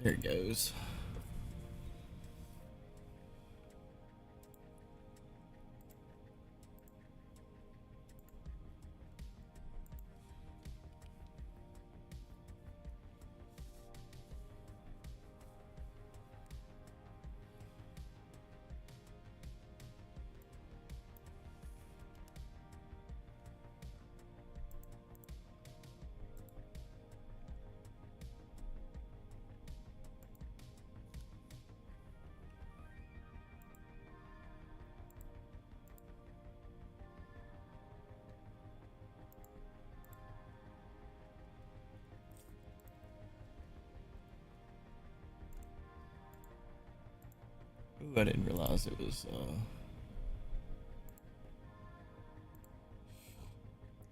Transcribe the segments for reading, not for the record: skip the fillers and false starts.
There it goes. Ooh, I didn't realize it was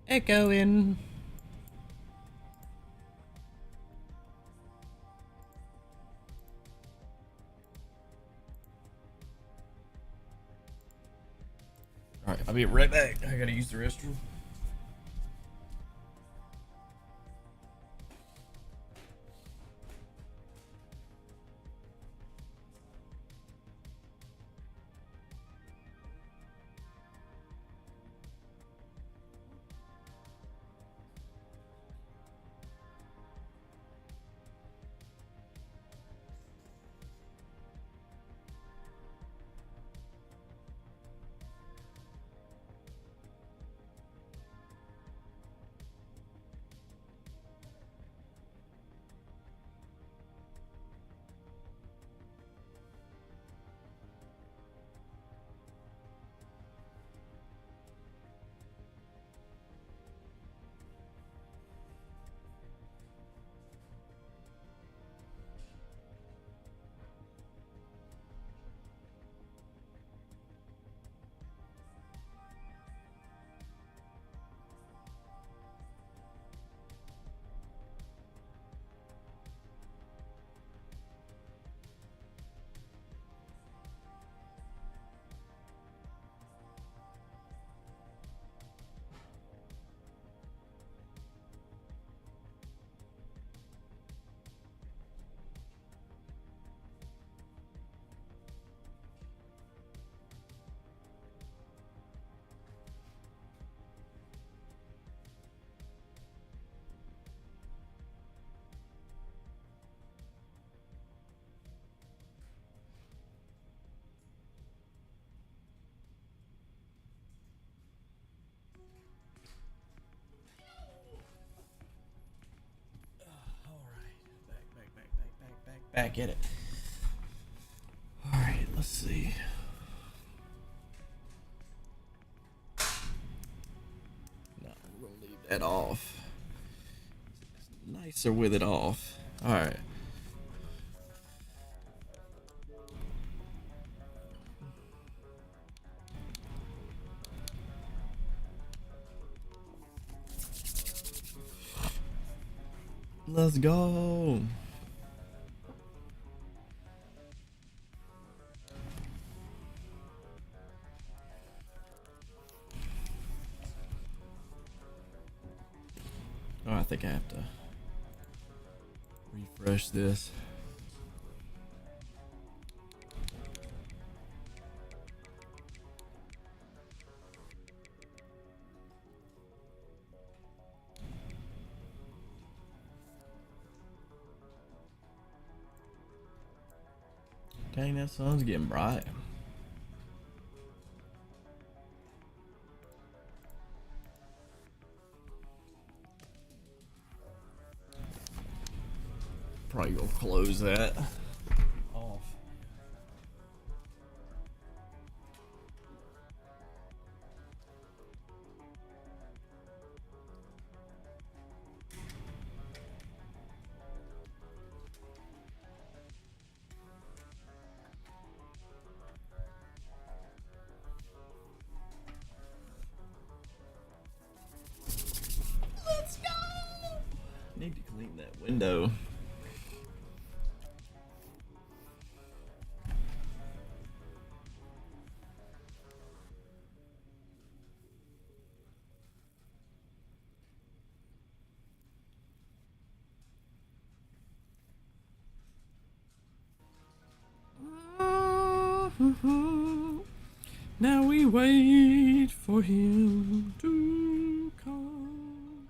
echoing. All right, I'll be right back. I gotta use the restroom. Back at it. All right, let's see. No, we're gonna leave that off. It's nicer with it off. All right. Let's go. Oh, I think I have to refresh this. Dang, that sun's getting bright. Probably gonna close that off. Let's go. Need to clean that window. Now we wait for him to come.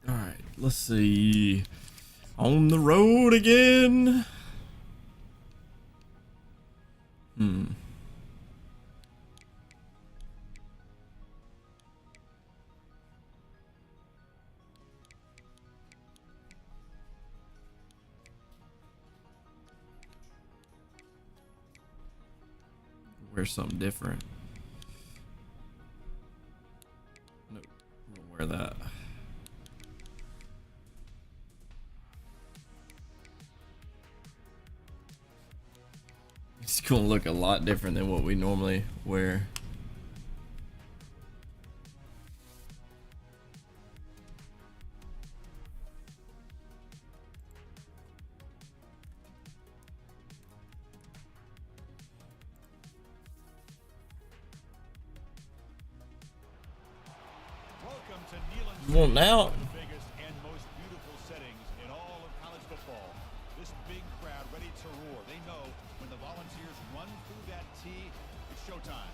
Alright, let's see. On the road again. Wear something different. Nope, I'm gonna wear that. It's gonna look a lot different than what we normally wear. Want out? The biggest and most beautiful settings in all of college football. This big crowd ready to roar. They know when the Volunteers run through that tee, it's showtime.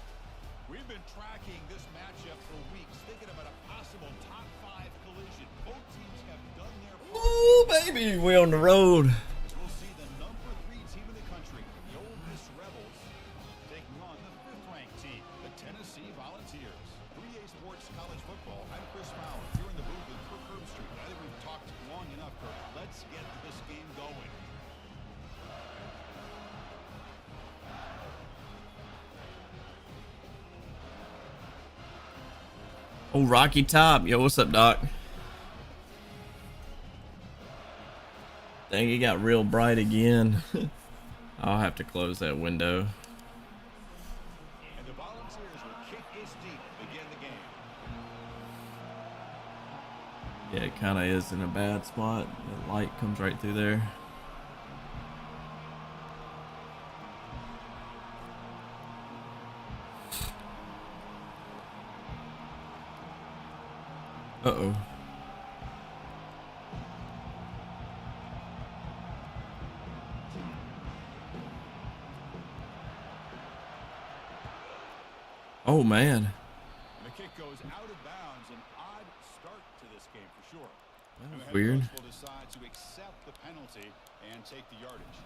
We've been tracking this matchup for weeks, thinking about a possible top 5 collision. Both teams have done their part. Ooh, baby, we on the road. We'll see the number 3 team in the country, the Ole Miss Rebels, taking on the 5th-ranked team, the Tennessee Volunteers. 3A Sports College Football. I'm Chris Fowler. Here in the booth with Kirk Herbstreit. I think we've talked long enough, Kirk. Let's get this game going. Oh, Rocky Top. Yo, what's up, Doc? Dang, it got real bright again. I'll have to close that window. And the Volunteers will kick this deep to begin the game. Yeah, it kind of is in a bad spot. The light comes right through there. Uh-oh. Oh, man. The kick goes out of bounds. An odd start to this game for sure. That was And the head weird. coach will decide to accept the penalty and take the yardage.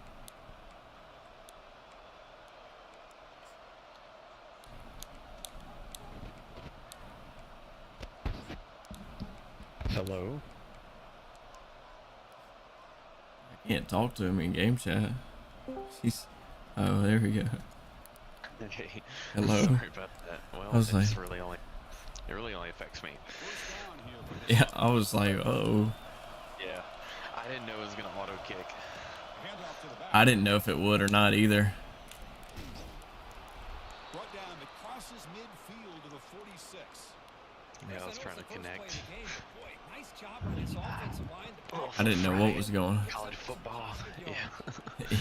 Hello. I can't talk to him in game chat. He's... Oh, there we go. Hey. Hello. Sorry about that. Well, I was like- it really only affects me. First down here for this Yeah, I was like, uh-oh. Yeah. I didn't know it was gonna auto kick. handoff to the back. I didn't know if it would or not either. Brought down that crosses midfield to the 46. Yeah, I was trying to connect. I didn't know what was going on. College football. Yeah. Yeah.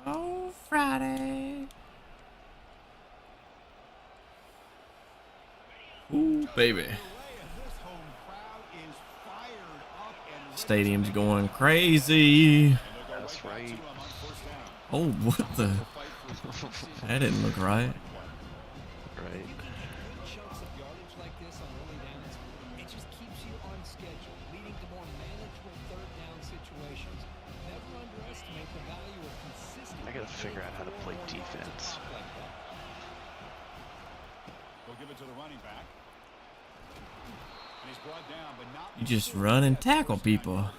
Oh, Friday. Ooh, baby. This home crowd is fired up and Stadium's going crazy. That's right. Oh, what the? That didn't look right. Right. Chunks of yardage like this on early downs, it just keeps you on schedule, leading to more manageable third down situations. Never underestimate the value of consistent. I gotta figure out how to play defense. They'll give it to the running back. And he's brought down, but not You just before run and that tackle first down people. yardage.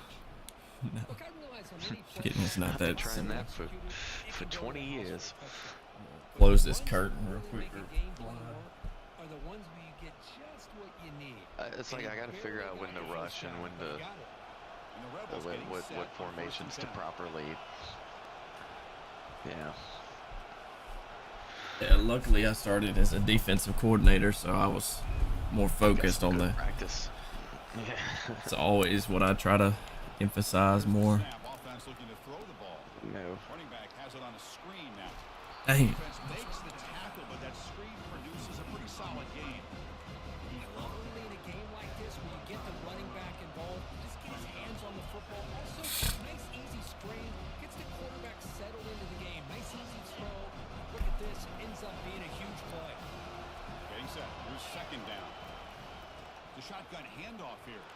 Look, I realize on many Kidding, it's not I've been that trying simple. that for 20 years. Close this curtain real quick. Are the ones where you get just what you need. It's like I gotta figure out when to rush and when to And the Rebels getting what set for formations first to and 10. properly. Yeah. Yeah, luckily I started as a defensive coordinator, so I was more focused on the. Practice. Yeah. It's always what I try to emphasize more. Snap, offense looking to throw the ball. No. Running back has it on a screen now. Dang. Defense makes the tackle, but that screen produces a pretty solid gain. I love early in a game like this where you get the running back involved, just get his hands on the football. Also, nice easy screen, gets the quarterback settled into the game. Nice easy throw. Look at this, ends up being a huge play. Getting set. Here's second down. The shotgun handoff here.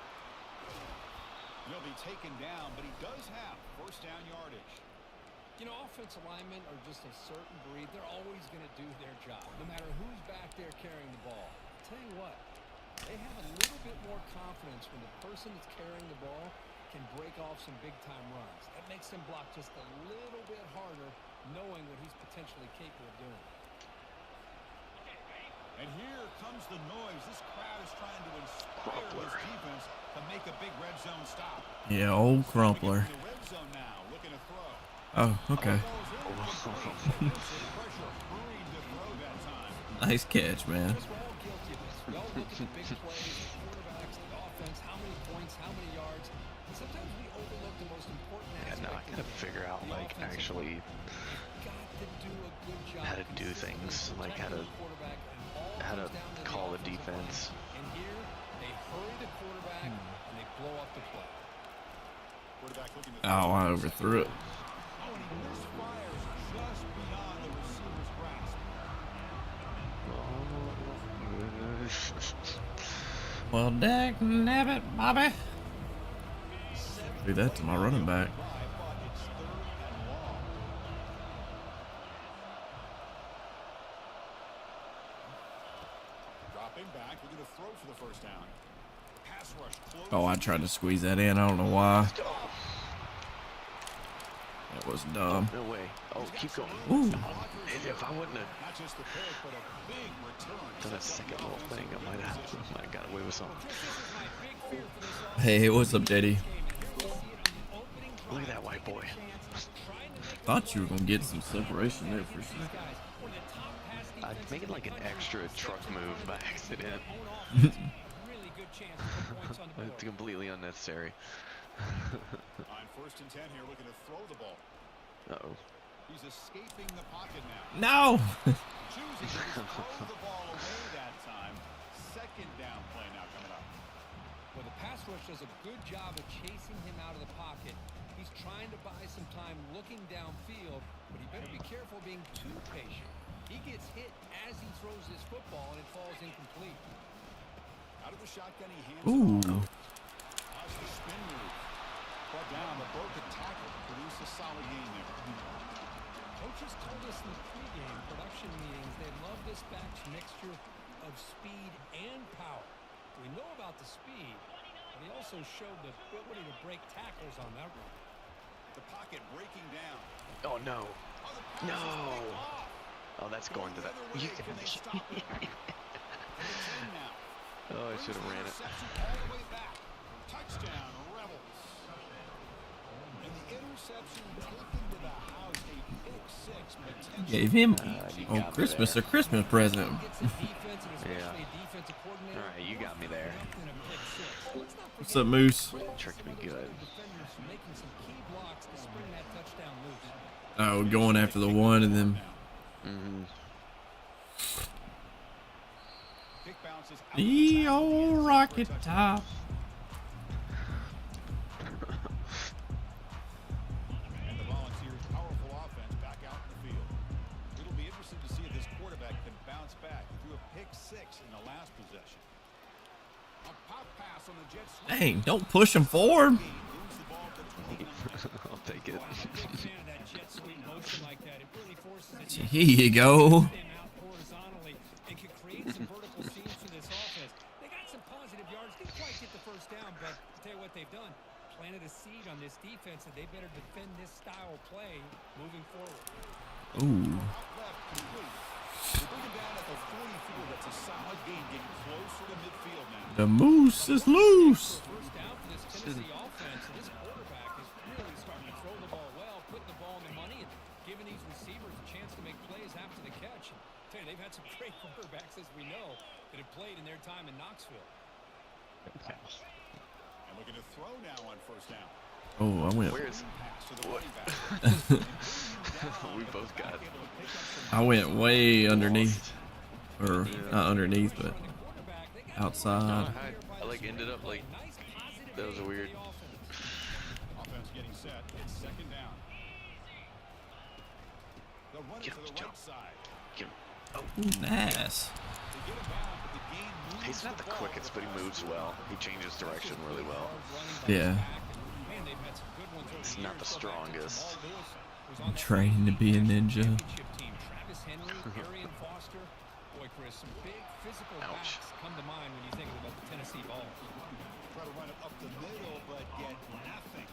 He'll be taken down, but he does have first down yardage. You know, offensive linemen are just a certain breed. They're always going to do their job, no matter who's back there carrying the ball. I'll tell you what, they have a little bit more confidence when the person that's carrying the ball can break off some big-time runs. That makes them block just a little bit harder, knowing what he's potentially capable of doing. And here comes the noise. This crowd is trying to inspire this defense to make a big red zone stop. Yeah, old Crumpler. The red zone now, looking to throw. Oh, okay. Nice catch, man. We're all guilty of this. We all look at the big plays, the quarterbacks, the offense, how many points, how many yards. And sometimes we overlook the most important Yeah, aspect. no, I gotta figure out like actually Got to do a good job how to do things, like how to call a defense. And here, they hurry the quarterback and they blow up the play. Quarterback looking to Oh, I overthrew it. Oh, and he misfires just beyond the receiver's grasp. Well, dag nabbit, Bobby. Do that to my running back. But it's third and long. Dropping back, looking to throw for the first down. Pass rush close. Oh, I tried to squeeze that in. I don't know why. That was dumb. No way. Oh, keep going. Ooh. If I wouldn't have Not just the pick, but a big return. done that second little thing, I might have got away with something. Hey, what's up, JD? Look at that white boy. Thought you were gonna get some separation there for a second. I made like an extra truck move by accident. Really good chance to put points on the board. It's completely unnecessary. On first and 10 here, looking to throw the ball. Uh-oh. He's escaping the pocket now. No. Choosing to just throw the ball away that time. Second down play now coming up. Well, the pass rush does a good job of chasing him out of the pocket. He's trying to buy some time looking downfield, but he better be careful being too patient. He gets hit as he throws his football, and it falls incomplete. Out of the shotgun, he hands Ooh. it off. How's the spin move? Brought down, the broken tackle. Produced a solid gain there. Coaches told us in the pregame production meetings they love this back's mixture of speed and power. We know about the speed, but he also showed the ability to break tackles on that run. The pocket breaking down. Oh no. Oh, the pass No. is picked off. Oh, that's going to that. You Can they can. stop it? And it's in now. Oh, I should have ran it. Interception all the way back. Touchdown, Rebels. And the interception taken to the house, a pick six, potential. Gave him You on got me Christmas there. a Christmas present. Gets a defense and especially Yeah. a defensive coordinator. All right, you got me there. Nothing a pick six. Let's not What's forget up, Moose? Tricked me good. defenders making some key blocks to spring that touchdown loose. Oh, going after the one and then. Mm-hmm. Kick bounces out The of old rocket top. And the Volunteers' powerful offense back out in the field. It'll be interesting to see if this quarterback can bounce back. He threw a pick six in the last possession. A pop pass on the Jets. Dang, don't push him forward. Moves the ball to 29. take it. Here you go. And can create some vertical seams to this offense. They got some positive yards. Didn't quite get the first down, but I'll tell you what they've done. Planted a seed on this defense that they better defend this style of play moving forward. Ooh. That's a solid gain, getting closer to midfield now. The moose is loose. First down for this Tennessee offense. And this quarterback is really starting to throw the ball well, putting the ball in the money, and giving these receivers a chance to make plays after the catch. And I tell you, they've had some great quarterbacks, as we know, that have played in their time in Knoxville. And looking to throw now on first down. Oh, I went. Where's what? We both got. I went way underneath, or not underneath, but outside. I like ended up like that was a weird. Offense getting set. It's second down. The run to Get him, the jump. right side. Get him. Ooh, nice. They get him down, but the game moves He's not the ball quickest, but he moves well. He changes direction really well. Yeah. It's not the strongest. Training to be a ninja. Ouch. Come to mind when you think about the Tennessee ball. Try to run it up the middle, but get nothing.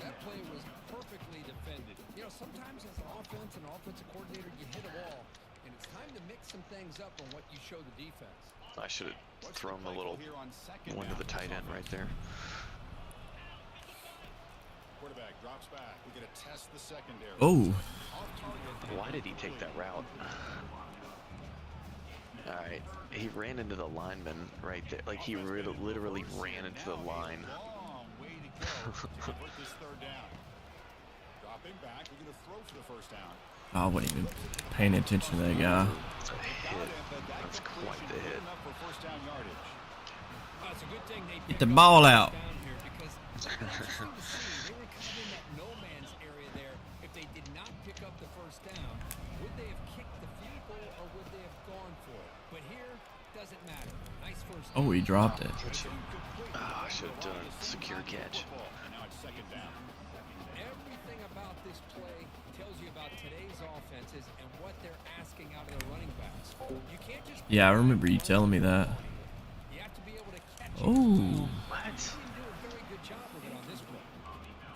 That play was perfectly defended. You know, sometimes as an offense and offensive coordinator, you hit a wall, and it's time to mix some things up on what you show the defense. I should have thrown the little one to the tight end right there. Quarterback drops back. We're going to test the secondary. Oh. Why did he take that route? All right, he ran into the lineman right there. Like he literally ran into the line. Long way to go to convert this third down. Dropping back. We're going to throw for the first down. I wasn't even paying attention to that guy. That's a hit. That's quite the hit. Enough for first down yardage. It's a good thing they Get the ball out. down here because they were kind of in that no man's area there. If they did not pick up the first down, would they have kicked the field goal or would they have gone for it? But here, doesn't matter. Nice first down. Oh, he dropped it. I should have done a secure catch. And now it's second down. Everything about this play tells you about today's offenses and what they're asking out of their running backs. You can't just Yeah, I remember you telling me that. you have to be able to catch it. Oh, What? They didn't do a very good job with it on this play.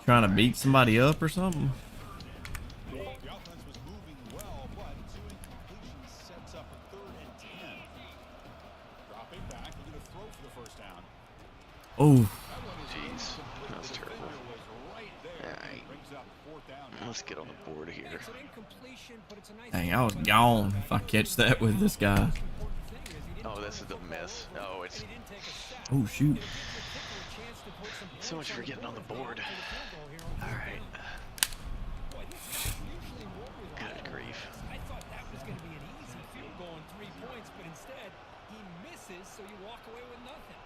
trying to beat somebody up or something? The offense was moving well, but two incompletions sets up a 3rd and 10. Dropping back. We're going to throw for the first down. Oh, Jeez, that's terrible. Was right there. All right, Brings up 4th down. let's get on the board here. It's an incompletion, but it's a nice dang, I was gone if I catch that with this guy. Oh, this is the miss. Oh, it's Oh, shoot. so much for getting on the board. All right. Good grief. I thought that was going to be an easy field goal and 3 points, but instead he misses, so you walk away with nothing.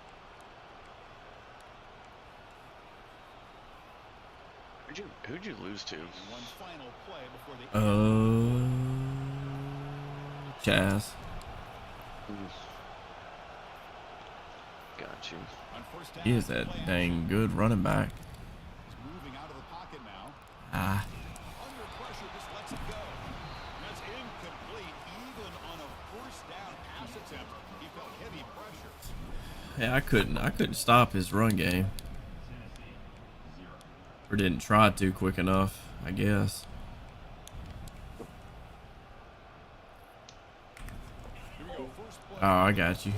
Who'd you lose to? One final play before the Chaz. Got you. on first down. He is that dang good running back. He's moving out of the pocket now. Ah, Under pressure, just lets it go. That's incomplete. Even on a first down pass attempt, he felt heavy pressure. yeah, I couldn't stop his run game. Or didn't try to quick enough, I guess. Here we go. First play. Oh, I got you.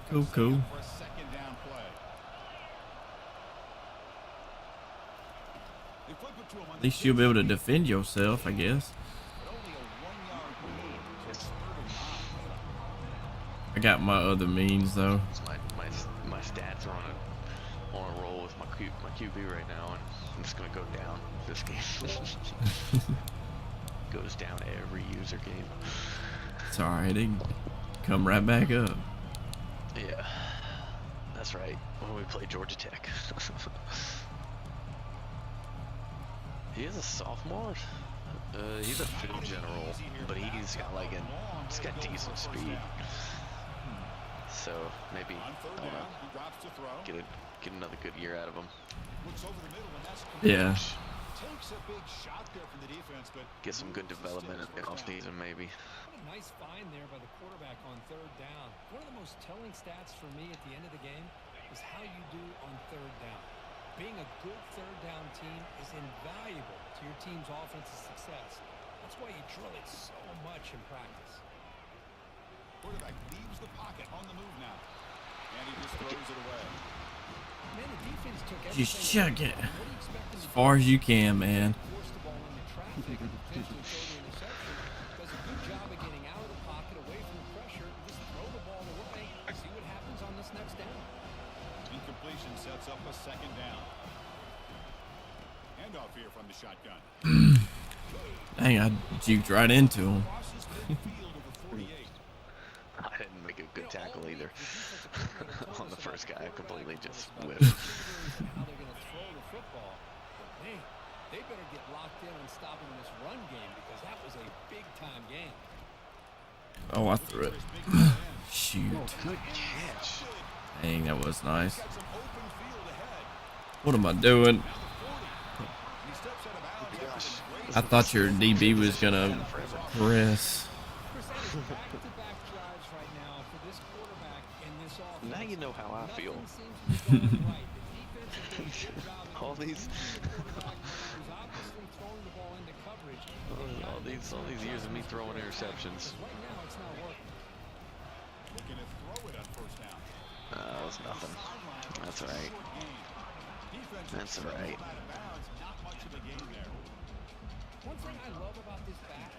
Cool, cool. For a second down play. They flip it to him on At least you'll be able to defend yourself, I guess. but only a 1-yard gain. It's 3rd and 9. I got my other means though. My stats are on a roll with my QB right now, and I'm just gonna go down this game. Goes down every user game. It's alright, it come right back up. Yeah, that's right. When we play Georgia Tech. He is a sophomore. He's a field general, but he's got he's got decent speed. So maybe On third I don't know, down, he drops to throw. get another good year out of him. Looks over the middle, and that's Yeah. Takes a big shot there from the defense, but Get some good moves development in instead the of first down. offseason, maybe. What a nice find there by the quarterback on third down. One of the most telling stats for me at the end of the game is how you do on third down. Being a good third down team is invaluable to your team's offensive success. That's why you drill it so much in practice. Quarterback leaves the pocket on the move now. And he just throws it away. Man, the defense took Just everything. chuck it What do you expect them as to far as you can, man. force the ball into traffic and potentially throw the interception? Does a good job of getting out of the pocket, away from the pressure, just throw the ball away, see what happens on this next down. Incompletion sets up a second down. Handoff here from the shotgun. Dang, I juked right into him. Crosses midfield of the 48. I didn't make a good tackle either. On the first guy, I completely just whipped. How they're going to throw the football. But man, they better get locked in on stopping this run game because that was a big-time game. Oh, I threw it. Shoot. Good catch. Dang, that was nice. Got some open field ahead. What am I doing? He steps out of bounds Gosh. I thought your DB was gonna press. Percentage back-to-back drives right now for this quarterback and this offense. Now you know how I feel. Nothing seems to be going right. The defense is doing a good job of All these, quarterback who's obviously throwing the ball into coverage. all these years of me throwing interceptions. Right now, it's not working. Looking to throw it on first down. That was nothing. That's all right. Defense That's all right. out of bounds. Not much of a gain there. One thing I love about this back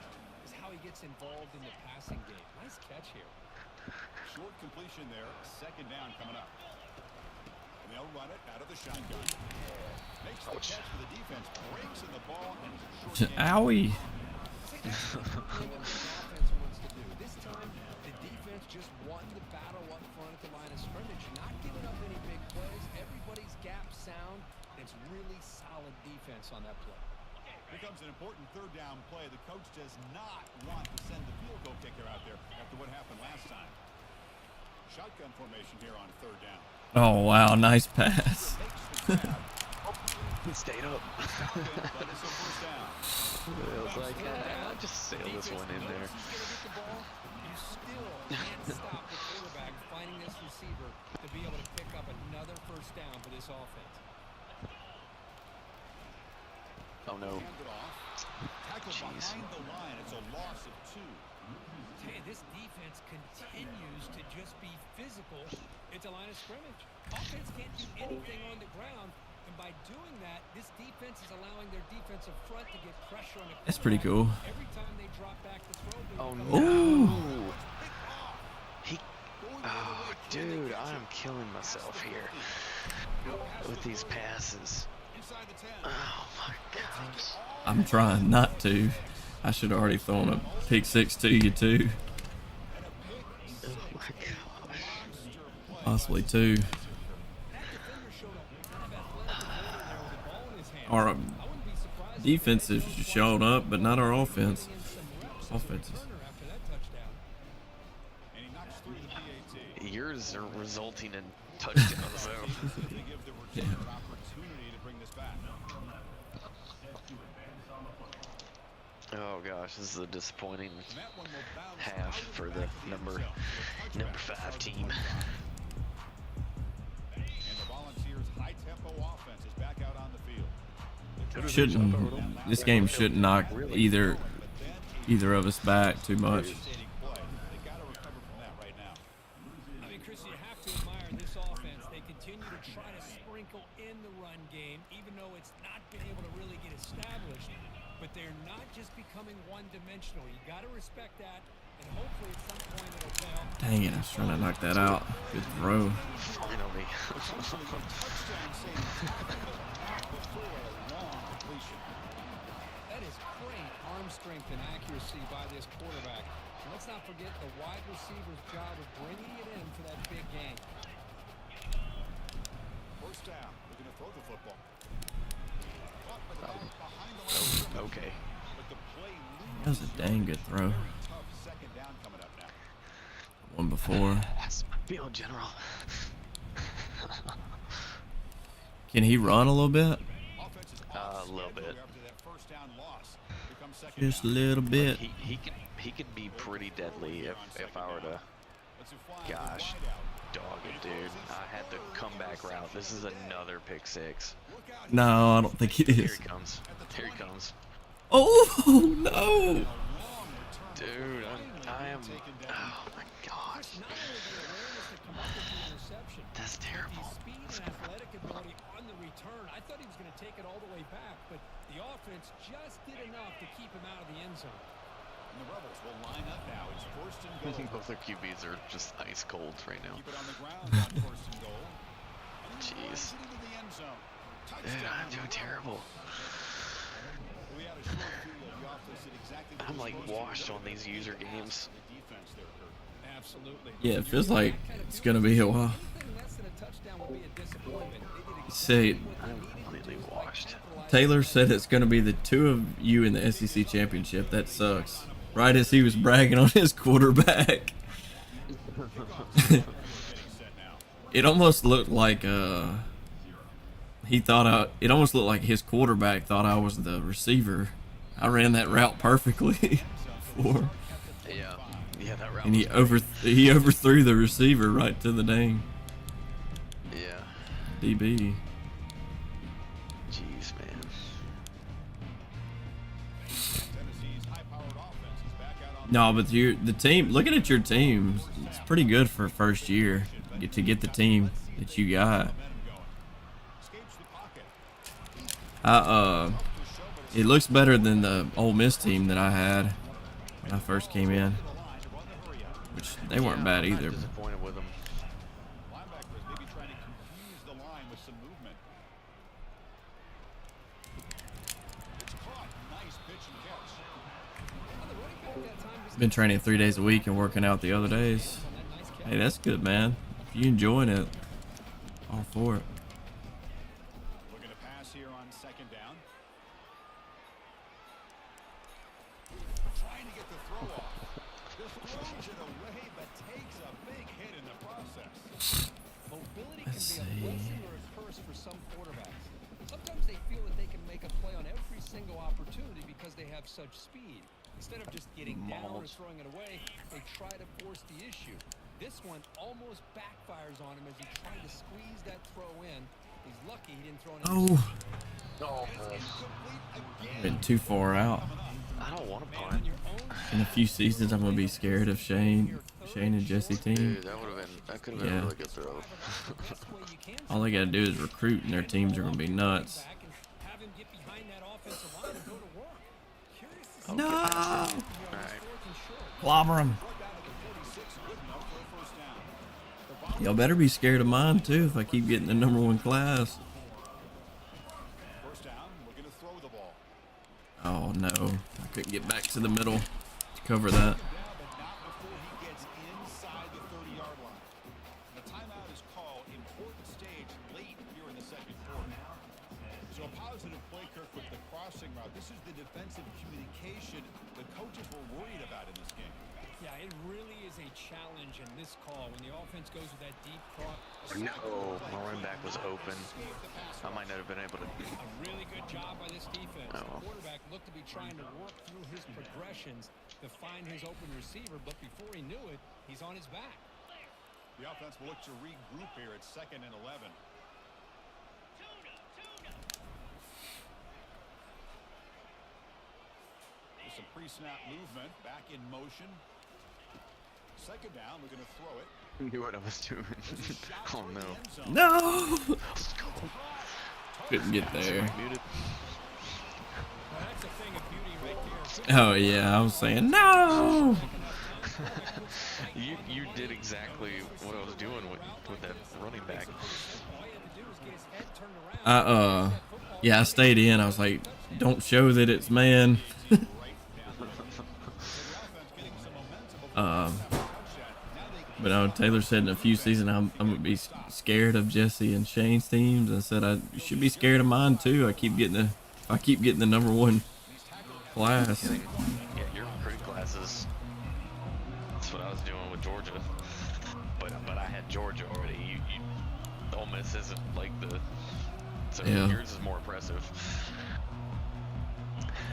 is how he gets involved in the passing game. Nice catch here. Short completion there. Second down coming up. And they'll run it out of the shotgun. Makes the catch for the defense. Breaks in the ball and it's a short gain. Owie. What the offense wants to do. This time, the defense just won the battle up front at the line of scrimmage. Not giving up any big plays. Everybody's gap sound. It's really solid defense on that play. Becomes an important third down play. The coach does not want to send the field goal kicker out there after what happened last time. Shotgun formation here on third down. Oh wow, nice pass. Makes the grab. He stayed up. Shotgun, but it's a first down. It was like, I'll just sail this one in there. He's going to get the ball. You still can't stop the quarterback finding this receiver to be able to pick up another first down for this offense. Oh no. Hand it off. Tackle Jeez. behind the line. It's a loss of 2. Hey, this defense continues to just be physical at the line of scrimmage. Offense can't do anything on the ground, and by doing that, this defense is allowing their defensive front to get pressure on the That's pretty cool. quarterback. Every time they drop back to throw, they Oh become- no. He. Oh, dude, I'm killing myself here with these passes. Inside the 10. Oh my gosh. I'm trying not to. I should have already thrown a pick six to you too. Oh my gosh. Possibly two. That defender showed a ton of athletic ability there with the ball in his hands. Our I wouldn't be surprised if defense they has had shown up, but not our offense. in some reps as a Offenses. returner after that touchdown. And he knocks through the PAT. Yours are resulting in touchdowns though. They give the returner an opportunity to bring this back. Oh gosh, this is a disappointing And that one will bounce half out of for back the of the end number zone. A touchback 5 team. And the Volunteers' high-tempo offense is back out on the field. Shouldn't this game shouldn't knock either of us back too much. Devastating play. They got to recover from that right now. I mean, Chris, you have to admire this offense. They continue to try to sprinkle in the run game, even though it's not been able to really get established. But they're not just becoming one-dimensional. You got to respect that, and hopefully at some point it'll pay off. Dang it, I was trying to knock that out. Good throw. Finally. Touchdown save before a long completion. That is great arm strength and accuracy by this quarterback. And let's not forget the wide receiver's job of bringing it in for that big game. First down. They're going to throw the football. Caught with the ball behind the line of scrimmage. Okay. But the play That was a dang good throw. very tough second down coming up now. One before. That's my field general. Can he run a little bit? Offense is A off. little bit. After that first down loss, here comes second Just a down. little bit. He could be pretty deadly if I were to, Let's fly gosh, wide out. dog it, dude. I had the comeback route. This is another pick six. Look out, No, I don't think it Here is. he comes. Here he comes. Oh no! Dude, I am. Oh my gosh. Not only the awareness to come up with the interception, That's but terrible. the speed and athletic ability on the return. I thought he was going to take it all the way back, but the offense just did enough to keep him out of the end zone. And the Rebels will line up now. It's first and goal. Both their QBs are just ice cold right now. Keep it on the ground on first and goal. And he Jeez. runs it into the end zone. Dude, Touchdown. I'm doing terrible. We had a short field. The offense did exactly what I'm it was like supposed to. washed on these user games. The defense there, Kurt. Absolutely. Yeah, it feels like it's gonna be a while. Anything less than a touchdown would be a disappointment. They did See, I'm completely washed. Taylor said it's gonna be the two of you in the SEC championship. That sucks. Right as he was bragging on his quarterback. It almost looked like he thought it almost looked like his quarterback thought I was the receiver. I ran that route perfectly for, Yeah, that route. and he was he overthrew the receiver right to the dang great. Yeah. DB. Jeez, man. Tennessee's high-powered offense is back out on No, but the team. Looking at your team, it's pretty good for first year. To get the team that you got. momentum going. Escapes the pocket. It looks better than the Ole Miss team that I had when I first came in, which they weren't bad I'm either. not disappointed with them. Linebackers maybe trying to confuse the line with some movement. It's caught. Nice pitch and catch. Been training 3 days a week and working out the other days. Hey, that's good, man. If you enjoying it, all for it. Looking to pass here on second down. Trying to get the throw off. Just throws it away, but takes a big hit in the process. Mobility Let's can be a blessing or a curse for some quarterbacks. Sometimes they feel that they can make a play on every single opportunity because they have such speed. Instead of just getting down or throwing it away, they try to force the issue. This one almost backfires on him as he tried to squeeze that throw in. He's lucky he didn't throw an Oh, been too far out. I don't want to punt. In a few seasons, I'm gonna be scared of Shane and Jesse team. Dude, that could have been Yeah. a really good throw. All they gotta do is recruit, and their teams are gonna be nuts. Have him get behind that offensive line and go to work. Curious to see No, Alright. fourth and short. clobber him. Y'all better be scared of mine too if I keep getting the #1 class. First down, looking to throw the ball. Oh no, I couldn't get back to the middle to cover that. Down, but not before he gets inside the 30-yard line. The timeout is called. Important stage late here in the second quarter. So a positive play, Kirk, with the crossing route. This is the defensive communication the coaches were worried about in this game. Yeah, it really is a challenge in this call when the offense goes with that deep cross. No, my running back was open. I might not have been able to. A really good job by this defense. Oh. The quarterback looked to be trying to work through his progressions to find his open receiver, but before he knew it, he's on his back. The offense will look to regroup here at 2nd and 11. With some pre-snap movement, back in motion. Second down, we're going to throw it. Knew what I was doing. Oh no. No, couldn't get there. Muted. Well, that's a thing of beauty right there. Oh yeah, I was saying no. You did exactly what I was doing with that running back. All he had to do was get his head turned around. Yeah, I stayed in. I was like, don't show that it's man. But Taylor said in a few seasons I'm gonna be scared of Jesse and Shane's teams. I said I should be scared of mine too. I keep getting the #1 class. Yeah, your recruiting classes. That's what I was doing with Georgia. But I had Georgia already. Ole Miss isn't like the so Yeah. yours is more impressive.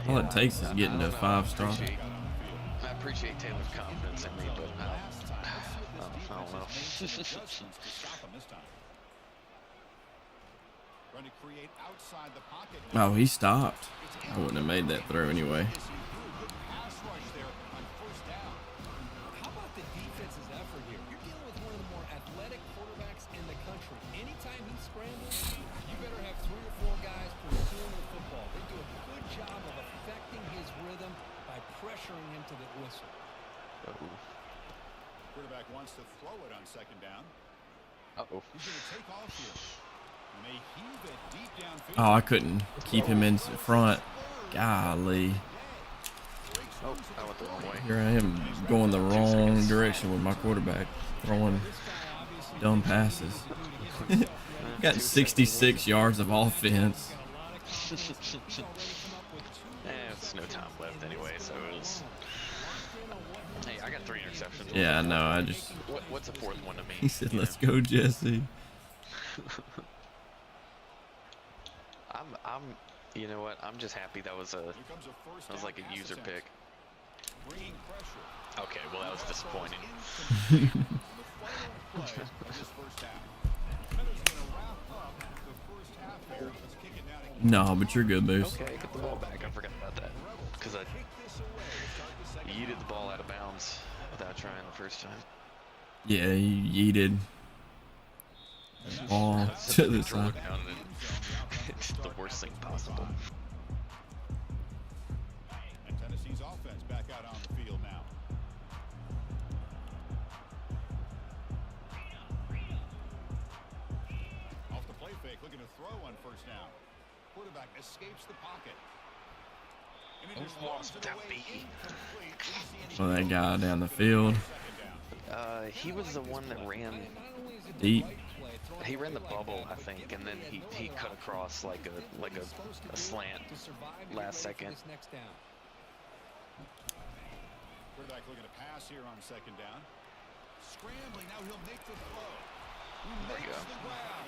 All it takes is getting to I don't know. 5-star. I appreciate Taylor's confidence in me, but I don't know. Trying to create outside the pocket. Oh, he stopped. I wouldn't have made that throw anyway. Pass rush there on first down. How about the defense's effort here? You're dealing with one of the more athletic quarterbacks in the country. Anytime he scrambles, you better have 3 or 4 guys pursuing the football. They do a good job of affecting his rhythm by pressuring him to the whistle. Quarterback wants to throw it on second down. Uh-oh. He's going to take off here. And they heave it deep downfield. Oh, I couldn't keep him in front. Golly. Oh, I went the wrong way. Here I am going the wrong direction with my quarterback, throwing dumb passes. Got 66 yards of offense. It's no time left anyway, so it was... Hey, I got 3 interceptions. Yeah, I know. I just. What's the 4th one to me? He said, "Let's go, Jesse." You know what? I'm just happy that was like a user pick. Bringing pressure. Okay, well that was disappointing. The final play of this first half. Defenders going to wrap up the first half here. Let's kick it down again. No, but you're good, Moose. Okay, get the ball back. I forgot about that because I Kick this away to start the second yeeted the ball out of bounds without trying the first time. Yeah, he yeeted the ball to the Draw side. down and it's the worst thing possible. And Tennessee's offense back out on the field now. Off the play fake, looking to throw on first down. Quarterback escapes the pocket. And it just Almost throws it without away beating. incomplete. Didn't see any Well, that guy down the field. second down. He was the one that ran. Deep. He ran the bubble, I think, and then he cut across like a slant last second. Quarterback looking to pass here on second down. Scrambling, now he'll make the throw. There you Makes go. the grab.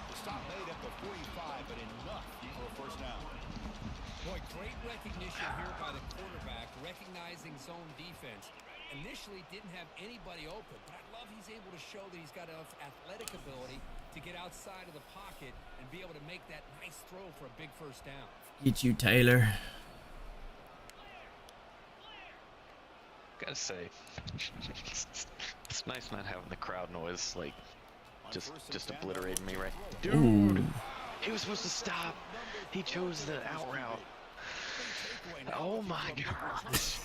The stop made at the 45, but enough for a first down. Boy, great recognition here by the quarterback, recognizing zone defense. Initially didn't have anybody open, but I love he's able to show that he's got enough athletic ability to get outside of the pocket and be able to make that nice throw for a big first down. Get you, Taylor. Gotta say, it's nice not having the crowd noise like just obliterating me, right? Dude, Ooh. he was supposed to stop. He chose the out route. Oh my gosh.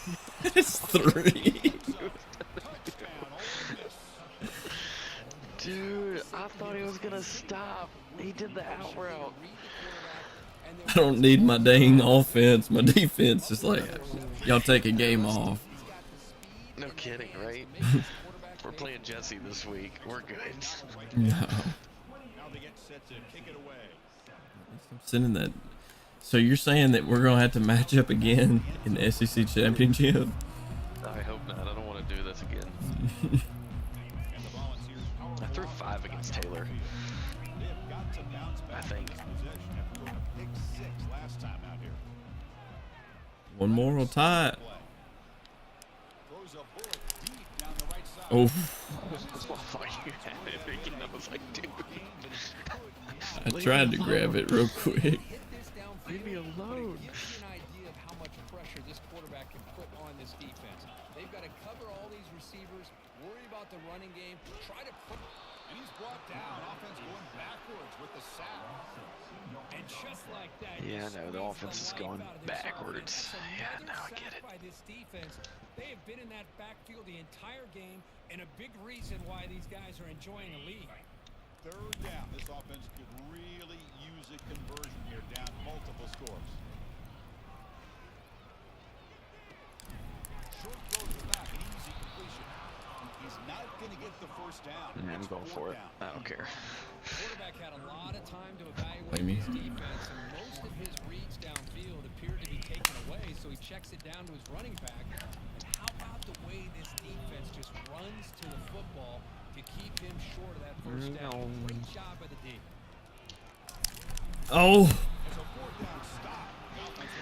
It's 3. Dude, I thought he was gonna stop. He did the out route. I don't need my dang offense. My defense is like, y'all take a game off. No kidding, right? We're playing Jesse this week. We're good. No. Now they get set to kick it away. I'm sending that. So you're saying that we're gonna have to match up again in the SEC championship? I hope not. I don't want to do this again. And the Volunteers power I threw 5 against Taylor. They have got to bounce back I think. from this possession after throwing a pick 6 last time out here. One more will tie it. Play. Throws a bullet deep down the right side. Oh, Oh, you had it again. I was like, dude. I tried to grab it real quick. Leave me alone. It gives you an idea of how much pressure this quarterback can put on this defense. They've got to cover all these receivers, worry about the running game, try to put... And he's brought down. Offense going backwards with the sack. And just like that, Yeah, I know. The squeeze offense is life going out of this backwards. offense. Yeah, That's now I another get sack it. by this defense. They have been in that backfield the entire game, and a big reason why these guys are enjoying the lead. Third down. This offense could really use a conversion here, down multiple scores. Short throws it back, an easy completion. He's not going to get the first down. I'm It's going for fourth it. down. I don't care. Quarterback had a lot of time to evaluate Blame me. his defense, and most of his reads downfield appeared to be taken away, so he checks it down to his running back. And how about the way this defense just runs to the football to keep him short of that first down? Great job by the D. Oh, It's a fourth down stop. The offense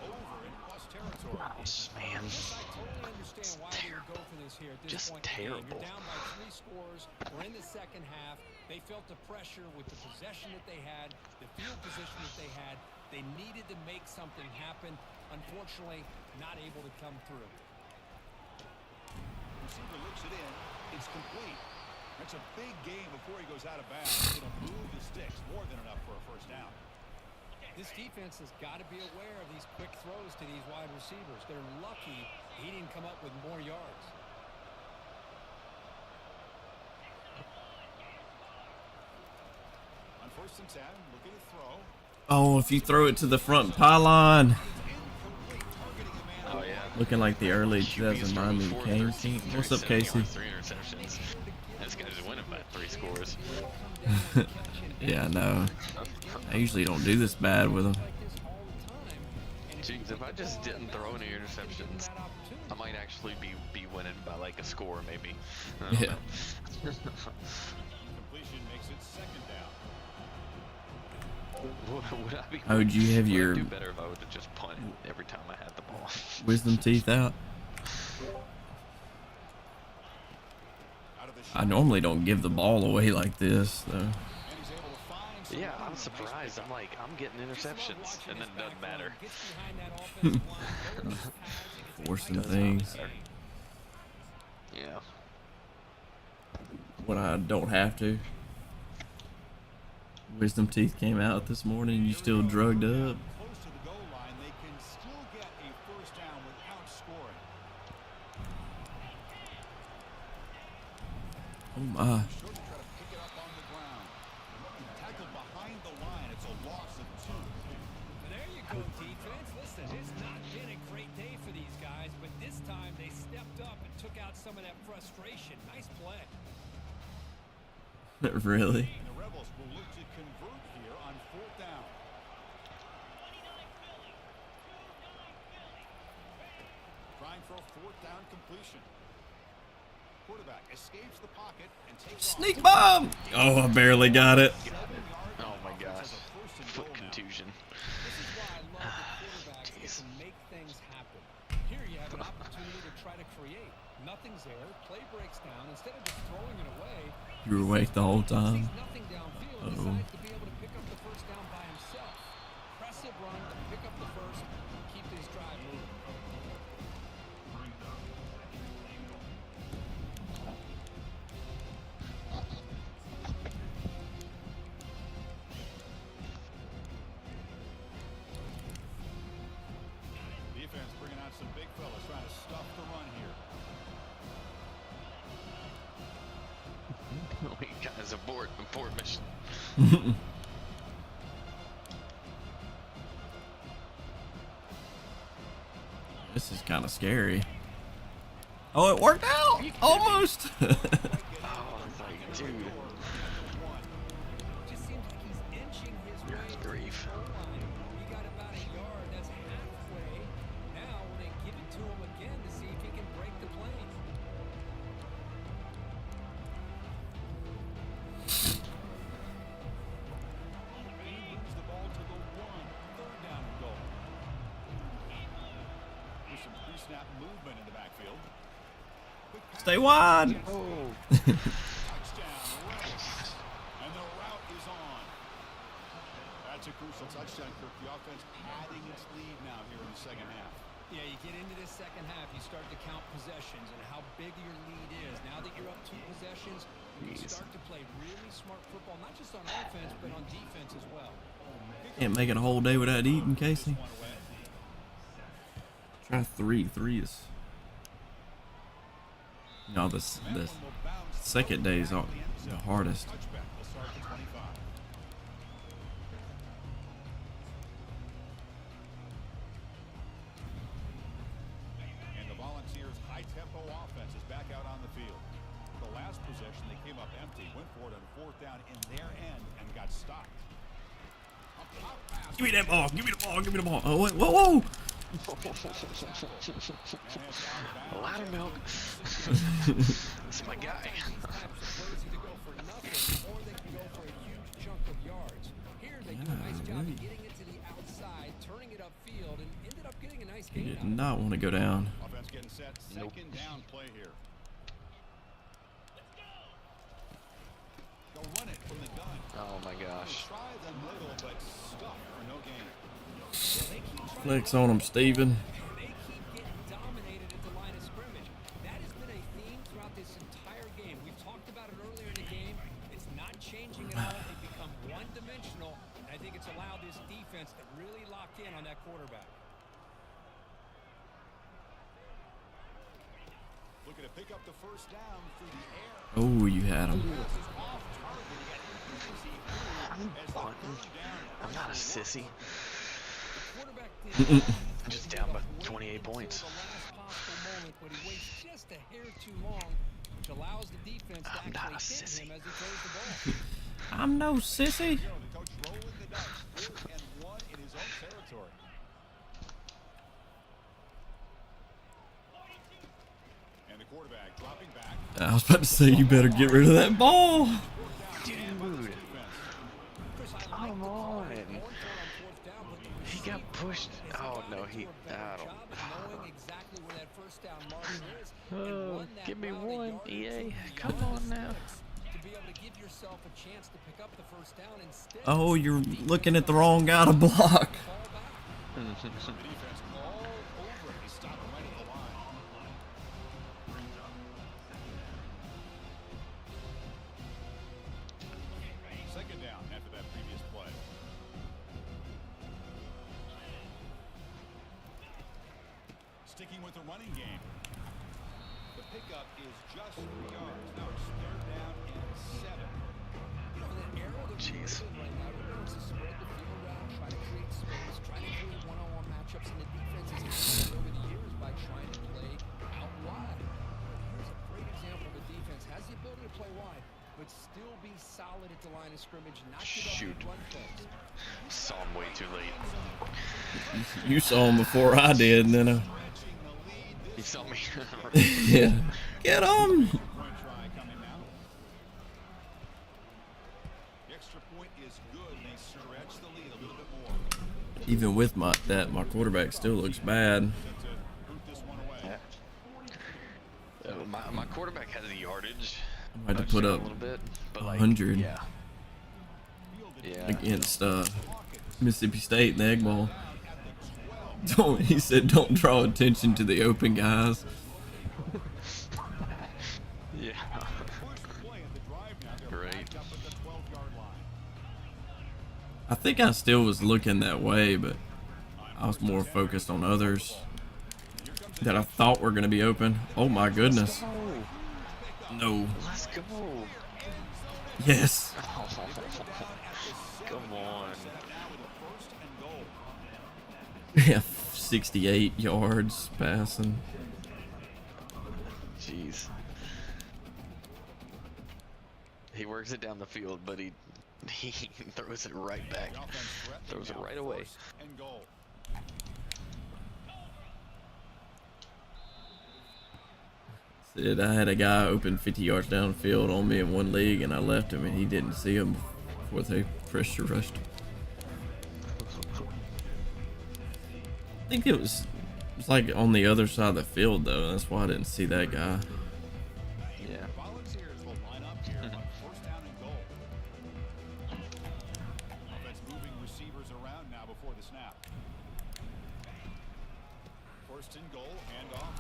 will take over in plus territory. Gross, man. Yes, I totally understand why they would go for this here at this Just point in the game. terrible. You're down by 3 scores. We're in the second half. They felt the pressure with the possession that they had, the field position that they had. They needed to make something happen. Unfortunately, not able to come through. Receiver looks it in. It's complete. That's a big gain before he goes out of bounds. It'll move the sticks. More than enough for a first down. This defense has got to be aware of these quick throws to these wide receivers. They're lucky he didn't come up with more yards. On 1st and 10, looking to throw. oh, if you throw it to the front pylon. Incomplete, targeting a man. Oh yeah. Looking like the early QB is 2000 Miami 34, Canes team. 13, What's up, 37 Casey? yards, 3 interceptions. This guy's winning by 3 scores. Yeah, no. I usually don't do this bad with them. Jeez, if I just didn't throw any interceptions, I might actually be winning by like a score, maybe. I don't Yeah. know. Completion makes it second down. Would I be? Oh, do you have would I your do better if I would have just punted every time I had the ball? wisdom teeth out? Out of the I normally don't give the ball away like this, though. and he's able to find some Yeah, room. I'm surprised. I'm like, I'm getting interceptions, and then it doesn't matter. Forcing things Yeah. when I don't have to. Wisdom teeth came out this morning. You still drugged up? Close to the goal line, they can still get a first down without scoring. Oh my! Short to try to pick it up on the ground. Tackled behind the line. It's a loss of 2. There you go, defense. Listen, it's not been a great day for these guys, but this time they stepped up and took out some of that frustration. Nice play. Really? And the Rebels will look to convert here on 4th down. Trying for a 4th down completion. Quarterback escapes the pocket and takes off. Sneak bomb! Oh, I barely got it. Oh my gosh. Foot contusion. This is why I love the quarterbacks that Jeez. can make things happen. Here you have an opportunity to try to create. Nothing's there. Play breaks down. Instead of just throwing it away, You were awake the whole time. sees nothing downfield and Uh-oh. decides to be able to pick up the first down by himself. Impressive run to pick up the first and keep this drive moving. Defense bringing out some big fellas trying to stuff the run here. We guys abort mission. This is kind of scary. Oh, it worked out! Almost! Oh, it's like, dude. Just seems like he's inching his way Good to the grief. goal line. He got about a yard. That's halfway. Now they give it to him again to see if he can break the plane. He moves the ball to the 1. 3rd down and goal. With some pre-snap movement in the backfield. Quick pass. Stay wide! Oh. Touchdown, Rebels. And the route is on. That's a crucial touchdown, Kirk. The offense padding its lead now here in the second half. Yeah, you get into this second half, you start to count possessions and how big your lead is. Now that you're up 2 possessions, you Jeez. start to play really smart football, not just on offense, but on defense as well. Can't make it a whole day without eating, Casey. One away. Try 3. 3 is. No, the That one will bounce second day is back all, to the end the zone. hardest. Touchback will start at 25. And the Volunteers' high-tempo offense is back out on the field. The last possession, they came up empty, went for it on 4th down in their end and got stopped. A pop pass. Give me that ball! Give me the ball! Give me the ball! Oh, wait, whoa, whoa! And it's out of bounds. Loudermilk. That's my guy. These types of plays either go for nothing or they can go for a huge chunk of yards. Here they do a nice job of getting it to the outside, turning it upfield, and ended up getting a nice He gain did out of it. not want to go down. Offense getting set. Second down play here. Go run it from the gun. Oh my gosh. Try the middle, but stuck for no gain. Flex on him, Steven. They keep getting dominated at the line of scrimmage. That has been a theme throughout this entire game. We've talked about it earlier in the game. It's not changing at all. They've become one-dimensional, and I think it's allowed this defense to really lock in on that quarterback. Looking to pick up the first down through the air. Oh, you had him. I'm not a sissy. Quarterback I'm just down by 28 points. the last possible moment, but he waits just a hair too long, which allows the defense to I'm not a actually hit sissy. him as he throws the ball. I'm no sissy. The coach rolling the dice. 4-1 in his own territory. And the quarterback dropping back. I was about to say, you better get rid of that ball. Dude, come on. He got pushed. Oh no, he. I don't. Give me one, EA. Come on now. To be able to give yourself a chance to pick up the first down instead. Oh, you're looking at the wrong guy to block. The defense all over it. He stopped right at the line. Second down after that previous play. Sticking with the running game. The pickup is just 3 yards. Now it's third down and 7. Jeez. Right now, he wants to spread the field around, try to create space, try to create one-on-one matchups, and the defense has improved over the years by trying to play out wide. Here's a great example of a defense has the ability to play wide, but still be solid at the line of scrimmage, not give up Shoot. big run plays. Saw him way too late. You saw him before I did, and then He saw me. yeah, get him. Point try coming now. The extra point is good, and they stretch the lead a little bit more. Even with my quarterback still looks bad. To root this one away. My quarterback has the yardage. I had to put up a little bit, but like, 100 Yeah. Yeah. against Mississippi State in the Egg Bowl. He said, "Don't draw attention to the open guys." Yeah. First play of the drive now. They're Great. backed up at the 12-yard line. I think I still was looking that way, but I was more focused on others that I thought were going to be open. Oh my goodness. No. Let's go. Yes. Come on. Yeah, 68 yards passing. Jeez. He works it down the field, but he throws it right back. The offense threatening Throws it now. right away. First and goal. Said I had a guy open 50 yards downfield on me in one league, and I left him, and he didn't see him before they pressure rushed. I think it was like on the other side of the field, though. That's why I didn't see that guy. Yeah. Volunteers will line up here on first down and goal. Offense moving receivers around now before the snap. First and goal, handoff.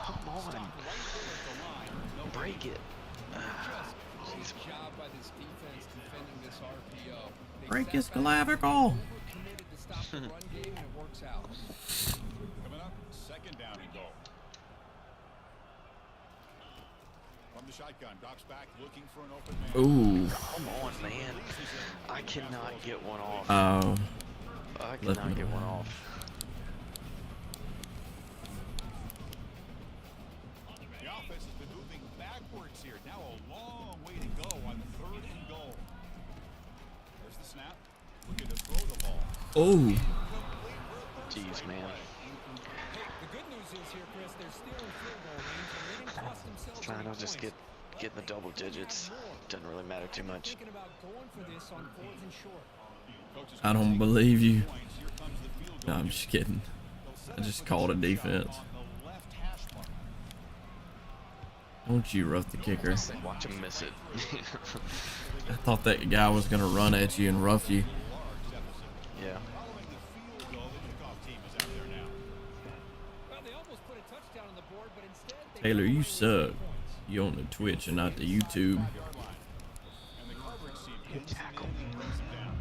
Come on. Right there at the line. No Break it. Great job by this defense defending this RPO. They Break sat his back, clavicle. committed to stop the run game, and it works out. Coming up, second down and goal. From the shotgun, drops back, looking for an open man. Ooh. Come on, man. I cannot get one off. Oh. I left cannot me get one alone. off. The offense has been moving backwards here. Now a long way to go on third and goal. There's the snap. Looking to throw the ball. Oh. Jeez, man. The good news is here, Chris, they're still in field goal range, and they didn't cost themselves Trying any to just points. get in the double digits. Doesn't really matter too much. Thinking about going for this on fourth and short. Coach is I gonna don't take believe you. points. Here comes the field No, goal. I'm just kidding. They'll set I up just with called a the shot defense. on the left hash mark. Don't you rough the kicker. Say, watch him miss it. I thought that guy was gonna run at you and rough you. Yeah. Following the field goal, the kickoff team is out there now. Well, they almost put a touchdown on the board, but instead they Taylor, got you away with 3 suck. points. You on the Twitch and not the YouTube. 5-yard line. And the coverage team hits him in and brings him down.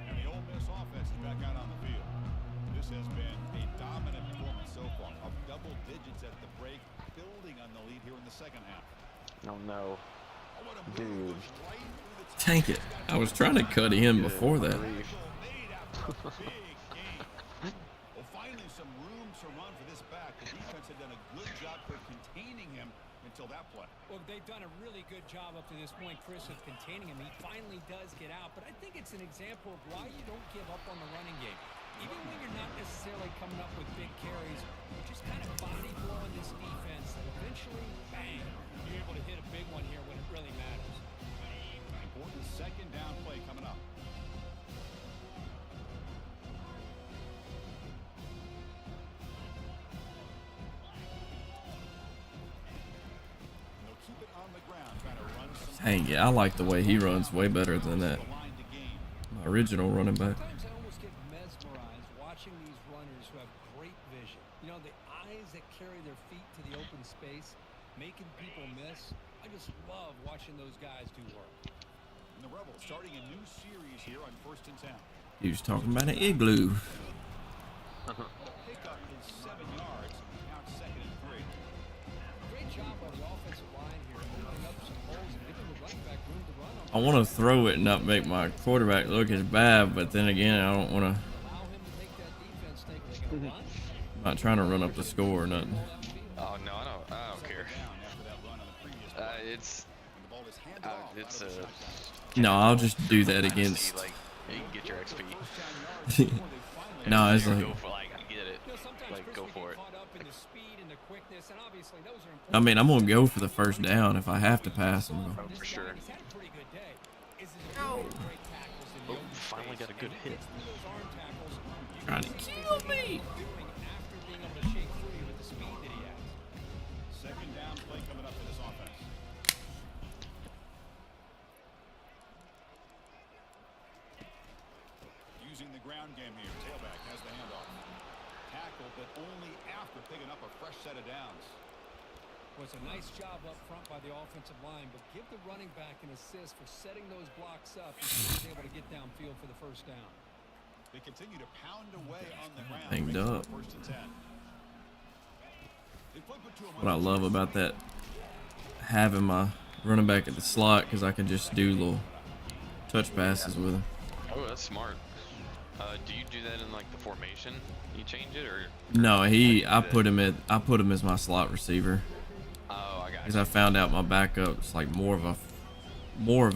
And the Ole Miss offense is back out on the field. This has been a dominant performance so far. Up double digits at the break, building on the lead here in the second half. Oh no. Oh, what a move. Dude. Goes right through the Tank it. I was trying to cut him before that. tackle made after a big gain. Well, finally some room to run for this back. The defense had done a good job for containing him until that play. Well, they've done a really good job up to this point, Chris, of containing him. He finally does get out, but I think it's an example of why you don't give up on the running game. Even when you're not necessarily coming up with big carries, you're just kind of body blowing this defense, and eventually, bang, you're able to hit a big one here when it really matters. Important second down play coming up. They'll keep it on the ground, trying to run some Dang it, I like the way he runs way better than that. the line to gain. My original running back. Sometimes I almost get mesmerized watching these runners who have great vision. You know, the eyes that carry their feet to the open space, making people miss. I just love watching those guys do work. And the Rebels starting a new series here on 1st and 10. He was talking about an igloo. Pickup is 7 yards. Now it's 2nd and 3. Great job by the offensive line here, opening up some holes and giving the running back room to run on. I want to throw it and not make my quarterback look as bad, but then again, I don't want to. Allow him to take that defense think they're going to run. I'm not trying to run up the score or nothing. Oh no, I don't care. Down after that run on the previous play. It's And the ball is handed off it's out of the shotgun. No, I'll just do that see, against. like you can get your XP. No, it's Go like. for like get it. You know, sometimes, Like Chris, go we for get it. caught up in the speed and the quickness, and obviously those are I important. mean, I'm gonna go for the first down if I have to pass him. Oh, for sure. He's had a pretty good day. Is his ability to break tackles in the Oh, open finally space, got a good and he hit. gets through those arm tackles. You Trying to can see kill what me. he's doing after being able to shake free with the speed that he has. Second down play coming up for this offense. Using the ground game here. Tailback has the handoff. Tackle, but only after picking up a fresh set of downs. Was a nice job up front by the offensive line, but give the running back an assist for setting those blocks up and he was able to get downfield for the first down. They continue to pound away on the ground. Banged Brings up. 1st and 10. They flip it to him on What I the love about that, having my running back at the slot, because I can just do little touch passes with him. Oh, that's smart. Do you do that in like the formation? You change it or? No, I that? put him as my slot receiver, Oh, I got because you. I found out my backup's like more of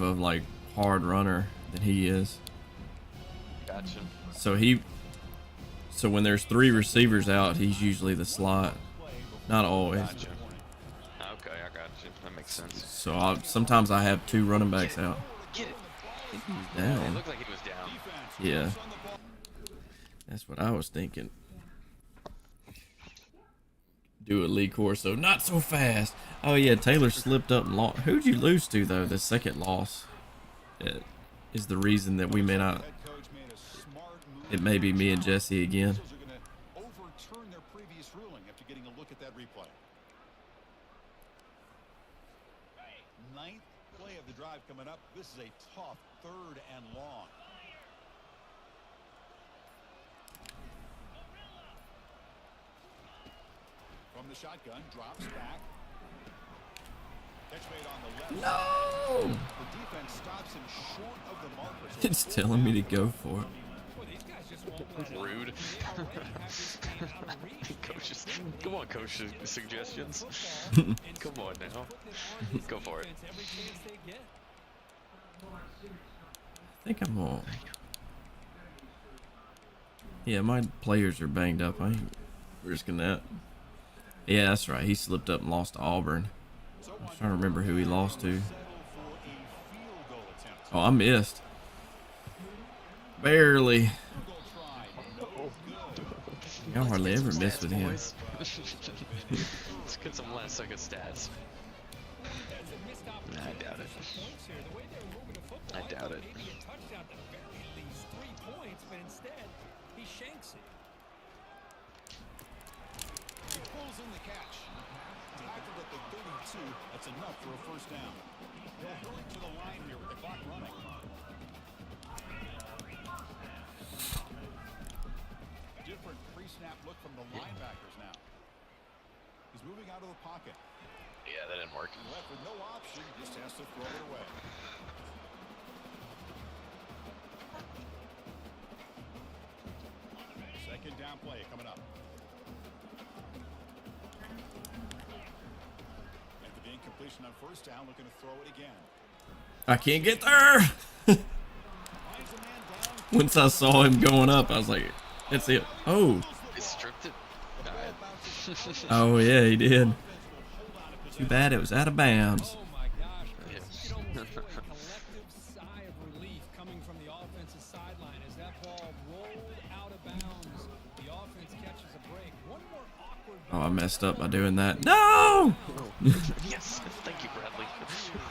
a like hard runner than he is. Gotcha. So when there's 3 receivers out, he's usually the slot. Not always. Gotcha. Okay, I got you. That makes sense. So sometimes I have 2 running backs out. Get it. He's It down. looked like he was down. Yeah. That's what I was thinking. Do a Lee Corso. Not so fast. Oh, yeah. Taylor slipped up and lost. Who'd you lose to, though? The second loss is the reason that we may not. Head coach made a smart move. It may be me and Jesse again. Officials are going to overturn their previous ruling after getting a look at that replay. 9th play of the drive coming up. This is a tough 3rd and long. From the shotgun, drops back. Catch made on the left. No! The defense stops him short of the marker. So It's telling me to go for it. Well, these guys just won't let it up. Rude. They already have this game out of reach. Coaches, come on, coach. Suggestions. Come on now. Go for it. Every chance they get. I think I'm on. Yeah, my players are banged up. I ain't risking that. Yeah, that's right. He slipped up and lost to Auburn. I was trying to remember who he lost to. Oh, I missed. Barely. Y'all hardly ever miss with him. Boys. Let's get some last second stats. Nah, I doubt it. I doubt it. Maybe a touchdown to very least 3 points, but instead he shanks it. He pulls in the catch. Tackled at the 32. That's enough for a first down. They'll hurry to the line here with the clock running. Different pre-snap look from the linebackers now. He's moving out of the pocket. Yeah, that didn't work. Left with no option, just has to throw it away. Second down play coming up. After the incompletion on first down, looking to throw it again. I can't get there. Finds a man down. Once I saw him going up, I was like, that's it. Oh. He stripped it. Oh, yeah, he did. Too bad it was out of bounds. Oh my gosh. Yeah. You can almost hear a collective sigh of relief coming from the offensive sideline as that ball rolled out of bounds. The offense catches a break. One more awkward Oh, I messed up by doing that. No! Yes, thank you, Bradley.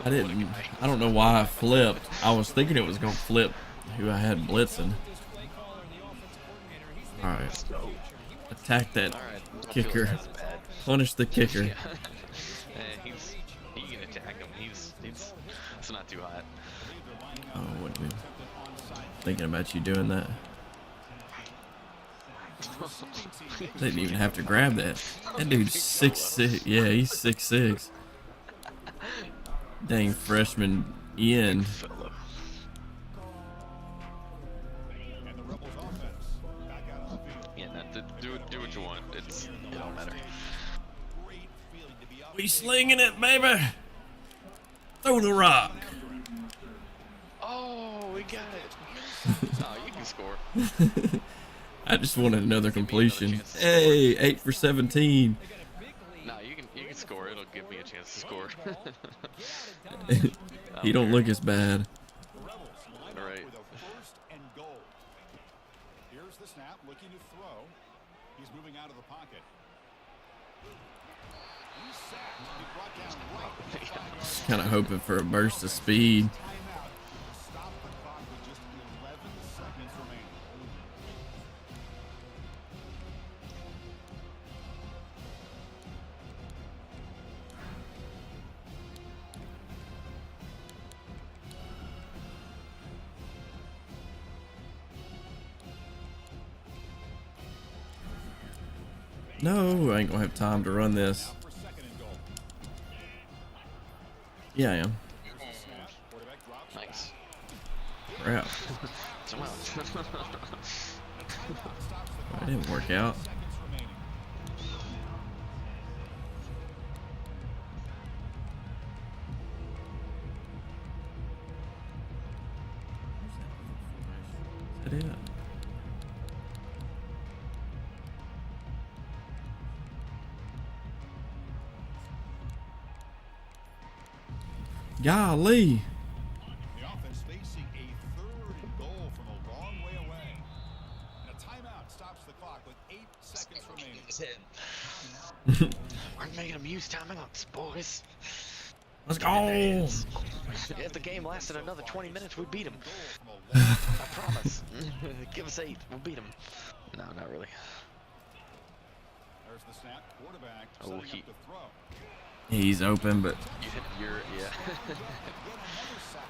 I didn't. I don't know why I flipped. I was thinking it was going to flip who I had blitzing. display caller and the offensive coordinator. He's All right. Attack that All right, kicker. that's bad. Punish the kicker. Yeah. He can attack him. It's not too hot. Oh, I wouldn't be thinking about you doing that. Didn't even have to grab that. That dude's 6'6". Yeah, he's 6'6". Dang freshman end. Fellow. And the Rebels offense back out on the field. Yeah, do what you want. It don't matter. Great feeling to be up. We slinging it, baby. Throw the rock. Oh, we got it. Oh, you can score. I just wanted another completion. Hey, 8 for 17. No, you can score. It'll give me a chance to score. He don't look as bad. Rebels line up Right. with a first and goal. Here's the snap, looking to throw. He's moving out of the pocket. He's sacked. He brought down right at the 5-yard Kind of hoping for a burst of speed. timeout. Stop the clock with just 11 seconds remaining. No, I ain't gonna have time to run this. For second and goal. Yeah, I am. Here's the snap. Quarterback drops back. Nice. Crap. Somehow. Timeout stops the clock. That didn't work out. Seconds remaining. Is that it? Golly. The offense facing a third and goal from a long way away. And a timeout stops the clock with 8 seconds remaining. We're making them use timeouts, boys. Let's go. If the game lasted another 20 minutes, we'd beat them. Goal from a long I promise. Give us 8. We'll beat them. No, not really. There's the snap. Quarterback Oh, setting he- up to throw. He's open, but You're, yeah. Yet another sack.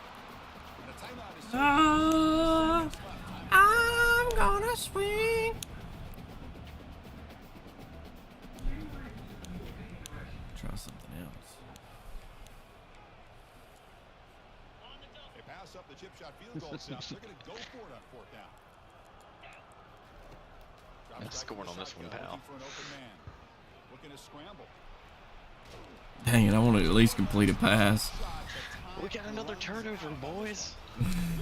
And a timeout is I'm gonna swing. Try something else. They pass up the chip shot field goal attempt. They're going to go for it on fourth down. Drops Yeah, back scoring to the on this one, shotgun, pal. looking for an open man. Looking to scramble. Dang it, I want to at least complete a pass. We got another turnover, boys.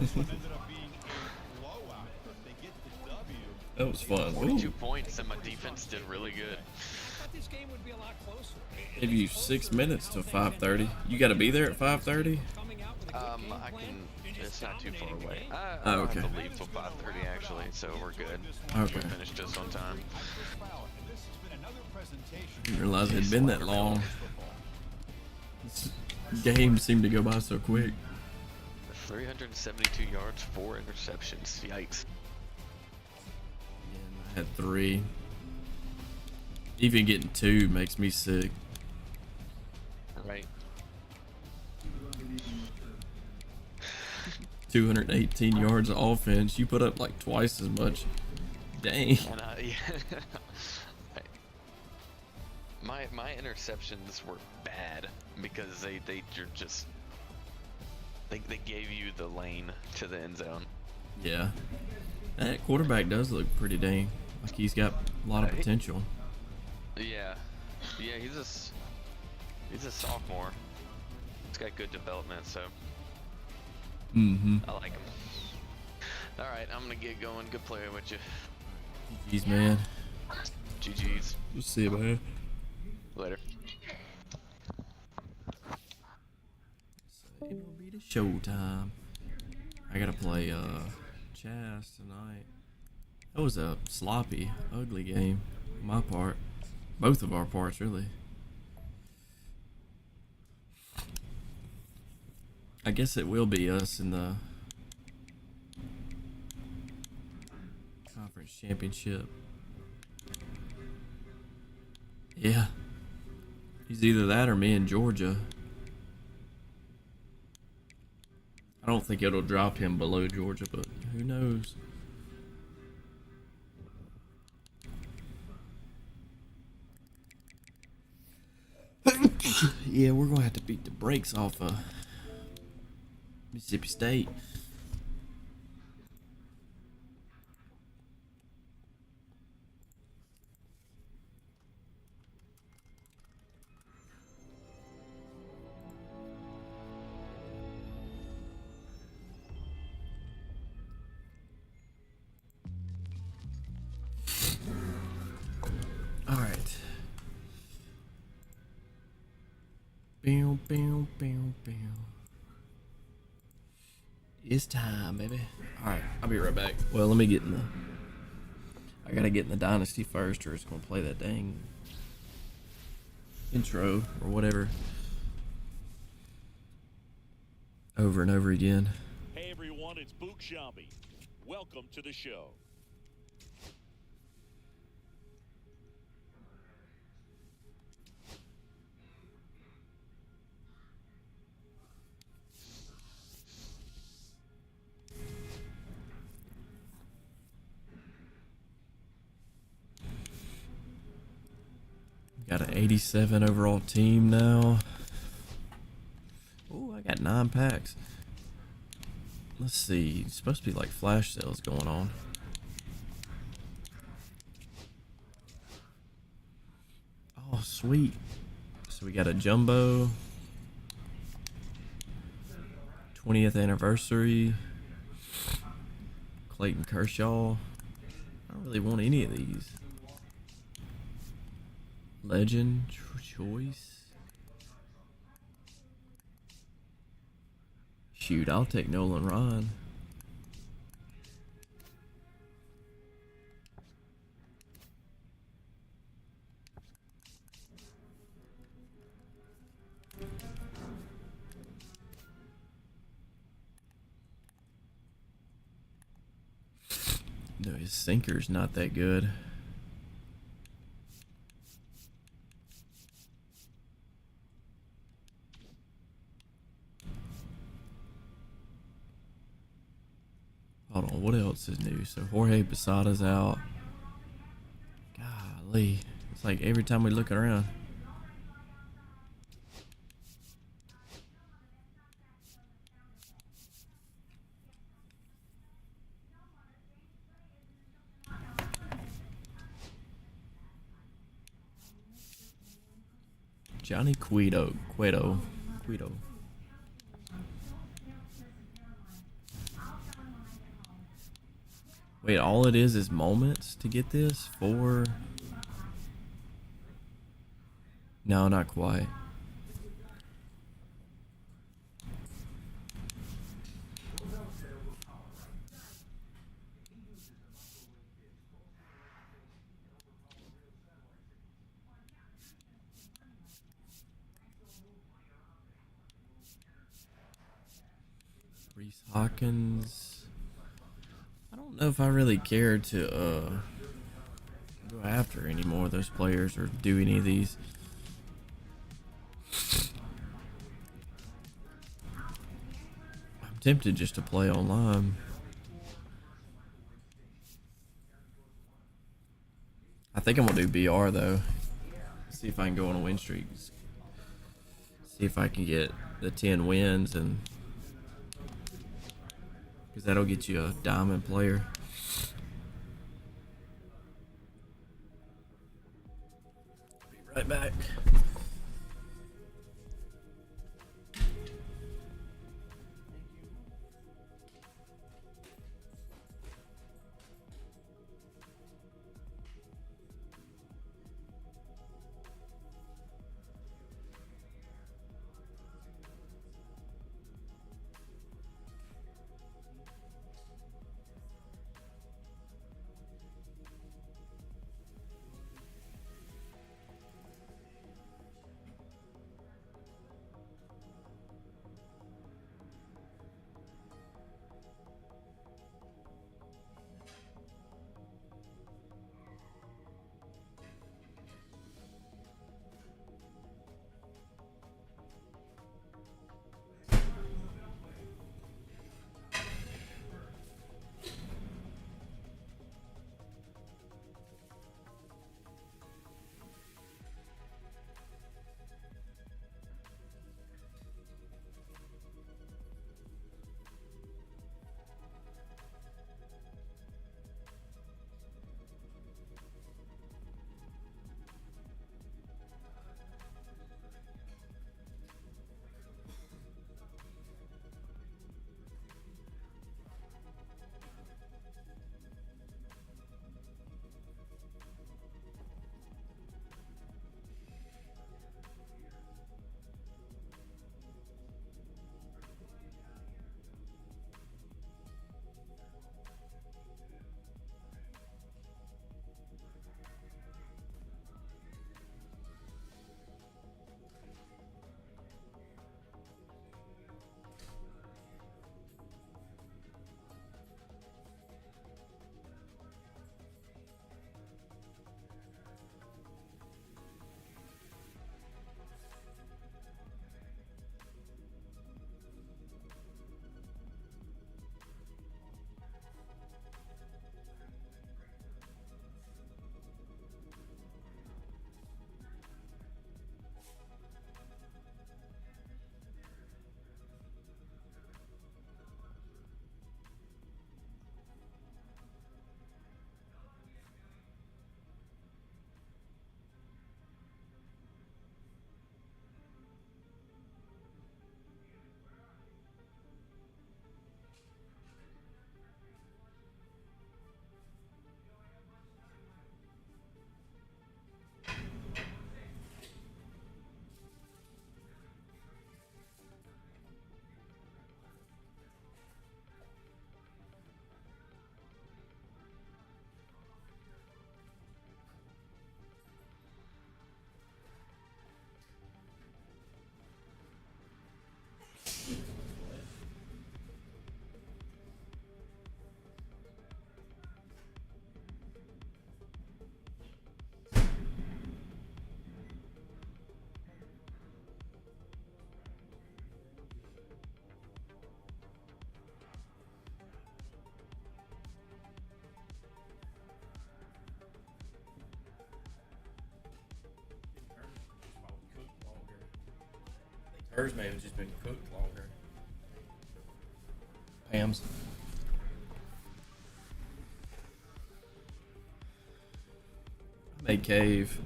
This one ended up being a blowout, but they get the W. That was fun. 42 Ooh, points, and my defense did really good. I thought this game would be a lot closer. gave you 6 minutes till 5:30. You got to be there at 5:30. Coming out with a good game I plan. can It's not too far away. I Oh, don't okay. have to leave till 5:30 actually, so we're good. Okay. We'll finish just on time. Didn't realize it had been that long. This game seemed to go by so quick. 372 yards, 4 interceptions. Yikes. I had 3. Even getting 2 makes me sick. Right. 218 yards of offense. You put up like twice as much. Dang. And yeah. My interceptions were bad because they just they gave you the lane to the end zone. Yeah. That quarterback does look pretty dang. Like he's got a lot of potential. Yeah. Yeah, he's a sophomore. He's got good development, so Mm-hmm. I like him. All right, I'm gonna get going. Good playing with you. Jeez, man. GG's. We'll see you, man. Later. It will be the showtime. I gotta play Chaz tonight. That was a sloppy, ugly game on my part. Both of our parts, really. I guess it will be us in the conference championship. Yeah. He's either that or me in Georgia. I don't think it'll drop him below Georgia, but who knows? Yeah, we're gonna have to beat the brakes off Mississippi State. All right. Bow, bow, bow, bow. It's time, baby. Alright, I'll be right back. Well, let me get in the... I gotta get in the Dynasty first, or it's gonna play that dang intro, or whatever, over and over again. Hey everyone, it's Book Shambi. Welcome to the show. Got an 87 overall team now. Oh, I got 9 packs. Let's see. It's supposed to be like flash sales going on. Oh, sweet. So we got a jumbo. 20th anniversary. Clayton Kershaw. I don't really want any of these. Legend choice. Shoot, I'll take Nolan Ryan. No, his sinker's not that good. Hold on, what else is new? So Jorge Posada's out. Golly, it's like every time we look around. Johnny Cueto. Wait, all it is moments to get this? 4? No, not quite. Reese Hawkins. I don't know if I really care to go after any more of those players or do any of these. I'm tempted just to play online. I think I'm gonna do BR though. See if I can go on a win streak. See if I can get the 10 wins, and because that'll get you a diamond player. Be right back. Hers may have just been cooked longer. Pam's. I made cave.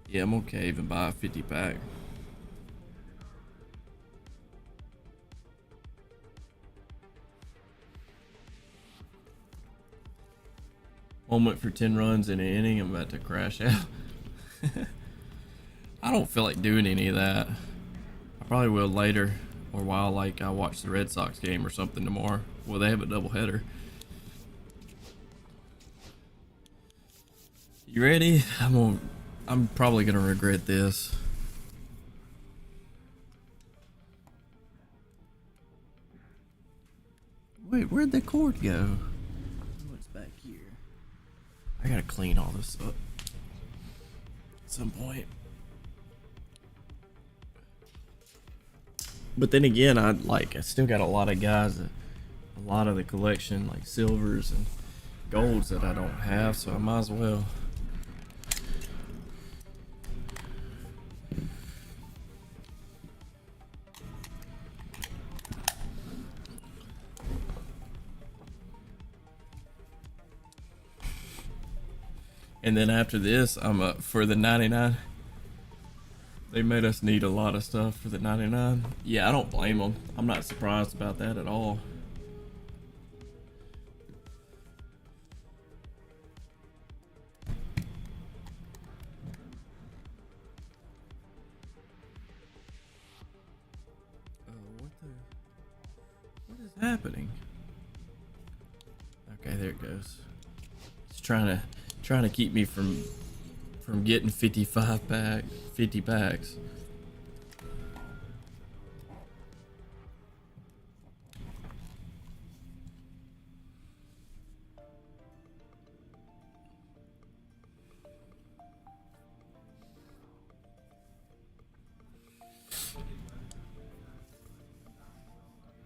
Yeah, I'm gonna cave and buy a 50 pack. One went for 10 runs in an inning. I'm about to crash out. I don't feel like doing any of that. I probably will later, or while like I watch the Red Sox game or something tomorrow. Well, they have a doubleheader. You ready? I'm probably gonna regret this. Wait, where'd the cord go? What's back here? I gotta clean all this up at some point. But then again, I still got a lot of guys that, a lot of the collection, like silvers and golds that I don't have, so I might as well. And then after this, I'm up for the 99. They made us need a lot of stuff for the 99. Yeah, I don't blame them. I'm not surprised about that at all. What is happening? Okay, there it goes. It's trying to keep me from getting 50 packs.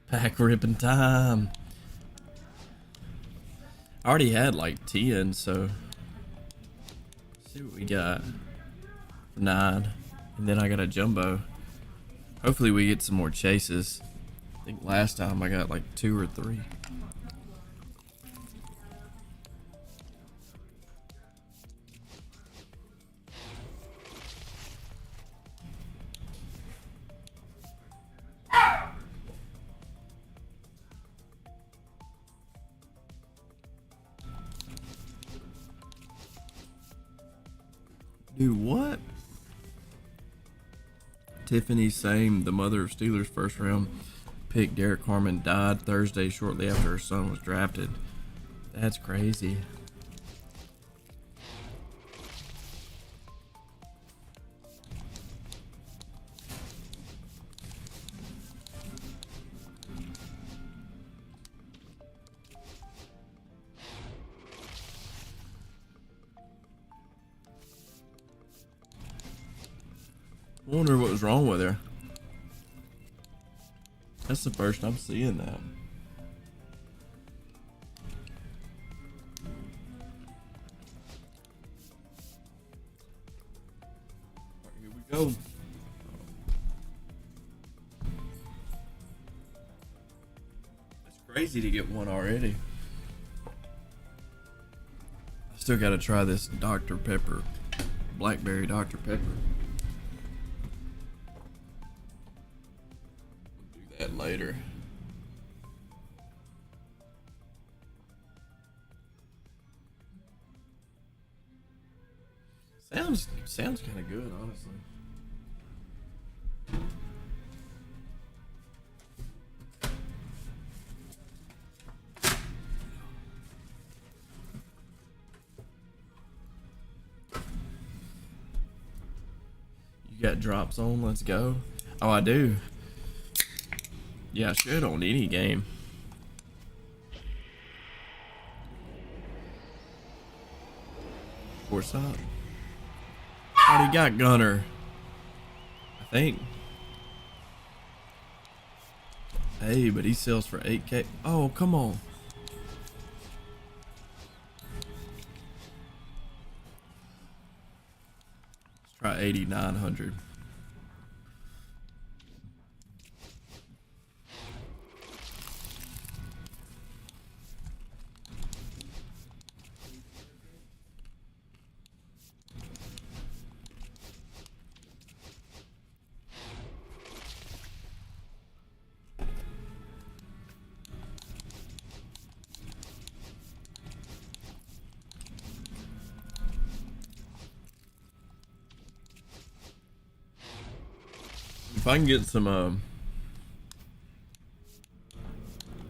Pack ripping time. I already had like 10, so let's see what we got. 9, and then I got a jumbo. Hopefully we get some more chases. I think last time I got like 2 or 3. Do what? Tiffany Same, the mother of Steelers' first round pick Derek Harmon, died Thursday shortly after her son was drafted. That's crazy. I wonder what was wrong with her. That's the first I'm seeing that. Here we go. It's crazy to get one already. I still gotta try this Dr. Pepper, Blackberry Dr. Pepper. That later. Sounds kind of good, honestly. You got drops on? Let's go. Oh, I do. Yeah, I should on any game. Of course not. Already got Gunner, I think. Hey, but he sells for 8K. Oh, come on. Let's try 8,900. If I can get some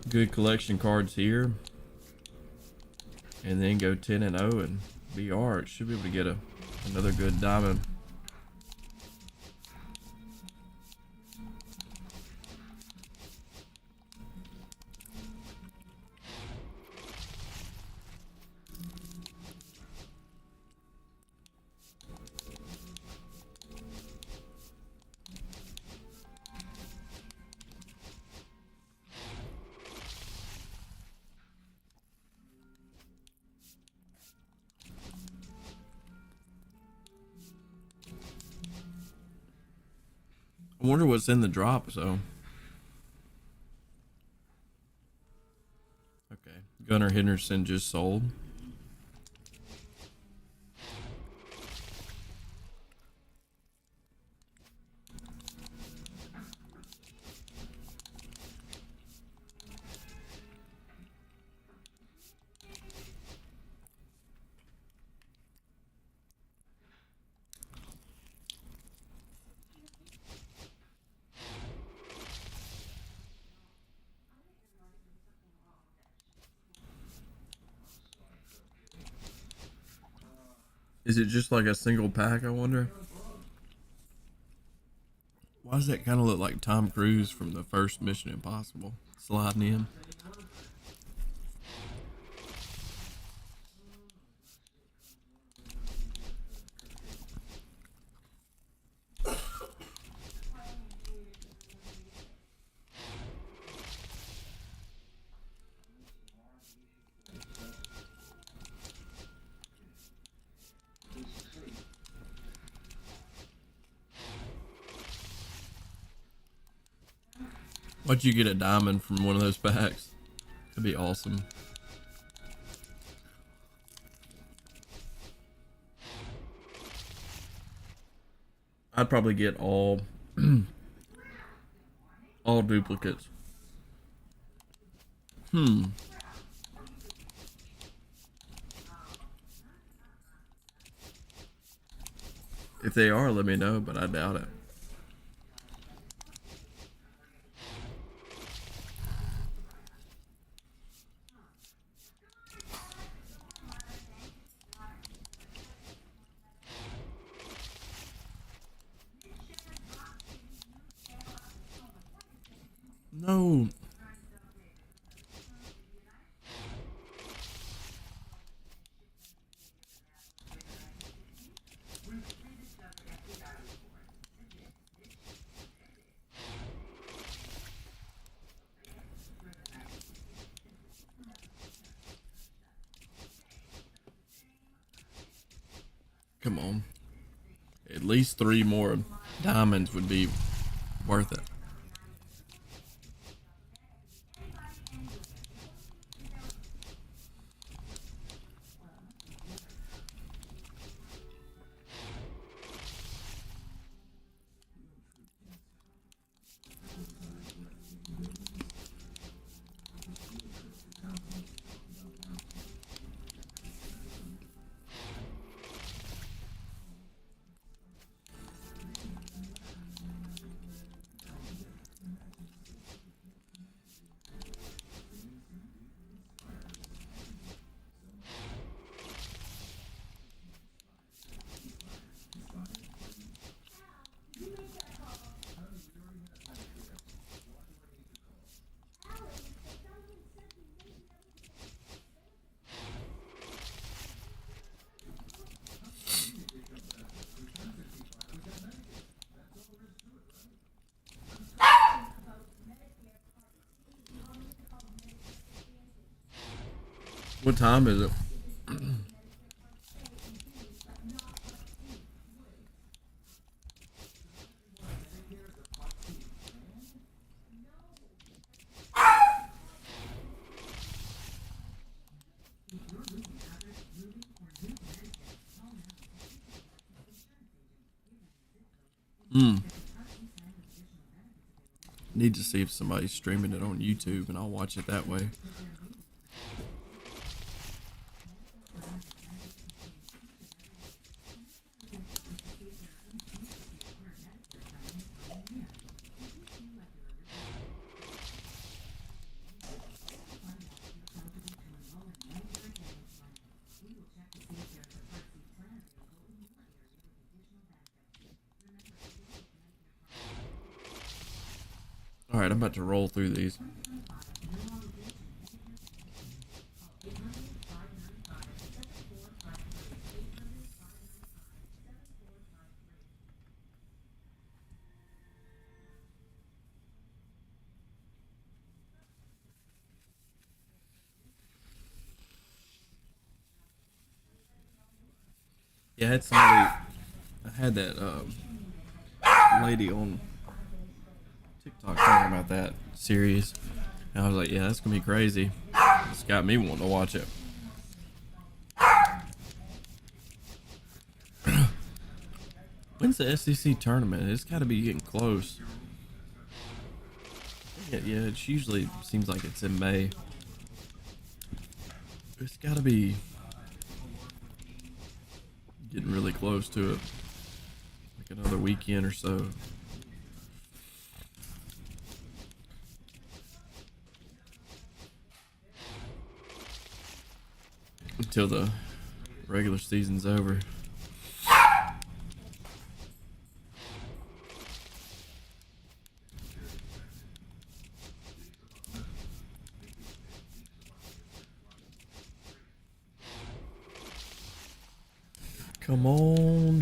good collection cards here, and then go 10-0 and BR, it should be able to get another good diamond. I wonder what's in the drop, so. Okay. Gunnar Henderson just sold. Is it just like a single pack, I wonder? Why does that kind of look like Tom Cruise from the first Mission Impossible sliding in? Why'd you get a diamond from one of those packs? That'd be awesome. I'd probably get all all duplicates. If they are, let me know, but I doubt it. No. Come on. At least 3 more diamonds would be worth it. What time is it? Need to see if somebody's streaming it on YouTube and I'll watch it that way. Alright, I'm about to roll through these. Yeah, I had somebody, I had that lady on TikTok talking about that series. And I was like, yeah, that's gonna be crazy. It's got me wanting to watch it. When's the SEC tournament? It's got to be getting close. Yeah, it usually seems like it's in May. It's got to be getting really close to it. Like another weekend or so. Until the regular season's over. Come on.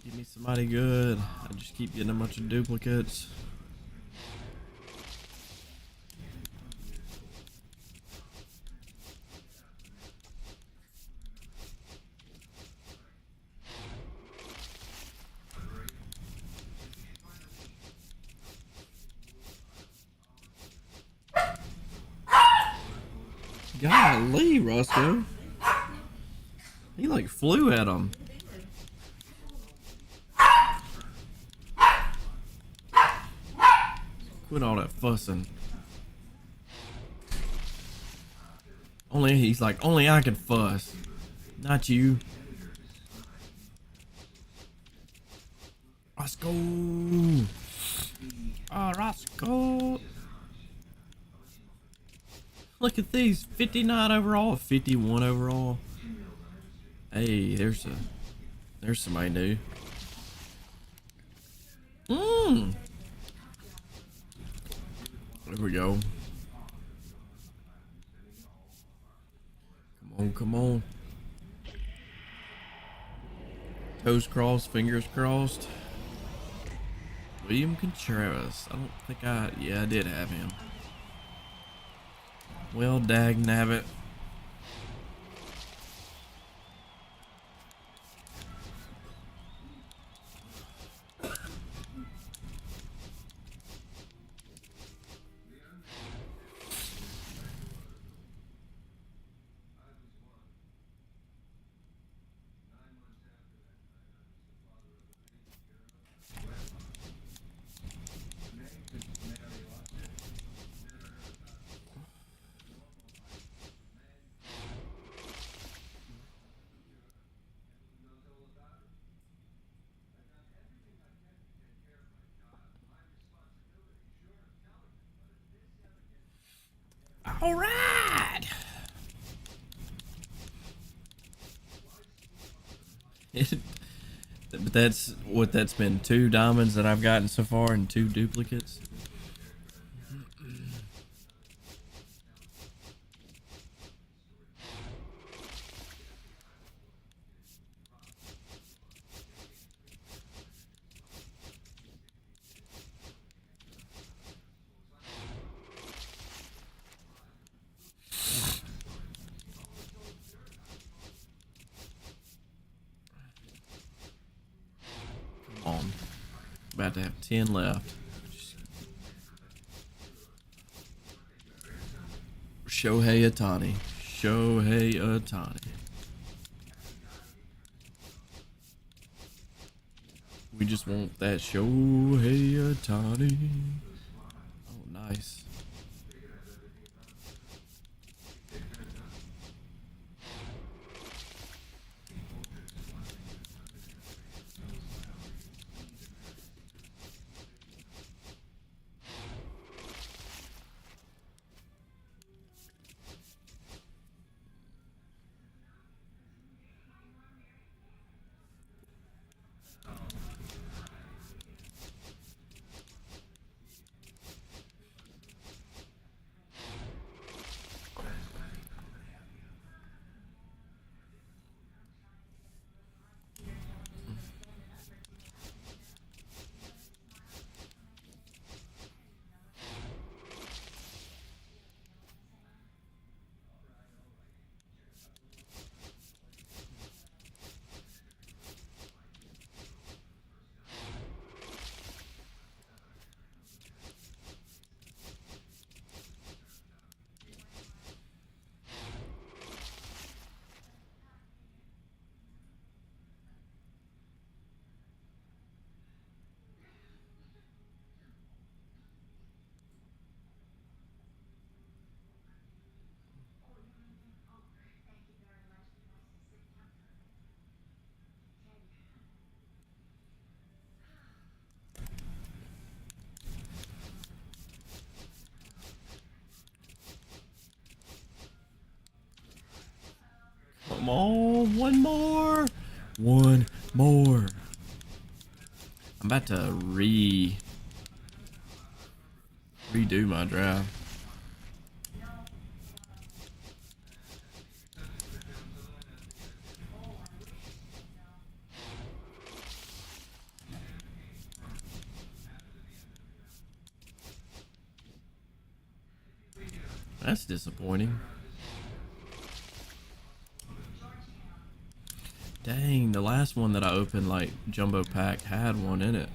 Give me somebody good. I just keep getting a bunch of duplicates. Golly, Roscoe. He like flew at him. Quit all that fussing. He's like, only I can fuss. Not you. Roscoe. Oh, Roscoe. Look at these. 59 overall, 51 overall. Hey, there's somebody new. There we go. Come on. Toes crossed, fingers crossed. William Contreras. I don't think I did have him. Well, dag nabbit. All right. But that's been 2 diamonds that I've gotten so far and 2 duplicates. Come on. About to have 10 left. Shohei Ohtani. We just want that Shohei Ohtani. Oh, nice. Come on, one more. One more. I'm about to redo my draft. That's disappointing. Dang, the last one that I opened, like, jumbo pack, had one in it.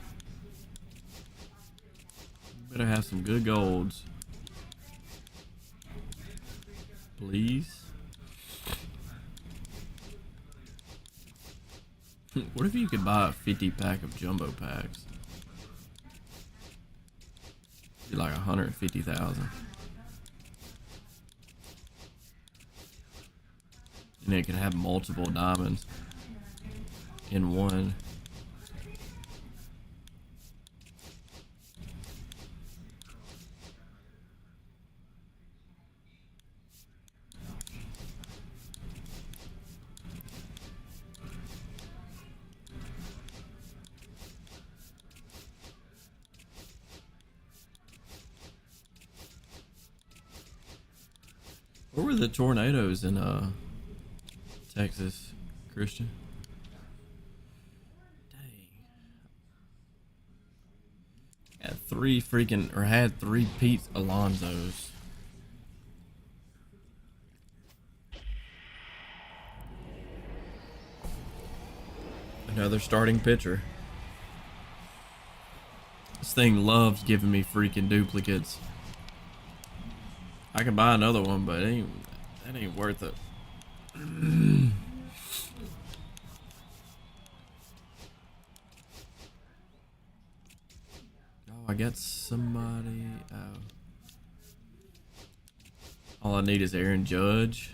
Better have some good golds. Please. What if you could buy a 50 pack of jumbo packs? Be like 150,000. And it could have multiple diamonds in one. Where were the tornadoes in Texas, Christian? Dang. Had three Pete Alonsos. Another starting pitcher. This thing loves giving me freaking duplicates. I can buy another one, but that ain't worth it. Oh, I got somebody. Oh. All I need is Aaron Judge.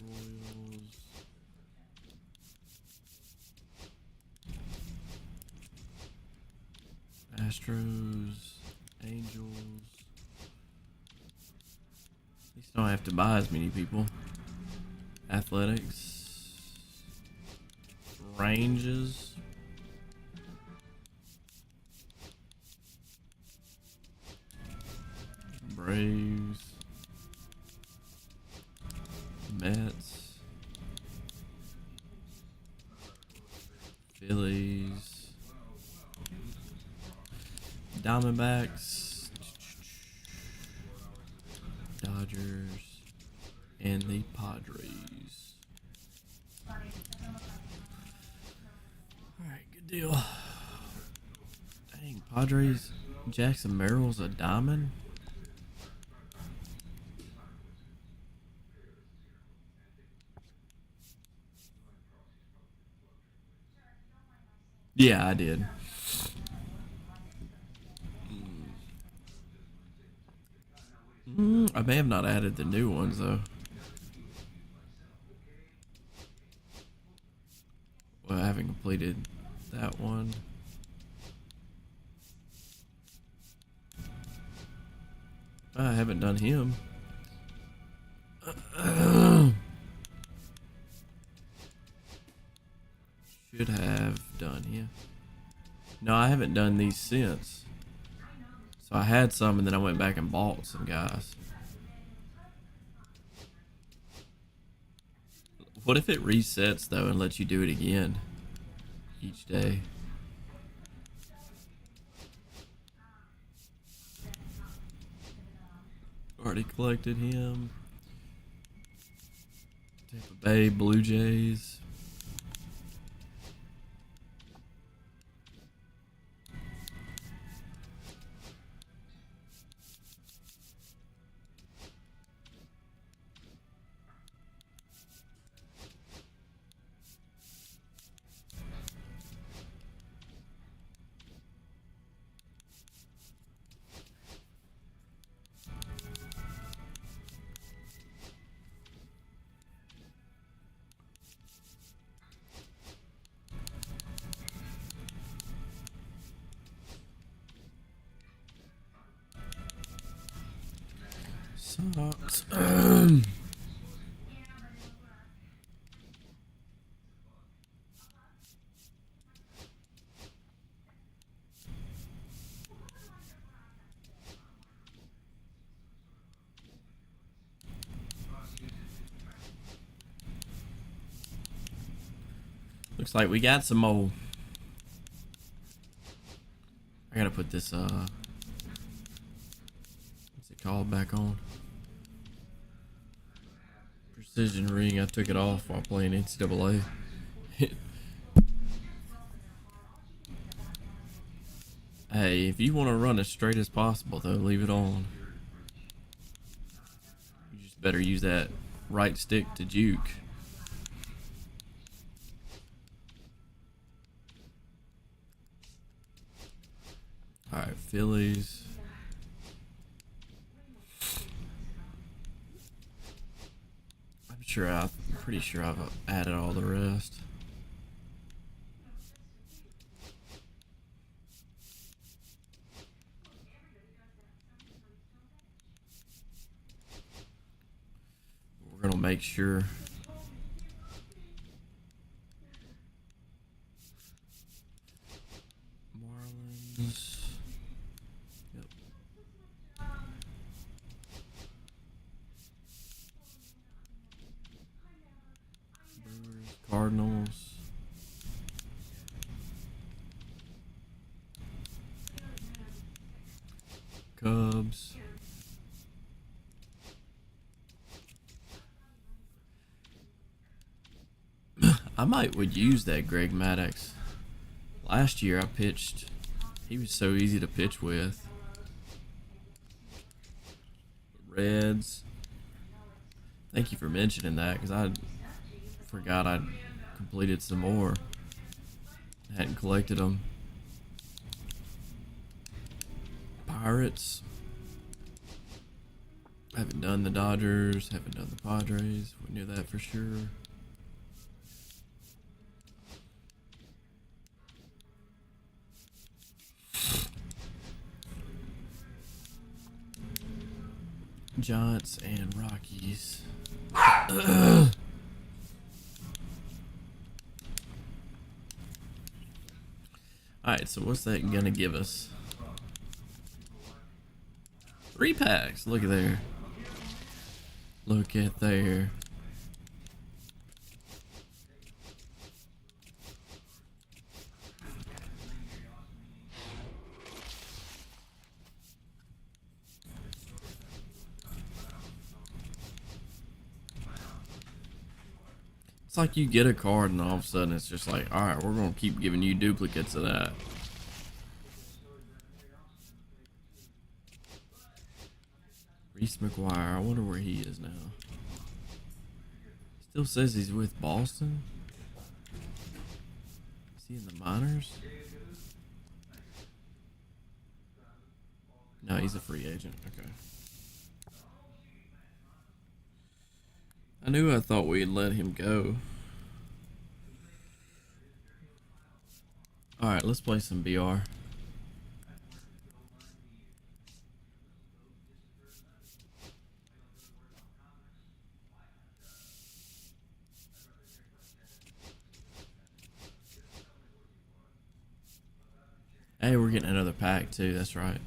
Royals. Astros, Angels. At least I don't have to buy as many people. Athletics, Ranges, Braves, Mets, Phillies, Diamondbacks, Dodgers, and the Padres. Alright, good deal. Dang, Padres, Jackson Merrill's a diamond? Yeah, I did. I may have not added the new ones though. Well, I haven't completed that one. I haven't done him. Should have done him. No, I haven't done these since. So I had some and then I went back and bought some guys. What if it resets though and lets you do it again each day? Already collected him. Tampa Bay Blue Jays. Sucks. Looks like we got some more. I gotta put this, what's it called, back on? Precision ring. I took it off while playing NCAA. Hey, if you want to run as straight as possible, though, leave it on. You just better use that right stick to juke. Alright, Phillies. I'm pretty sure I've added all the rest. We're gonna make sure. Marlins. Yep. Brewers, Cardinals. Cubs. I would use that Greg Maddux. Last year I pitched. He was so easy to pitch with. Reds. Thank you for mentioning that, because I forgot I'd completed some more. Hadn't collected them. Pirates. Haven't done the Dodgers. Haven't done the Padres. We knew that for sure. Giants and Rockies. Alright, so what's that gonna give us? 3 packs. Look at there. Look at there. It's like you get a card and all of a sudden it's just like, alright, we're going to keep giving you duplicates of that. Reese McGuire, I wonder where he is now. Still says he's with Boston? Is he in the minors? No, he's a free agent. Okay. I thought we had let him go. Alright, let's play some BR. Hey, we're getting another pack too, that's right.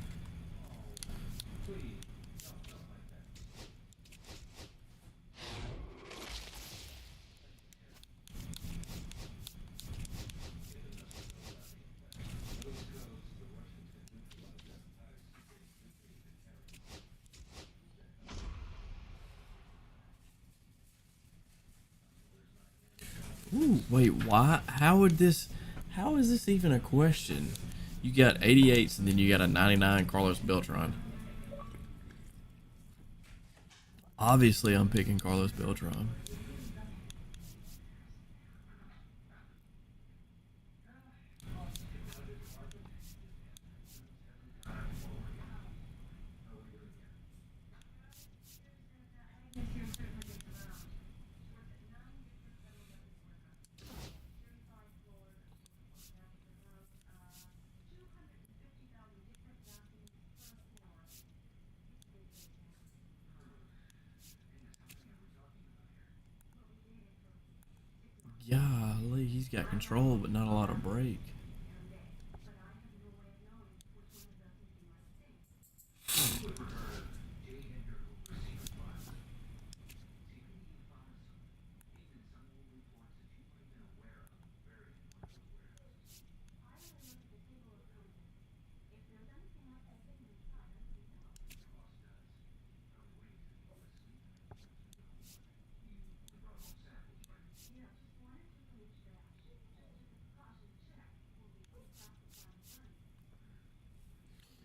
Ooh, wait, why? How is this even a question? You got 88s and then you got a 99 Carlos Beltran. Obviously, I'm picking Carlos Beltran. he's got control, but not a lot of break.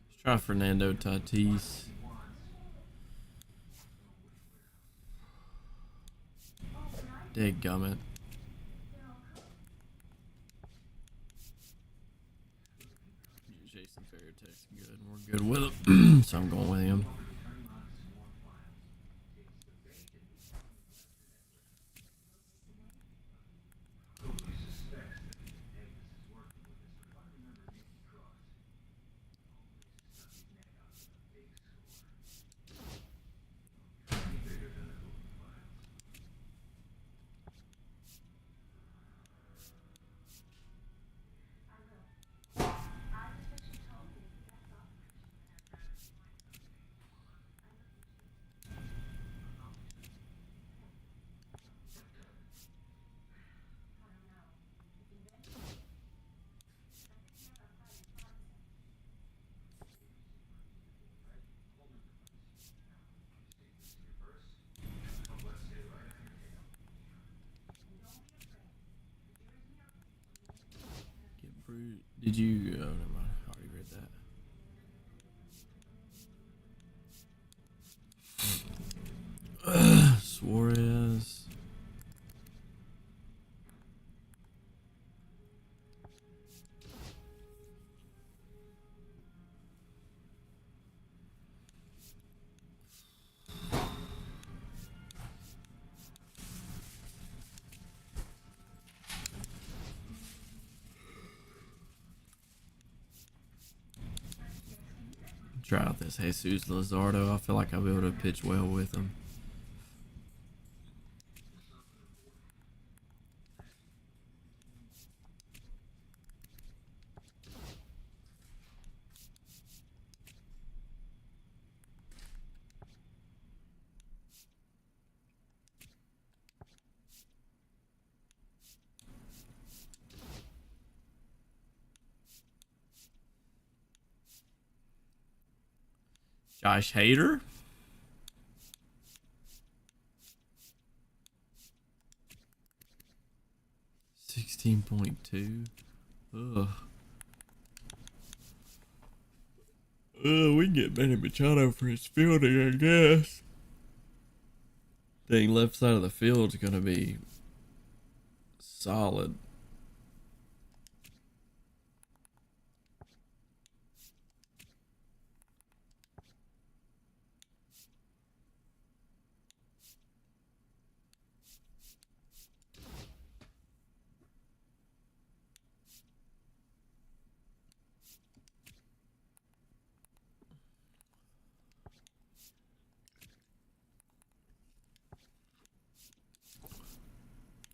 Let's try Fernando Tatis. Dadgummit. Jason Veritek's good, and we're good with him. So I'm going with him. Did you? Oh, never mind. I already read that. Suarez. Try out this Jesus Luzardo. I feel like I'll be able to pitch well with him. Josh Hader. $16.2. Ugh. We can get Manny Machado for his fielding, I guess. Dang, left side of the field's gonna be solid.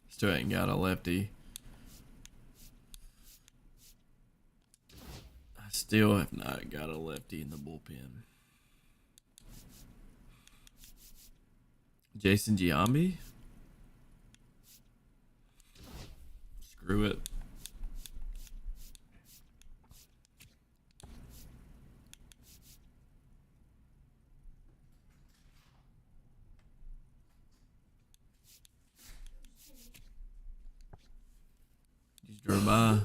Still ain't got a lefty. I still have not got a lefty in the bullpen. Jason Giambi? Screw it. Just drove by.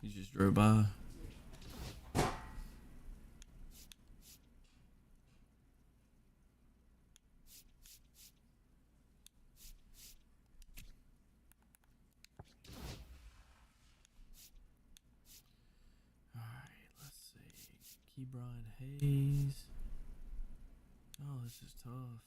He just drove by. Alright, let's see. Ke'Bryan Hayes. Oh, this is tough.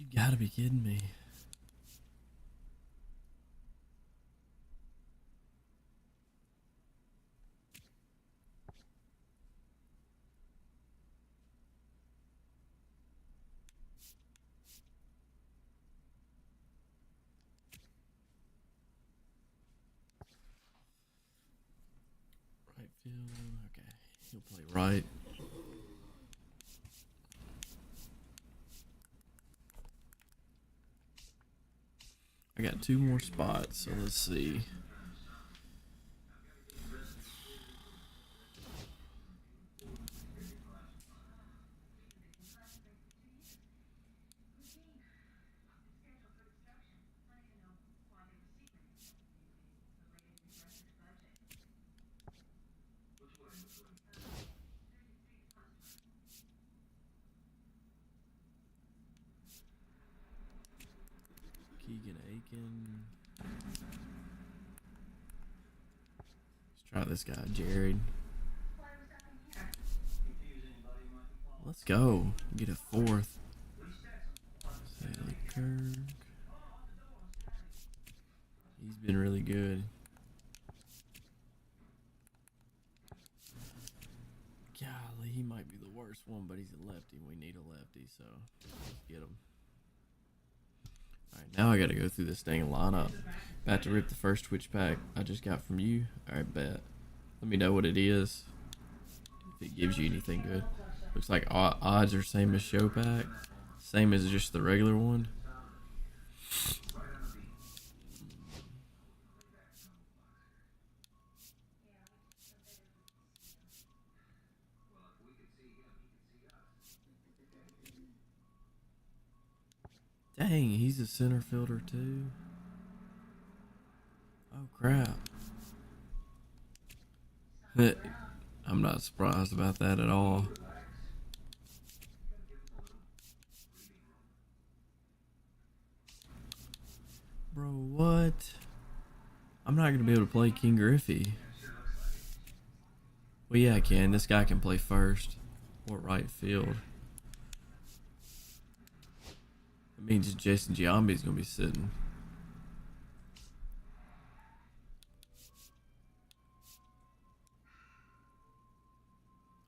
You gotta be kidding me. Right field. Okay. He'll play right. I got 2 more spots, so let's see. Keegan Aiken. Let's try this guy, Jared. Let's go. Get a 4th. Sally Kirk. He's been really good. Golly, he might be the worst one, but he's a lefty. We need a lefty, so let's get him. Alright, now I gotta go through this dang lineup. About to rip the first Twitch pack I just got from you. Alright, bet. Let me know what it is. If it gives you anything good. Looks like odds are same as show pack. Same as just the regular one. Dang, he's a center fielder too. Oh crap. I'm not surprised about that at all. Bro, what? I'm not going to be able to play King Griffey. Well, yeah, I can. This guy can play first or right field. That means Jason Giambi is going to be sitting.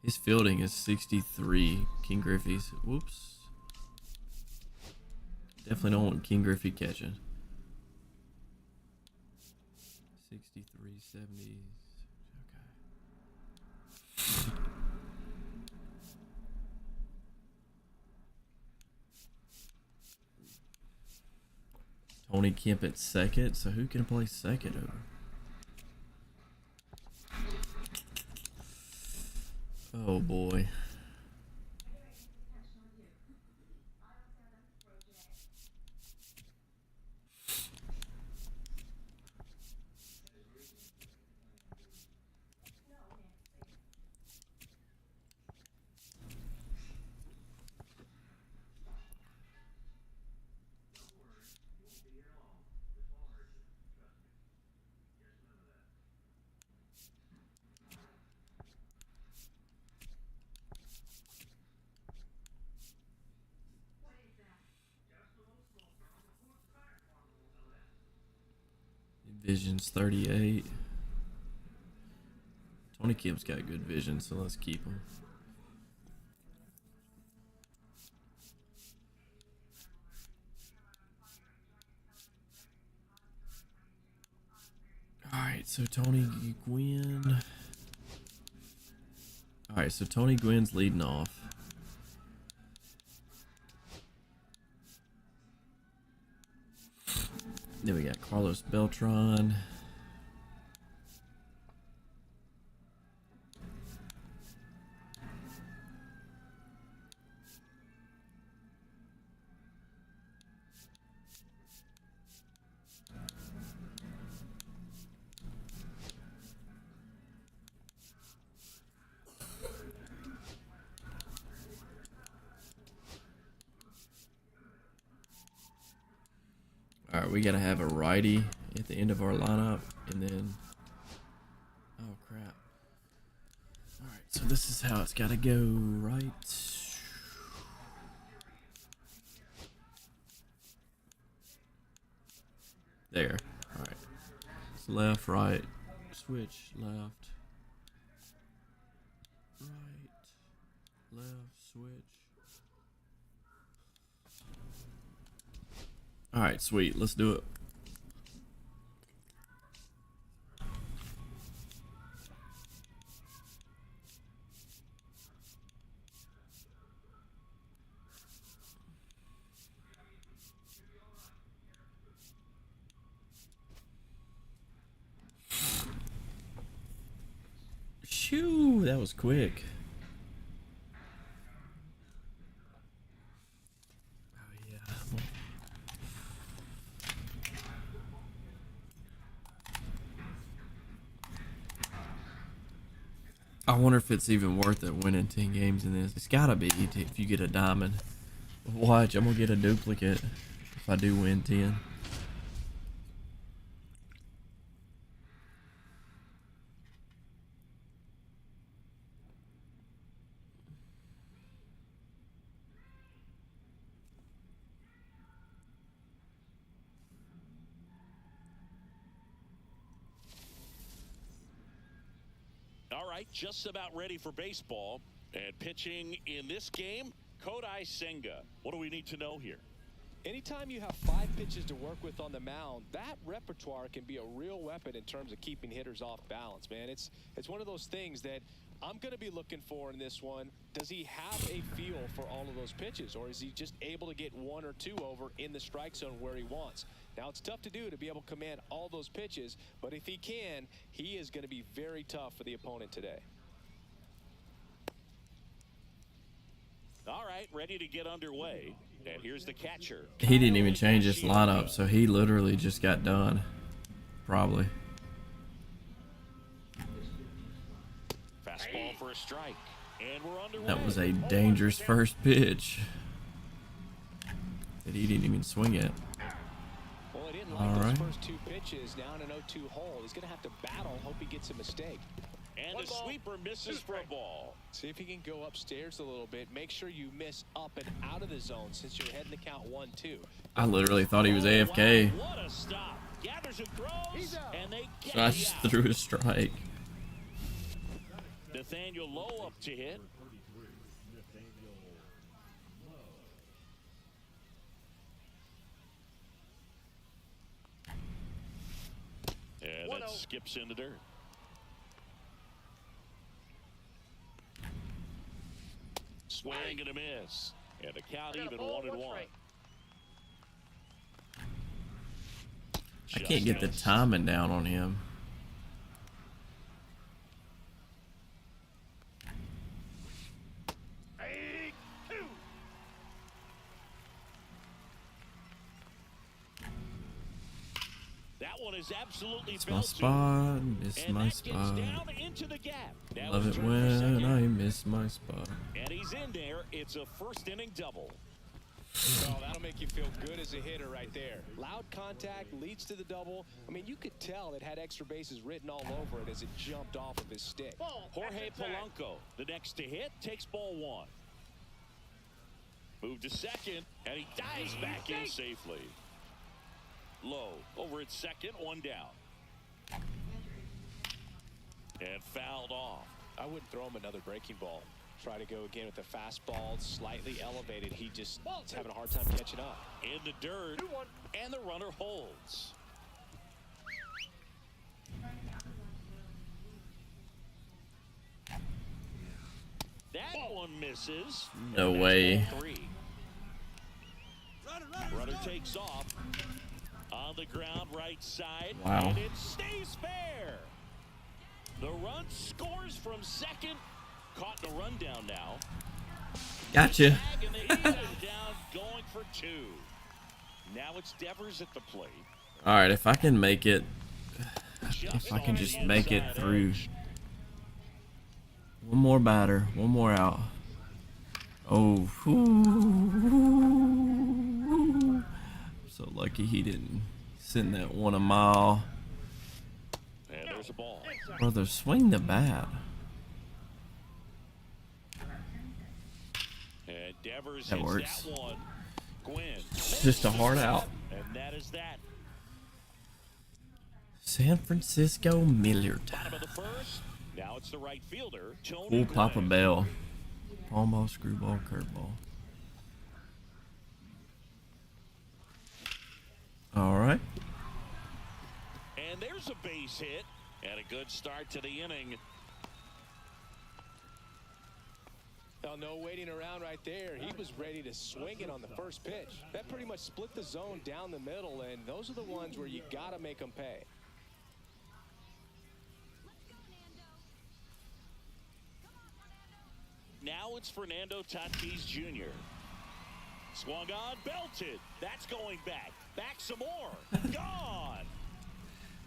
His fielding is 63. King Griffey's. Whoops. Definitely don't want King Griffey catching. 63, 70s. Okay. Tony Kemp at second. So who can play second over? Oh boy. Vision's 38. Tony Kemp's got good vision, so let's keep him. Alright, so Tony Gwynn. Alright, so Tony Gwynn's leading off. Then we got Carlos Beltran. Alright, we gotta have a righty at the end of our lineup, and then... Oh, crap. Alright, so this is how it's gotta go, right? There. All right. It's left, right, switch, left, right, left, switch. All right, sweet. Let's do it. Shoo, that was quick. Oh yeah. I wonder if it's even worth it winning 10 games in this. It's gotta be if you get a diamond. Watch, I'm gonna get a duplicate if I do win 10. All right, just about ready for baseball. And pitching in this game, Kodai Senga. What do we need to know here? Anytime you have 5 pitches to work with on the mound, that repertoire can be a real weapon in terms of keeping hitters off balance, man. It's one of those things that I'm going to be looking for in this one. Does he have a feel for all of those pitches, or is he just able to get 1 or 2 over in the strike zone where he wants? Now, it's tough to do to be able to command all those pitches, but if he can, he is going to be very tough for the opponent today. All right, ready to get underway. And here's the catcher. He didn't even change his lineup, so he literally just got done. Probably. Fastball for a strike. And we're underway. That was a dangerous first pitch. That he didn't even swing it. Well, he didn't like All those right. first 2 pitches down an 0-2 hole. He's going to have to battle, hope he gets a mistake. And the sweeper misses for a ball. See if he can go upstairs a little bit. Make sure you miss up and out of the zone since you're heading to count 1-2. I literally thought he was AFK. Wow, what a stop. Gathers and throws, and they get So I the just out. threw a strike. Nathaniel Lowe up to hit. And that skips in the dirt. Swing and a miss. And the count even 1-1. I can't get the timing down on him. That one is absolutely It's my spot, miss and my that gets spot. down into the gap. Now Love it's it turned for when second. I miss my spot. And he's in there. It's a first inning double. Oh, that'll make you feel good as a hitter right there. Loud contact leads to the double. I mean, you could tell it had extra bases written all over it as it jumped off of his stick. Jorge Polanco, the next to hit, takes ball 1. Move to second, and he dives back in safely. Low over at second, 1 down. And fouled off. I wouldn't throw him another breaking ball. Try to go again with the fastball, slightly elevated. He just is having a hard time catching up. In the dirt, and the runner holds. That one misses. No And that's way. ball 3. Runner takes off. On the ground, right side. Wow. And it stays fair. The run scores from second. Caught in a rundown now. Gotcha. Tag, and they even down, going for 2. Now it's Devers at the plate. All right, if I can make it, Just if I can on just the make it inside through. edge. One more batter, one more out. Oh, so lucky he didn't send that one a mile. And there's a ball. Brother, swing the bat. And Devers That hits works. that one. Gwynn. It's just a hard out. And that is that. San Francisco Miller Bottom of time. the first. Now it's the right fielder, Tony Full Papa Gwynn. Bell. Palm ball, screwball, curveball. All right. And there's a base hit and a good start to the inning. Oh, no waiting around right there. He was ready to swing it on the first pitch. That pretty much split the zone down the middle, and those are the ones where you got to make them pay. Now it's Fernando Tatis Jr. Swung on, belted. That's going back. Back some more. Gone.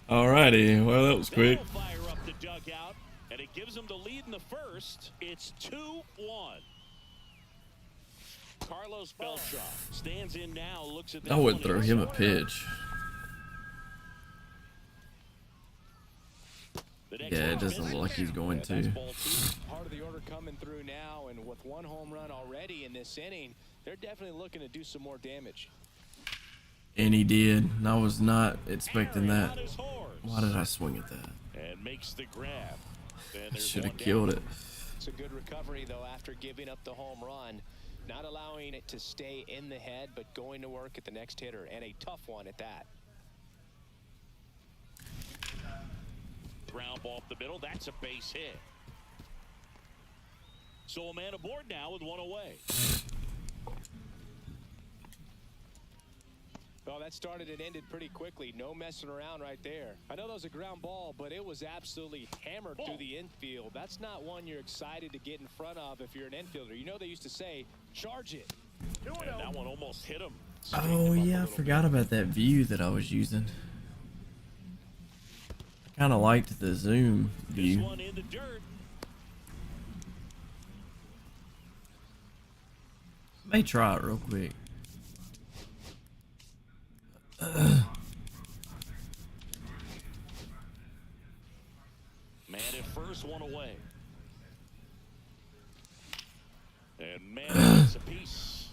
Alrighty. Well, that was quick. That'll fire up the dugout, and it gives them the lead in the first. It's 2-1. Carlos Beltran stands in now, looks at that I would one throw him a inside. pitch. The next Yeah, it one doesn't misses. look like he's going That's to. ball two. Part of the order coming through now, and with one home run already in this inning, they're definitely looking to do some more damage. And he did. And I was not expecting Aaron that. on his horse. Why did I swing at that? And makes the grab. Then I there's should have one down. killed it. It's a good recovery, though, after giving up the home run. Not allowing it to stay in the head, but going to work at the next hitter, and a tough one at that. Ground ball up the middle. That's a base hit. So a man aboard now with one away. Well, that started and ended pretty quickly. No messing around right there. I know that was a ground ball, but it was absolutely hammered through the infield. That's not one you're excited to get in front of if you're an infielder. You know they used to say, charge it. And that one almost hit him. Oh, yeah. I forgot about that view that I was using. I kind of liked the zoom This view. one in the dirt. May try it real quick. Man at first, one away. And man gets a piece.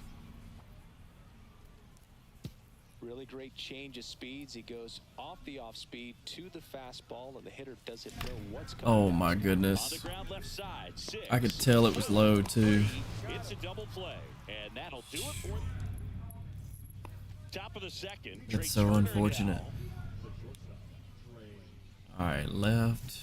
Really great change of speeds. He goes off the off speed to the fastball, and the hitter doesn't know what's coming. Oh, my On the goodness. ground left side, 6. I could tell it was low, too. It's a double play, and that'll do it for top of the second. That's Trey so Turner unfortunate. now. All right, left.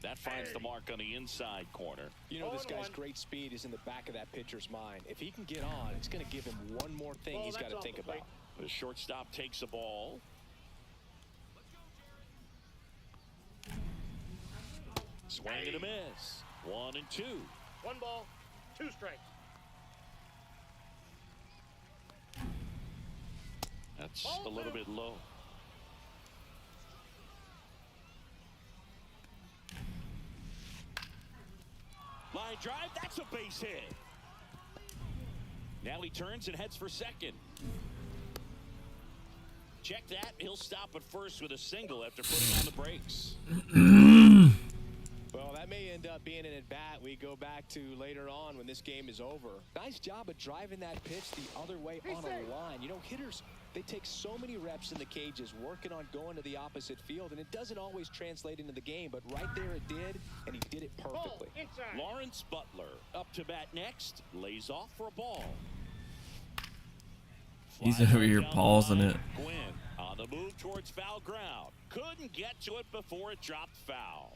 That finds the mark on the inside corner. You know, this guy's great speed is in the back of that pitcher's mind. If he can get on, it's going to give him one more thing he's got to think about. The shortstop takes a ball. Swing and a miss. 1 and 2. 1 ball, 2 strikes. That's a little bit low. Line drive, that's a base hit. Now he turns and heads for second. Check that. He'll stop at first with a single after putting on the brakes. Well, that may end up being an at-bat we go back to later on when this game is over. Nice job of driving that pitch the other way on a line. You know, hitters, they take so many reps in the cages working on going to the opposite field, and it doesn't always translate into the game, but right there it did, and he did it perfectly. Inside. Lawrence Butler up to bat next. Lays off for a ball. He's Fly over ball here down the pausing line. it. Gwynn on the move towards foul ground. Couldn't get to it before it dropped foul.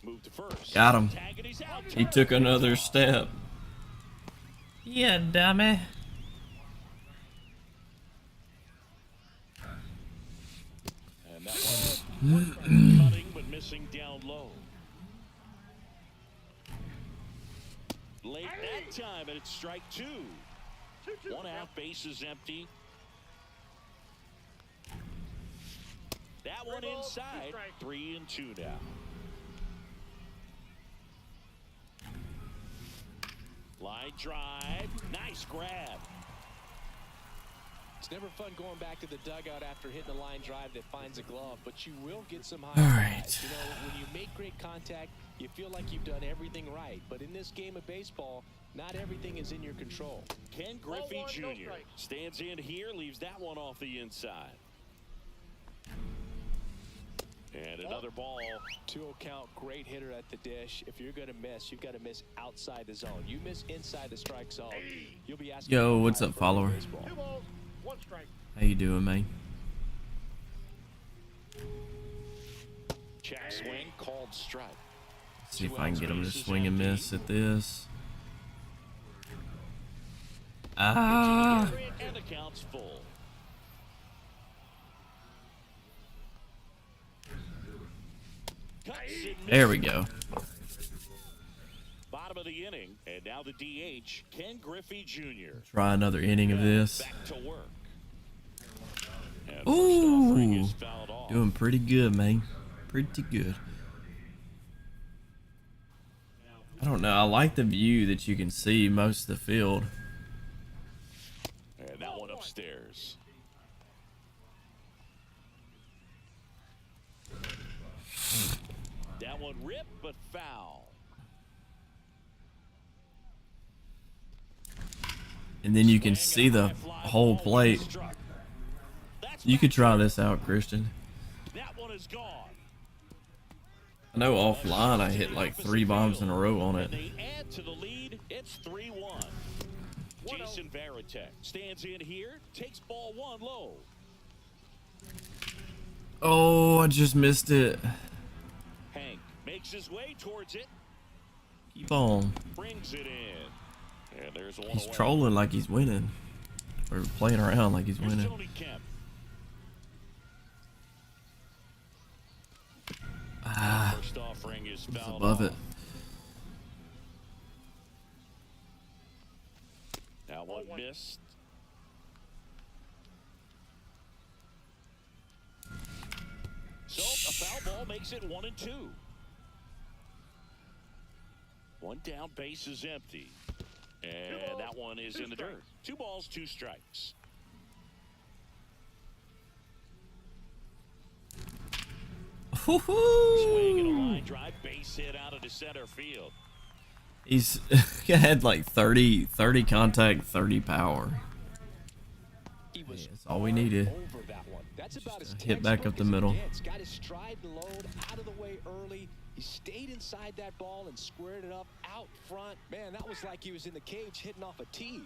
Move to first. Got him. Tag and he's out. He took another step. Yeah, dummy. And that one cutting but missing down low. Late that time, and it's strike 2. 1 out, base is empty. That one inside. 3 and 2 now. Line drive. Nice grab. It's never fun going back to the dugout after hitting a line drive that finds a glove, but you will get some high All fives. right. You know, when you make great contact, you feel like you've done everything right. But in this game of baseball, not everything is in your control. Ken Griffey Jr. stands in here, leaves that one off the inside. And another ball. 2-0 count, great hitter at the dish. If you're going to miss, you've got to miss outside the zone. You miss inside the strike zone, you'll be asking. Yo, what's up, follower? 2 balls, 1 strike. How you doing, man? Check swing, called strike. See if I can get him to swing and miss at this. Ah! And the count's full. There we go. Bottom of the inning, and now the DH, Ken Griffey Jr. Try another inning of this. Back to work. And first Ooh, offering is fouled off. doing pretty good, man. Pretty good. I don't know. I like the view that you can see most of the field. And that one upstairs. That one ripped, but foul. And then you can see the whole plate. You could try this out, Christian. That one is gone. I know offline I hit like 3 bombs in a row on it. And they add to the lead. It's 3-1. Jason Varitek stands in here, takes ball 1 low. Oh, I just missed it. Hank makes his way towards it, Keep on. brings it in. And there's one He's away. trolling like he's winning. Or playing around like he's Here's winning. Tony Kemp. Ah, First offering is it's fouled above off. it. That one missed. So a foul ball makes it 1-2. One down, base is empty. And that one is in the dirt. 2 balls, 2 strikes. Swing and a line drive, base hit out into center field. He's had like 30 contact, 30 power. He was That's all we needed. over that one. That's about as Hit back up textbook the as it middle. gets. Got his stride and load out of the way early. He stayed inside that ball and squared it up out front. Man, that was like he was in the cage hitting off a tee.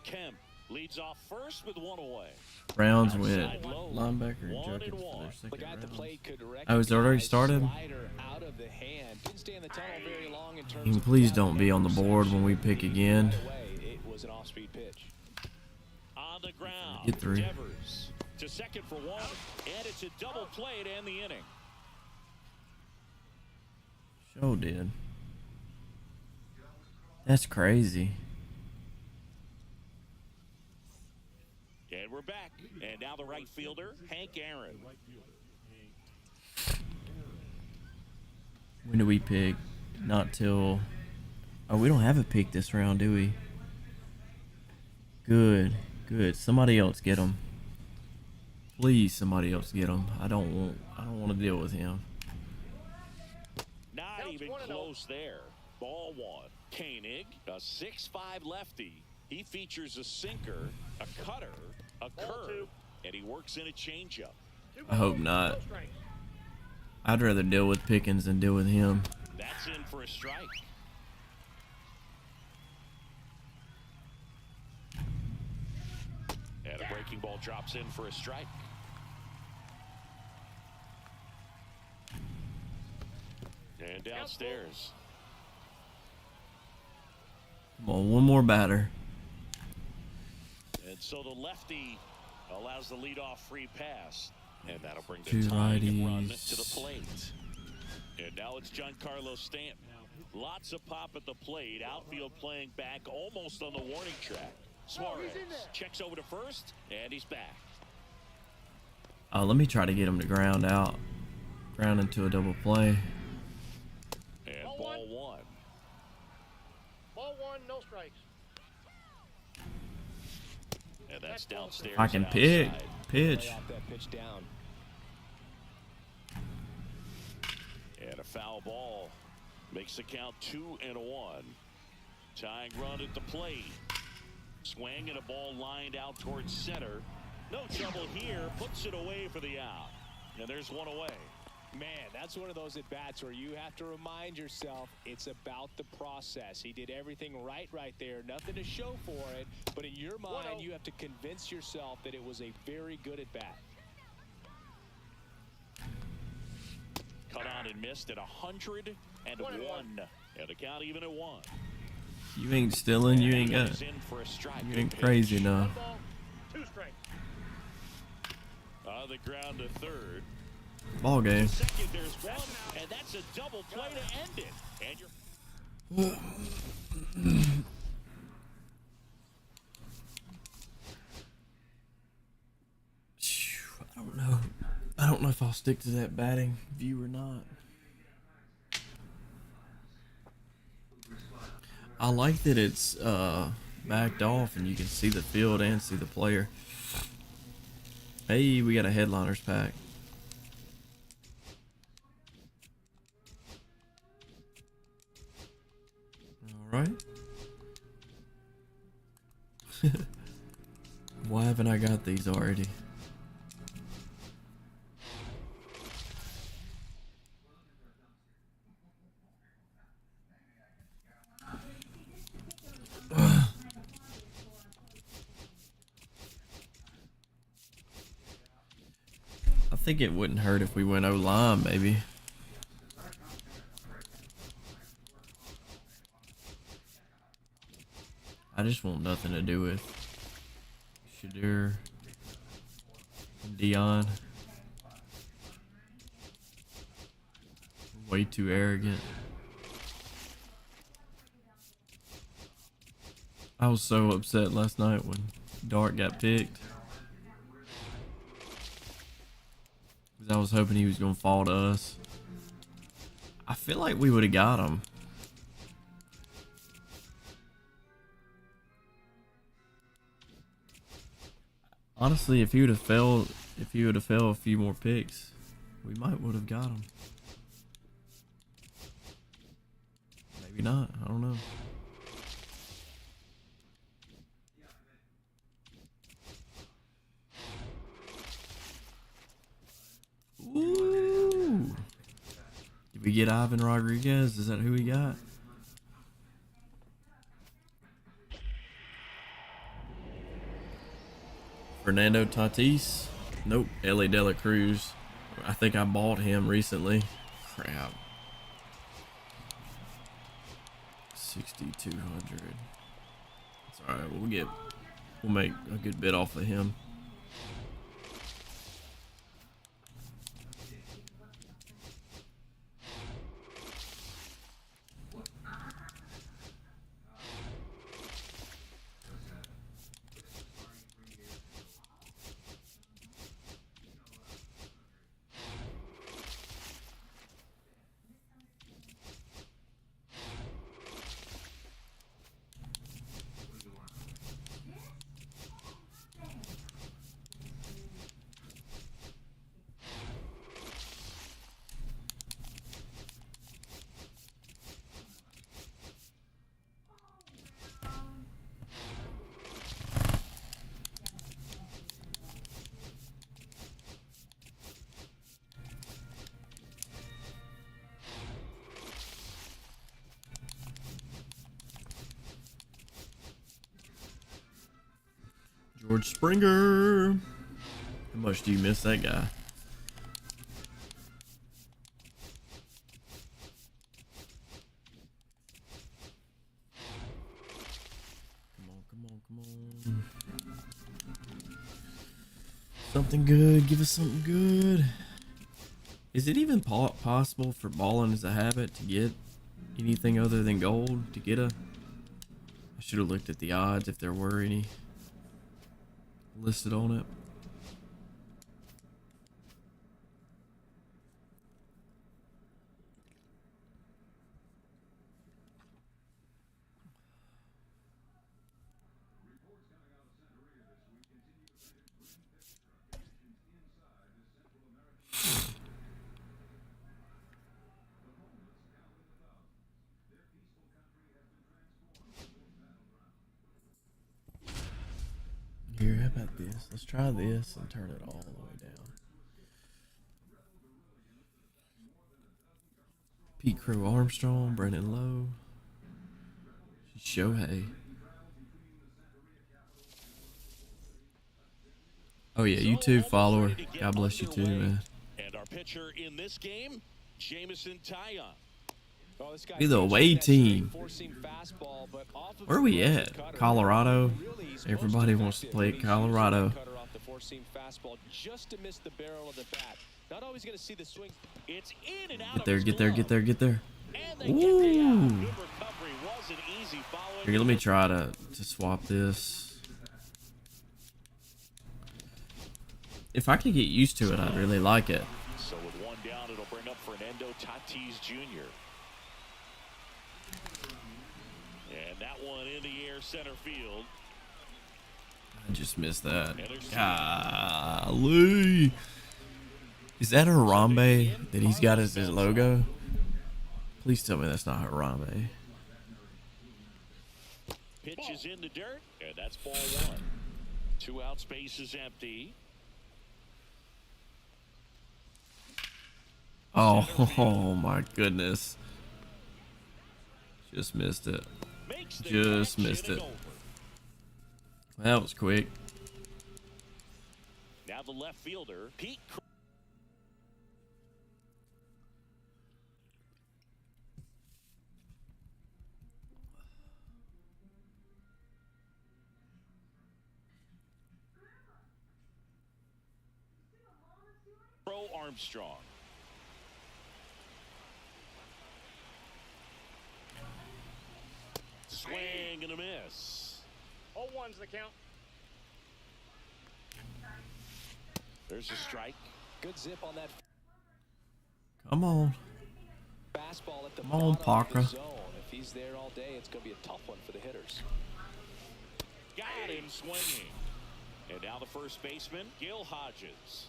Kemp leads off first with 1 away. Browns went Outside low. linebacker 1 and and Jerkins for 1. their The second guy at the round. plate could Oh, is it already recognize started? slider out of the hand. Didn't stay in the tunnel very long in terms And of please that don't be on the board when we pick again. right away, it was an off-speed pitch. On the ground, Get through. Devers to second for 1, and it's a double play to end the inning. Show did. That's crazy. And we're back. And now the right fielder, Hank Aaron. When do we pick? Not till... Oh, we don't have a pick this round, do we? Good. Good. Somebody else get him. Please, somebody else get him. I don't want to deal with him. Not Counts even 1-0. close there. Ball 1. Koenig, a 6'5 lefty. He features a sinker, a cutter, a Ball curve, 2. and he works in a changeup. 2 I hope balls, not. no strikes. I'd rather deal with Pickens than deal with him. That's in for a strike. And a breaking ball drops in for a strike. And downstairs. Come on, one more batter. And so the lefty allows the leadoff free pass. And that'll bring the Two tying run righties. to the plate. And now it's Giancarlo Stanton. Lots of pop at the plate. Outfield playing back almost on the warning track. Suarez checks over to first, and he's back. Let me try to get him to ground out. Ground into a double play. And Ball ball 1. Ball 1, no strikes. And that's downstairs. I can and pick. outside. Pitch. Lay off that pitch down. And a foul ball makes the count 2-1. Tying run at the plate. Swing and a ball lined out towards center. No trouble here. Puts it away for the out. And there's one away. Man, that's one of those at-bats where you have to remind yourself it's about the process. He did everything right there. Nothing to show for it. But in your mind, you have to convince yourself that it was a very good at-bat. Cut on and missed at 101. And the count even at 1. You ain't stealing. You ain't got. He's in for a strike. You ain't crazy enough. 1 ball, 2 strikes. On the ground to third. Ball game. Second, there's one, and that's a double play to end it. And you're I don't know. I don't know if I'll stick to that batting view or not. I like that it's backed off and you can see the field and see the player. Hey, we got a headliners pack. All right. Why haven't I got these already? I think it wouldn't hurt if we went O-line, maybe. I just want nothing to do with Shadur and Dion. Way too arrogant. I was so upset last night when Dart got picked. I was hoping he was going to fall to us. I feel like we would have got him. Honestly, if he would have fell a few more picks, we might would have got him. Maybe not. I don't know. Ooh. Did we get Ivan Rodriguez? Is that who we got? Fernando Tatis? Nope. Ellie De La Cruz. I think I bought him recently. Crap. 6,200. It's alright. We'll make a good bit off of him. George Springer. How much do you miss that guy? Come on. Something good. Give us something good. Is it even possible for balling as a habit to get anything other than gold? To get a... I should have looked at the odds if there were any listed on it. about this? Let's try this and turn it all the way down. Pete Crow Armstrong, Brandon Lowe, Shohei. Oh yeah, you too, follower. God bless you too, man. And our pitcher in this game, Jameson Taillon. Oh, this guy Be the away team. four-seam fastball, but off of Where are we his at? cutter. Colorado. Really, he's Everybody most wants to effective play when at he's using Colorado. the cutter off the four-seam fastball just to miss the barrel of the bat. Not always going to see the swing. It's in and out Get of there, his get there, glove. get there, get there. And they get the out. Ooh. Good recovery wasn't easy following. Here, let me try to swap this. If I could get used to it, I'd really like it. So with one down, it'll bring up Fernando Tatis Jr. And that one in the air center field. I just missed that. Golly. Is that Harambe that he's got as his logo? Please tell me that's not Harambe. Pitch is in the dirt, and that's ball one. 2 out, space is empty. Oh my goodness. Just missed it. Makes the Just catch missed and it. over. That was quick. Now the left fielder, Pete. Crow Armstrong. Swing and a miss. 0-1's the count. There's a strike. Good zip on that Come on. fastball at the Come on, bottom of the Parker. zone. If he's there all day, it's going to be a tough one for the hitters. Got him swinging. And now the first baseman, Gil Hodges.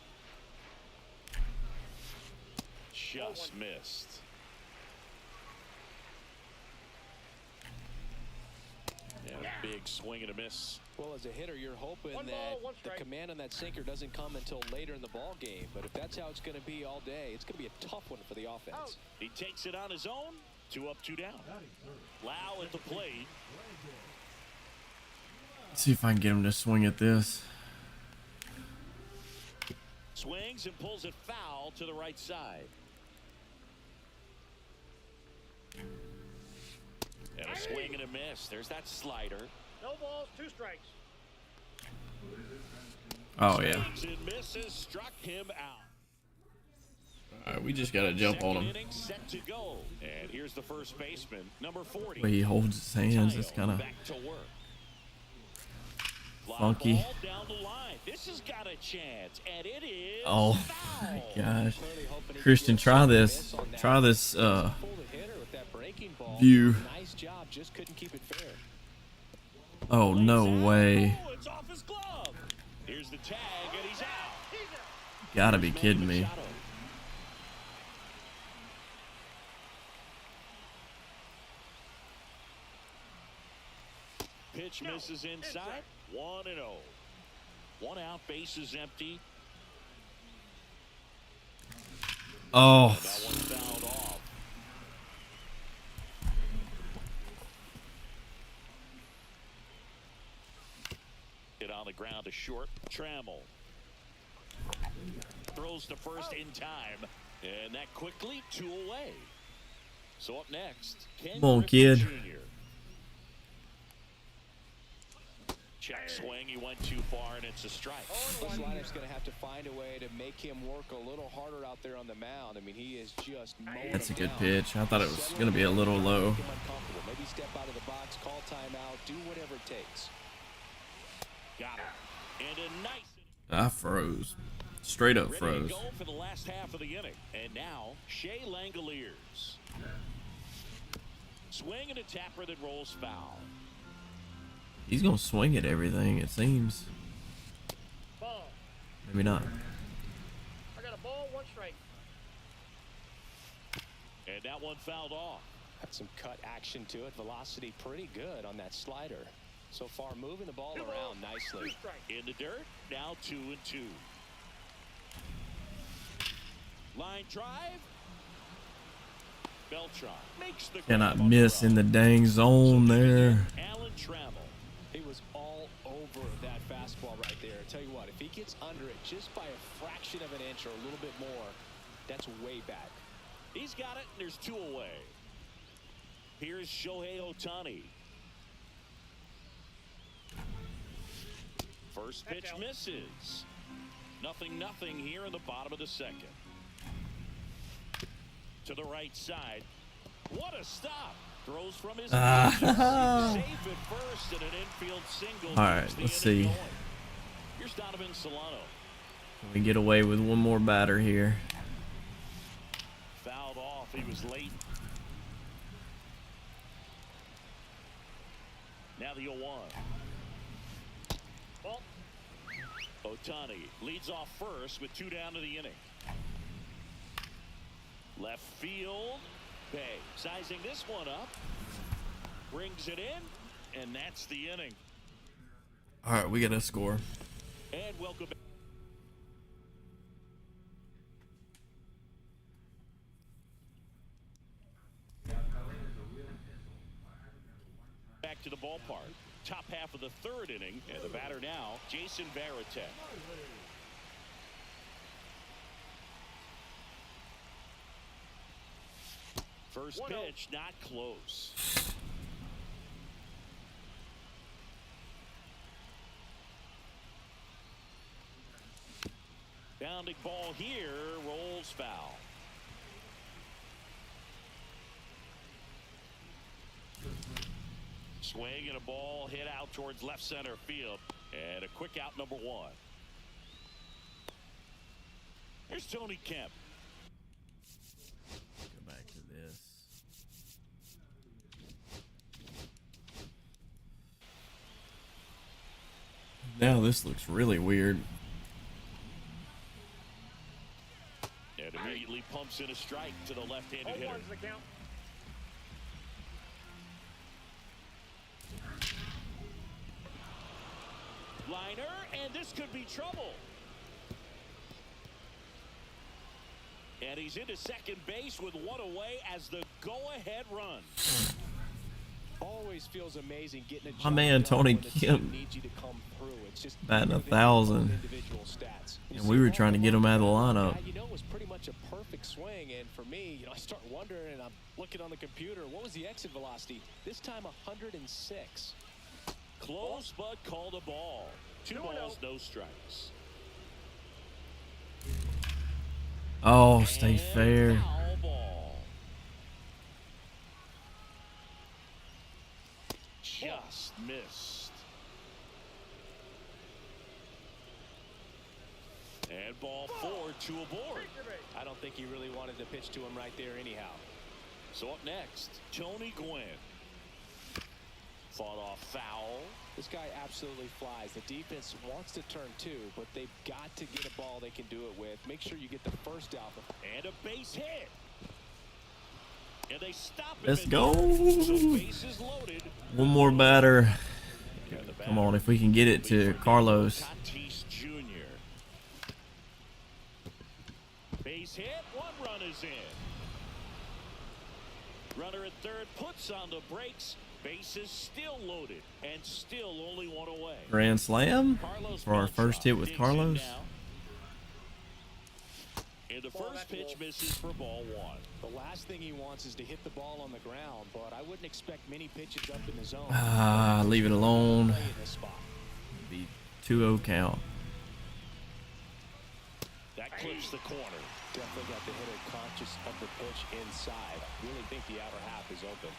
Just missed. And a big swing and a miss. Well, as a hitter, you're hoping One that ball, one the strike. command on that sinker doesn't come until later in the ball game. But if that's how it's going to be all day, it's going to be a tough one for the offense. He takes it on his own. 2 up, 2 down. Lau at the plate. Let's see if I can get him to swing at this. Swings and pulls it foul to the right side. And a swing and a miss. There's that slider. No balls, 2 strikes. Oh yeah. Swings and misses. Struck him out. Alright, we just gotta jump on Second him. inning set to go. And here's the first baseman, number 40. The way he holds his hands, it's Taillon kind of back to work. Fly funky. ball down the line. This has got a chance, and it is Oh foul. my gosh. Clearly hoping he Christian, gets try a this. miss on that. Try this Pulled the hitter with that breaking ball. view. Nice job, just couldn't keep it fair. Oh no way. Oh, it's off his glove. Here's the tag, and he's out. Gotta be kidding me. Shot him. Pitch misses inside. 1-0. 1 out, base is empty. Oh, That one fouled off. Hit on the ground to short. Trammell throws to first in time, and that quickly 2 away. So up next, Ken Come on, Griffey kid. Jr. Check swing, he went too far, and it's a strike. This lineup's going to have to find a way to make him work a little harder out there on the mound. I mean, he is just mowing that's a him good down. pitch. I thought it was gonna be a little low. Make him uncomfortable. Maybe step out of the box, call timeout, do whatever it takes. Got him. And a nice I froze. Straight up ready froze. to go for the last half of the inning. And now, Shea Langoliers. Swing and a tapper that rolls foul. He's gonna swing at everything, it seems. Ball. Maybe not. I got a ball, 1 strike. And that one fouled off. Had some cut action to it. Velocity pretty good on that slider. So far, moving the ball around nicely. In the dirt, now 2-2. Line drive. Beltran makes the Cannot grab on the miss in run. the dang zone there. Alan Trammell. He was all over that fastball right there. I tell you what, if he gets under it just by a fraction of an inch or a little bit more, that's way back. He's got it, and there's 2 away. Here's Shohei Ohtani. First pitch misses. 0-0 here in the bottom of the second. To the right side. What a stop. Throws from his safe at first and an infield single. All right, keeps the let's inning see. going. Here's Donovan Solano. Can we get away with one more batter here? Fouled off. He was late. Now the 0-1. Ball. Ohtani leads off first with 2 down to the inning. Left field. Bay sizing this one up. Brings it in, and that's the inning. All right, we got to score. And welcome back to the ballpark. Top half of the 3rd inning, and the batter now, Jason Varitek. First pitch, not close. Bounding ball here, rolls foul. Swing and a ball hit out towards left center field. And a quick out, number 1. Here's Tony Kemp. Go back to this. Now this looks really weird. And immediately pumps in a strike to the left-handed hitter. 0-1's the count. Liner, and this could be trouble. And he's into second base with 1 away as the go-ahead run. Always feels amazing getting a My job man, done Tony when the team Kemp, needs you to come through. It's just batting individual 1,000. individual stats. You And see we were all trying to the get him way out of the down, lineup. you know, it was pretty much a perfect swing. And for me, I start wondering, and I'm looking on the computer, what was the exit velocity? This time 106. Close, but called a ball. 2 balls, no strikes. Oh, stay And fair. foul ball. Just missed. And ball 4, 2 aboard. I don't think he really wanted to pitch to him right there anyhow. So up next, Tony Gwynn. Fought off foul. This guy absolutely flies. The defense wants to turn 2, but they've got to get a ball they can do it with. Make sure you get the first out. And a base hit. And they stop him. Let's in go. there. So bases loaded. One more batter. And the Come on, batter if we can get it to Carlos. Tatis Jr. Base hit. 1 run is in. Runner at third puts on the brakes. Bases still loaded and still only 1 away. Grand slam Carlos for our first hit with digs in Carlos. now. And the first pitch misses for ball 1. The last thing he wants is to hit the ball on the ground, but I wouldn't expect many pitches up in the zone. Ah, leave it alone. Play in this spot. Be 2-0 count. That clips the corner. Definitely got the hitter conscious of the pitch inside. Really think the outer half is open.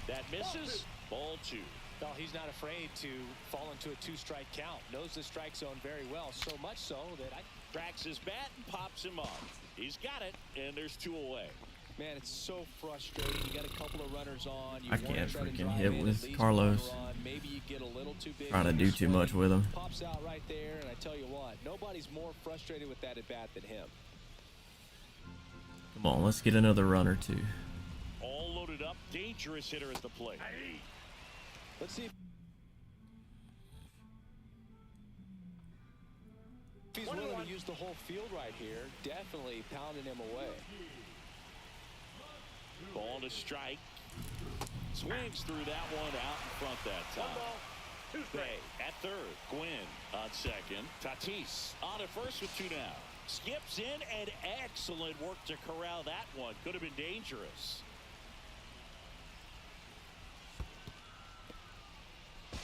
That misses. Ball 2. Well, he's not afraid to fall into a 2-strike count. Knows the strike zone very well, so much so that Cracks his bat and pops him up. He's got it, and there's 2 away. man, it's so frustrating. You got a couple of runners on. You I wanna can't try to freaking drive hit in with at least Carlos. one run. Maybe you get a little too big. Trying to on do your too swing. much with him. Pops out right there, and I tell you what, nobody's more frustrated with that at bat than him. Come on, let's get another run or 2. All loaded up. Dangerous hitter at the plate. Let's see. going to use the whole field right here. Definitely pounding him away. Ball to strike. Swings through that one out in front that One time. ball, two strikes. Bay at third. Gwynn on second. Tatis on at first with 2 down. Skips in and excellent work to corral that one. Could have been dangerous.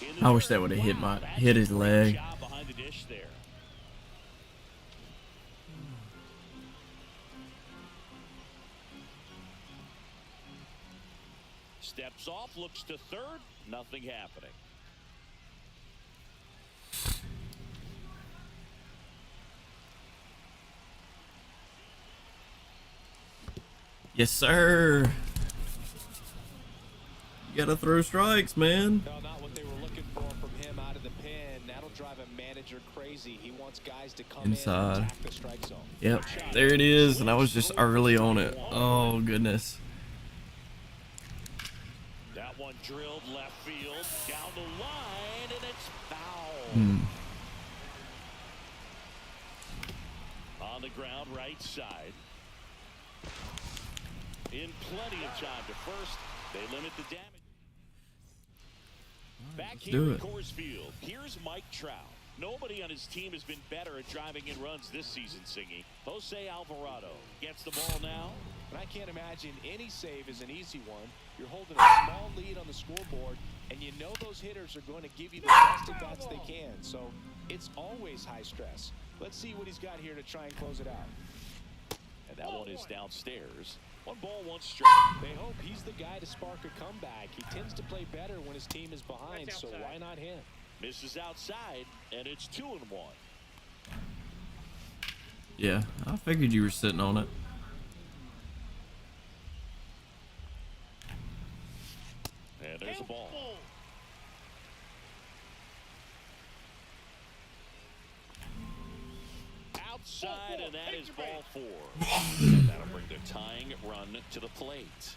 In the I wish third. that would have Wow, that's hit his a great leg. job behind the dish there. Steps off, looks to third. Nothing happening. Yes, sir. You gotta throw strikes, man. No, not what they were looking for from him out of the pen. That'll drive a manager crazy. He wants guys to come in Inside. and attack the strike zone. Yep, there it is, and I was just early on it. Oh, goodness. That one drilled left field, down the line, and it's foul. On the ground, right side. In plenty of time to first. They limit the damage. Back let's here do at it. Coors Field, here's Mike Trout. Nobody on his team has been better at driving in runs this season, Singy. Jose Alvarado gets the ball now. And I can't imagine any save is an easy one. You're holding a small lead on the scoreboard, and you know those hitters are going to give you the best at bats they can. So it's always high stress. Let's see what he's got here to try and close it out. And that one is downstairs. 1 ball, 1 strike. They hope he's the guy to spark a comeback. He tends to play better when his team is behind, so why not him? Misses outside, and it's 2-1. Yeah, I figured you were sitting on it. And there's the ball. Outside, and that is ball 4. And that'll bring the tying run to the plate.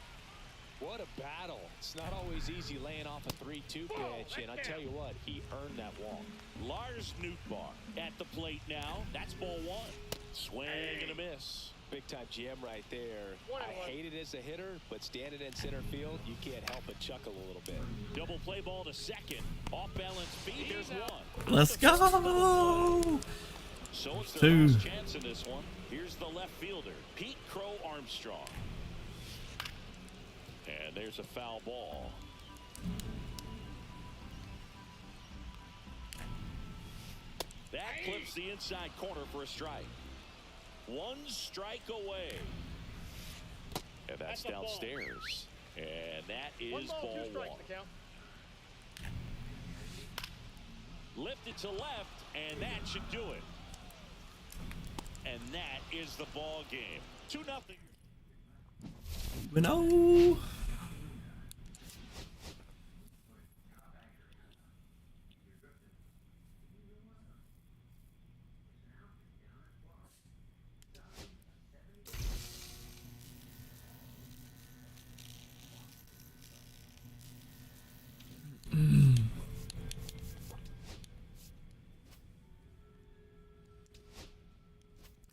What a battle. It's not always easy laying off a 3-2 pitch, and I tell you what, he earned that walk. Lars Nootbaar at the plate now. That's ball 1. Swing and a miss. Big time GM right there. I hate it as a hitter, but standing in center field, you can't help but chuckle a little bit. Double play ball to second. Off balance feed. There's 1. Let's go. So it's their 2. last chance in this one. Here's the left fielder, Pete Crow Armstrong. And there's a foul ball. That clips the inside corner for a strike. 1 strike away. And that's That's a ball. downstairs. And that One is ball, ball 2 strikes 1. to count. Lifted to left, and that should do it. And that is the ball game. 2-0. No.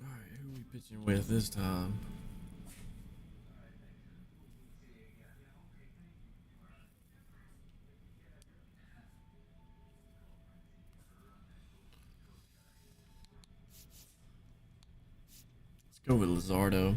All right, who are we pitching with this time? Let's go with Luzardo.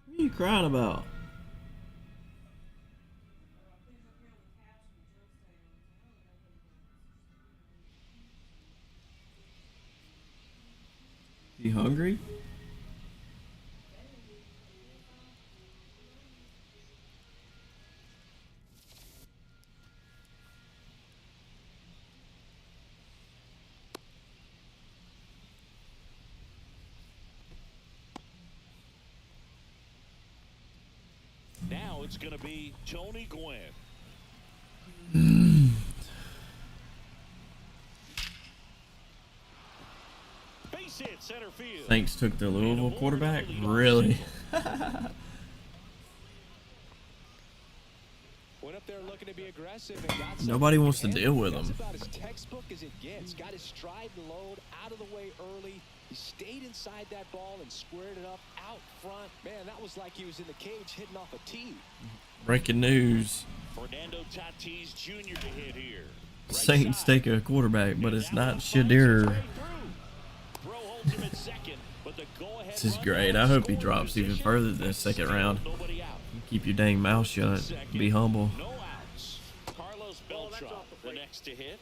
What are you crying about? You hungry? it's going to be Tony Gwynn. Base hit center field. Saints took the Louisville quarterback? Really? Went up there looking to be aggressive and got Nobody something wants to in deal hand. with That's him. about as textbook as it gets. Got his stride and load out of the way early. He stayed inside that ball and squared it up out front. Man, that was like he was in the cage hitting off a tee. Breaking news. Fernando Tatis Jr. to hit here. Saints take a quarterback, but it's not Shadir. Throw holds him at second, but the go-ahead This is run great. I hope he drops even further than the second round. Nobody out. Keep your dang mouth shut. Be humble. No outs. Carlos Beltran, the next to hit.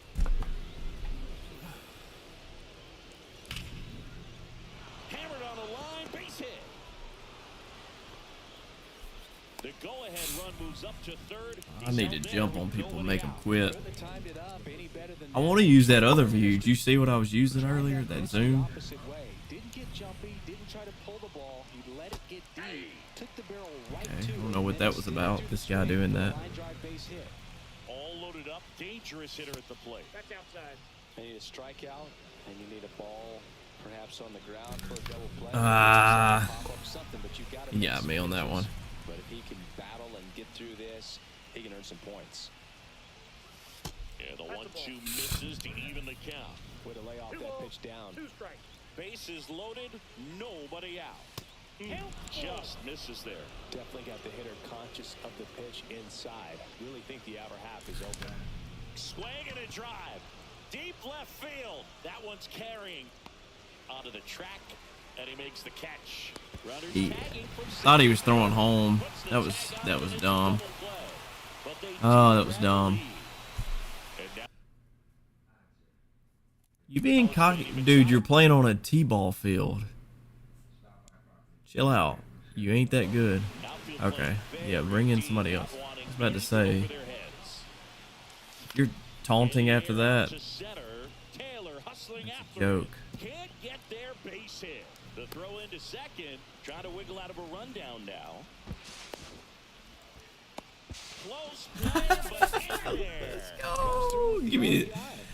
Hammered on the line, base hit. The go-ahead run moves up to third. I need to jump on people and make them quit. Couldn't have timed it up any better than I want to use that other view. Did you see what I was using earlier? That zoom? opposite way. Didn't get jumpy, didn't try to pull the ball. He let it get deep. Took the barrel right Okay, to I don't it, know what and that was then about, steered this to guy the doing that. line drive base hit. All loaded up, dangerous hitter at the plate. That's outside. You need a strikeout, and you need a ball perhaps on the ground for a double play. Pop up something, but you've got to He make got some me on that pitches. one. But if he can battle and get through this, he can earn some points. Yeah, the 1-2 misses to even the count. Way to lay off Two that balls, pitch down. 2 strikes. Bases loaded, nobody out. Just misses there. Definitely got the hitter conscious of the pitch inside. Really think the outer half is open. Swing and a drive. Deep left field. That one's carrying onto the track, and he makes the catch. Runners He tagging from thought he was second. throwing home. Puts the That was tag that on was and dumb. it's double play. But they Oh, do that was grab the dumb. lead. And now You being cocky, dude? You're playing on a t-ball field. Chill out. You ain't that good. outfield Okay. playing Yeah, very bring in deep, somebody not else. I wanting was about to anything say, over their heads. you're taunting after that. To center, Taylor hustling after Joke. it. Can't get their base hit. The throw into second, trying to wiggle out of a rundown now. Close play, but in there. Oh, give me.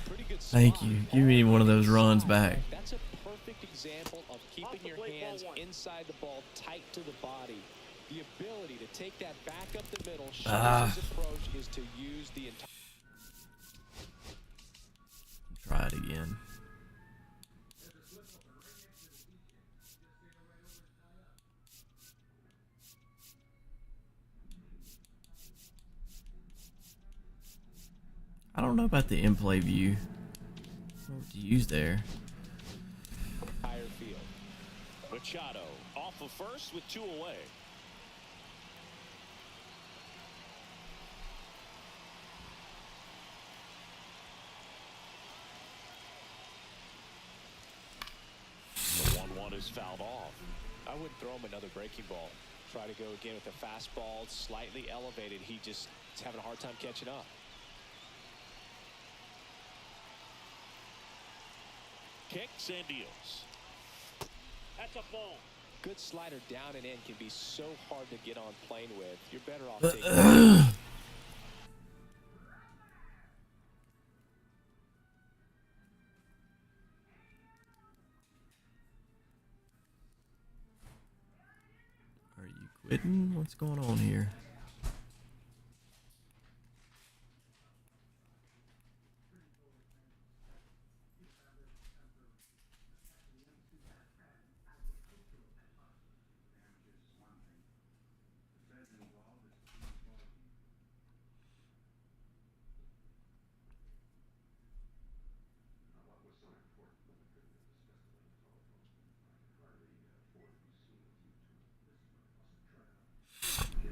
Pretty good Thank spot. you. Give me one of those runs back. That's a perfect example of keeping your plate, ball hands 1. inside the ball, tight to the body. The ability to take that back up the middle shows Ah. his approach is to use the entire. Try it again. I don't know about the in-play view. What to use there? Higher field. Machado off of first with 2 away. The 1-1 is fouled off. I wouldn't throw him another breaking ball. Try to go again with a fastball slightly elevated. He just is having a hard time catching up. Kicks and deals. That's a ball. Good slider down and in can be so hard to get on plane with. You're better off taking. Are you quitting? What's going on here?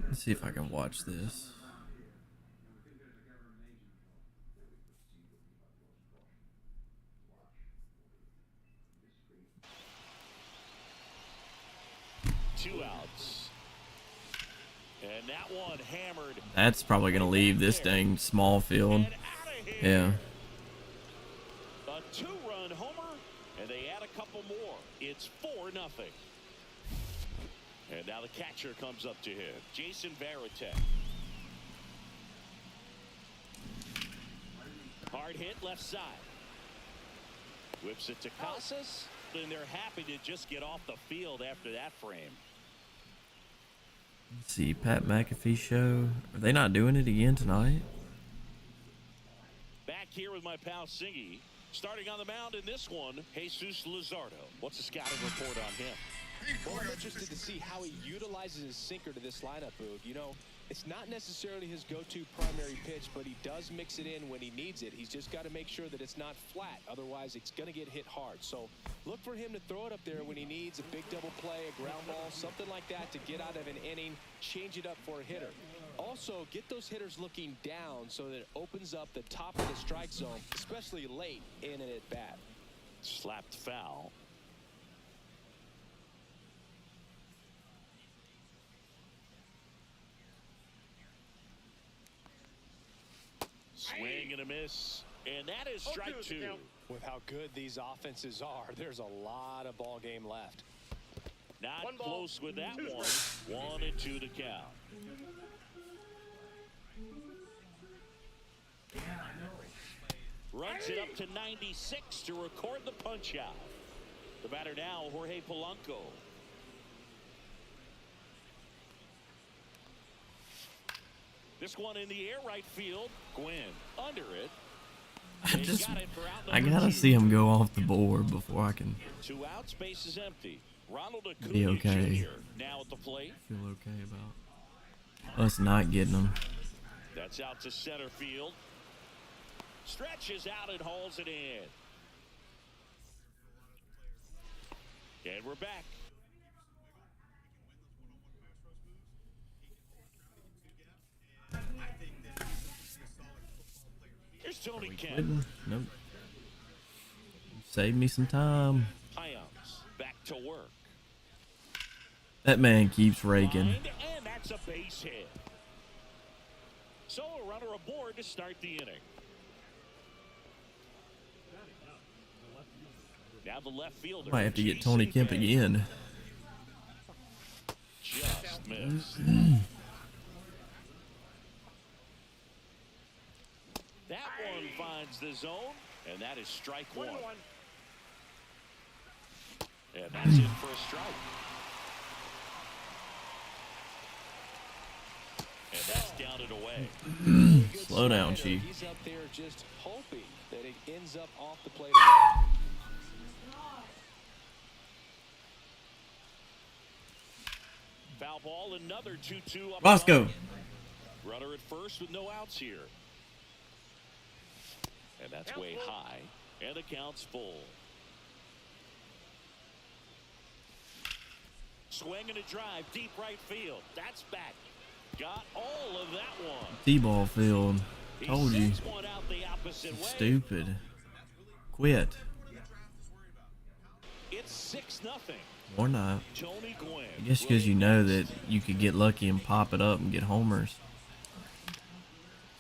Let's see if I can watch this. Two outs. And that one hammered. That's probably gonna leave this dang small field. And out of here. Yeah. A 2-run homer, and they add a couple more. It's 4-0. And And now the catcher comes up to him, Jason Varitek. Hard hit left side. Whips it to Casas, and they're happy to just get off the field after that frame. Let's see, Pat McAfee show. Are they not doing it again tonight? Back here with my pal Singy. Starting on the mound in this one, Jesus Luzardo. What's the scouting report on him? Well, I'm interested to see how he utilizes his sinker to this lineup, Boog. You know, it's not necessarily his go-to primary pitch, but he does mix it in when he needs it. He's just got to make sure that it's not flat. Otherwise, it's going to get hit hard. So look for him to throw it up there when he needs a big double play, a ground ball, something like that to get out of an inning, change it up for a hitter. Also, get those hitters looking down so that it opens up the top of the strike zone, especially late in an at-bat. Slapped foul. Swing and a miss. And that is strike two. With how good these offenses are, there's a lot of ball game left. Not close with that one. 1-2 to count. Runs it up to 96 to record the punch out. The batter now, Jorge Polanco. This one in the air right field. Gwynn under it. I gotta see him go off the board before I can 2 outs, base is empty. Ronald Acuna be okay. Jr. now at the plate. Feel okay about us not getting him. That's out to center field. Stretches out and hauls it in. And we're back. Here's Tony Kemp. Nope. Save me some time. Hyams back to work. That man keeps raking. And that's a base hit. So a runner aboard to start the inning. Now the left fielder. Might have to get Tony Kemp again. Just missed. That one finds the zone, and that is strike one. And that's it for a strike. And that's down and away. Slow down, Chief. He's up there just hoping that it ends up off the plate away. Foul ball, another 2-2 up. Bosco. Runner at first with no outs here. And that's way high. And the count's full. Swing and a drive, deep right field. That's back. Got all of that one. T-ball field. Told you. One out the opposite way. Stupid. Quit. It's 6-0. Or not. Tony Gwynn. I guess because you know that you could get lucky and pop it up and get homers.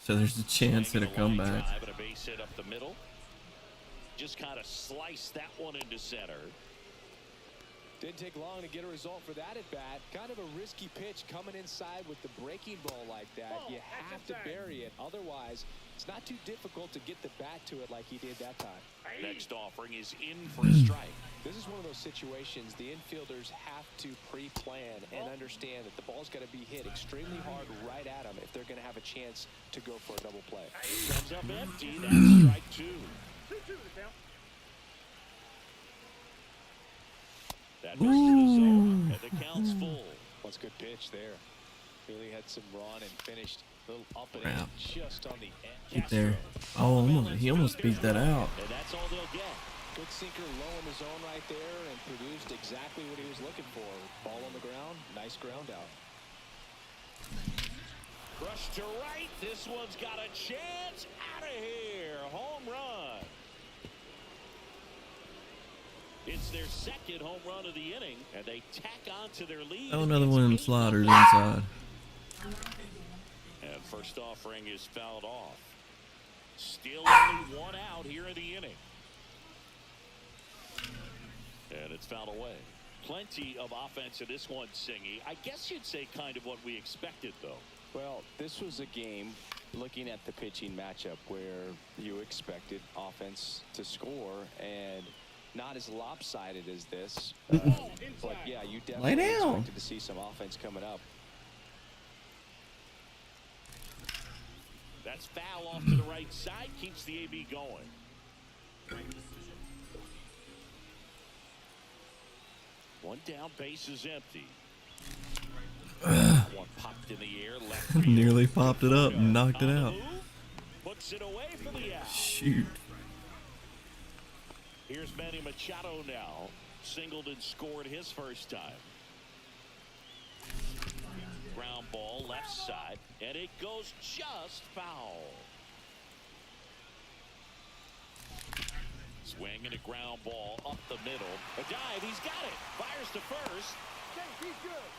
So there's a chance at a comeback. Drive and a base hit up the middle. Just kind of sliced that one into center. Didn't take long to get a result for that at bat. Kind of a risky pitch coming inside with the breaking ball like that. You have to bury it. Otherwise, it's not too difficult to get the bat to it like he did that time. Next offering is in for a strike. This is one of those situations the infielders have to pre-plan and understand that the ball's got to be hit extremely hard right at them if they're going to have a chance to go for a double play. Comes up empty. That's strike two. That moves to the zone, and the count's full. That's a good pitch there. Really had some run and finished a little up and Crap. in just on the edge. Get there. Oh, he almost beat that out. And that's all they'll get. Good sinker low in the zone right there and produced exactly what he was looking for. Ball on the ground, nice ground out. Rush to right. This one's got a chance. Out of here. Home run. It's their second home run of the inning, and they tack on to their lead. Oh, another one of them sliders inside. And first offering is fouled off. Still only one out here in the inning. And it's fouled away. Plenty of offense in this one, Singy. I guess you'd say kind of what we expected, though. Well, this was a game, looking at the pitching matchup, where you expected offense to score and not as lopsided as this. But yeah, you definitely down. expected to see some offense coming up. That's foul off to the right side. Keeps the AB going. One down, base is empty. One popped in the air, left field. Nearly popped it up and knocked it On the out. move, puts it away for the out. Shoot. Here's Manny Machado now. Singled and scored his first time. Ground ball, left side, and it goes just foul. Swing and a ground ball up the middle. A dive, he's got it. Fires to first. He's good.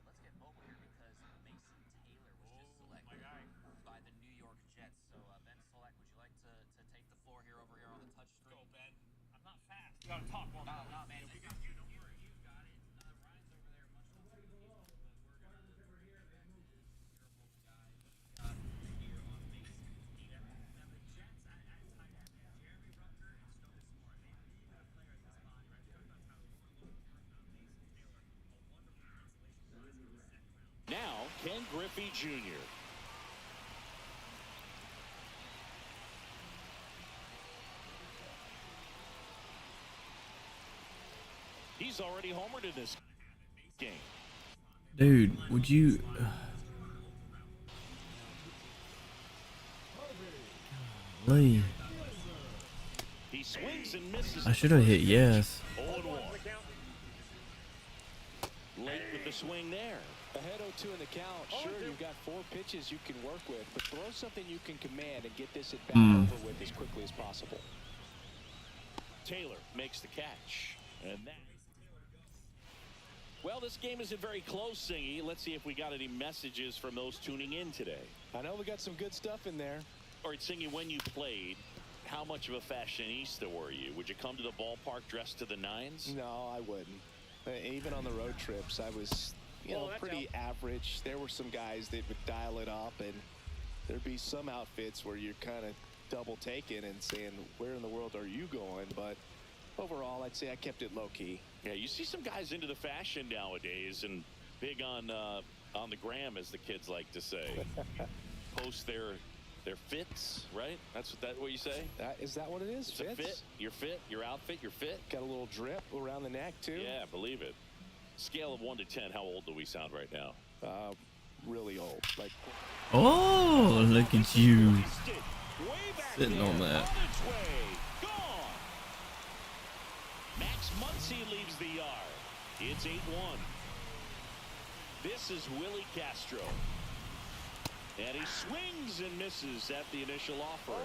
Let's get mobile here because Mason Taylor was just selected by the New York Jets. So Ben Solak, would you like to take the floor here over here on the touch screen? Go, Ben. I'm not fast. You gotta talk more. No, man. We got you. Don't worry. You got it. Ryan's over there much more below, but we're gonna move over here and then move. You're a mobile guy. Here on Mason Taylor. Now the Jets at tight end, Jeremy Rucker and Stone Smart. They need a player at this spot. Right? We talked about Tyler Warlow. We talked about Mason Taylor. A wonderful consolation prize in the second round. Now, Ken Griffey Jr. He's already homered in this game. Dude, would you... Lee. He swings and misses. I should have hit yes. 0-1. Late with the swing there. Ahead 0-2 in the count. Sure, you've got 4 pitches you can work with, but throw something you can command and get this at bat over with as quickly as possible. Taylor makes the catch. And that. Well, this game isn't very close, Singy. Let's see if we got any messages from those tuning in today. I know we got some good stuff in there. All right, Singy, when you played, how much of a fashionista were you? Would you come to the ballpark dressed to the nines? No, I wouldn't. Even on the road trips, I was, you know, pretty average. There were some guys that would dial it up, and there'd be some outfits where you're kind of double taking and saying, where in the world are you going? But overall, I'd say I kept it low key. Yeah, you see some guys into the fashion nowadays and big on the gram, as the kids like to say. Post their fits, right? That's what you say? Is that what it is? It's a fit, your outfit, your fit. Got a little drip around the neck, too? Yeah, believe it. Scale of 1 to 10, how old do we sound right now? Really old. Like. Oh, look at you. Way back Sitting on there, that. on its way. Gone. Max Muncy leaves the yard. It's 8-1. This is Willie Castro. And he swings and misses at the initial offer.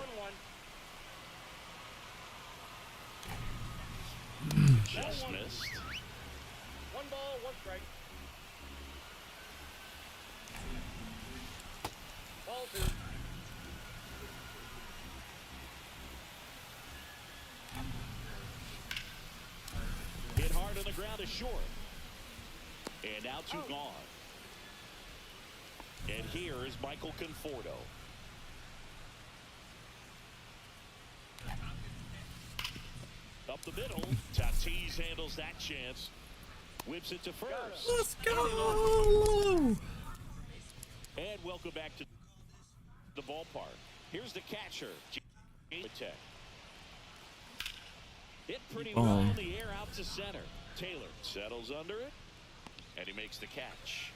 0-1. Just missed. 1 ball, 1 strike. Ball 2. Hit hard on the ground is short. And now 2 gone. And here is Michael Conforto. Up the middle. Tatis handles that chance. Whips it to first. Let's go. And welcome back to the ballpark. Here's the catcher. Hit pretty well in the air out to center. Taylor settles under it. And he makes the catch.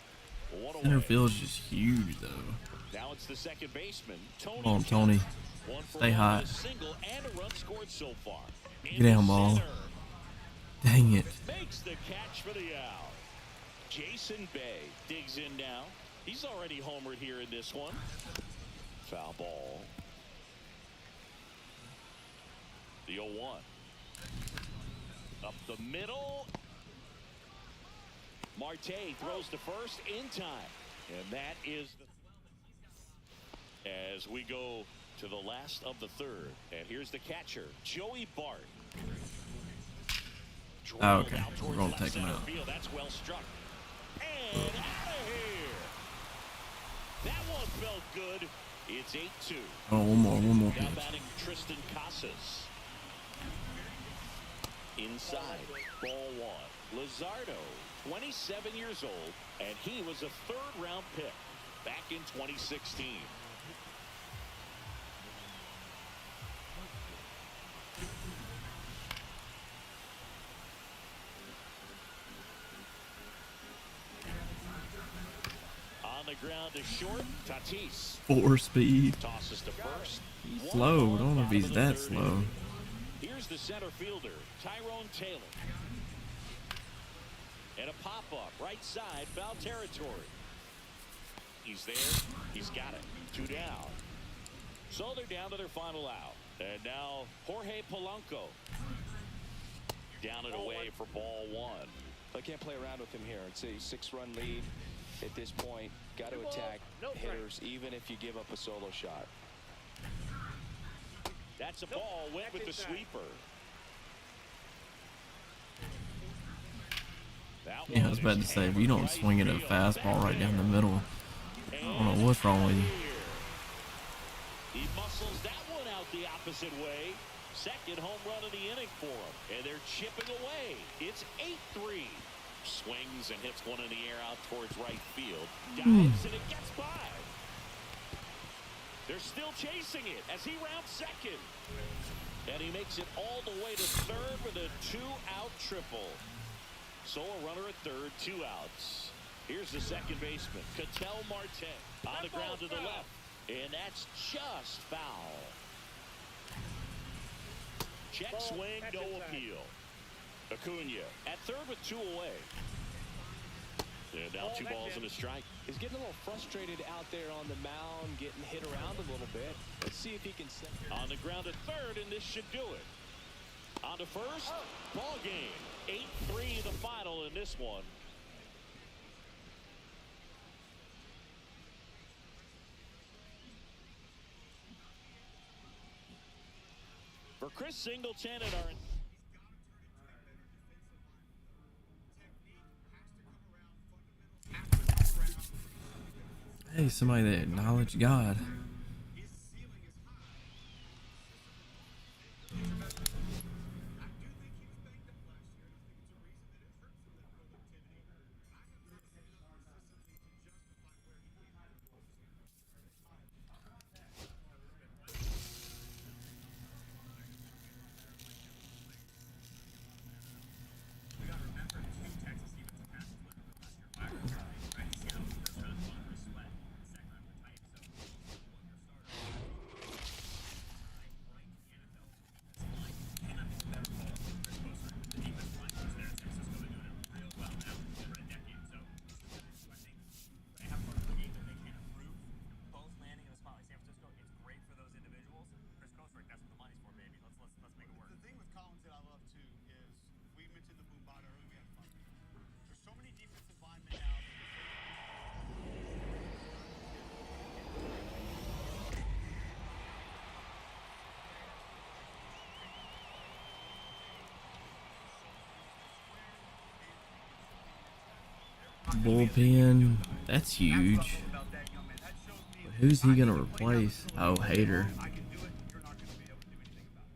Center field's just huge, though. Now it's the second baseman, Tony. Come on, Tony. One for Stay one hot. with a single and a run scored so far. Get down, ball. Dang it. Makes the catch for the out. Jason Bay digs in now. He's already homered here in this one. Foul ball. The 0-1. Up the middle. Marte throws to first in time. And that is as we go to the last of the third. And here's the catcher, Joey Bart. Oh, okay. Drilled out We're towards gonna left take him center out. field. That's well struck. And out of here. That one felt good. It's 8-2. Oh, one more Now pitch. batting Tristan Casas. Inside, ball one. Luzardo, 27 years old, and he was a third-round pick back in 2016. On the ground to short, Tatis 4-speed. tosses to first. He's slow. I don't know if he's that slow. Here's the center fielder, Tyrone Taylor. And a pop-up, right side, foul territory. He's there. He's got it. 2 down. So they're down to their final out. And now Jorge Polanco. Down and away for ball one. I can't play around with him here. It's a 6-run lead at this point. Got to attack hitters even if you give up a solo shot. That's a ball. Went with the sweeper. That Yeah, I was one about to is say, if you don't hammered swing at a right field. fastball right down the middle, I don't know what's wrong with you. He muscles that one out the opposite way. Second home run of the inning for him. And they're chipping away. It's 8-3. Swings and hits one in the air out towards right field. Dives and it gets by. They're still chasing it as he rounds second. And he makes it all the way to third with a 2-out triple. So a runner at third, 2 outs. Here's the second baseman, Ketel Marte, on the ground to the left. And that's just foul. Check swing, no appeal. Acuna at third with 2 away. And now 2 balls and a strike. He's getting a little frustrated out there on the mound, getting hit around a little bit. Let's see if he can set. On the ground at third, and this should do it. On to first, ball game. 8-3 the final in this one. For Chris Singleton and our... Hey, somebody that acknowledged God. Both landing in a spot like San Francisco, it's great for those individuals. Chris Kosrick, that's what the money's for, baby. Let's make it work. The thing with Collins that I love too is we mentioned the Boombata earlier. We had fun. There's so many defensive linemen now. Bullpen. That's huge. But who's he gonna replace? Oh, Hader. I can do it. You're not going to be able to do anything about it.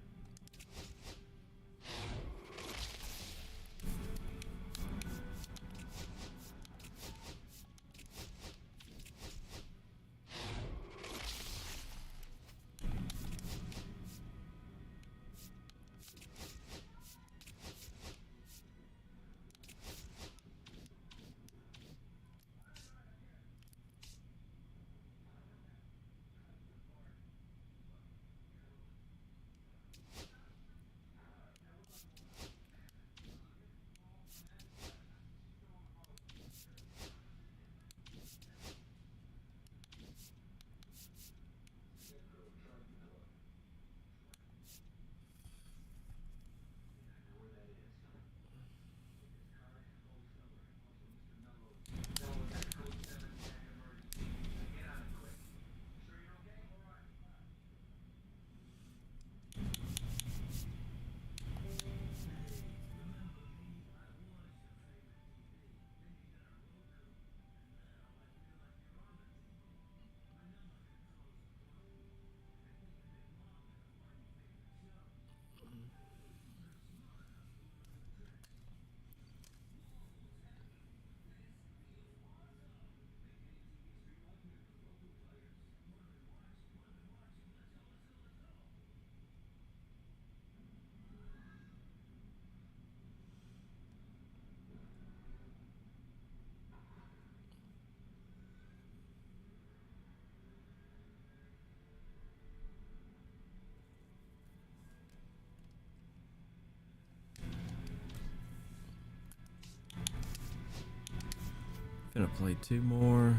Gonna play 2 more.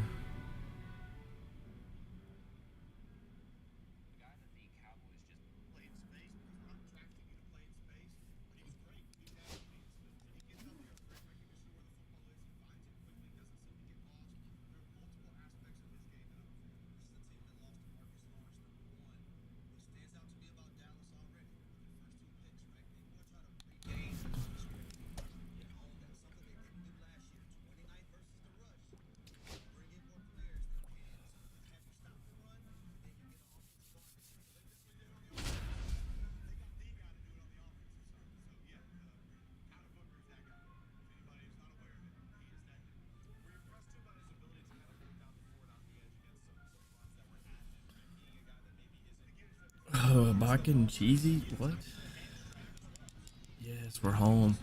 Oh, Bakken cheesy? What? Yes, we're home.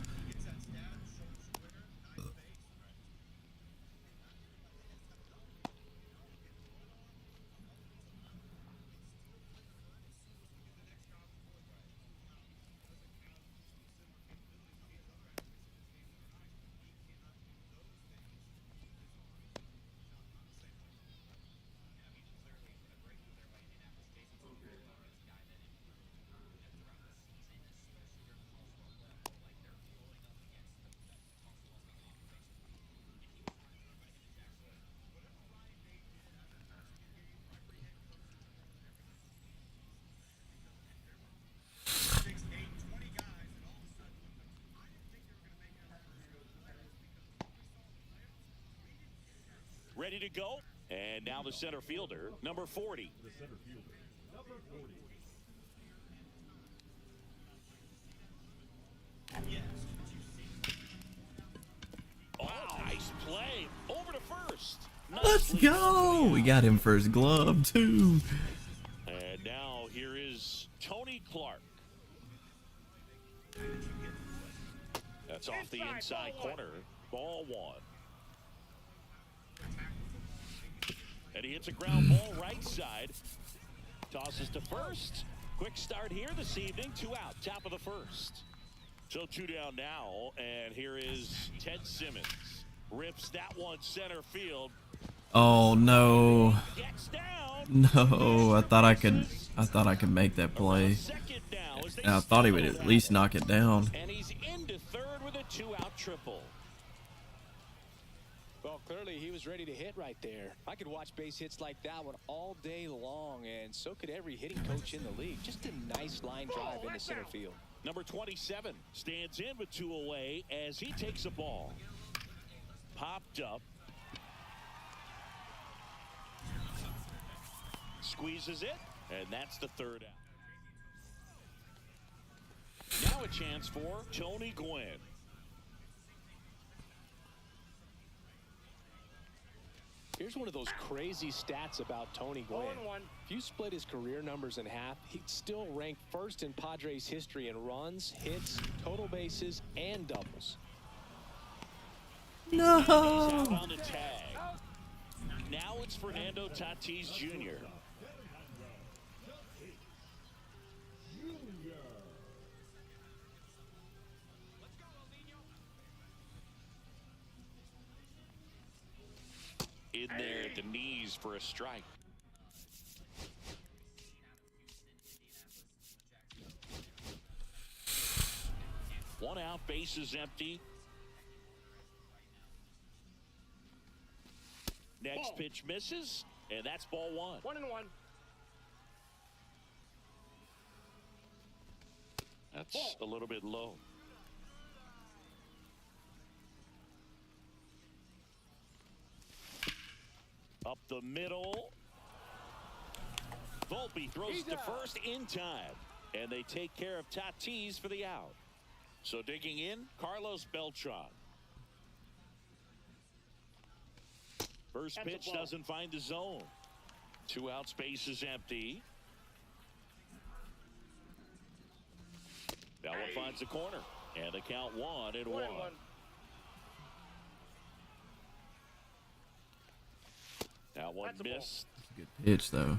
Ready to go. And now the center fielder, number 40. Oh, nice play. Over to first. Let's go! We got him for his glove, too. And now here is Tony Clark. That's off the inside corner. Ball 1. And he hits a ground ball right side. Tosses to first. Quick start here this evening. 2 out, top of the first. So 2 down now, and here is Ted Simmons. Rips that one center field. Oh no. Gets down. No, I thought I could make that play. Second now as they And I thought he would at least knock it down. And he's into third with a 2-out triple. Well, clearly he was ready to hit right there. I could watch base hits like that one all day long, and so could every hitting coach in the league. Just a nice line drive into center field. Number 27 stands in with 2 away as he takes a ball. Popped up. Squeezes it, and that's the 3rd out. Now a chance for Tony Gwynn. Here's one of those crazy stats about Tony Gwynn. If you split his career numbers in half, he'd still rank first in Padres history in runs, hits, total bases, and doubles. He's out No. on the tag. Now it's Fernando Tatis Jr. In there at the knees for a strike. One out, bases empty. Next pitch misses, and that's ball 1. 1-1. That's a little bit low. Up the middle. Volpe throws to first in time. And they take care of Tatis for the out. So digging in, Carlos Beltran. First pitch doesn't find the zone. 2 out, space is empty. That one finds the corner. And the count 1-1. 1-1. That one That's a ball. missed. Good pitch, though.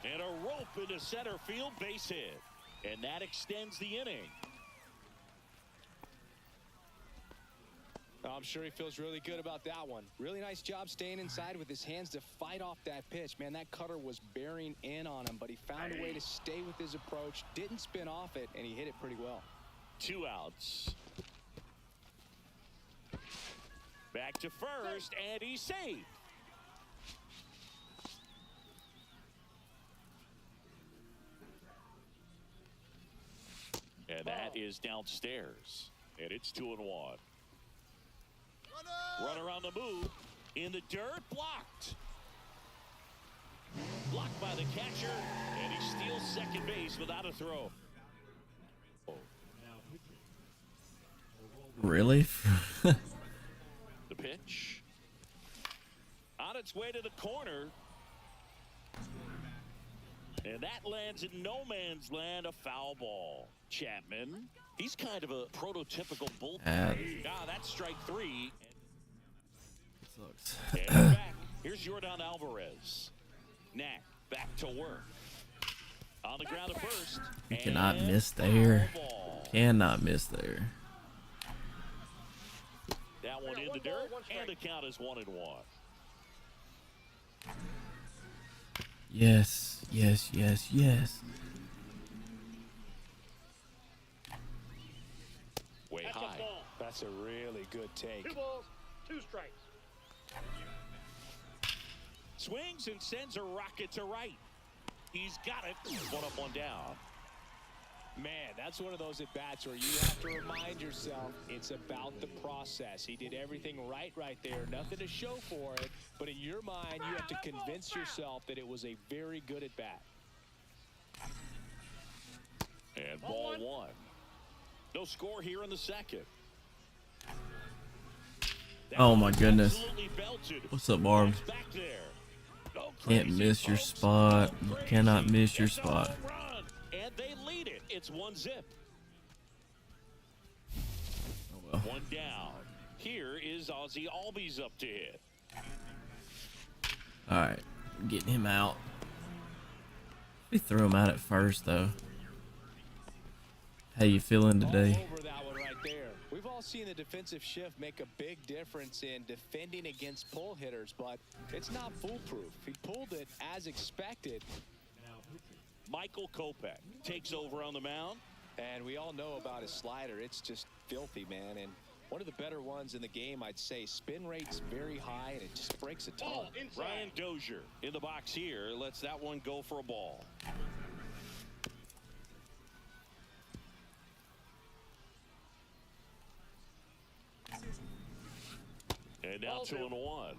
And a rope into center field, base hit. And that extends the inning. I'm sure he feels really good about that one. Really nice job staying inside with his hands to fight off that pitch. Man, that cutter was bearing in on him, but he found a way to stay with his approach, didn't spin off it, and he hit it pretty well. 2 outs. Back to first, and he's safe. And that is downstairs. And it's 2-1. Runner on the move. In the dirt. Blocked. Blocked by the catcher. And he steals second base without a throw. Really? The pitch. On its way to the corner. And that lands in no man's land, a foul ball. Chapman, he's kind of a prototypical bull. That's strike 3. Sucks. And back. Here's Jordan Alvarez. Knack back to work. On the ground at first. You cannot miss there. Cannot miss there. That one in the dirt, and the count is 1-1. Yes, yes, yes, yes. Way high. That's a really good take. 2 balls, 2 strikes. Swings and sends a rocket to right. He's got it. 1 up, 1 down. Man, that's one of those at-bats where you have to remind yourself it's about the process. He did everything right there. Nothing to show for it. But in your mind, you have to convince yourself that it was a very good at-bat. And ball 1. No score here in the second. Oh my goodness. Absolutely belted. What's up, Barb? Back there. No Can't crazy, miss your folks. spot. You Crazy. cannot miss your It's a spot. home run, and they lead it. It's 1-0. Oh well. 1 down. Here is Ozzie Albies up to hit. Alright. Getting him out. We threw him out at first though. How you feeling today? All over that one right there. We've all seen the defensive shift make a big difference in defending against pull hitters, but it's not foolproof. He pulled it as expected. Michael Kopech takes over on the mound. And we all know about his slider. It's just filthy, man. And one of the better ones in the game, I'd say. Spin rate's very high, and it just breaks a ton. Ball inside. Ryan Dozier in the box here. Lets that one go for a ball. And now Ball 2-1.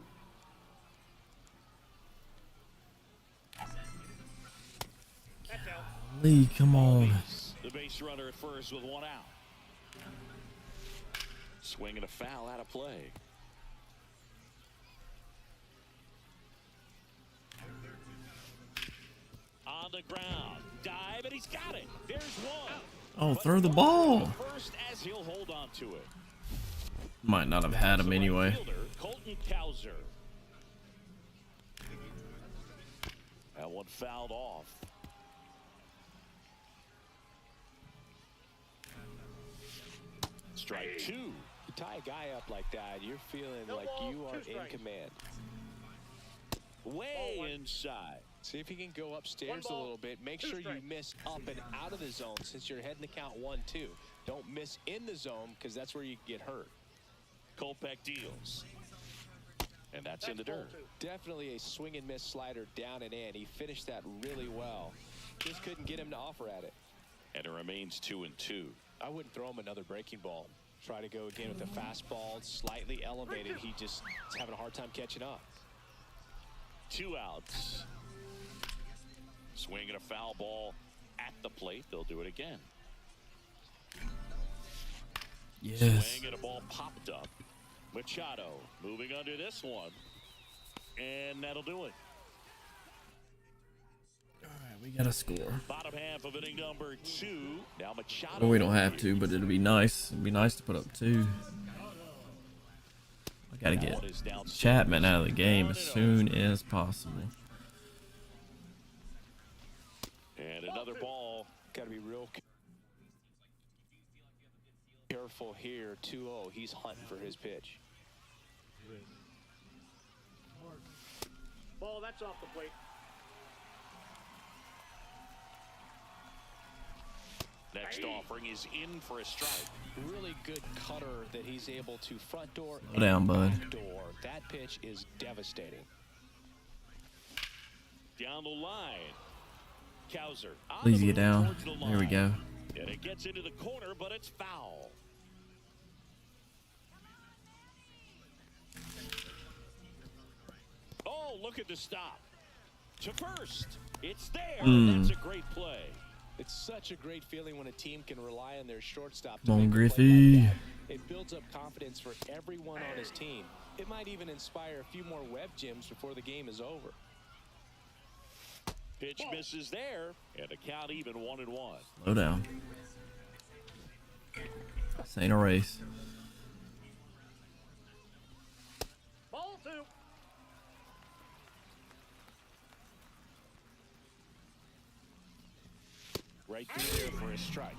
That's out. Lee, come on. The base runner at first with 1 out. Swinging a foul out of play. On the ground. Dive, and he's got it. There's 1. Oh, throw the ball. First as he'll hold on to it. Might not have had him anyway. Fielder, Colton Cowser. That one fouled off. Strike 2. You tie a guy up like that, you're feeling No like ball, you are 2 in strikes. command. Way Ball 1. inside. See if you can go upstairs 1 a ball, little bit. Make 2 sure you strikes. miss up and out of the zone since you're heading the count 1-2. Don't miss in the zone because that's where you get hurt. Kopech deals. And that's in the ball dirt. 2. Definitely a swing and miss slider down and in. He finished that really well. Just couldn't get him to offer at it. And it remains 2-2. I wouldn't throw him another breaking ball. Try to go again with the fastball, slightly elevated. He just is having a hard time catching up. 2 outs. Swinging a foul ball at the plate. They'll do it again. Yes. Swing and a ball popped up. Machado moving under this one. And that'll do it. Alright, we got a score. Bottom half of inning number 2. Now Machado. Well, we don't have to, but it'd be nice. It'd be nice to put up 2. I gotta That get one is downstairs. Chapman out of the game as soon as possible. And another ball Got to be real careful here. 2-0. He's hunting for his pitch. Ball, that's off the plate. Next offering is in for a strike. Really good cutter that he's able to front door. Slow down, bud. Back door. That pitch is devastating. Down the line. Kowser. Please get down. There we go. And it gets into the corner, but it's foul. Oh, look at the stop. To first. It's there. That's a great play. It's such a great feeling when a team can rely on their shortstop to Come on, make a play Griffey. like that. It builds up confidence for everyone on his team. It might even inspire a few more web gyms before the game is over. Pitch misses there, and the count even 1-1. Slow down. This ain't a race. Ball 2. Right through there for a strike.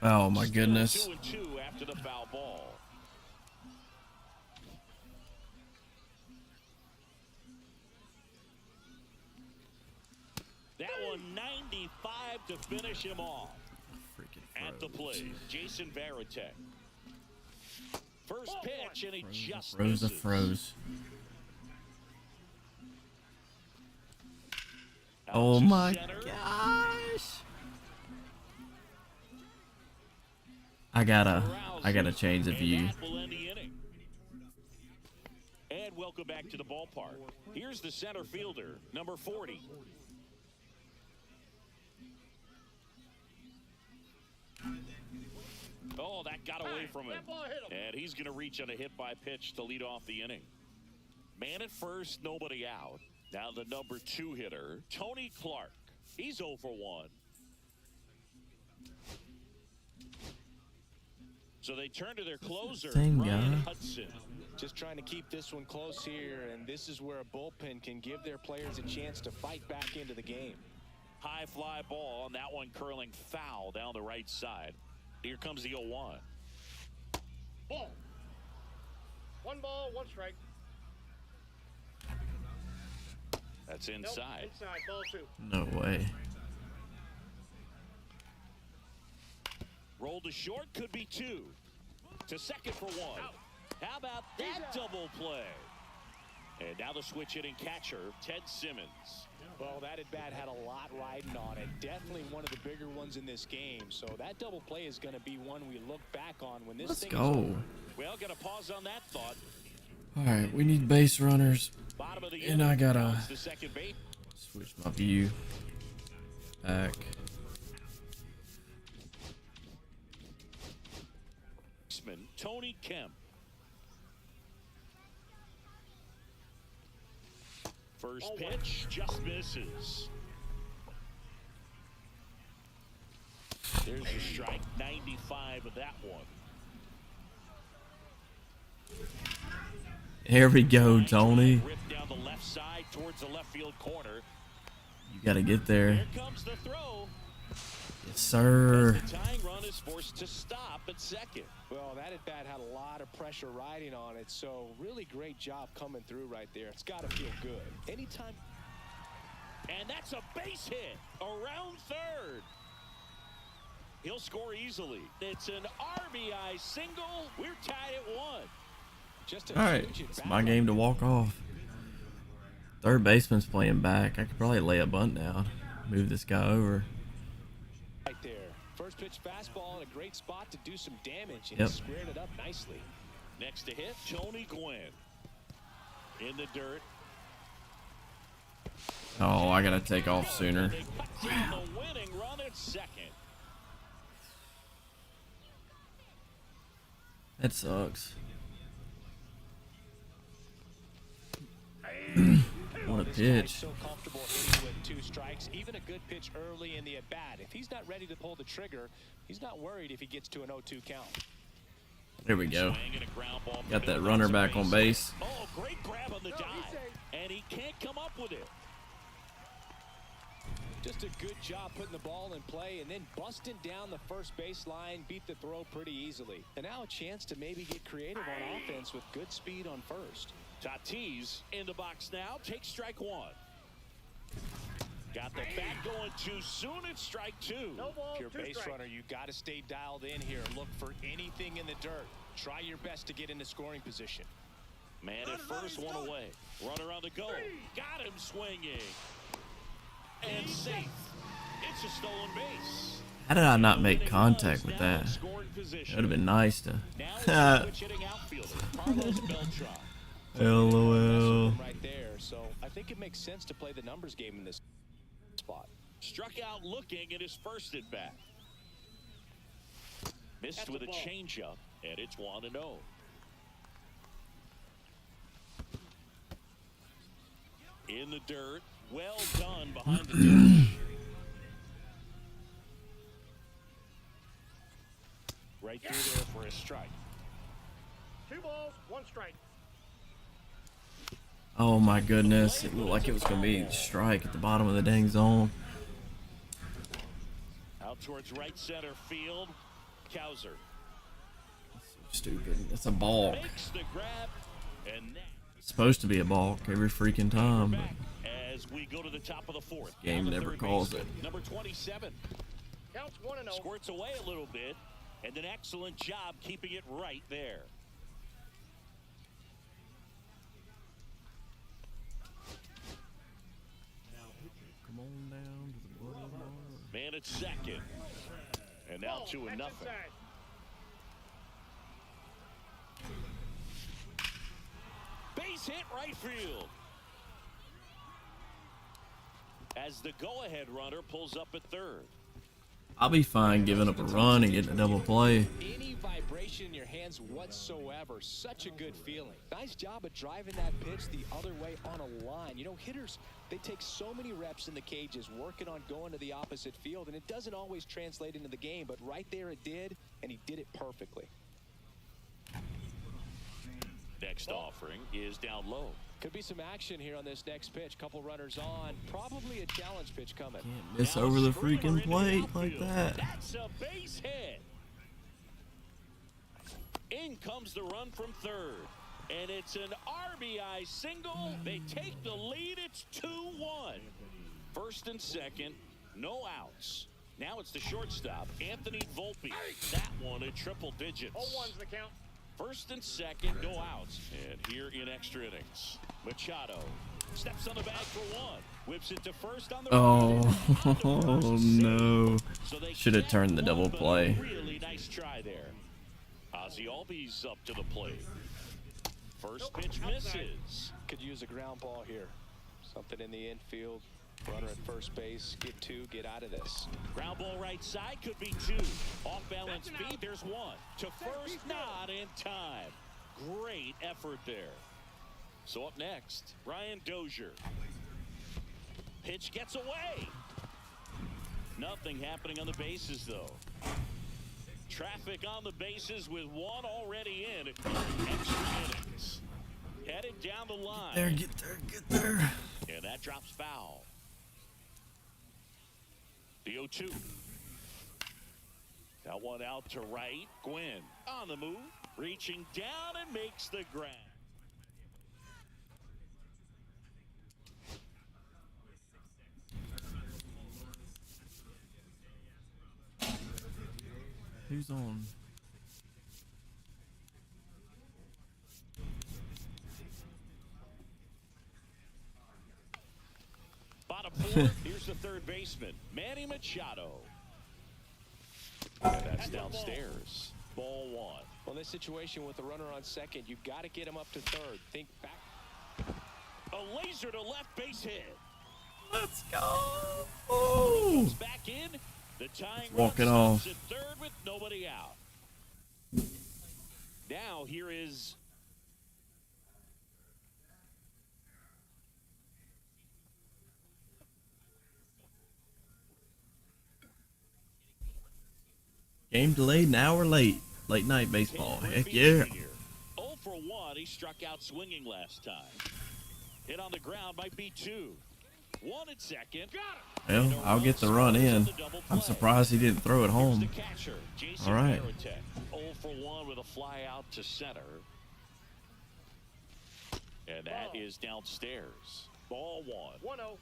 Oh my goodness. 2-2 after the foul ball. That one 95 to finish him off. Freaking At the froze. plate, Jason Varitek. First pitch, and he just Froze the misses. froze. Out Oh to my center. gosh. I gotta change the view. And that will end the inning. And welcome back to the ballpark. Here's the center fielder, number 40. Oh, that got away from him. That ball hit him. And he's going to reach on a hit by pitch to lead off the inning. Man at first, nobody out. Now the number 2 hitter, Tony Clark. He's 0 for 1. So they turn to their closer, Same Ryan guy. Hudson. Just trying to keep this one close here, and this is where a bullpen can give their players a chance to fight back into the game. High fly ball, and that one curling foul down the right side. Here comes the 0-1. Ball. 1 ball, 1 strike. That's Nope, inside. inside. Ball 2. No way. Roll to short, could be 2. To second for 1. How about that double play? And now the switch hitting catcher, Ted Simmons. Well, that at bat had a lot riding on it. Definitely one of the bigger ones in this game. So that double play is going to be one we look back on when this Let's thing go. is over. Well, got to pause on that thought. All right, we need base runners. Bottom of the And inning, I gotta now it's the second base. switch my view back. Baseman, Tony Kemp. First pitch just misses. There's the strike, 95 of that one. Here we go, Tony. Ripped down the left side towards the left field corner. You gotta get there. Here comes the throw. Yes, sir. The tying run is forced to stop at second. Well, that at bat had a lot of pressure riding on it. So really great job coming through right there. It's got to feel good. Anytime. And that's a base hit around third. He'll score easily. It's an RBI single. We're tied at 1. Just All right, it's my game to walk off. Third baseman's playing back. I could probably lay a bunt down, move this guy over. Right there. First pitch fastball in a great spot to do some damage, and Yep. he squared it up nicely. Next to hit, Tony Gwynn. In the dirt. Oh, I gotta take off sooner. They cut down the winning run at second. That sucks. What a This guy's pitch. so comfortable hitting with 2 strikes, even a good pitch early in the at bat. If he's not ready to pull the trigger, he's not worried if he gets to an 0-2 count. There we go. Swing and a ground ball. Got that runner back on base. Oh, great grab on the dive. And he can't come up with it. Just a good job putting the ball in play and then busting down the first baseline, beat the throw pretty easily. And now a chance to maybe get creative on offense with good speed on first. Tatis in the box now. Takes strike one. Got the bat going too soon. It's strike two. No ball, If you're a two base strikes. runner, you got to stay dialed in here and look for anything in the dirt. Try your best to get into scoring position. Man at first, one away. Runner on the go. Got him swinging. And safe. It's a stolen base. How did I not make contact with that? It would have been nice to. Now it's switch hitting outfielder, Carlos Beltran. LOL. Right there, so I think it makes sense to play the numbers game in this spot. Struck out looking at his first at bat. Missed That's with a a ball. changeup, and it's 1-0. In the dirt, well done behind the dish. Right through there for a strike. 2 balls, 1 strike. Oh my goodness. It looked like it was going to be a strike at the bottom of the dang zone. Out towards right center field. Kowser Stupid. It's a balk. makes the grab, and that It's supposed to be a balk every freaking time. But back as we go to the top of the fourth. Game Down to never third calls baseman, it. Number 27 Counts 1-0. squirts away a little bit, and an excellent job keeping it right there. Come on down to the bloody water. Man at second, and now 2-0. That's inside. Base hit right field. As the go-ahead runner pulls up at third. I'll be fine giving up a run and getting a double play. Any vibration in your hands whatsoever, such a good feeling. Nice job of driving that pitch the other way on a line. You know, hitters, they take so many reps in the cages working on going to the opposite field, and it doesn't always translate into the game, but right there it did, and he did it perfectly. Next offering is down low. Could be some action here on this next pitch. Couple runners on. Probably a challenge pitch coming. Can't miss Now over the Screamer freaking into plate outfield. like that. That's a base hit. In comes the run from third. And it's an RBI single. They take the lead. It's 2-1. First and second, no outs. Now it's the shortstop, Anthony Volpe. That one at triple digits. 0-1's the count. First and second, no outs. And here in extra innings, Machado steps on the bag for one. Whips it to first on the Oh, no. So they Should have can't turned the win, double but a play. Really nice try there. Ozzie Albies up to the plate. First pitch misses. Could use a ground ball here. Something in the infield. Runner at first base. Get 2, get out of this. Ground ball right side could be 2. Off balance feed, there's 1. To first, not in time. Great effort there. So up next, Ryan Dozier. Pitch gets away. Nothing happening on the bases though. Traffic on the bases with 1 already in. Extra innings. Headed down the line. There, get there, get there. And that drops foul. The 0-2. That one out to right. Gwynn on the move. Reaching down and makes the grab. Who's on? Bottom 4. Here's the third baseman, Manny Machado. And that's downstairs. Ball 1. Well, in this situation with the runner on second, you've got to get him up to third. Think back. A laser to left base hit. Let's go. Oh. Goes back in. The tying Walking run off. stops at third with nobody out. Now here is Game delayed, an hour late. Late night baseball. Heck yeah. 0 for 1. He struck out swinging last time. Hit on the ground might be 2. One at second. Well, I'll get the run in. I'm surprised he didn't throw it The home. catcher, Jason All right. Varitek, 0 for 1 with a fly out to center. And that is downstairs. Ball 1. 1-0.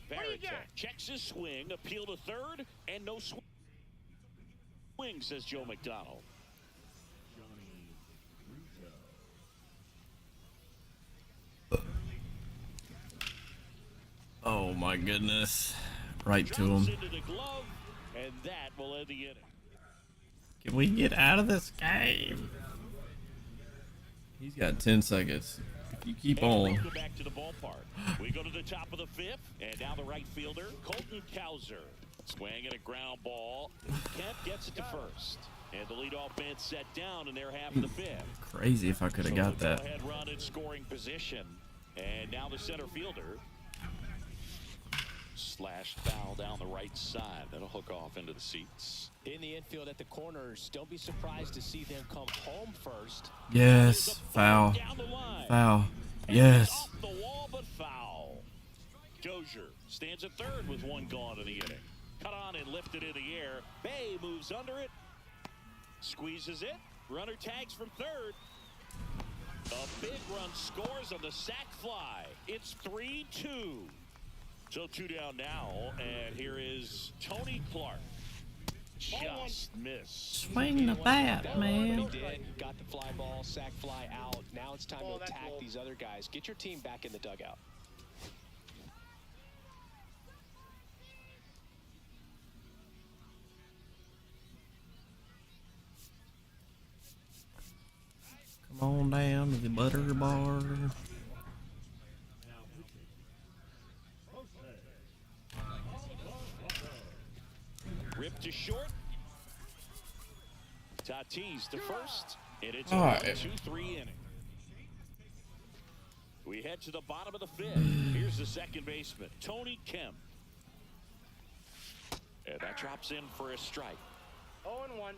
Varitek checks his swing, appeal to third, and no swing, says Joe McDonald. Oh my goodness. Right to Drops him. into the glove, and that will end the inning. Can we get out of this game? He's got 10 seconds. If you keep And we on. go back to the ballpark. We go to the top of the fifth, and now the right fielder, Colton Cowser. Swinging a ground ball. Kemp gets it to first. And the leadoff man set down in their half of the fifth. Crazy if I could have got that. Go-ahead run in scoring position. And now the center fielder. Slash foul down the right side. That'll hook off into the seats. In the infield at the corners, don't be surprised to see them come home first. Yes. Foul. Down the line. Foul. Yes. Off the wall, but foul. Dozier stands at third with one gone in the inning. Cut on and lifted in the air. Bay moves under it. Squeezes it. Runner tags from third. A big run scores on the sac fly. It's 3-2. So 2 down now, and here is Tony Clark. Just missed. Swing the bat, But man. he did. Got the fly ball, sack fly out. Now it's time to That's attack low. these other guys. Get your team back in the dugout. Come on down to the butter bar. Ripped to short. Tatis to first. And it's All a right. 1-2-3 inning. We head to the bottom of the fifth. Here's the second baseman, Tony Kemp. And that drops in for a strike. 0-1.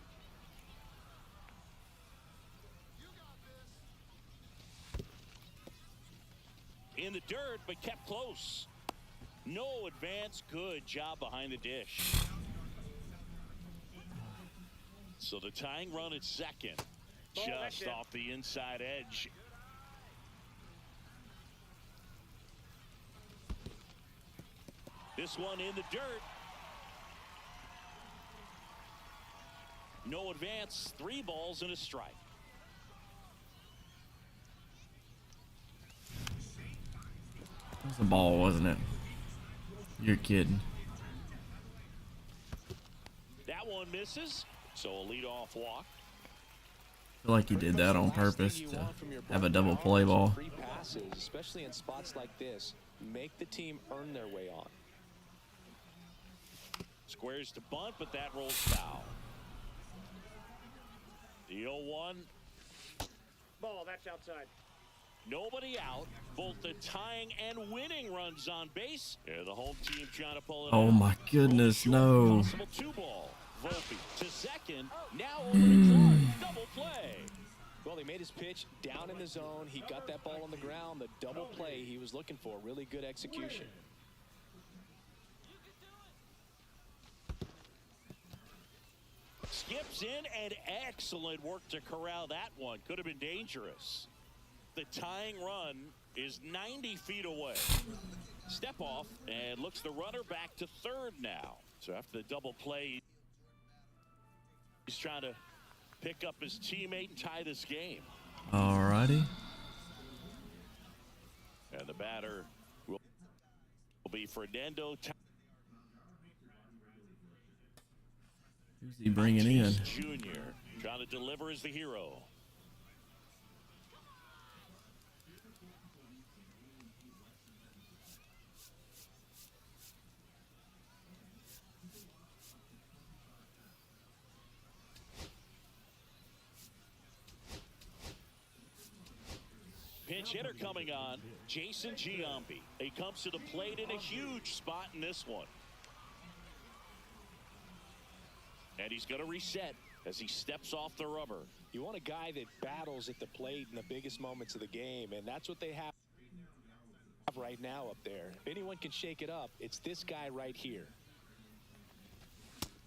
In the dirt, but kept close. No advance. Good job behind the dish. So the tying run at second. that's Just it. off the inside edge. This one in the dirt. No advance. 3 balls and a strike. It was a ball, wasn't it? You're kidding. That one misses. So a leadoff walk. I feel like he did that on purpose Last thing you to want from your have a bullpen double are play some ball. Free passes, especially in spots like this. Make the team earn their way on. Squares to bunt, but that rolls foul. The 0-1. Ball, that's outside. Nobody out. Both the tying and winning runs on base. Yeah, the home team trying to pull it Oh out. my goodness, Short, no. Possible 2-ball. Volpe to second. Now over to Clark. Double play. Well, he made his pitch down in the zone. He got that ball on the ground. The double play he was looking for. Really good execution. Skips in, and excellent work to corral that one. Could have been dangerous. The tying run is 90 feet away. Step off, and looks the runner back to third now. So after the double play, he's trying to pick up his teammate and tie this game. Alrighty. And the batter will be Fernando Who's he bringing in? Tatis Jr. Trying to deliver as the hero. Pinch hitter coming on, Jason Giambi. He comes to the plate in a huge spot in this one. And he's going to reset as he steps off the rubber. You want a guy that battles at the plate in the biggest moments of the game, and that's what they have right now up there. If anyone can shake it up, it's this guy right here.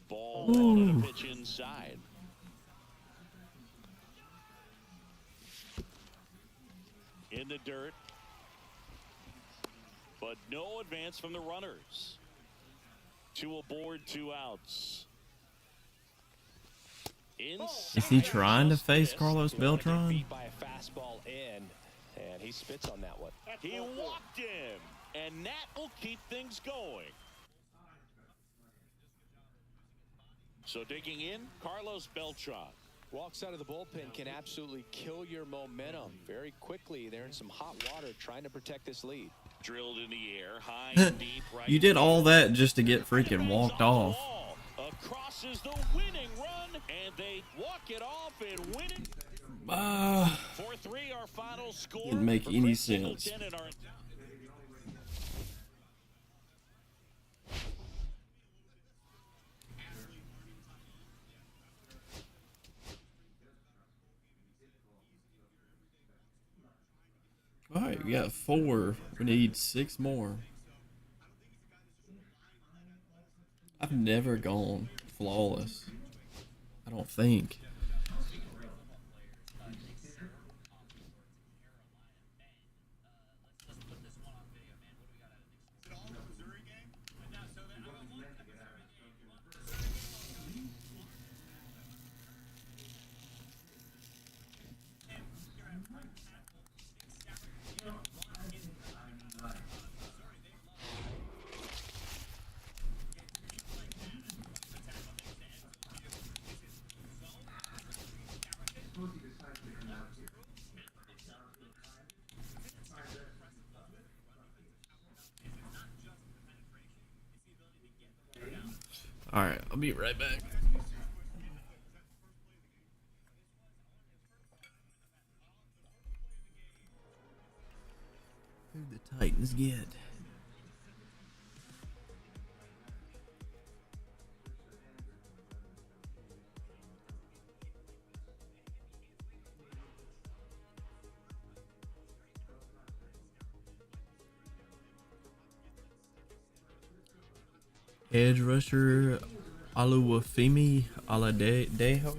Ball on the pitch inside. In the dirt. But no advance from the runners. 2 aboard, 2 outs. Is he trying to face Carlos Beltran? Beat by a fastball in, and he spits on that one. He walked him, and that will keep things going. So digging in, Carlos Beltran. Walks out of the bullpen can absolutely kill your momentum very quickly. They're in some hot water trying to protect this lead. Drilled in the air, high and deep. Right. You did all that just to get freaking walked off. Across is the winning run, and they walk it off and win it. 4-3 our final score. Didn't make for any Chris sense. Singleton and our All right, we got 4. We need 6 more. I've never gone flawless. I don't think. All right, I'll be right back. Who'd the Titans get? Edge rusher Oluwafemi Aladejo.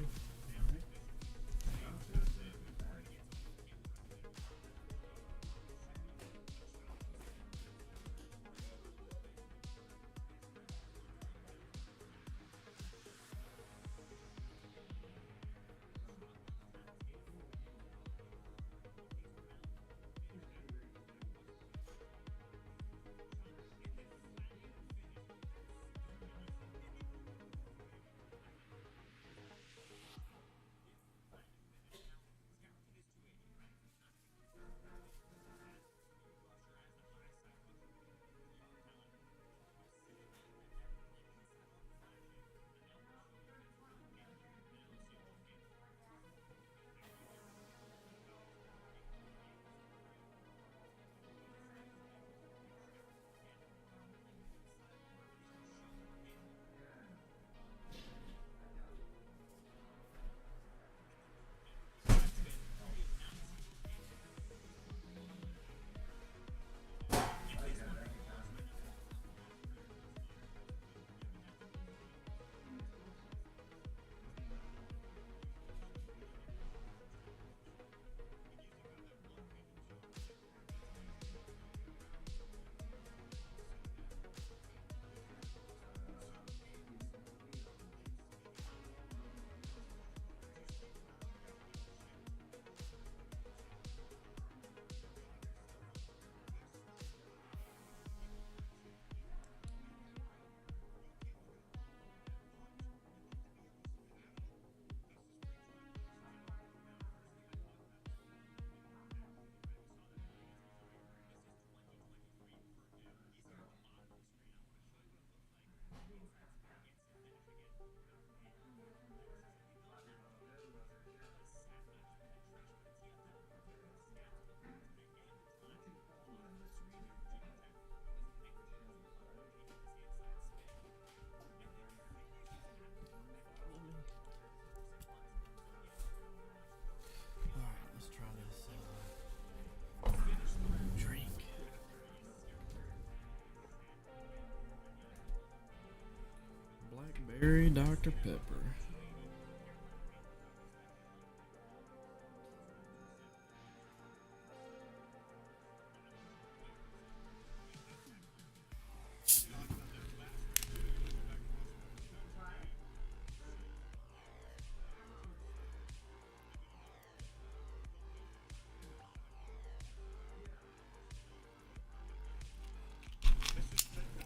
Blackberry Dr. Pepper.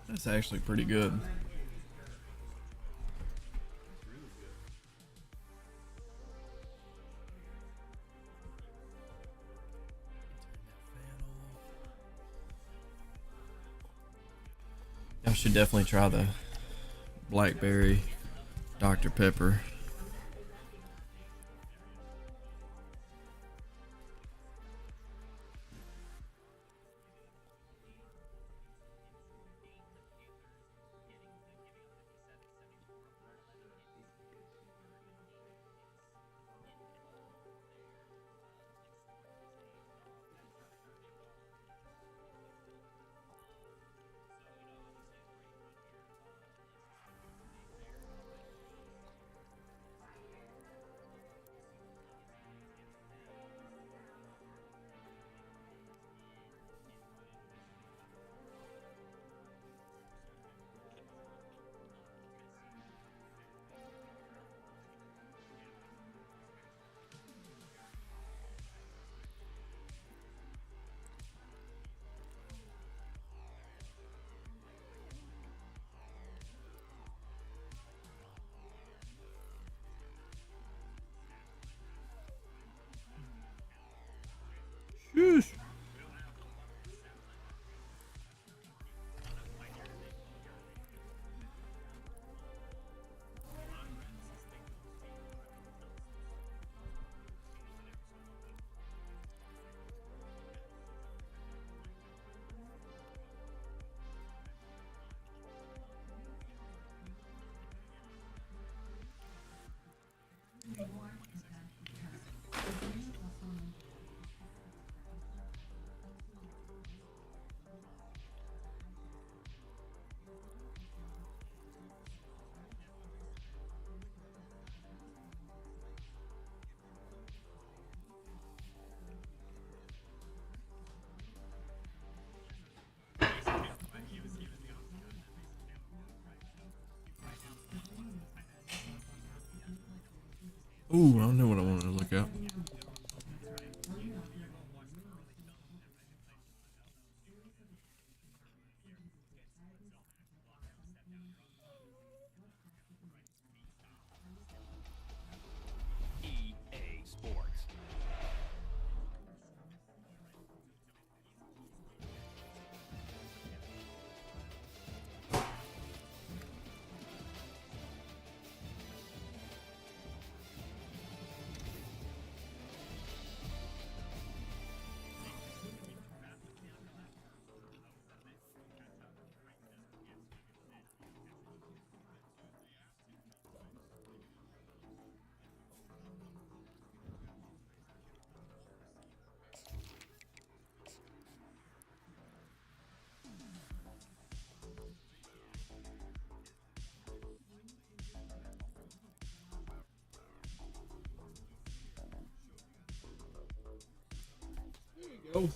That's actually pretty good. Y'all should definitely try the Blackberry Dr. Pepper. Sheesh. Ooh, I know what I wanted to look up. EA Sports. Go.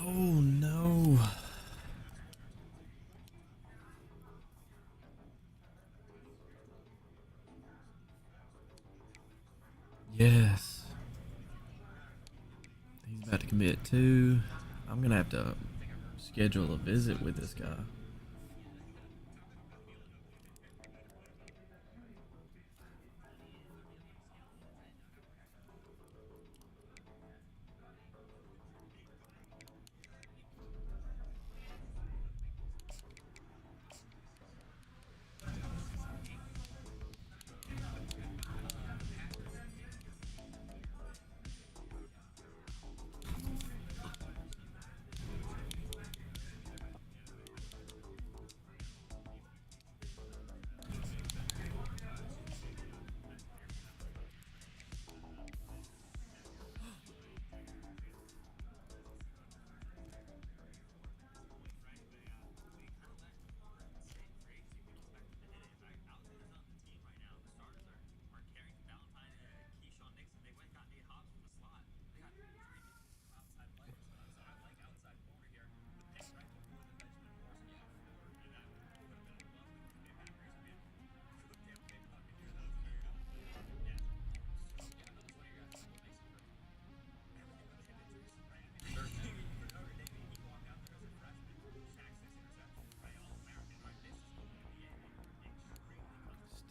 Oh no. Yes. He's about to commit too. I'm gonna have to schedule a visit with this guy.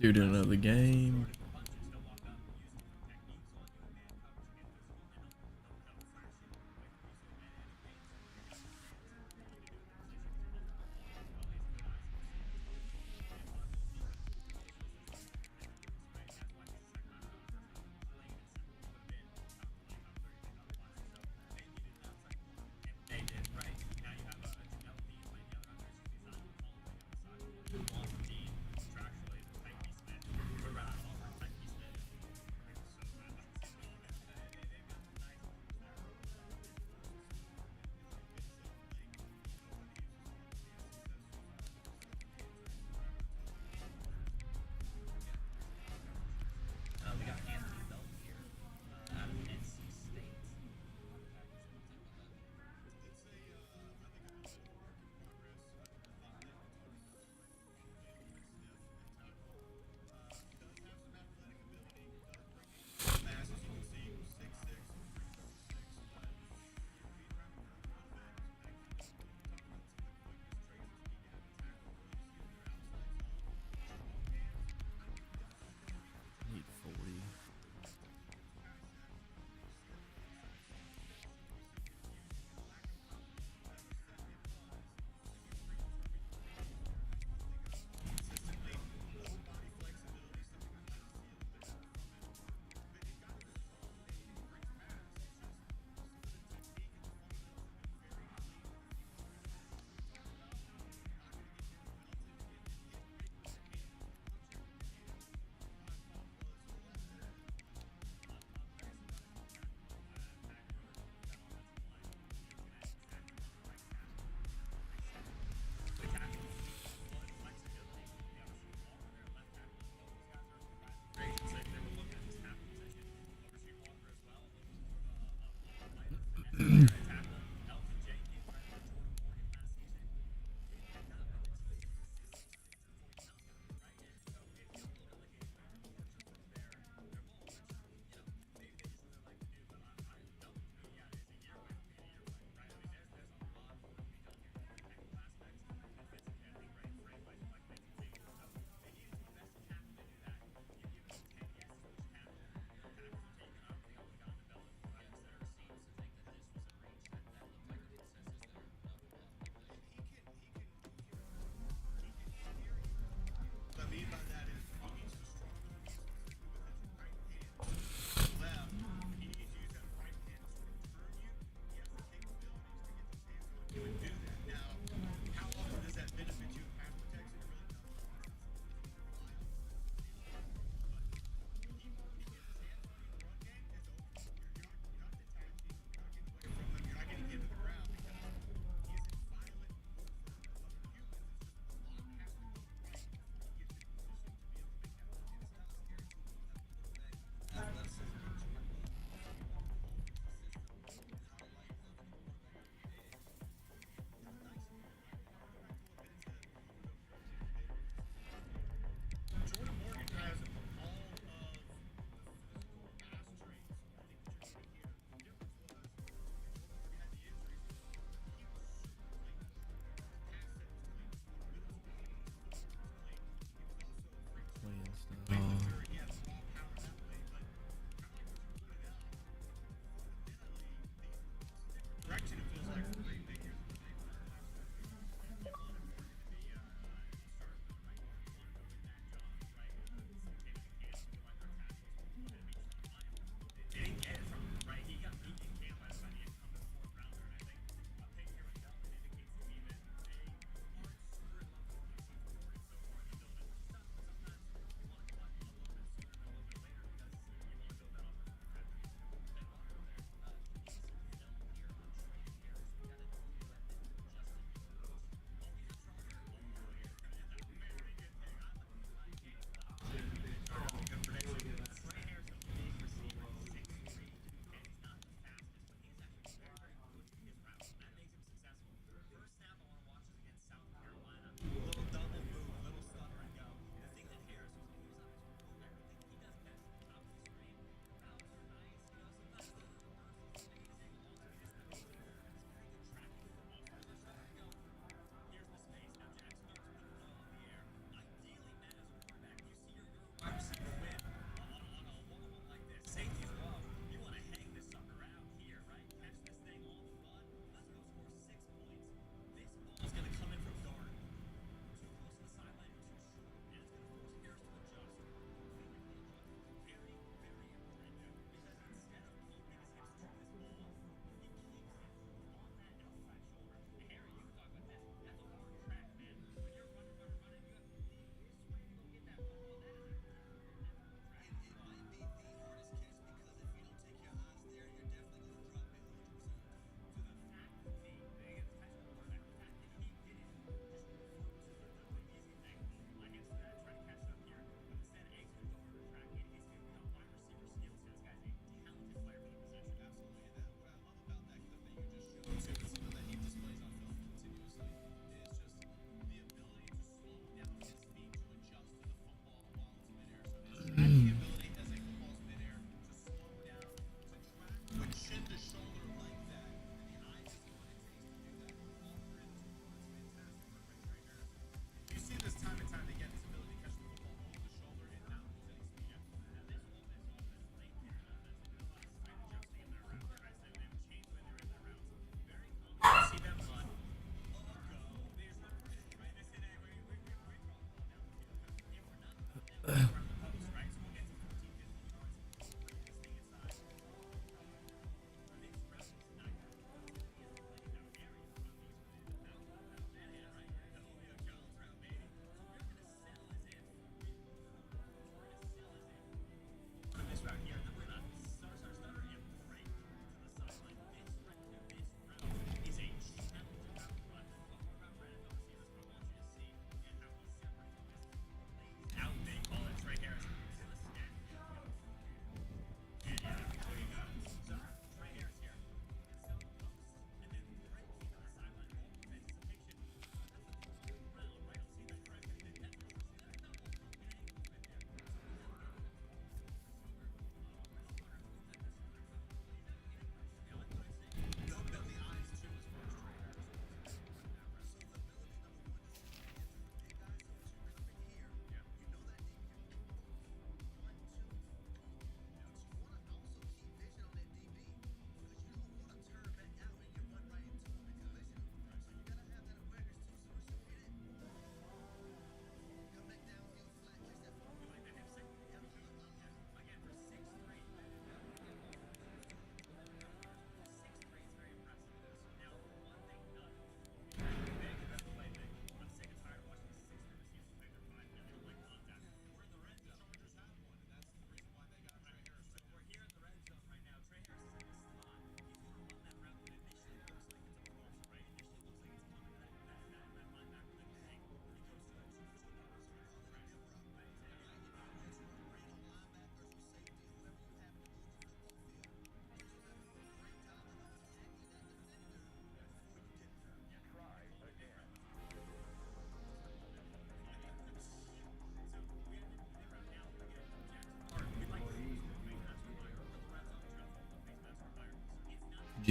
Dude in another game.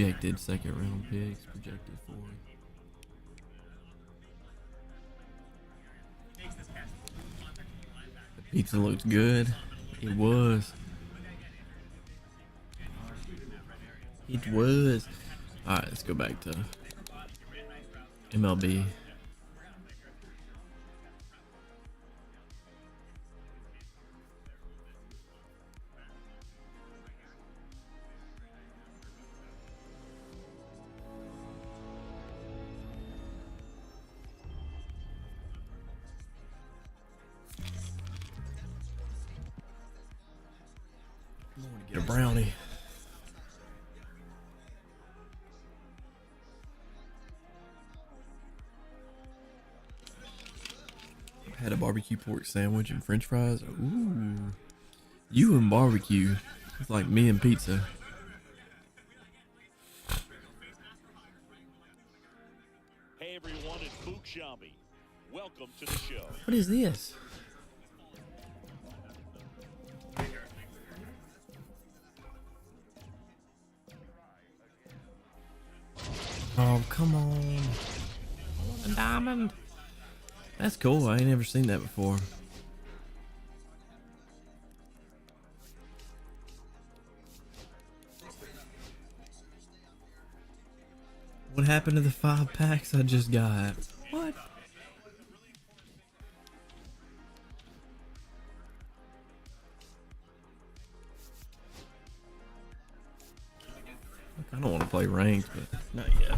projected second round picks projected for. The pizza looked good. It was. It was. All right, let's go back to MLB. I'm going to get a brownie. Had a barbecue pork sandwich and french fries. Ooh. You and barbecue. It's like me and pizza. Hey everyone, it's Book Shambi. Welcome to the show. What is this? Oh, come on. A diamond. That's cool. I ain't never seen that before. What happened to the 5 packs I just got? What? Look, I don't want to play ranked, but not yet.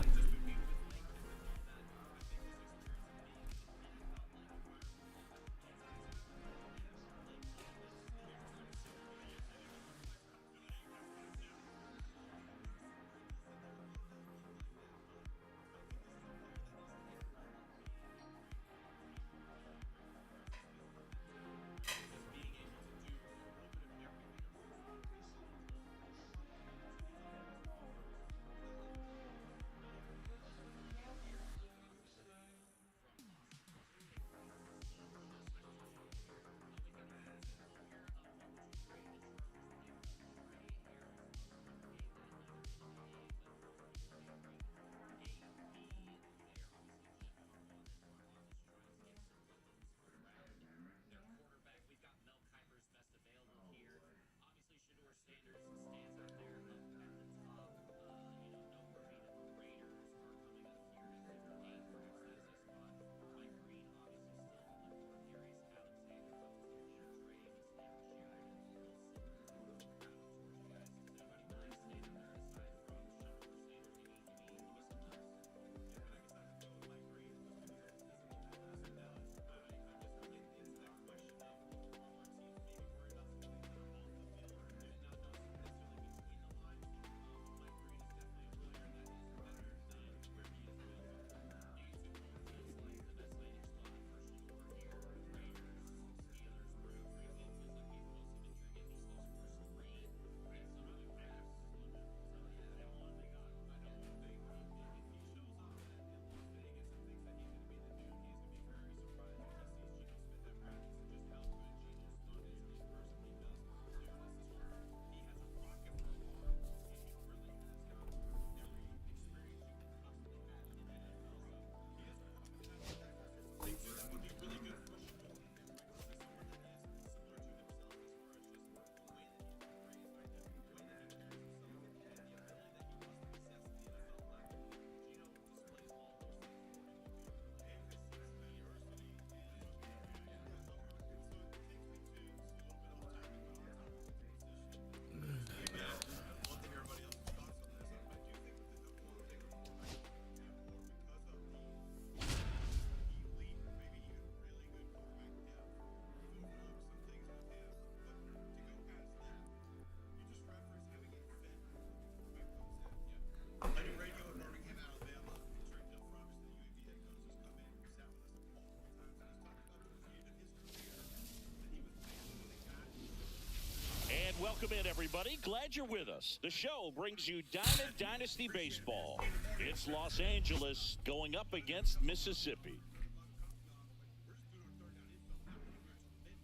Welcome in, everybody. Glad you're with us. The show brings you Diamond Dynasty Baseball. It's Los Angeles going up against Mississippi.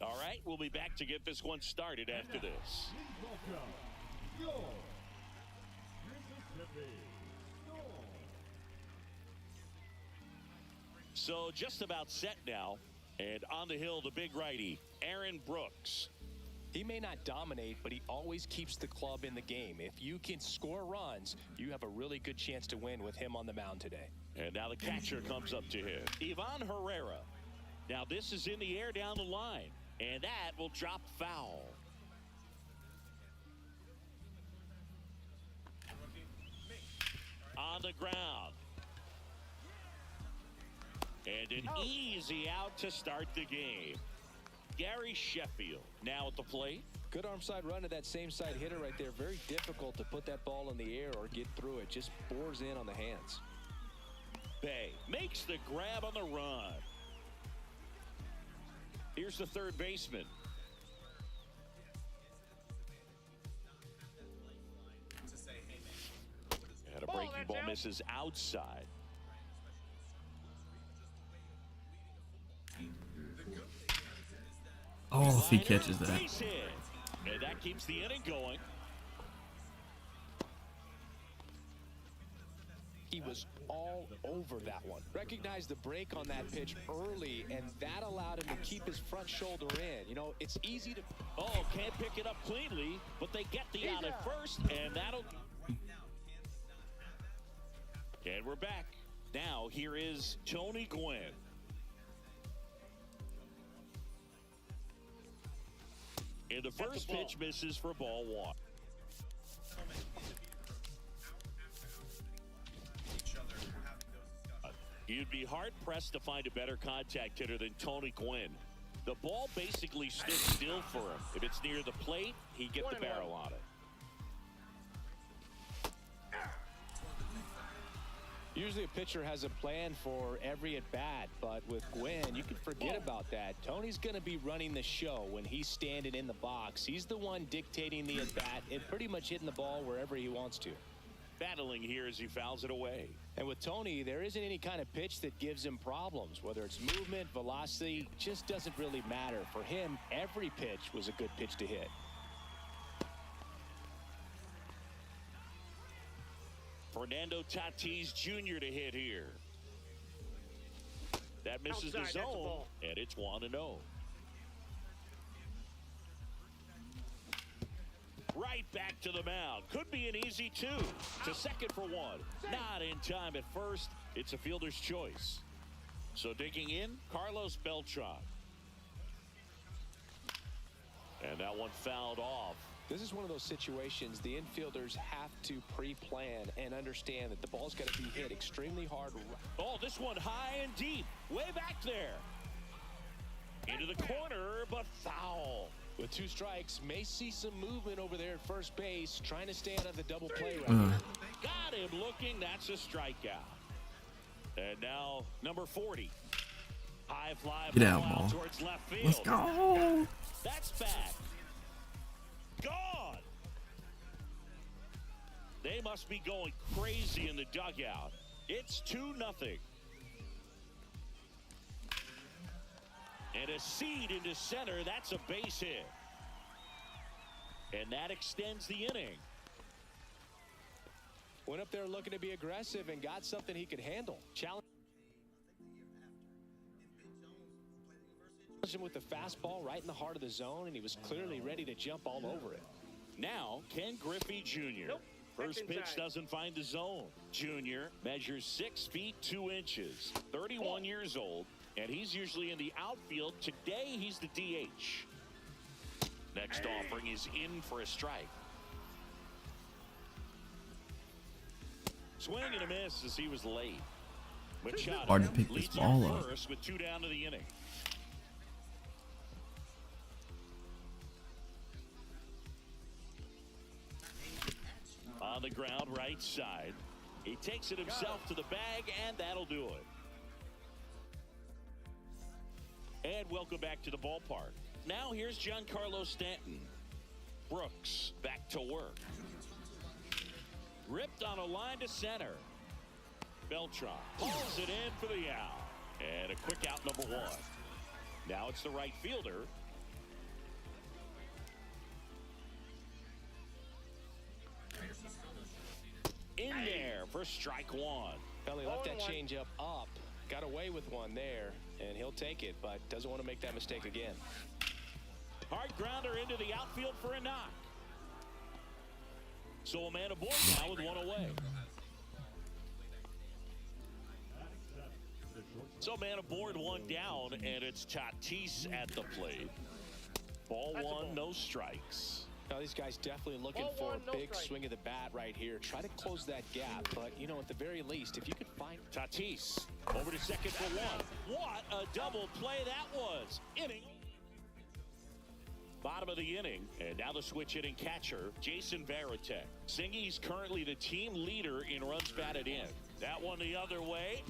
All right, we'll be back to get this one started after this. Welcome, your Mississippi. So just about set now. And on the hill, the big righty, Aaron Brooks. He may not dominate, but he always keeps the club in the game. If you can score runs, you have a really good chance to win with him on the mound today. And now the catcher comes up to him, Ivan Herrera. Now this is in the air down the line, and that will drop foul. On the ground. And an easy out to start the game. Gary Sheffield now at the plate. Good arm side run to that same side hitter right there. Very difficult to put that ball in the air or get through it. Just bores in on the hands. Bay makes the grab on the run. Here's the third baseman. And a breaking ball misses outside. Oh, if he catches that. Base hit. And that keeps the inning going. He was all over that one. Recognized the break on that pitch early, and that allowed him to keep his front shoulder in. You know, it's easy to... Oh, can't pick it up cleanly, but they get the out at first, and that'll... And we're back. Now, here is Tony Gwynn. And the first pitch misses for ball one. You'd be hard-pressed to find a better contact hitter than Tony Gwynn. The ball basically stood still for him. If it's near the plate, he'd get the barrel on it. Usually a pitcher has a plan for every at-bat, but with Gwynn, you can forget about that. Tony's going to be running the show when he's standing in the box. He's the one dictating the at-bat and pretty much hitting the ball wherever he wants to. Battling here as he fouls it away. And with Tony, there isn't any kind of pitch that gives him problems. Whether it's movement, velocity, just doesn't really matter. For him, every pitch was a good pitch to hit. Fernando Tatis Jr. to hit here. That misses the zone, and it's 1-0. Right back to the mound. Could be an easy two. To second for one. Not in time at first. It's a fielder's choice. So digging in, Carlos Beltran. And that one fouled off. This is one of those situations the infielders have to pre-plan and understand that the ball's got to be hit extremely hard. Oh, this one high and deep. Way back there. Into the corner, but foul. With two strikes, may see some movement over there at first base, trying to stay out of the double play right now. Got him looking. That's a strikeout. And now number 40. High fly ball towards left field. Let's go. That's back. Gone. They must be going crazy in the dugout. It's 2-0. And a seed into center. That's a base hit. And that extends the inning. Went up there looking to be aggressive and got something he could handle. Challenge him with the fastball right in the heart of the zone, and he was clearly ready to jump all over it. Now, Ken Griffey Jr. Nope. First pitch doesn't find the zone. Jr. measures 6 feet 2 inches, 31 years old, and he's usually in the outfield. Today, he's the DH. Next offering is in for a strike. Swing and a miss as he was late. Machado Hard to pick this leads ball off up. first with 2 down to the inning. On the ground, right side. He takes it himself to the bag, and that'll do it. And welcome back to the ballpark. Now here's Giancarlo Stanton. Brooks back to work. Ripped on a line to center. Beltran pulls it in for the out. And a quick out, number 1. Now it's the right fielder. In there for strike 1. Well, he left that changeup up, Got away with one there, and he'll take it, but doesn't want to make that mistake again. Hard grounder into the outfield for a knock. So a man aboard now with one away. So man aboard, one down, and it's Tatis at the plate. Ball one, no strikes. Now these guys definitely looking Ball for one, no a big strike. swing of the bat right here. Try to close that gap, but you know, at the very least, if you could find Tatis over to second for one. What a double play that was. Inning. Bottom of the inning, and now the switch hitting catcher, Jason Varitek. Singy's currently the team leader in runs batted in. That one the other way.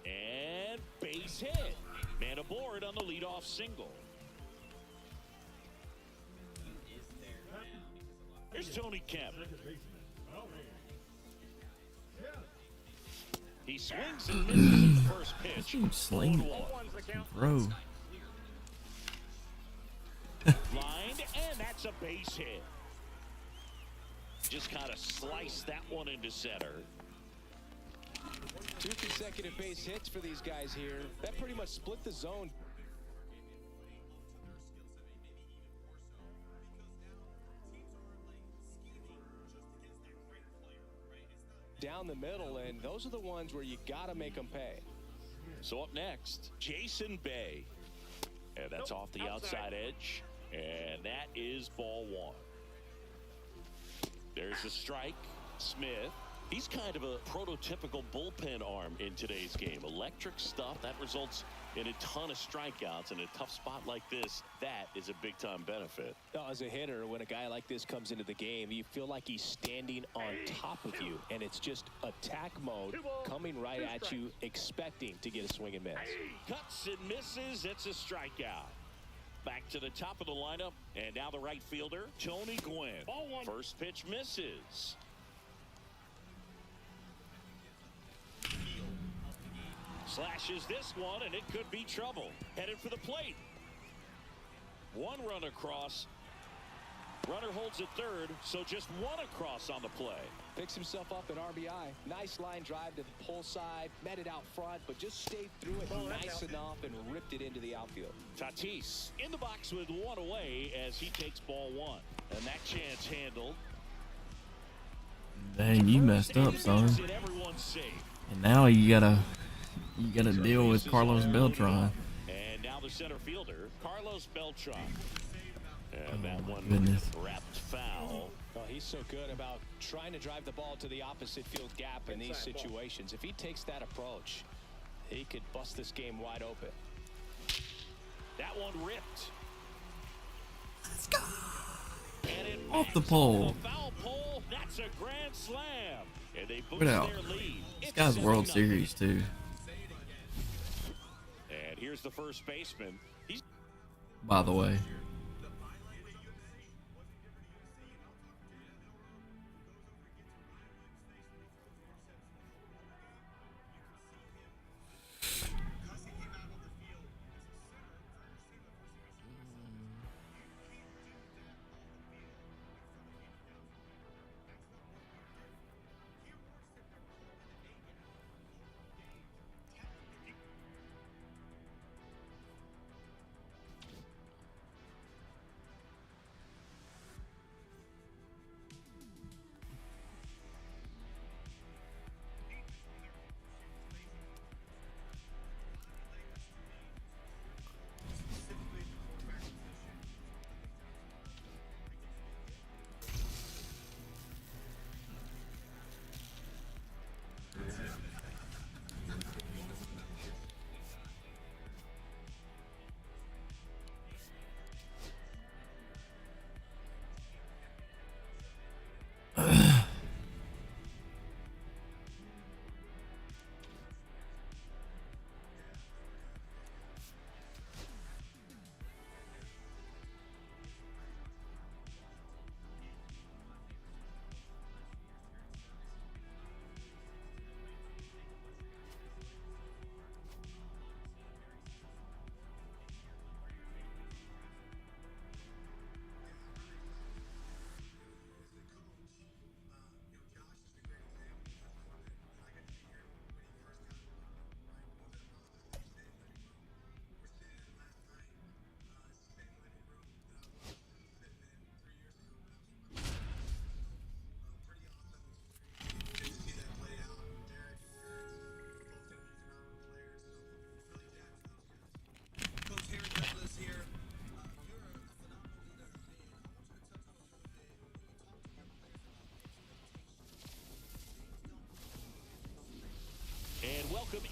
And base hit. Man aboard on the leadoff single. Here's Tony Kemp. He swings and misses the first pitch. Dude, sling. 0-1. One's the count. Bro. Lined, and that's a base hit. Just kind of sliced that one into center. 2 consecutive base hits for these guys here. That pretty much split the zone. Down the middle, and those are the ones where you got to make them pay. So up next, Jason Bay. And that's off the outside edge. And that is ball one. There's the strike. Smith. He's kind of a prototypical bullpen arm in today's game. Electric stuff that results in a ton of strikeouts in a tough spot like this. That is a big time benefit. Now, as a hitter, when a guy like this comes into the game, you feel like he's standing on top of you, and it's just attack mode coming right at you, expecting to get a swing and miss. Cuts and misses. It's a strikeout. Back to the top of the lineup, and now the right fielder, Tony Gwynn. Ball one. First pitch misses. Slashes this one, and it could be trouble. Headed for the plate. One run across. Runner holds at third, so just one across on the play. Picks himself up at RBI. Nice line drive to the pull side, met it out front, but just stayed through it nice enough and ripped it into the outfield. Tatis in the box with one away as he takes ball one. And that chance handled. Dang, you messed up, son. And everyone's safe. And now you gotta deal with Carlos Beltran. And now the center fielder, Carlos Beltran. And that one goodness. wrapped foul. Well, he's so good about trying to drive the ball to the opposite field gap in these situations. If he takes that approach, he could bust this game wide open. That one ripped. Let's go. And it Off the backs pole. off the foul pole. That's a grand slam. And they boost Look out. their lead. This It's guy's World 7-0. Series too. And here's the first baseman. He's By the way.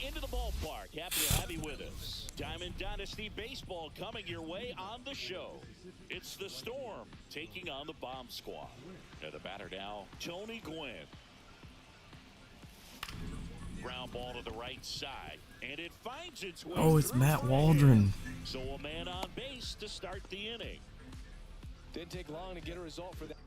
into the ballpark. Happy to have you with us. Diamond Dynasty Baseball coming your way on the show. It's the Storm taking on the Bomb Squad. And the batter now, Tony Gwynn. Ground ball to the right side. And it finds its way. Oh, it's through Matt for a Waldron. hit. So a man on base to start the inning. Didn't take long to get a result for that.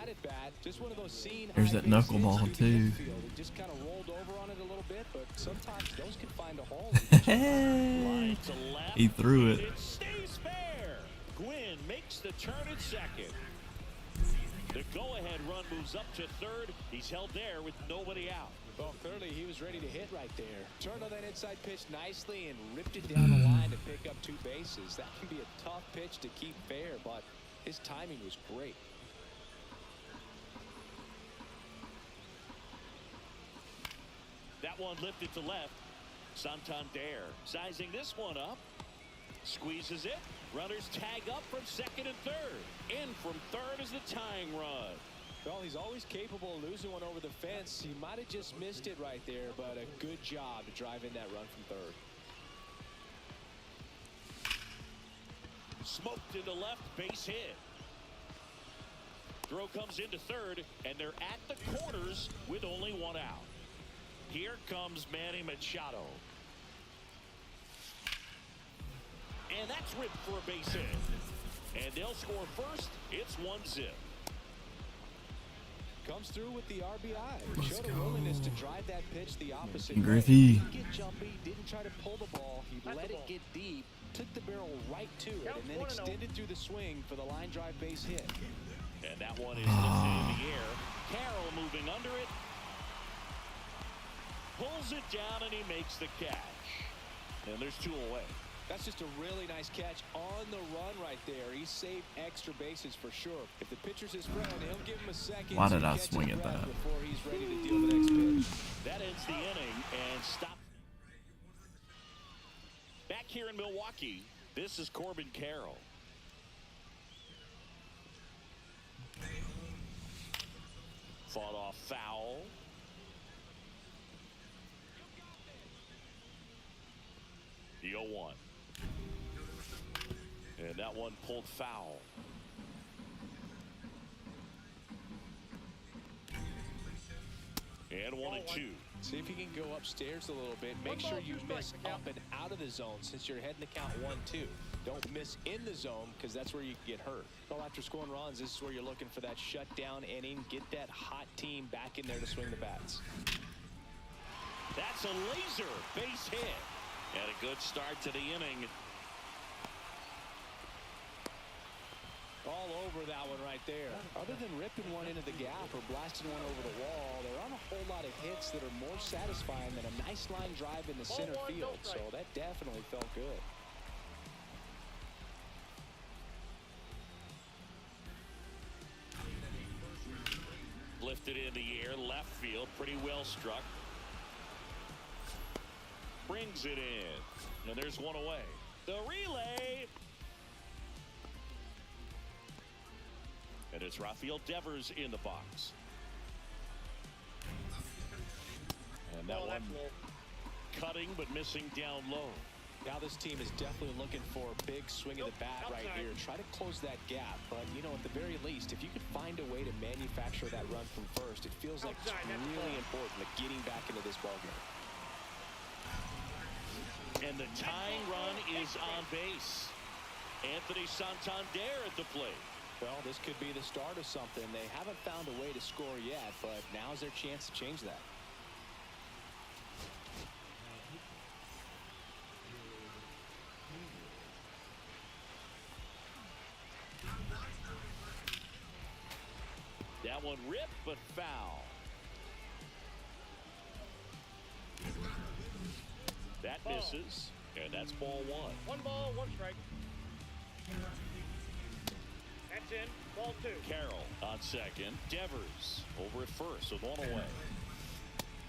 At bat, just one of those seen. There's that knuckleball, too. He just kind of rolled over on it a little bit, but sometimes those can find a hole. Line to left. He threw it. It stays fair. Gwynn makes the turn at second. The go-ahead run moves up to third. He's held there with nobody out. Well, clearly he was ready to hit right there. Turned on that inside pitch nicely and ripped it down the line to pick up 2 bases. That can be a tough pitch to keep fair, but his timing was great. That one lifted to left. Santander sizing this one up. Squeezes it. Runners tag up from second and third. In from third is the tying run. Well, he's always capable of losing one over the fence. He might have just missed it right there, but a good job to drive in that run from third. Smoked into left, base hit. Throw comes into third, and they're at the corners with only one out. Here comes Manny Machado. And that's ripped for a base hit. And they'll score first. It's 1-0. Comes through with the RBI. Showed a willingness to drive that pitch the opposite way. Griffey. Didn't get jumpy, didn't try to pull the ball. He let it get deep, took the barrel right to it, and then extended through the swing for the line drive base hit. And that one is lifted in the air. Carroll moving under it. Pulls it down, and he makes the catch. And there's 2 away. That's just a really nice catch on the run right there. He saved extra bases for sure. If the pitcher's his friend, he'll give him a second. Why did I swing at that? Before he's ready to deal the next pitch. That ends the inning and stop. Back here in Milwaukee, this is Corbin Carroll. Fought off foul. The 0-1. And that one pulled foul. And 1-2. See if you can go upstairs a little bit. Make sure you miss up and out of the zone since you're heading to count 1-2. Don't miss in the zone because that's where you can get hurt. Well, after scoring runs, this is where you're looking for that shutdown inning. Get that hot team back in there to swing the bats. That's a laser base hit. And a good start to the inning. All over that one right there. Other than ripping one into the gap or blasting one over the wall, there aren't a whole lot of hits that are more satisfying than a nice line drive in the center field. So that definitely felt good. Lifted in the air, left field, pretty well struck. Brings it in, and there's one away. The relay. And it's Rafael Devers in the box. And that one cutting but missing down low. Now this team is definitely looking for a big swing of the bat right here. Try to close that gap. But, you know, at the very least, if you could find a way to manufacture that run from first, it feels like it's really important to getting back into this ballgame. And the tying run is on base. Anthony Santander at the plate. Well, this could be the start of something. They haven't found a way to score yet, but now's their chance to change that. That one ripped, but foul. That misses, and that's ball 1. 1 ball, 1 strike. That's in. Ball 2. Carroll on second. Devers over at first with 1 away.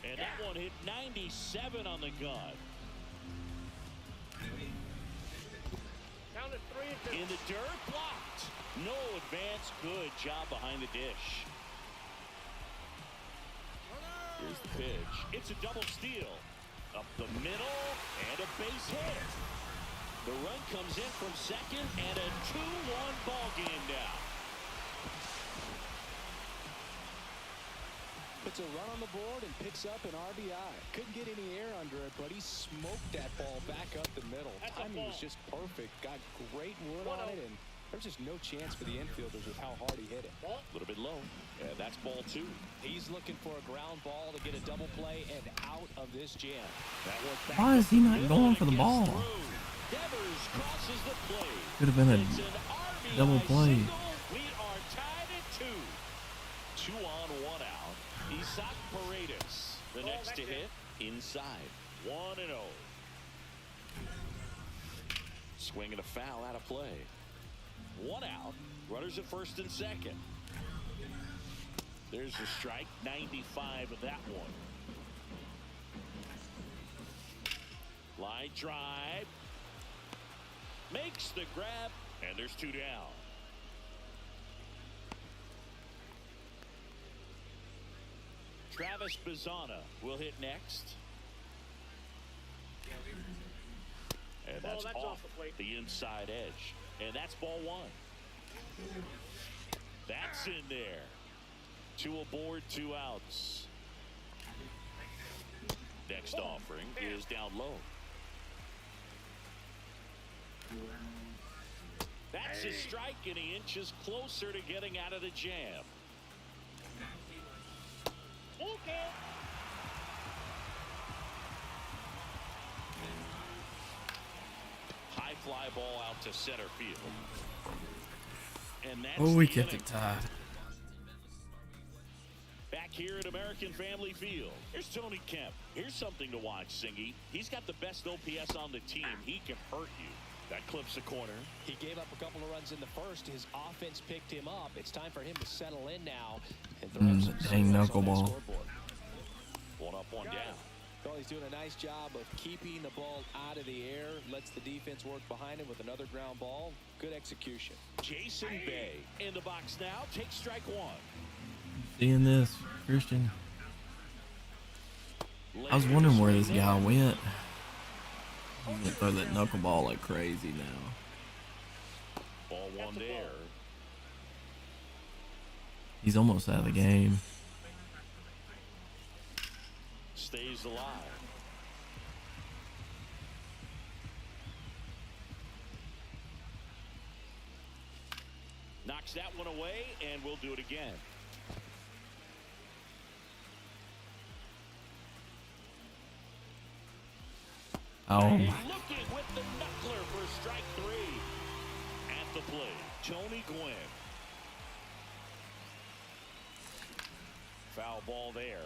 And that one hit 97 on the gun. Count it 3-2. In the dirt, blocked. No advance. Good job behind the dish. Here's the pitch. It's a double steal. Up the middle and a base hit. The run comes in from second and a 2-1 ball game now. Puts a run on the board and picks up an RBI. Couldn't get any air under it, but he smoked that ball back up the middle. That's a Timing was ball. just perfect. Got great wood on it, and there's just no chance for the infielders with how hard he hit it. A little bit low. And that's ball 2. He's looking for a ground ball to get a double play and out of this jam. That one back Why is he not middle going for the and gets ball? through. Devers crosses the plate. Could have been a It's an RBI double play. single. We are tied at 2. 2 on, 1 out. Isaac Paredes, the next to hit, inside. 1-0. Swing and a foul out of play. 1 out. Runners at first and second. There's a strike. 95 of that one. Line drive. Makes the grab. And there's 2 down. Travis Bazzana will hit next. And that's, that's off the plate. the inside edge. And that's ball 1. That's in there. 2 aboard, 2 outs. Next offering is down low. That's a strike, and he inches closer to getting out of the jam. Okay. High fly ball out to center field. And that's Oh, we the kept inning. it tied. Back here at American Family Field. Here's Tony Kemp. Here's something to watch, Singy. He's got the best OPS on the team. He can hurt you. That clips the corner. He gave up a couple of runs in the first. His offense picked him up. It's time for him to settle in now and throw some dang zeros on that knuckleball. scoreboard. 1 up, 1 down. Well, he's doing a nice job of keeping the ball out of the air. Lets the defense work behind him with another ground ball. Good execution. Jason Bay in the box now. Takes strike 1. Seeing this, Christian. I was wondering where this guy went. He's gonna throw that knuckleball like crazy now. Ball 1 there. He's almost out of the game. Stays alive. Knocks that one away, and we'll do it again. Oh, And looking with the knuckler for strike 3. At the plate, Tony Gwynn. Foul ball there.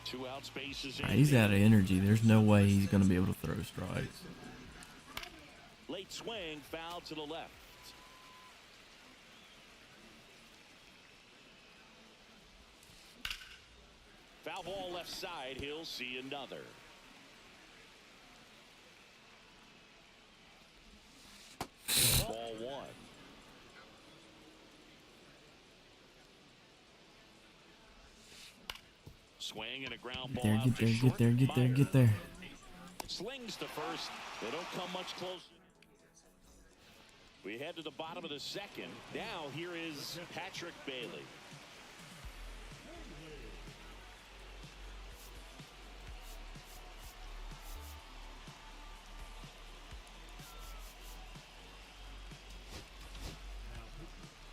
2 out, spaces in. he's out of energy. There's no way he's gonna be able to throw strikes. Late swing, foul to the left. Foul ball left side. He'll see another. Ball 1. Swing and a ground ball out Get to there, short. get there, get there, get there. Slings to first. They don't come much closer. We head to the bottom of the second. Now here is Patrick Bailey.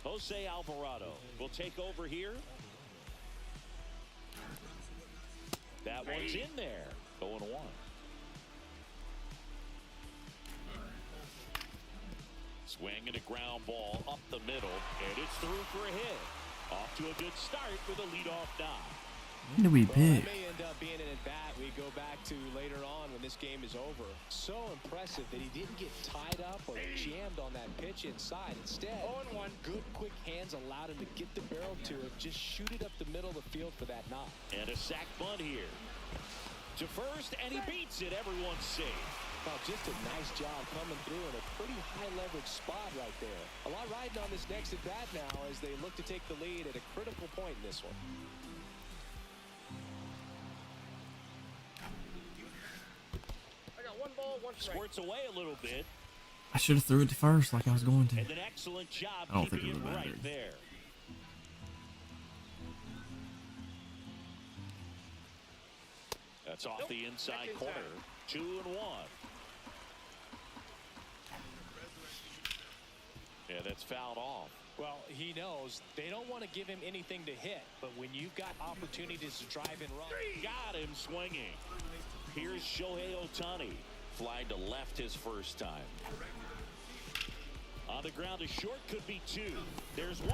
Jose Alvarado will take over here. That one's in there. 0-1. Swing and a ground ball up the middle, and it's through for a hit. Off to a good start with a leadoff knock. When do we Well, pick? that may end up being an at-bat we go back to later on when this game is over. So impressive that he didn't get tied up or jammed on that pitch inside. Instead, 0-1. good quick hands allowed him to get the barrel to it. Just shoot it up the middle of the field for that knock. And a sac bunt here. To first, and he beats it. Everyone's safe. Well, just a nice job coming through in a pretty high leverage spot right there. A lot riding on this next at bat now as they look to take the lead at a critical point in this one. Squirts away a little bit. I should have threw it to first like I was going to. And an excellent job I don't think keeping it it would've right mattered. there. That's off the inside corner. 2-1. Yeah, that's fouled off. Well, he knows they don't want to give him anything to hit, but when you've got opportunities to drive and run. Got him swinging. Here's Shohei Ohtani. Flying to left his first time. On the ground, a short could be 2. There's 1.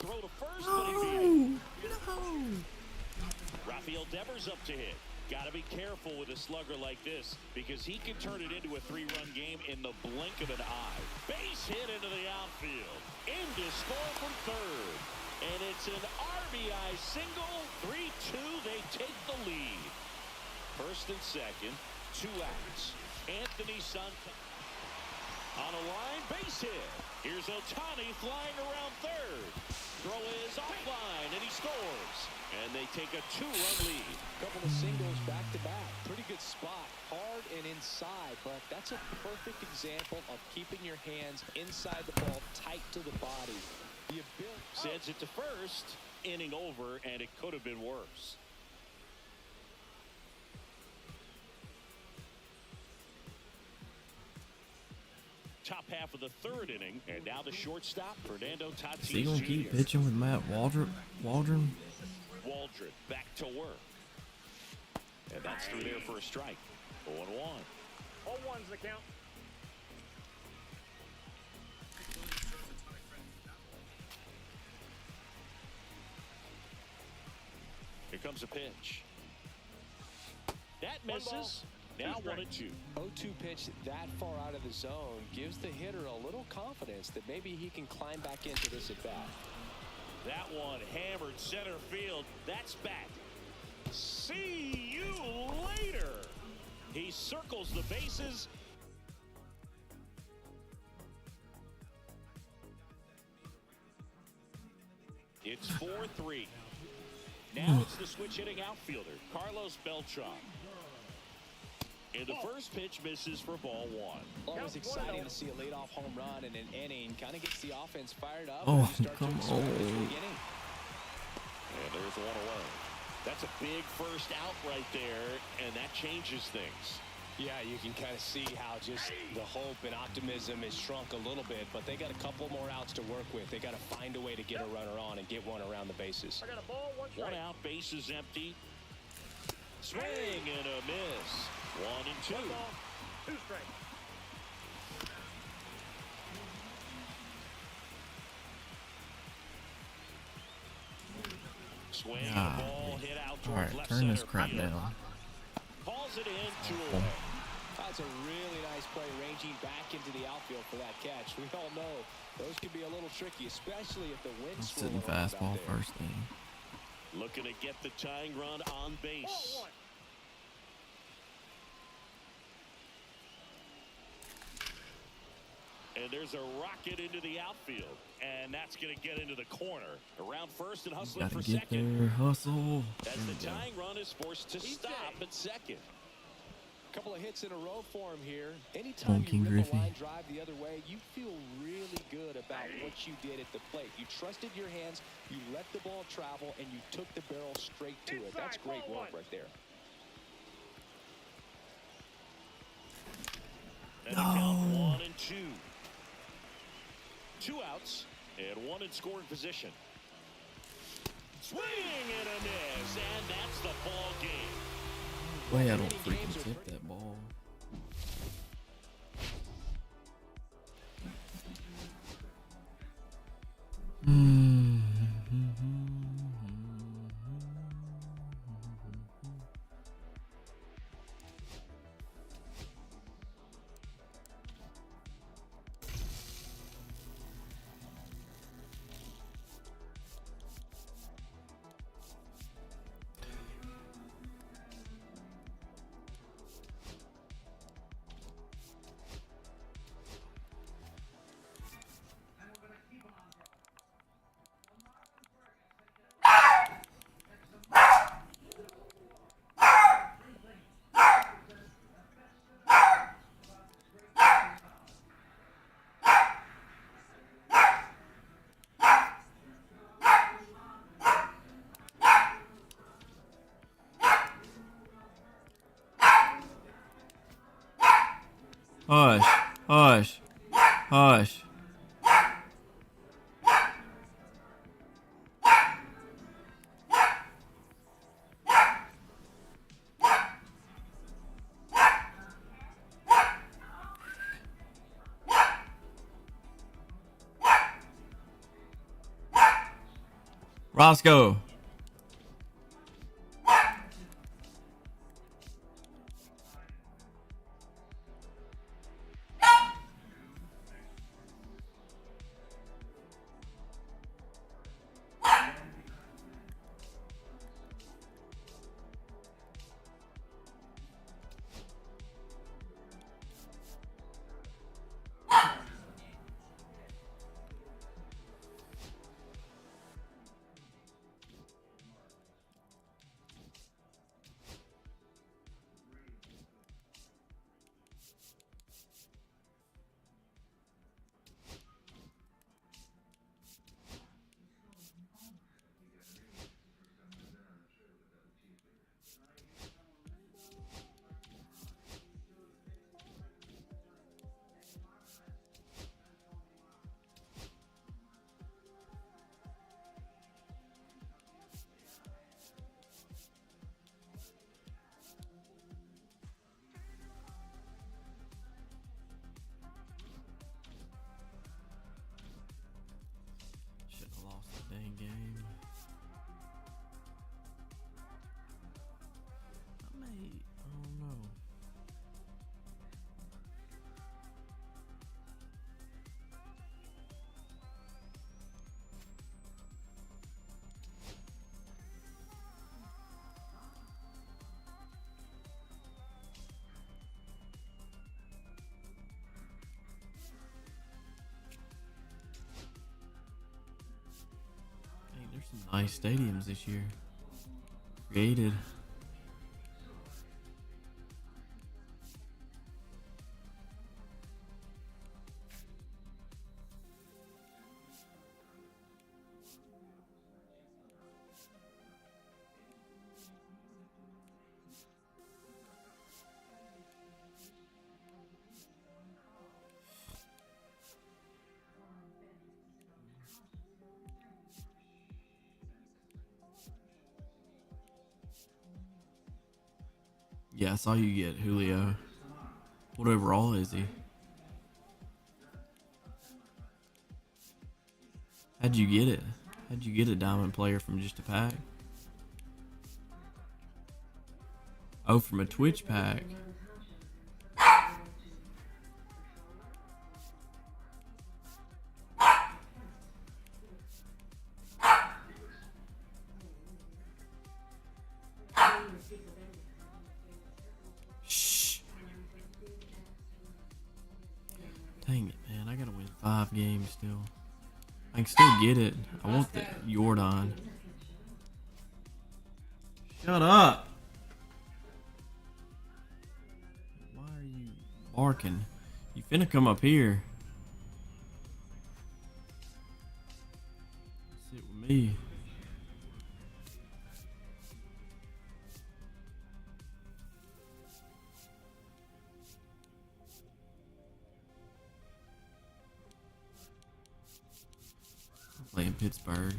Throw to first, but he beat it. Rafael Devers up to hit. Got to be careful with a slugger like this because he can turn it into a 3-run game in the blink of an eye. Base hit into the outfield. In to score from third. And it's an RBI single. 3-2. They take the lead. First and second. 2 outs. Anthony Santander on a line, base hit. Here's Ohtani flying around third. Throw is offline, and he scores. And they take a 2-run lead. Couple of singles back to back. Pretty good spot. Hard and inside, but that's a perfect example of keeping your hands inside the ball, tight to the body. The ability Sends it to first. Inning over, and it could have been worse. Top half of the third inning, and now the shortstop, Fernando Tatis Is he gonna keep Jr. pitching with Matt Waldron? Waldron back to work. And that's through there for a strike. 0-1. All ones the count. Here comes a pitch. That misses. Now 1-2. 0-2 pitch that far out of the zone gives the hitter a little confidence that maybe he can climb back into this at bat. That one hammered center field. That's back. See you later. He circles the bases. It's 4-3. Now it's the switch hitting outfielder, Carlos Beltran. And the first pitch misses for ball 1. Always exciting to see a leadoff home run in an inning. Kind of gets the offense fired up. Oh, as you start to come expect on. the beginning. And there's one away. That's a big first out right there, and that changes things. Yeah, you can kind of see how just the hope and optimism is shrunk a little bit, but they got a couple more outs to work with. They got to find a way to get a runner on and get one around the bases. I got a ball, 1 strike. 1 out, bases empty. Swing and a miss. 1-2. 1 ball, 2 strikes. Swing and Ah, the ball hit out all towards right, left turn this center crap field. down. Calls it in 2 away. That's a really nice play, ranging back into the outfield for that catch. We all know those can be a little tricky, especially if the I'm wind's sitting fastball first thing. Looking to get the tying run on base. Ball 1. And there's a rocket into the outfield. And that's going to get into the corner. Around first and hustling Gotta for get second. there, hustle. As There we the go. tying run is forced to stop at second. Couple of hits in a row for him here. Anytime King you rip Griffey. a line drive the other way, you feel really good about what you did at the plate. You trusted your hands, you let the ball travel, and you took the barrel straight to it. That's great Ball work 1. right there. And the count 1-2. 2 outs and 1 in scoring position. Swing and a miss, and that's the ball game. Way I don't freaking tip that ball. Hush. Hush. Hush. Roscoe. Shouldn't have lost the dang game. I don't know. Hey, there's some nice stadiums this year. Created. Yeah, I saw you get Julio. What overall is he? How'd you get it? How'd you get a diamond player from just a pack? Oh, from a Twitch pack. Shh. Dang it, man. I gotta win 5 games still. I can still get it. I want the Jordan. Shut up. Why are you barking? You finna come up here. Sit with me. I'm playing Pittsburgh.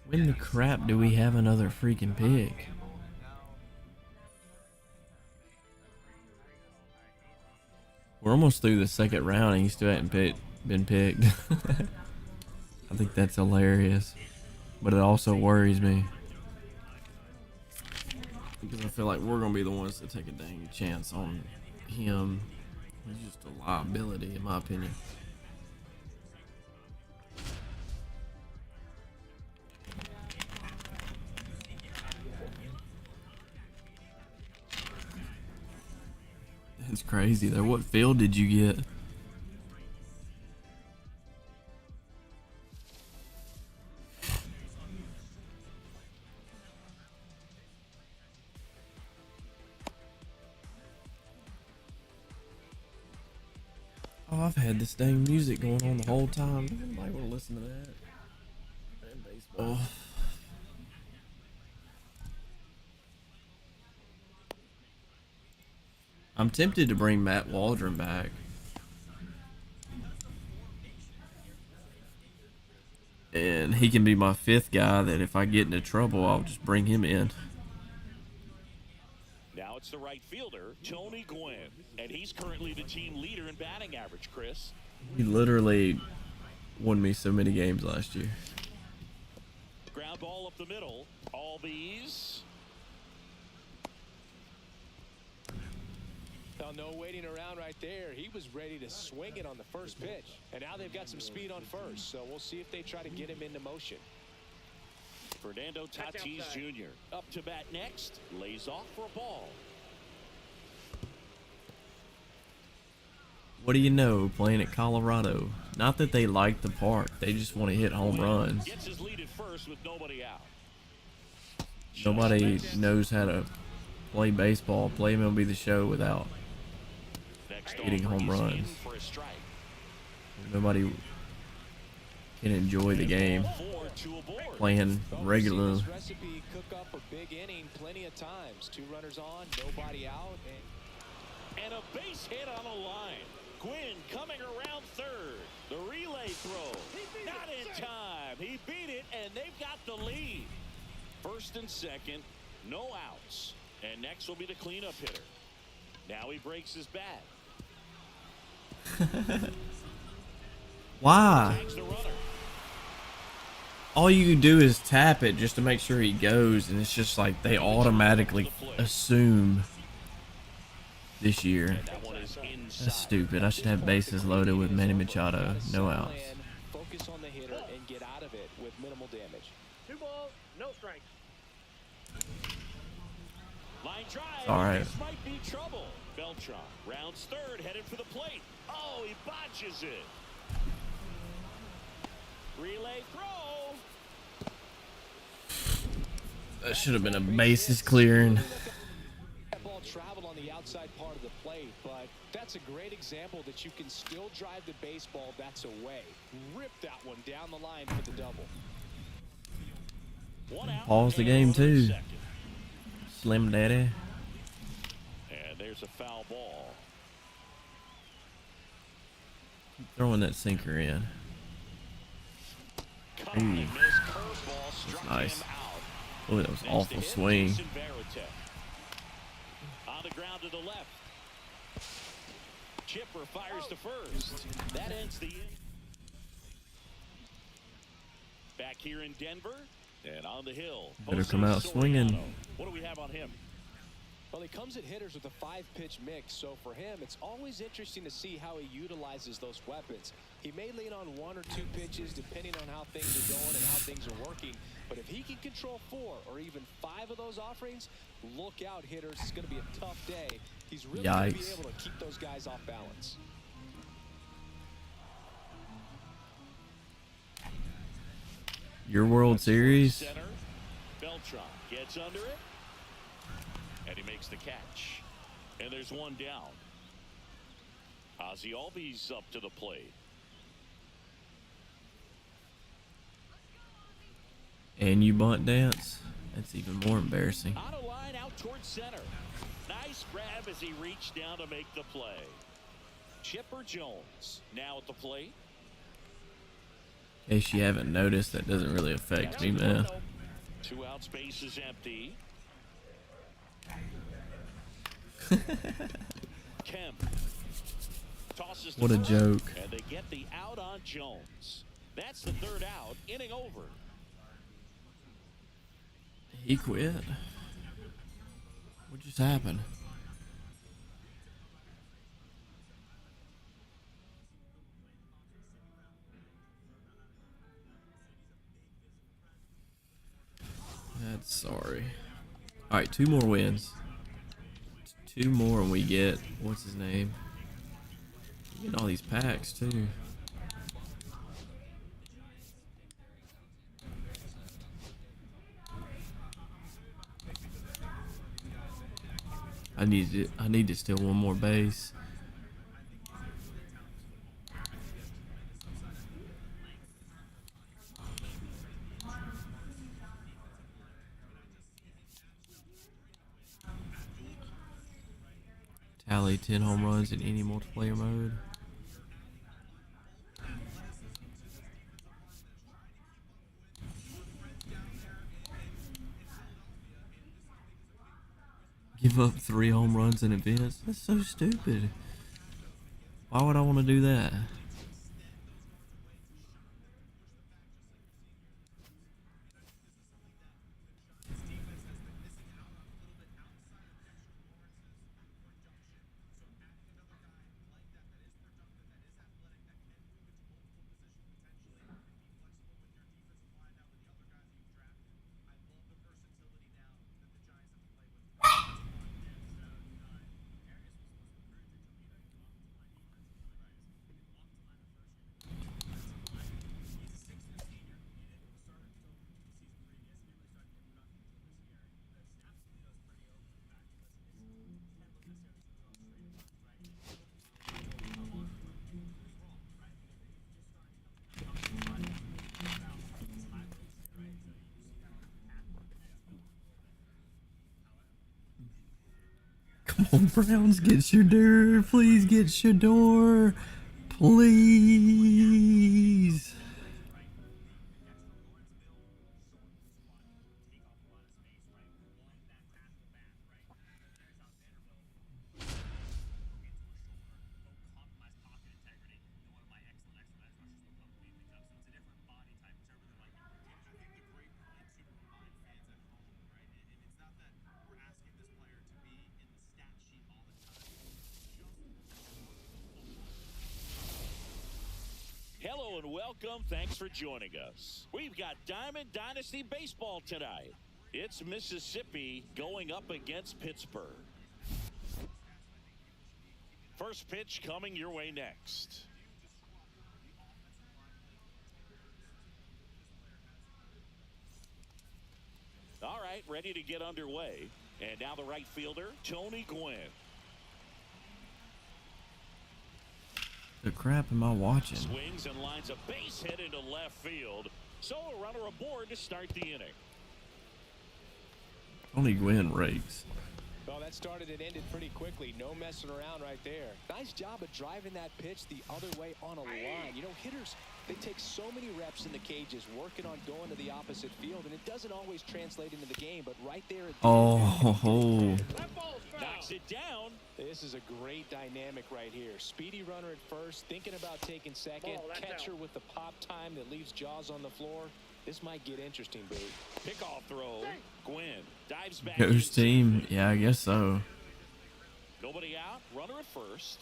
When the crap do we have another freaking pick? We're almost through the second round and you still haven't been picked. I think that's hilarious. But it also worries me. Because I feel like we're going to be the ones that take a dang chance on him. He's just a liability in my opinion. That's crazy though. What field did you get? Oh, I've had this dang music going on the whole time. Nobody want to listen to that. And baseball. I'm tempted to bring Matt Waldron back. And he can be my 5th guy that if I get into trouble, I'll just bring him in. Now it's the right fielder, Tony Gwynn. And he's currently the team leader in batting average, Chris. He literally won me so many games last year. Ground ball up the middle. Albies. Well, no waiting around right there. He was ready to swing it on the first pitch. And now they've got some speed on first. So we'll see if they try to get him into motion. Fernando Tatis Jr. up to bat next. Lays off for a ball. What do you know, playing at Colorado? Not that they like the park. They just want to hit home runs. Gets his lead at first with nobody out. Nobody knows how to play baseball, play MLB The Show without hitting home runs. Nobody can enjoy the game playing regular. This recipe cook up a big inning plenty of times. 2 runners on, nobody out, and a base hit on the line. Gwynn coming around third. The relay throw. Not in time. He beat it, and they've got the lead. First and second, no outs. And next will be the cleanup hitter. Now he breaks his bat. Why? Tags the runner. All you do is tap it just to make sure he goes, and it's just like they automatically assume this year. That's stupid. I should have bases loaded with Manny Machado. No outs. focus on the hitter and get out of it with minimal damage. 2 balls, no strikes. Line drive. All right. This might be trouble. Beltran rounds third, headed for the plate. Oh, he botches it. Relay throw. That should have been a bases clearing. That ball traveled on the outside part of the plate, but that's a great example that you can still drive the baseball that's away. Rip that one down the line for the double. Pause the game too. Slim Daddy. And there's a foul ball. Keep throwing that sinker in. Ooh. That's nice. Oh, that was awful swing. On the ground to the left. Chipper fires to first. That ends the inning. Back here in Denver and on the hill. Better come out swinging. What do we have on him? Well, he comes at hitters with a 5-pitch mix, so for him, it's always interesting to see how he utilizes those weapons. He may lean on 1 or 2 pitches depending on how things are going and how things are working, but if he can control 4 or even 5 of those offerings, look out, hitters. It's going to be a tough day. He's really going to be able to keep those guys off balance. Your World Series. Center. Beltran gets under it. And he makes the catch. And there's one down. Ozzie Albies up to the plate. And you bunt dance. That's even more embarrassing. On a line out towards center. Nice grab as he reached down to make the play. Chipper Jones now at the plate. In case you haven't noticed, that doesn't really affect me, man. 2 out, space is empty. Kemp tosses What a joke. and they get the out on Jones. That's the 3rd out, inning over. He quit. What just happened? That's sorry. All right, 2 more wins. 2 more and we get, what's his name? We get all these packs too. I need to steal 1 more base. Tally 10 home runs in any multiplayer mode. Give up 3 home runs in events? That's so stupid. Why would I want to do that? Come on, Browns, get Shador. Please get Shador. Please. Hello and welcome. Thanks for joining us. We've got Diamond Dynasty Baseball tonight. It's Mississippi going up against Pittsburgh. First pitch coming your way next. All right, ready to get underway. And now the right fielder, Tony Gwynn. The crap am I watching? Swings and lines a base hit into left field. So a runner aboard to start the inning. Tony Gwynn rakes. Well, that started and ended pretty quickly. No messing around right there. Nice job of driving that pitch the other way on a line. You know, hitters, they take so many reps in the cages working on going to the opposite field, and it doesn't always translate into the game, but right there it Oh. Knocks it down. This is a great dynamic right here. Speedy runner at first, thinking about taking second. Catcher with the pop time that leaves Jaws on the floor. This might get interesting, Boo. Pickoff throw. Gwynn dives back. Ghost team? Yeah, I guess so. Nobody out. Runner at first.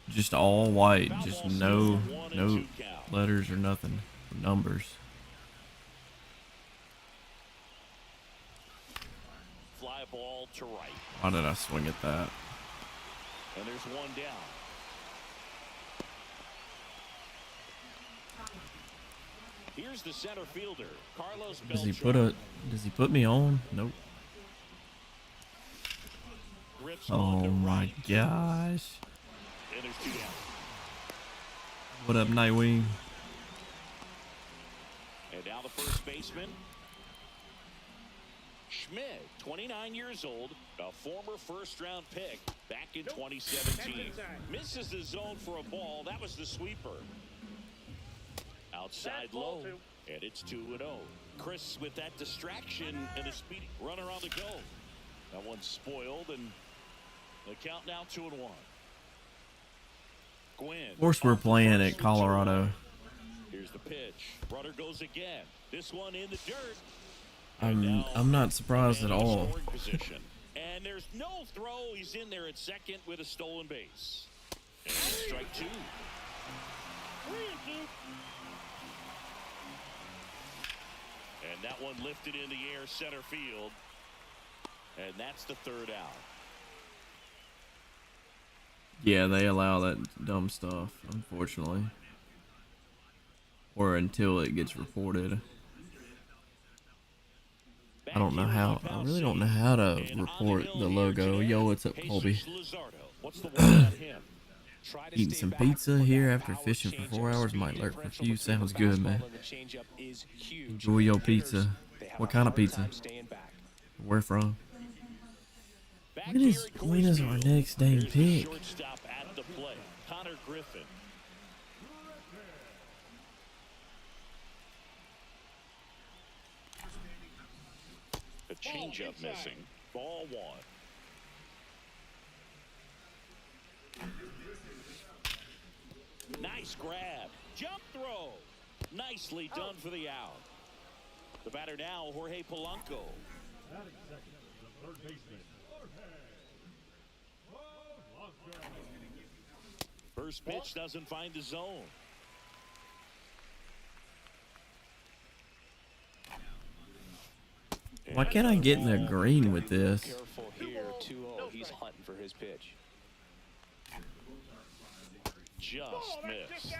Just all white. Foul Just ball no still 1-2 count. letters or nothing. Numbers. Fly ball to right. Why did I swing at that? And there's one down. Here's the center fielder, Carlos Beltran. Does he put me on? Nope. Rips on Oh to my right. gosh. And there's 2 down. What up, Nightwing? And now the first baseman, Schmidt, 29 years old, a former first-round pick back in 2017. Misses the zone for a ball. That was the sweeper. Outside low, and it's 2-0. Chris with that distraction and a speedy runner on the go. That one's spoiled, and the count now 2-1. Gwynn. Of course, we're playing at Colorado. Here's the pitch. Runner goes again. This one in the dirt. I'm not surprised at all. Position. And there's no throw. He's in there at second with a stolen base. And strike 2. And that one lifted in the air center field. And that's the 3rd out. Yeah, they allow that dumb stuff, unfortunately. Or until it gets reported. I don't know how. I really don't know how to report the logo. Yo, what's up, Colby? What's the word about him? Eating some pizza here after fishing for 4 hours might lurk for a few. Sounds good, man. Enjoy your pizza. What kind of pizza? Where from? Back When here is at when is Coors our Field, next damn here's the pick? shortstop at the plate, Connor Griffin. A changeup missing. Ball one. Nice grab. Jump throw. Nicely done for the out. The batter now, Jorge Polanco. First pitch doesn't find the zone. Why can't I get in the green with this? Careful here, 2-0. He's hunting for his pitch. Just missed.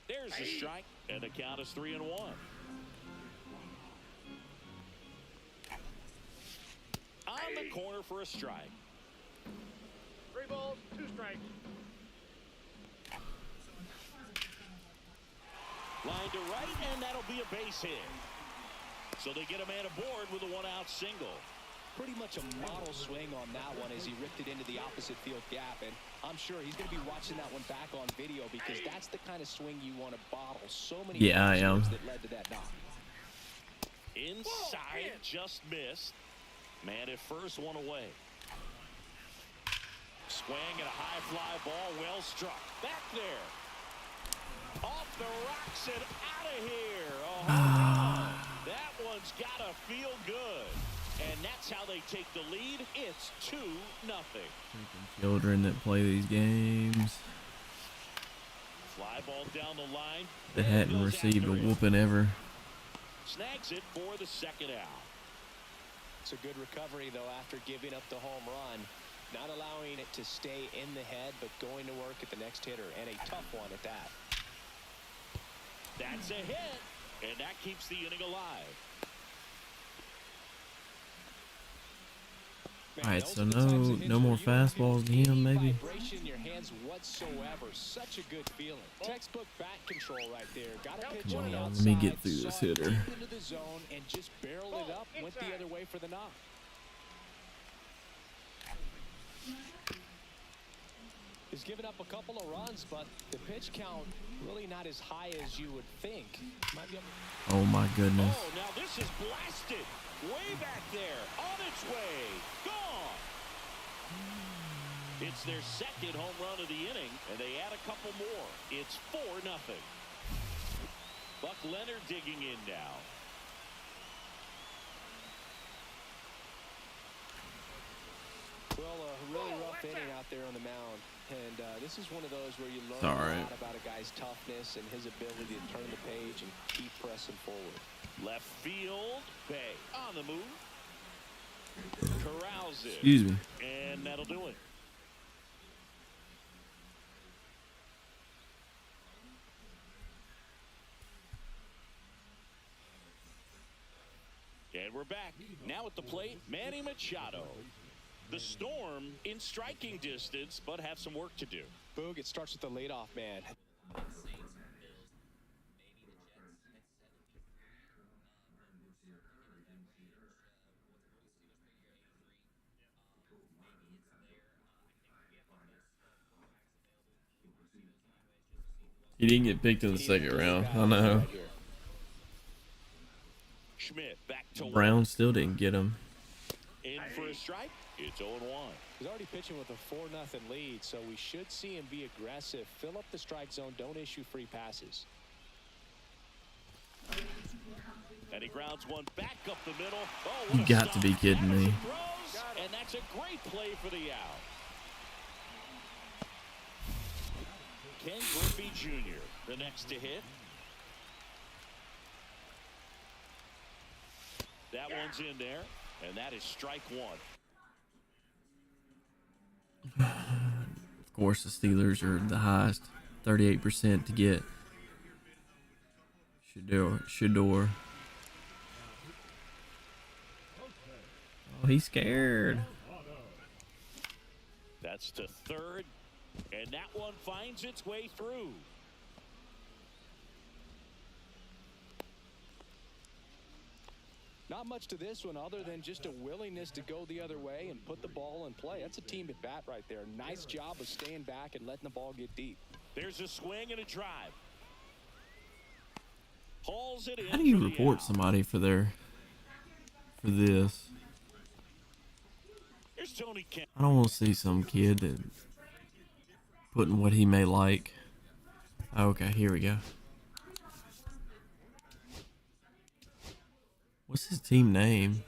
There's the strike, and the count is 3-1. On the corner for a strike. 3 balls, 2 strikes. Line to right, and that'll be a base hit. So they get a man aboard with a 1-out single. Pretty much a model swing on that one as he ripped it into the opposite field gap, and I'm sure he's going to be watching that one back on video because that's the kind of swing you want to bottle. So many Yeah, I am. that led to that knock. Inside, just missed. Man at first, one away. Swing at a high fly ball, well struck. Back there. Off the rocks and out of here. Oh, that one's got to feel good. And that's how they take the lead. It's 2-0. Children that play these games Fly ball down the line. that hadn't received a whooping ever. Snags it for the second out. It's a good recovery, though, after giving up the home run. Not allowing it to stay in the head, but going to work at the next hitter, and a tough one at that. That's a hit, and that keeps the inning alive. All right, so no more fastballs to him, maybe. Vibration in your hands whatsoever. Such a good feeling. Textbook bat control right there. Got a pitch Come on the on, outside. let me get through this saw it hitter. deep into the zone and just barreled it up. Went the other way for the knock. He's given up a couple of runs, but the pitch count really not as high as you would think. Might be Oh my goodness. Oh, now this is blasted. Way back there. On its way. Gone. It's their second home run of the inning, and they add a couple more. It's 4-0. Buck Leonard digging in now. Well, a really rough inning out there on the mound. And this is one of those where you learn All a right. lot about a guy's toughness and his ability to turn the page and keep pressing forward. Left field. Bay on the move. Corrals it. Excuse me. And that'll do it. And we're back. Now at the plate, Manny Machado. The Storm in striking distance, but have some work to do. Boog, it starts with the leadoff man. He didn't get picked in the second round. I know. Schmidt back to Brown still didn't get him. in for a strike. It's 0-1. He's already pitching with a 4-0 lead, so we should see him be aggressive. Fill up the strike zone. Don't issue free passes. And he grounds one back up the middle. Oh, what You a got to stop. be kidding me. Throws, and that's a great play for the out. Ken Griffey Jr., the next to hit. That one's in there, and that is strike one. Of course, the Steelers are the highest, 38% to get Shador. Oh, he's scared. That's to third, and that one finds its way through. Not much to this one other than just a willingness to go the other way and put the ball in play. That's a team at bat right there. Nice job of staying back and letting the ball get deep. There's a swing and a drive. Hauls it in. How do you for the report out. somebody for this? Here's Tony Kemp. I don't want to see some kid that putting what he may like. Okay, here we go. What's his team name?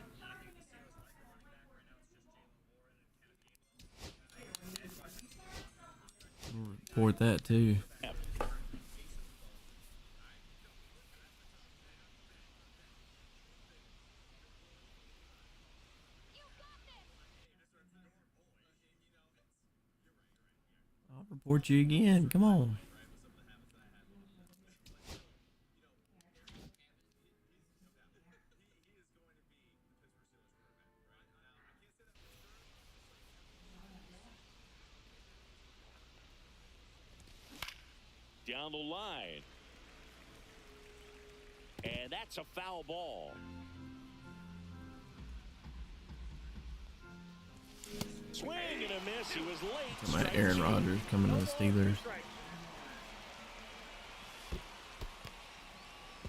We'll report that too. I'll report you again. Come on. Down the line. And that's a foul ball. Swing and a miss. He was late. Talking about Aaron Rodgers coming to the Steelers.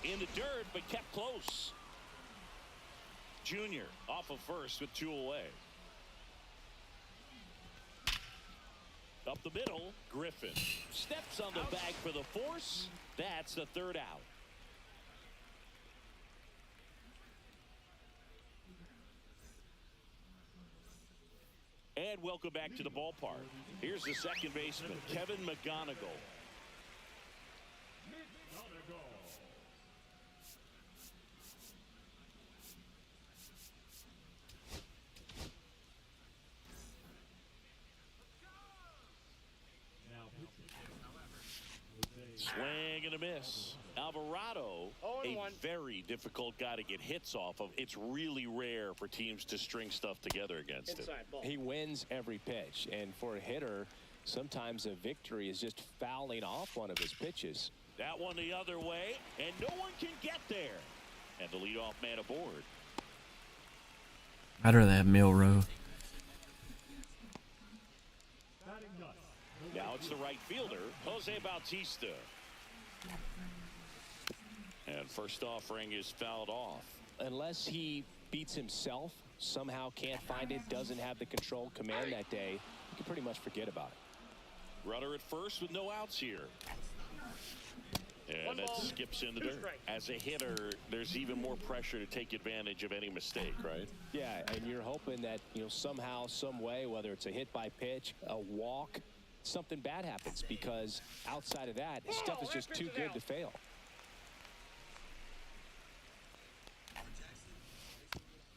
In the dirt, but kept close. Junior off of first with 2 away. Up the middle, Griffin steps on the bag for the force. That's the 3rd out. And welcome back to the ballpark. Here's the second baseman, Kevin McGonigal. Swing and a miss. Alvarado, a very difficult guy to get hits off of. It's really rare for teams to string stuff together against him. He wins every pitch, and for a hitter, sometimes a victory is just fouling off one of his pitches. That one the other way, and no one can get there. And the leadoff man aboard. I'd rather have Milrow. Now it's the right fielder, Jose Bautista. And first offering is fouled off. Unless he beats himself, somehow can't find it, doesn't have the control command that day, you can pretty much forget about it. Runner at first with no outs here. And it skips in the dirt. As a hitter, there's even more pressure to take advantage of any mistake, right? Yeah, and you're hoping that, somehow, some way, whether it's a hit by pitch, a walk, something bad happens, because outside of that, stuff is just too good to fail.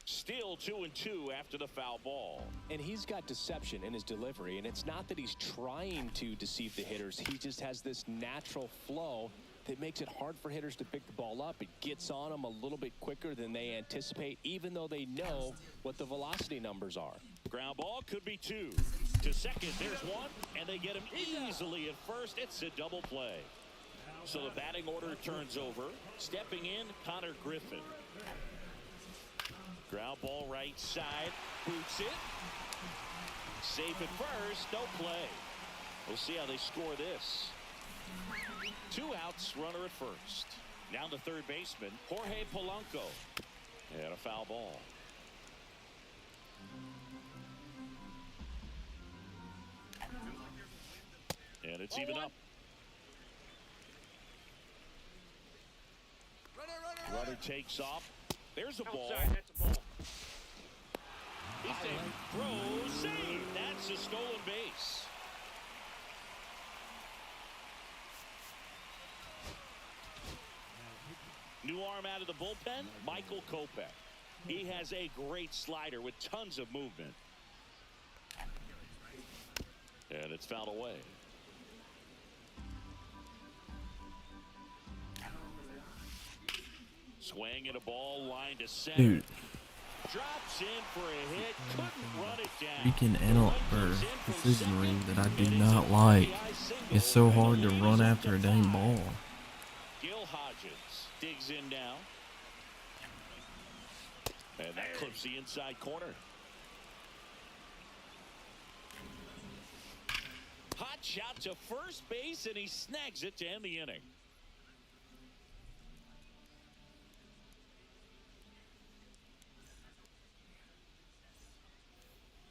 Still 2-2 after the foul ball. And he's got deception in his delivery, and it's not that he's trying to deceive the hitters. He just has this natural flow that makes it hard for hitters to pick the ball up. It gets on them a little bit quicker than they anticipate, even though they know what the velocity numbers are. Ground ball could be 2. To second, there's 1, and they get him easily at first. It's a double play. So the batting order turns over. Stepping in, Connor Griffin. Ground ball right side, boots it. Safe at first, no play. We'll see how they score this. 2 outs, runner at first. Now the third baseman, Jorge Polanco. And a foul ball. And it's even up. Runner takes off. There's a ball. That's a ball. He's saying throw, save. That's a stolen base. New arm out of the bullpen, Michael Kopech. He has a great slider with tons of movement. And it's fouled away. Swing and a ball line to center. Dude. Drops in for a hit, couldn't run it down. Freaking precision ring that I do not like. It's so hard to run after a dang ball. Gil Hodges digs in now. Clips the inside corner. Hot shot to first base, and he snags it to end the inning.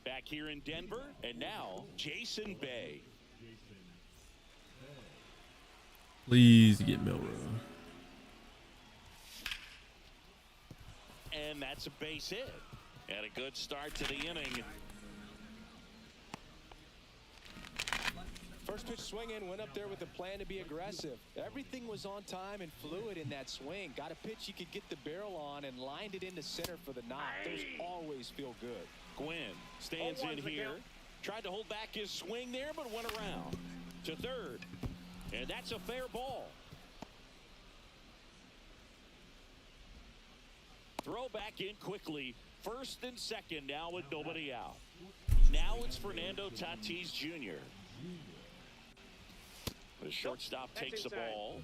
Back here in Denver, and now Jason Bay. Please get Milrow. And that's a base hit. And a good start to the inning. First pitch swing in, went up there with a plan to be aggressive. Everything was on time and fluid in that swing. Got a pitch you could get the barrel on and lined it into center for the knock. Those always feel good. Gwynn stands in here. Tried to hold back his swing there, but went around to third. And that's a fair ball. Throw back in quickly. First and second now with nobody out. Now it's Fernando Tatis Jr. The shortstop takes the ball.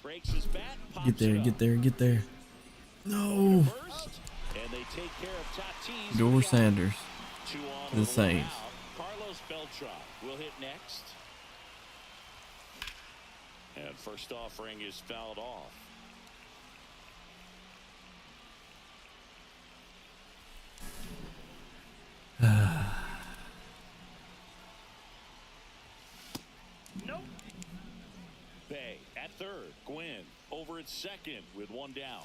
Breaks his bat. Get there, get there, get there. No. First, and they take care of Tatis. Door Sanders. Two on The with Saints. one out. Carlos Beltran will hit next. And first offering is fouled off. Nope. Bay at third. Gwynn over at second with one down.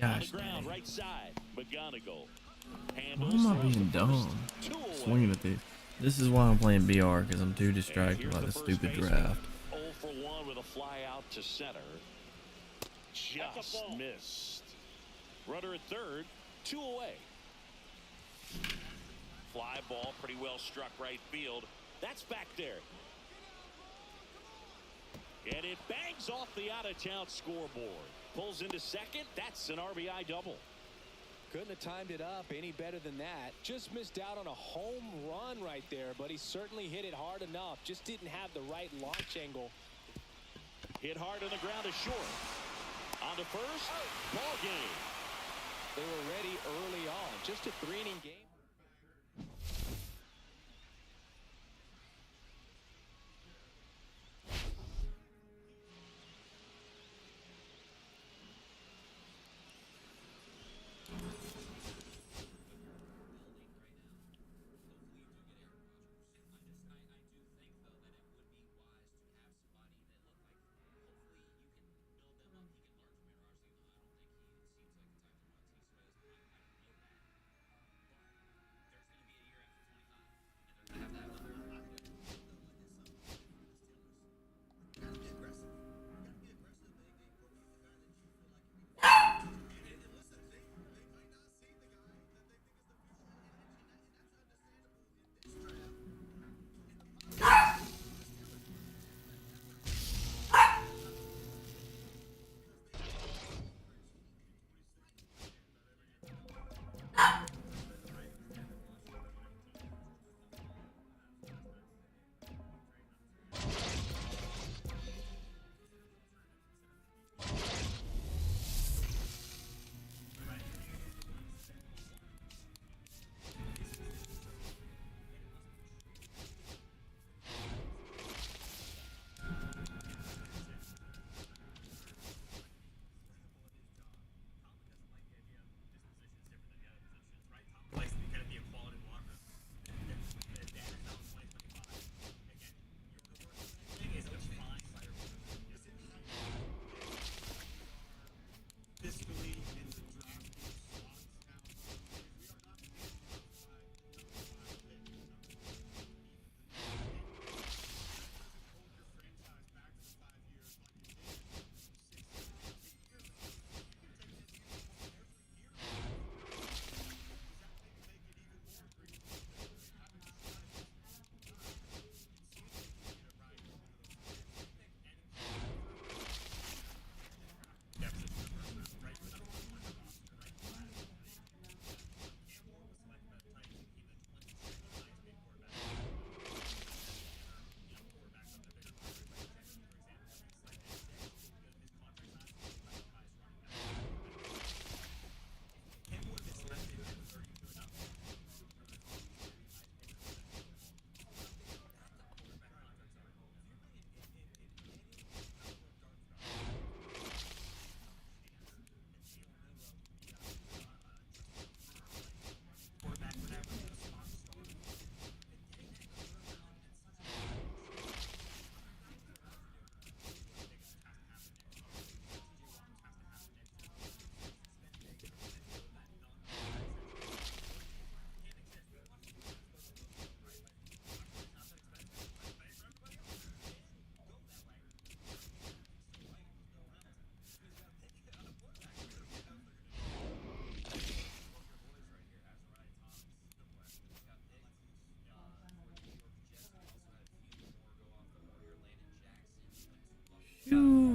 On the Gosh ground, dang. right side. McGonigal. Why Handles am I throws being to first. dumb? Two away. Swinging at this. This is why I'm playing BR, because I'm too And distracted here's by the the first stupid baseman. draft. 0 for 1 with a fly out to center. Just ball. missed. Runner at third. 2 away. Fly ball pretty well struck right field. That's back there. And it bangs off the out-of-town scoreboard. Pulls into second. That's an RBI double. Couldn't have timed it up any better than that. Just missed out on a home run right there, but he certainly hit it hard enough. Just didn't have the right launch angle. Hit hard on the ground to short. On to first. Ball game. They were ready early on. Just a 3-inning game.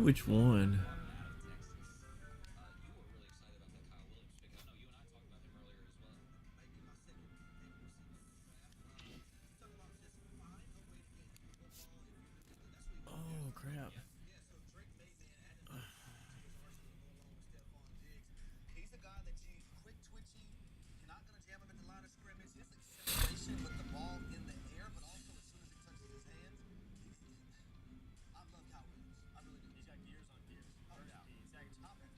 which one. Oh crap. He's a guy that you quick twitchy. You're not going to jam him at the line of scrimmage. His acceleration with the ball in the air, but also as soon as it touches his hands, I love Kyle Williams. I really do. He's got gears on gears. Oh, yeah. He's got top end.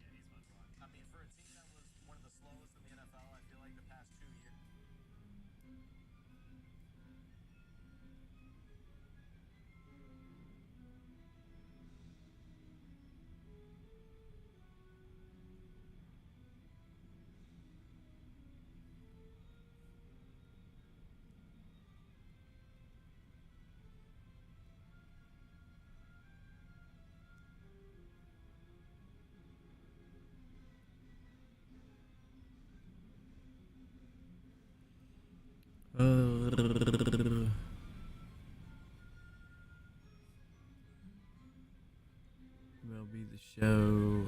Yeah, he's fun to watch. I mean, for a team that was one of the slowest in the NFL, I feel like the past 2 years. MLB The Show.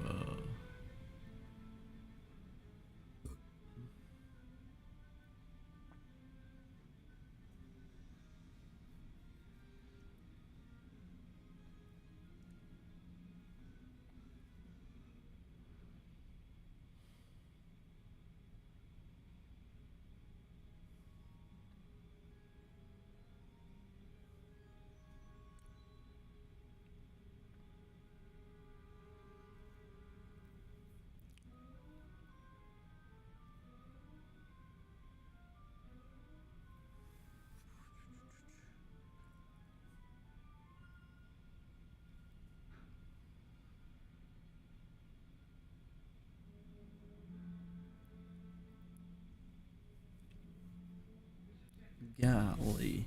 Golly.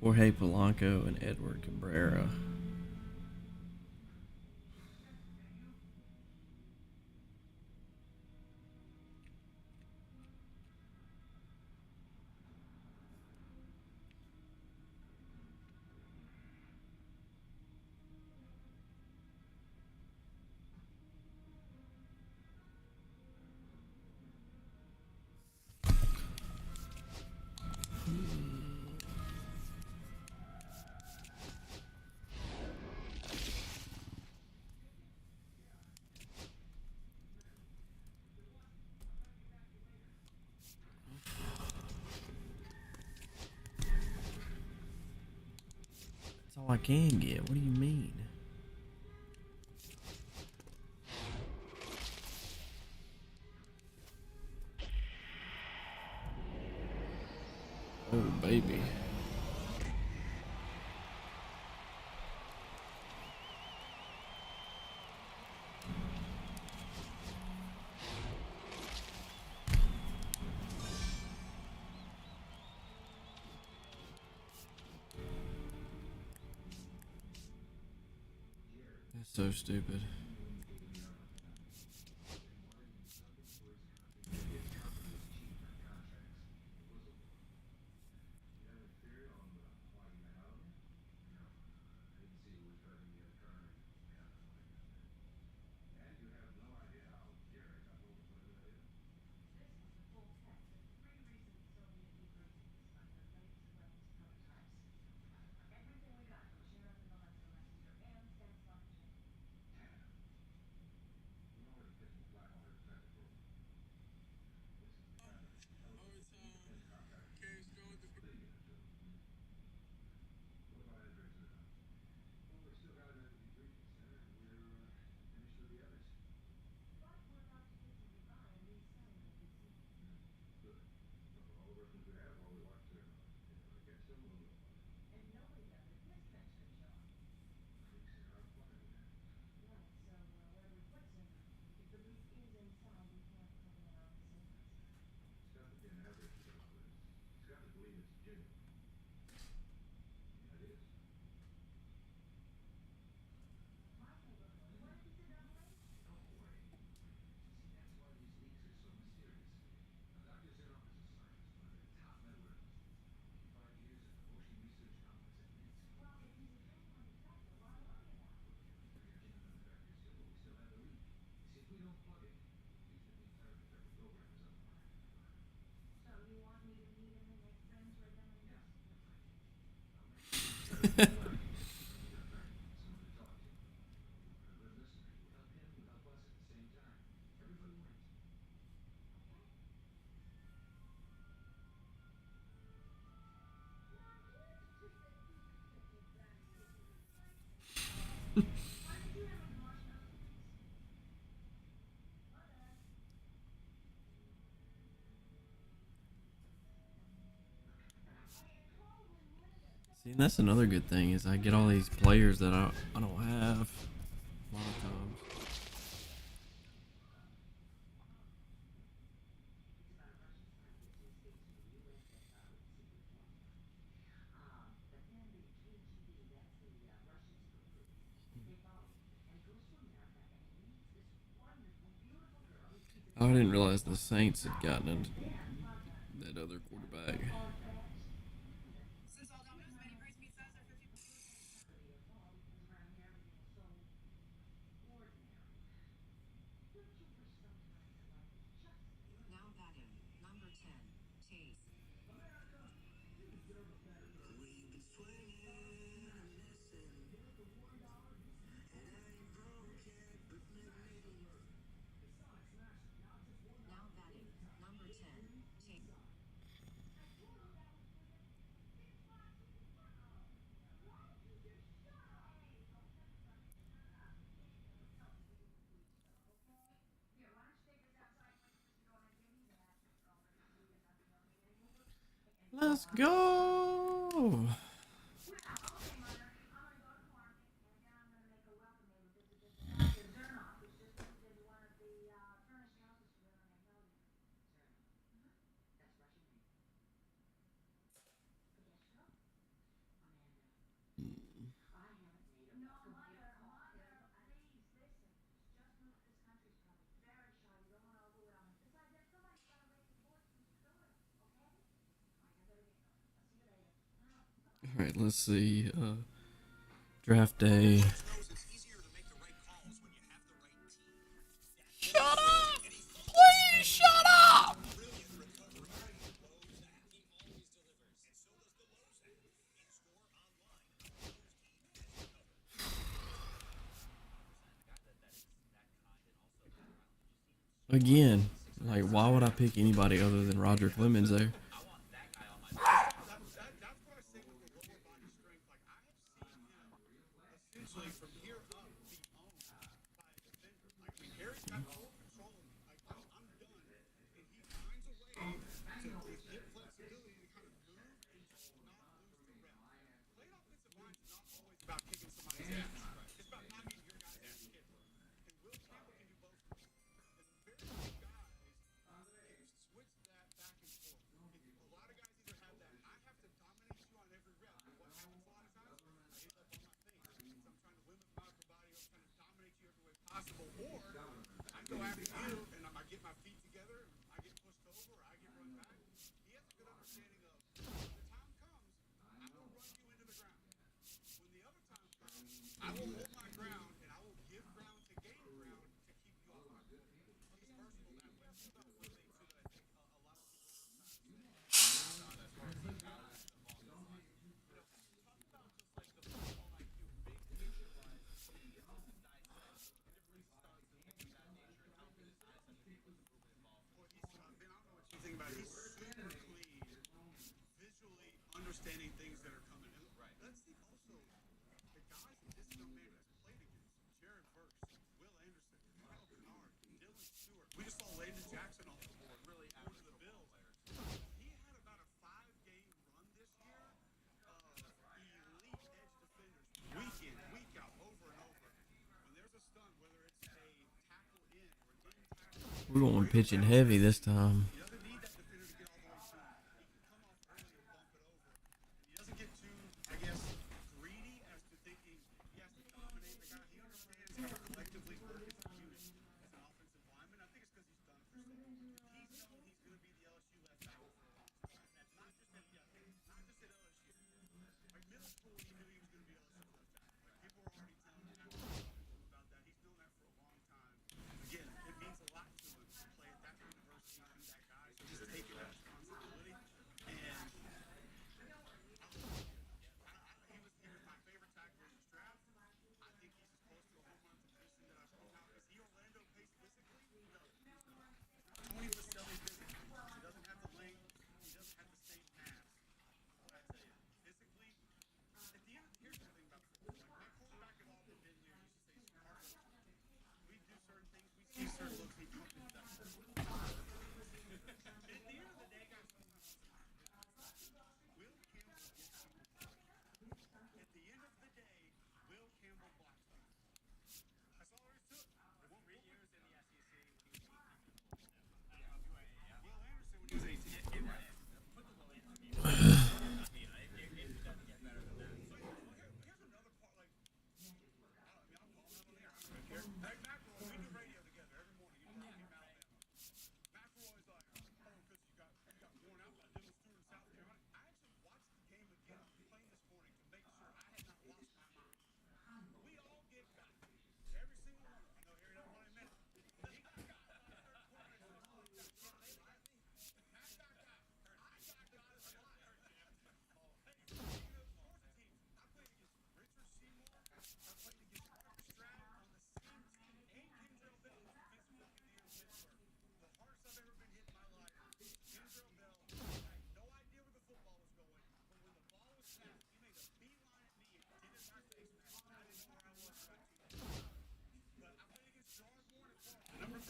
Jorge Polanco and Edward Cabrera. That's all I can get. What do you mean? Oh, baby. That's so stupid. See, and that's another good thing is I get all these players that I don't have a lot of times. Oh, I didn't realize the Saints had gotten into that other quarterback. Now batting, number 10, Chase. Now batting, number 10, Chase. Let's go. All right, let's see. Draft day. Shut up! Please shut up! Again, like, why would I pick anybody other than Roger Clemens there? Understanding things that are coming. Right. Let's see also the guys that this young man has played against: Jared Verse, Will Anderson, Kyle Kennard, Dylan Stewart. We just saw Landon Jackson on the board, really out of the Bills. He had about a 5-game run this year of elite edge defenders, week in, week out, over and over. When there's a stunt, whether it's a tackle in or in tackle, We're going pitching heavy this time.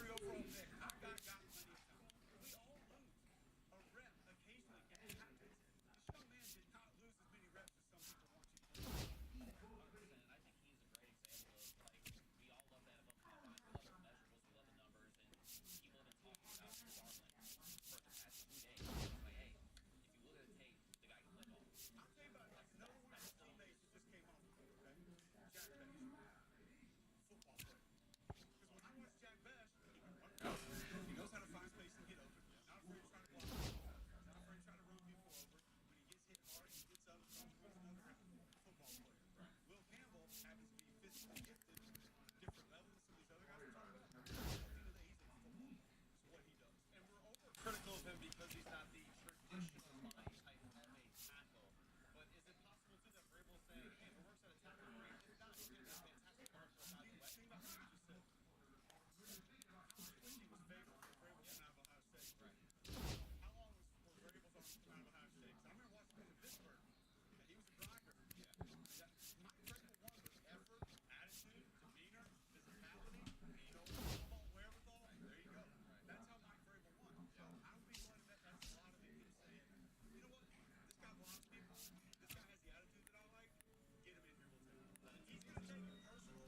3 overall pick. Our guy got plenty of time. We all lose a rep occasionally. It happens. This young man did not lose as many reps as some people want you to. 100%. I think he's a great example of like we all love the NFL combine, we love the measurables, we love the numbers, and people have been talking about Darwin for the past 2 days. It's like, hey, if you look at the tape, the guy can play ball. I'll tell you about another one of his teammates that just came off the field, okay? Jack Best. Football player. Because when I watch Jack Best, he knows how to find space and get open. Not afraid to try to block the ball. Not afraid to try to run people over. When he gets hit hard, he gets up and wins another round. Football player. Right. Will Campbell happens to be physically gifted on a different level than some of these other guys we're talking about. At the end of the day, he's a football. It's what he does. And we're overcritical of him because he's not the traditional line type of a tackle. But is it possible too that Vrabel is saying, hey, if it works at a tackle, great. If not, he's going to be a fantastic marker out of the way. Think about what you just said. Twitchy was favored for Vrabel coming out of Ohio State. Right. How long was Vrabel's arm coming out of Ohio State? I remember watching him in Pittsburgh. And he was a grinder. Yeah. Mike Vrabel won with effort, attitude, demeanor, physicality, football wherewithal. There you go. That's how Mike Vrabel won. So I would be willing to bet that's a lot of it. He's saying, you know what? This guy blocks people. This guy has the attitude that I like. Get him in here, we'll take him. He's going to take it personal.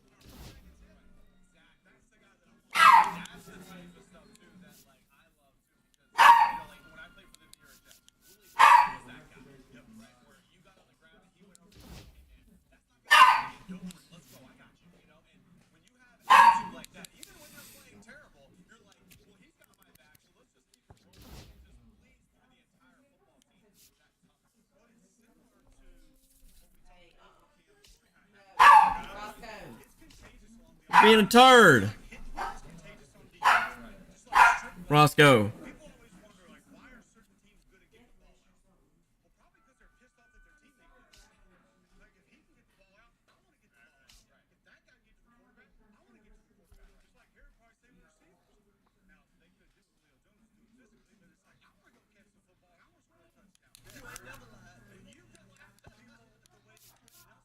Zach, that's the guy that I'm That's the type of stuff too that like I love too because like when I played for the New York Jets, Willie was that guy. Yep. Right. Where you got on the ground and he went over to you, hey man, that's not gonna get over. Let's go, I got you. And when you have attitude like that, even when you're playing terrible, you're like, well, he's got my back, so let's just keep it rolling. It just bleeds through the entire football team. That toughness. But it's similar to what we talked about with Cam. It's contagious along the Being a turd. Roscoe. People always wonder, like, why are certain teams good at getting the ball out? Well, probably because they're pissed off that their teammate did. Like, if he can get the ball out, I want to get the ball out. Right. If that guy gets to the quarterback, I want to get to the quarterback. Just like Harry probably say with receivers. Now, they could do what Leo Jones do physically, but it's like, I want to go catch the football. I want to score a touchdown. You ain't never lied. You can laugh at the way that Quentin Nelson does.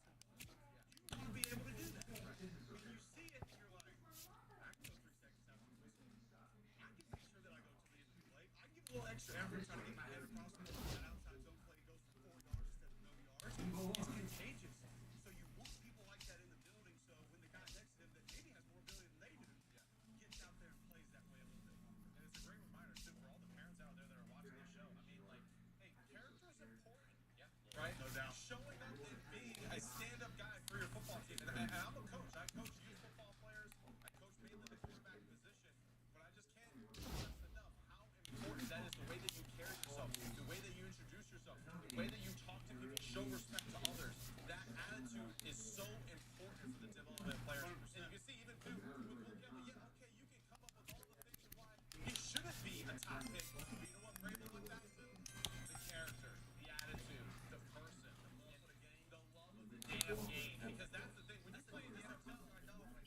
You want to be able to do that. Right. When you see it, and you're like, I can go 3 seconds after the whistle. I can make sure that I go to the end of the play. I can give a little extra effort trying to get my head across the middle. That outside zone play goes for 4 yards instead of no yards. It's contagious. So you want people like that in the building so when the guy next to him that maybe has more ability than they do gets out there and plays that way a little bit longer. And it's a great reminder, too, for all the parents out there that are watching this show. I mean, like, hey, character is important. Yeah. Right? No doubt. Showing up and being a stand-up guy for your football team. And I'm a coach. I coach youth football players. I coach mainly the quarterback position. But I just can't stress enough how important that is, the way that you carry yourself, the way that you introduce yourself, the way that you talk to people, show respect to others. That attitude is so important for the development of players. And you can see even too with Will Campbell, yeah, okay, you can come up with all the things of why he shouldn't be a top pick. But you know what Vrabel went back to? The character, the attitude, the person, the love of the game, the love of the damn game. Because that's the thing. When you play in the NFL, you gotta love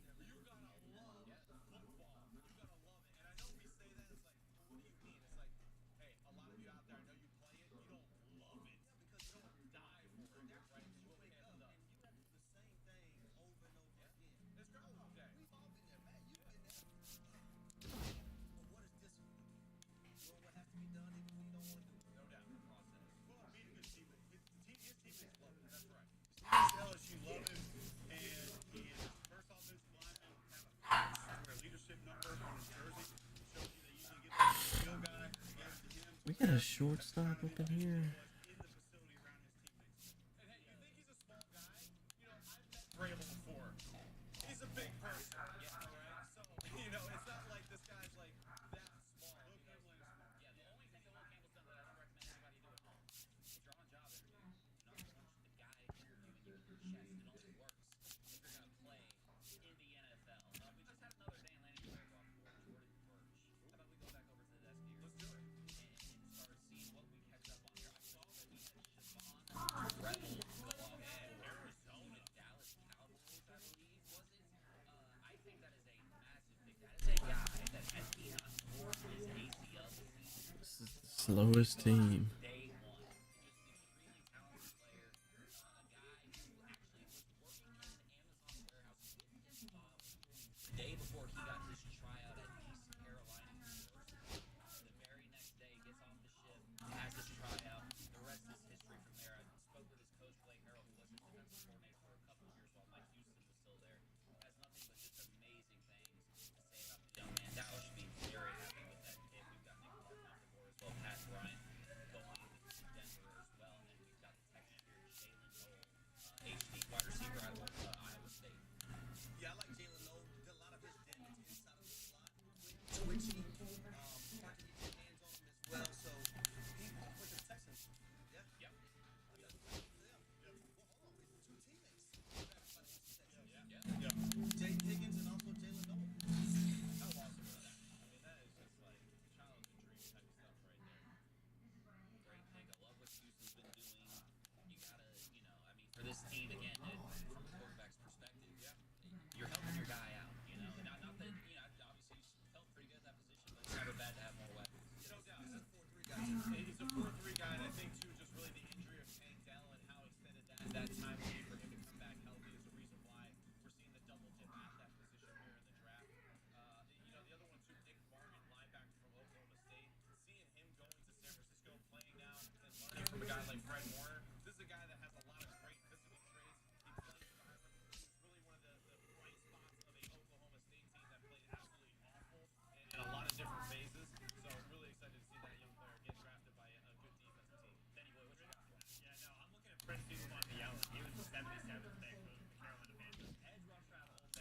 football. You gotta love it. And I know we say that, it's like, well, what do you mean? It's like, hey, a lot of you out there, I know you play it, you don't love it. Because you don't die for it, right? You wake up and you have to do the same thing over and over again. It's Groundhog Day. We've all been there, Matt. You've been there. But what is discipline? Doing what has to be done even when you don't want to do it. No doubt. Process. Well, being a good teammate. His teammates love him. That's right. LSU love him, and he is the first offensive lineman to have a leadership number on his jersey. Shows you they usually get the skill guy. We got a shortstop up in here. In the facility around his teammates. And hey, you think he's a small guy? I've met Vrabel before. He's a big person. Yeah, right? So, it's not like this guy's like that small. Will Campbell is small. Yeah, the only thing that Will Campbell's done that I don't recommend anybody do at home, if you're on a job interview, do not punch the guy near you in your chest. It only works if you're going to play in the NFL. We just had another Dan Lanning player go off the board, Jordan Burch. How about we go back over to the desk here? Let's do it. And start seeing what we catch up on here. I saw that we had Siobhan Rebel go off Arizona. Dallas Cowboys, I believe, was it? I think that is a massive pick. That is a guy that has been on board his ACL this season. This is the slowest team. Day one. Just an extremely talented player. A guy who actually was working in the Amazon warehouse with his father the day before he got his tryout at DC.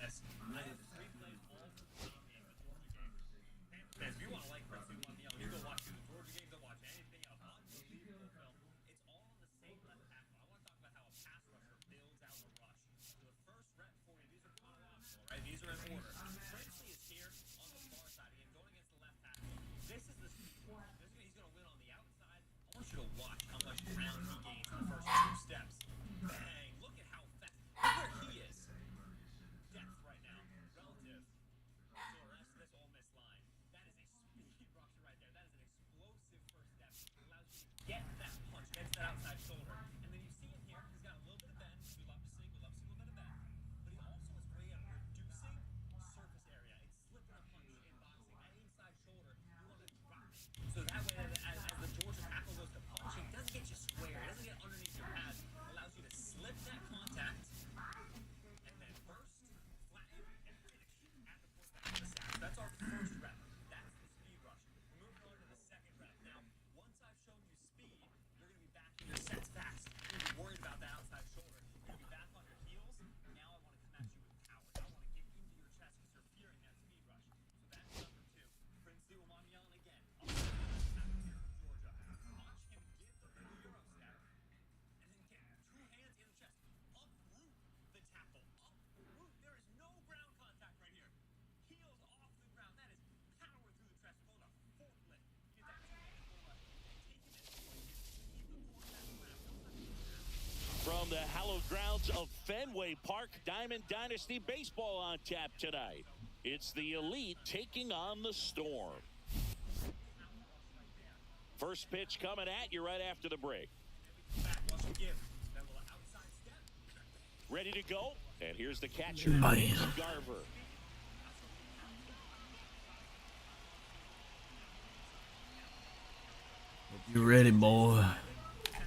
as I did 3 plays all for the same game, the Georgia game. And if you want to like Prince, you want you go watch the Georgia game, go watch anything else. Unbelievable film. It's all on the same left tackle. I want to talk about how a pass rusher builds out the rush. So the first rep for you, these are chronological, right? These are in order. Princely is here on the far side again, going against the left tackle. This is the speed. He's going to win on the outside. I want you to watch how much ground he gains in the first 2 steps. Bang! Look at how fast. Look where he is. Depth right now, relative to the rest of this Ole Miss line. That is a speed rusher right there. That is an explosive first step. It allows you to get that punch, gets that outside shoulder. And then you see in here, he's got a little bit of bend. We love to see a little bit of bend. But he also is great at reducing surface area. It's slipping a punch in boxing. That inside shoulder, you want to drop it. So that way, as the Georgia tackle goes to punch, it doesn't get you square. It doesn't get underneath your pads. It allows you to slip that contact. And then burst, flatten, and finish at the point back of the sack. That's our first rep. That's the speed rush. We're moving on to the second rep. Now, once I've shown you speed, you're going to be back in your sets fast. You're going to be worried about that outside shoulder. You're going to be back on your heels. Now I want to come at you with power. I want to get into your chest because you're fearing that speed rush. So that's number 2. Princely will want me yelling again. Georgia. Watch him get the little Euro step. And then get 2 hands in the chest. Uproot the tackle. Uproot. There is no ground contact right here. Heels off the ground. That is power through the chest. Called a forklift. Get that 2-hand pull up. Take him in. Keep the quarterback around. From the hallowed grounds of Fenway Park, Diamond Dynasty Baseball on tap tonight. It's the Elite taking on the Storm. First pitch coming at you right after the break. Ready to go? And here's the catcher, Garver. You ready, boy?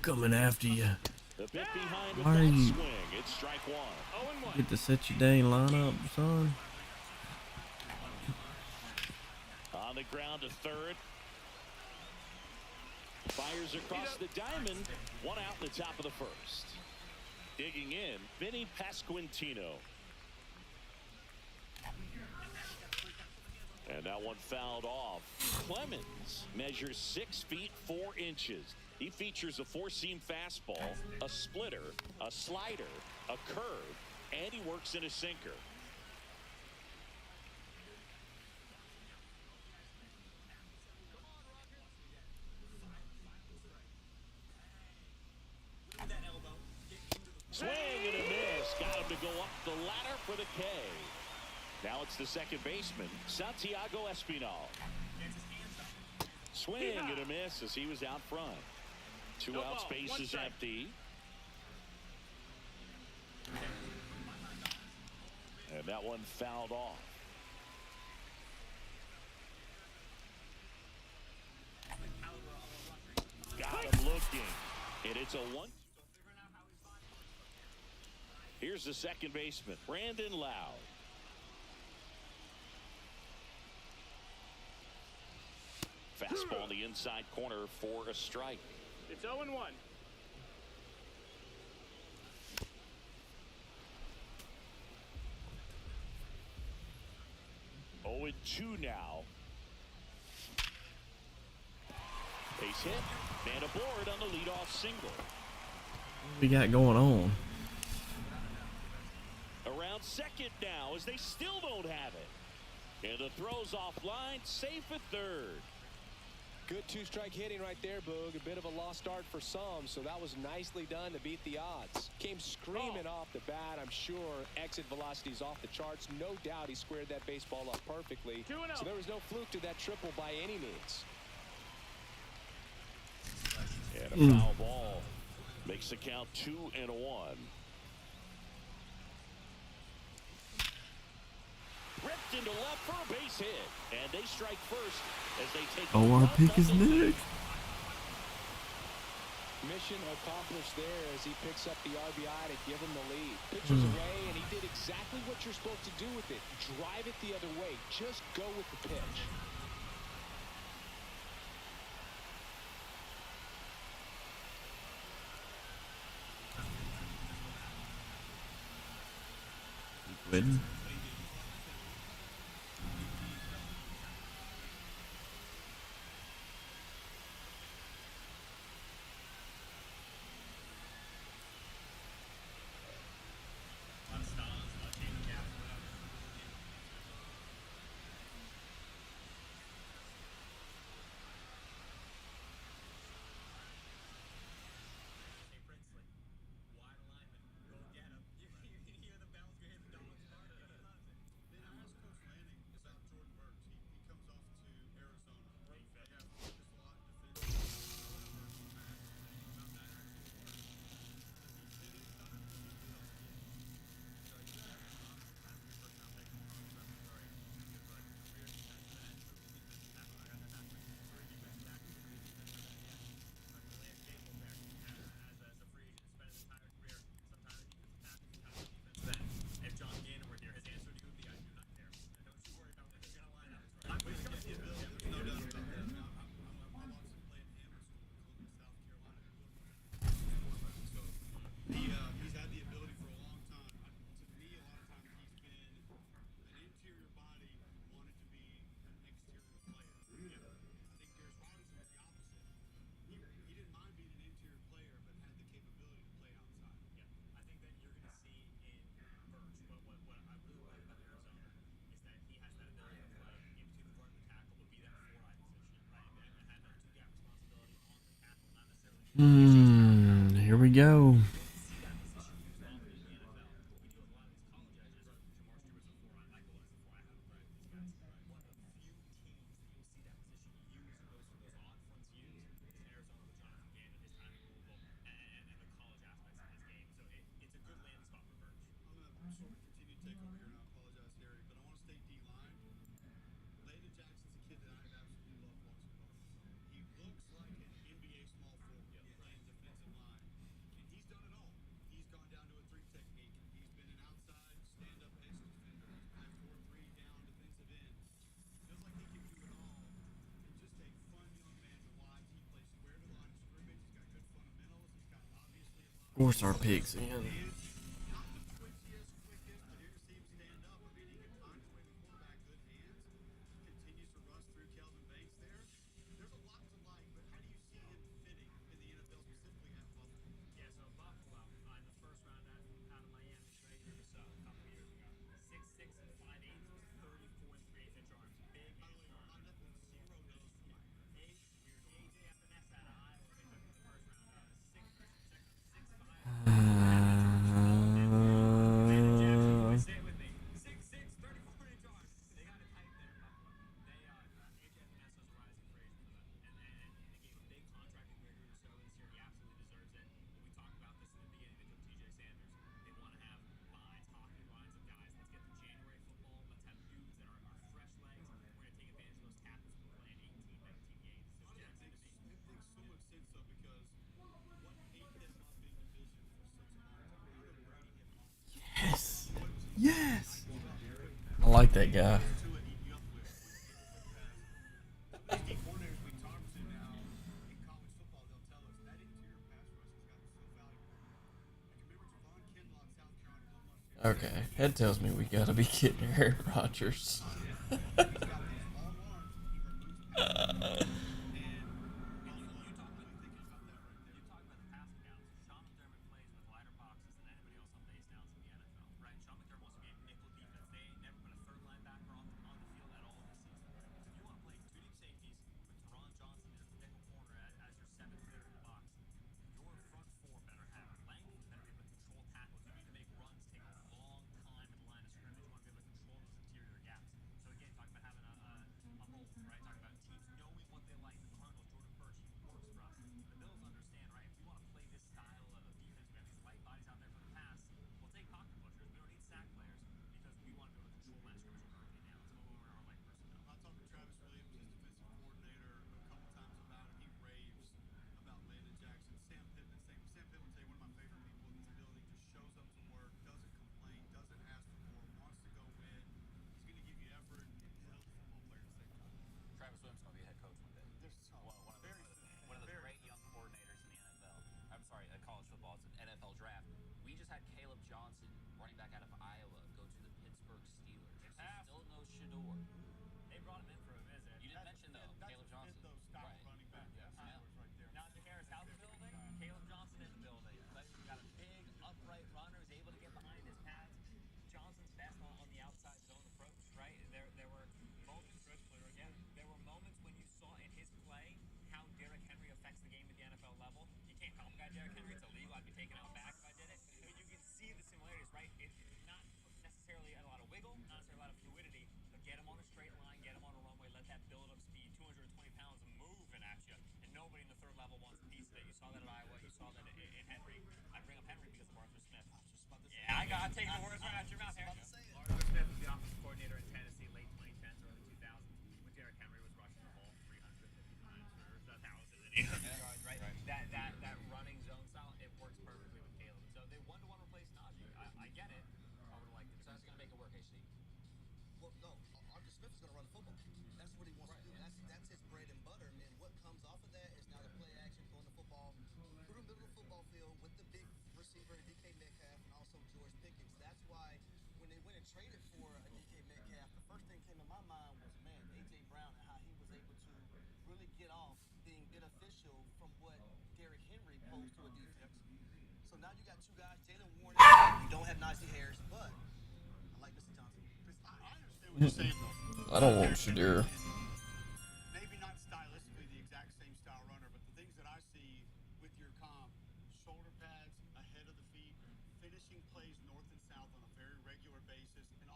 Coming after you. The bit behind with Why are that you- swing. It's strike 1. Get to set your dang lineup, son. On the ground to third. Fires across the diamond. 1 out in the top of the first. Digging in, Vinny Pasquantino. And that one fouled off. Clemens measures 6 feet 4 inches. He features a 4-seam fastball, a splitter, a slider, a curve, and he works in a sinker. Swing and a miss. Got him to go up the ladder for the K. Now it's the second baseman, Santiago Espinal. Swing and a miss as he was out front. 2 outs, base is empty. And that one fouled off. Got him looking. And it's a 1. Here's the second baseman, Brandon Loud. Fastball in the inside corner for a strike. It's 0-1. Oh, and 2 now. Base hit and aboard on the leadoff single. What we got going on? Around second now as they still don't have it. And the throw's offline, safe at third. Good 2-strike hitting right there, Boog. A bit of a lost start for some, so that was nicely done to beat the odds. Came screaming off the bat. I'm sure exit velocity's off the charts. No doubt he squared that baseball up perfectly. 2-0. So there was no fluke to that triple by any means. And a foul ball makes the count 2-1. Ripped into left for a base hit. And they strike first as they take Our pick is next. Mission accomplished there as he picks up the RBI to give him the lead. Pitcher's away, and he did exactly what you're supposed to do with it. Drive it the other way. Just go with the pitch. Win. Here we go. Of course, our picks in. Yes. Yes. I like that guy. Okay, head tells me we gotta be getting Aaron Rodgers. I don't want Shadur. Maybe not stylistically the exact same style runner, but the things that I see with your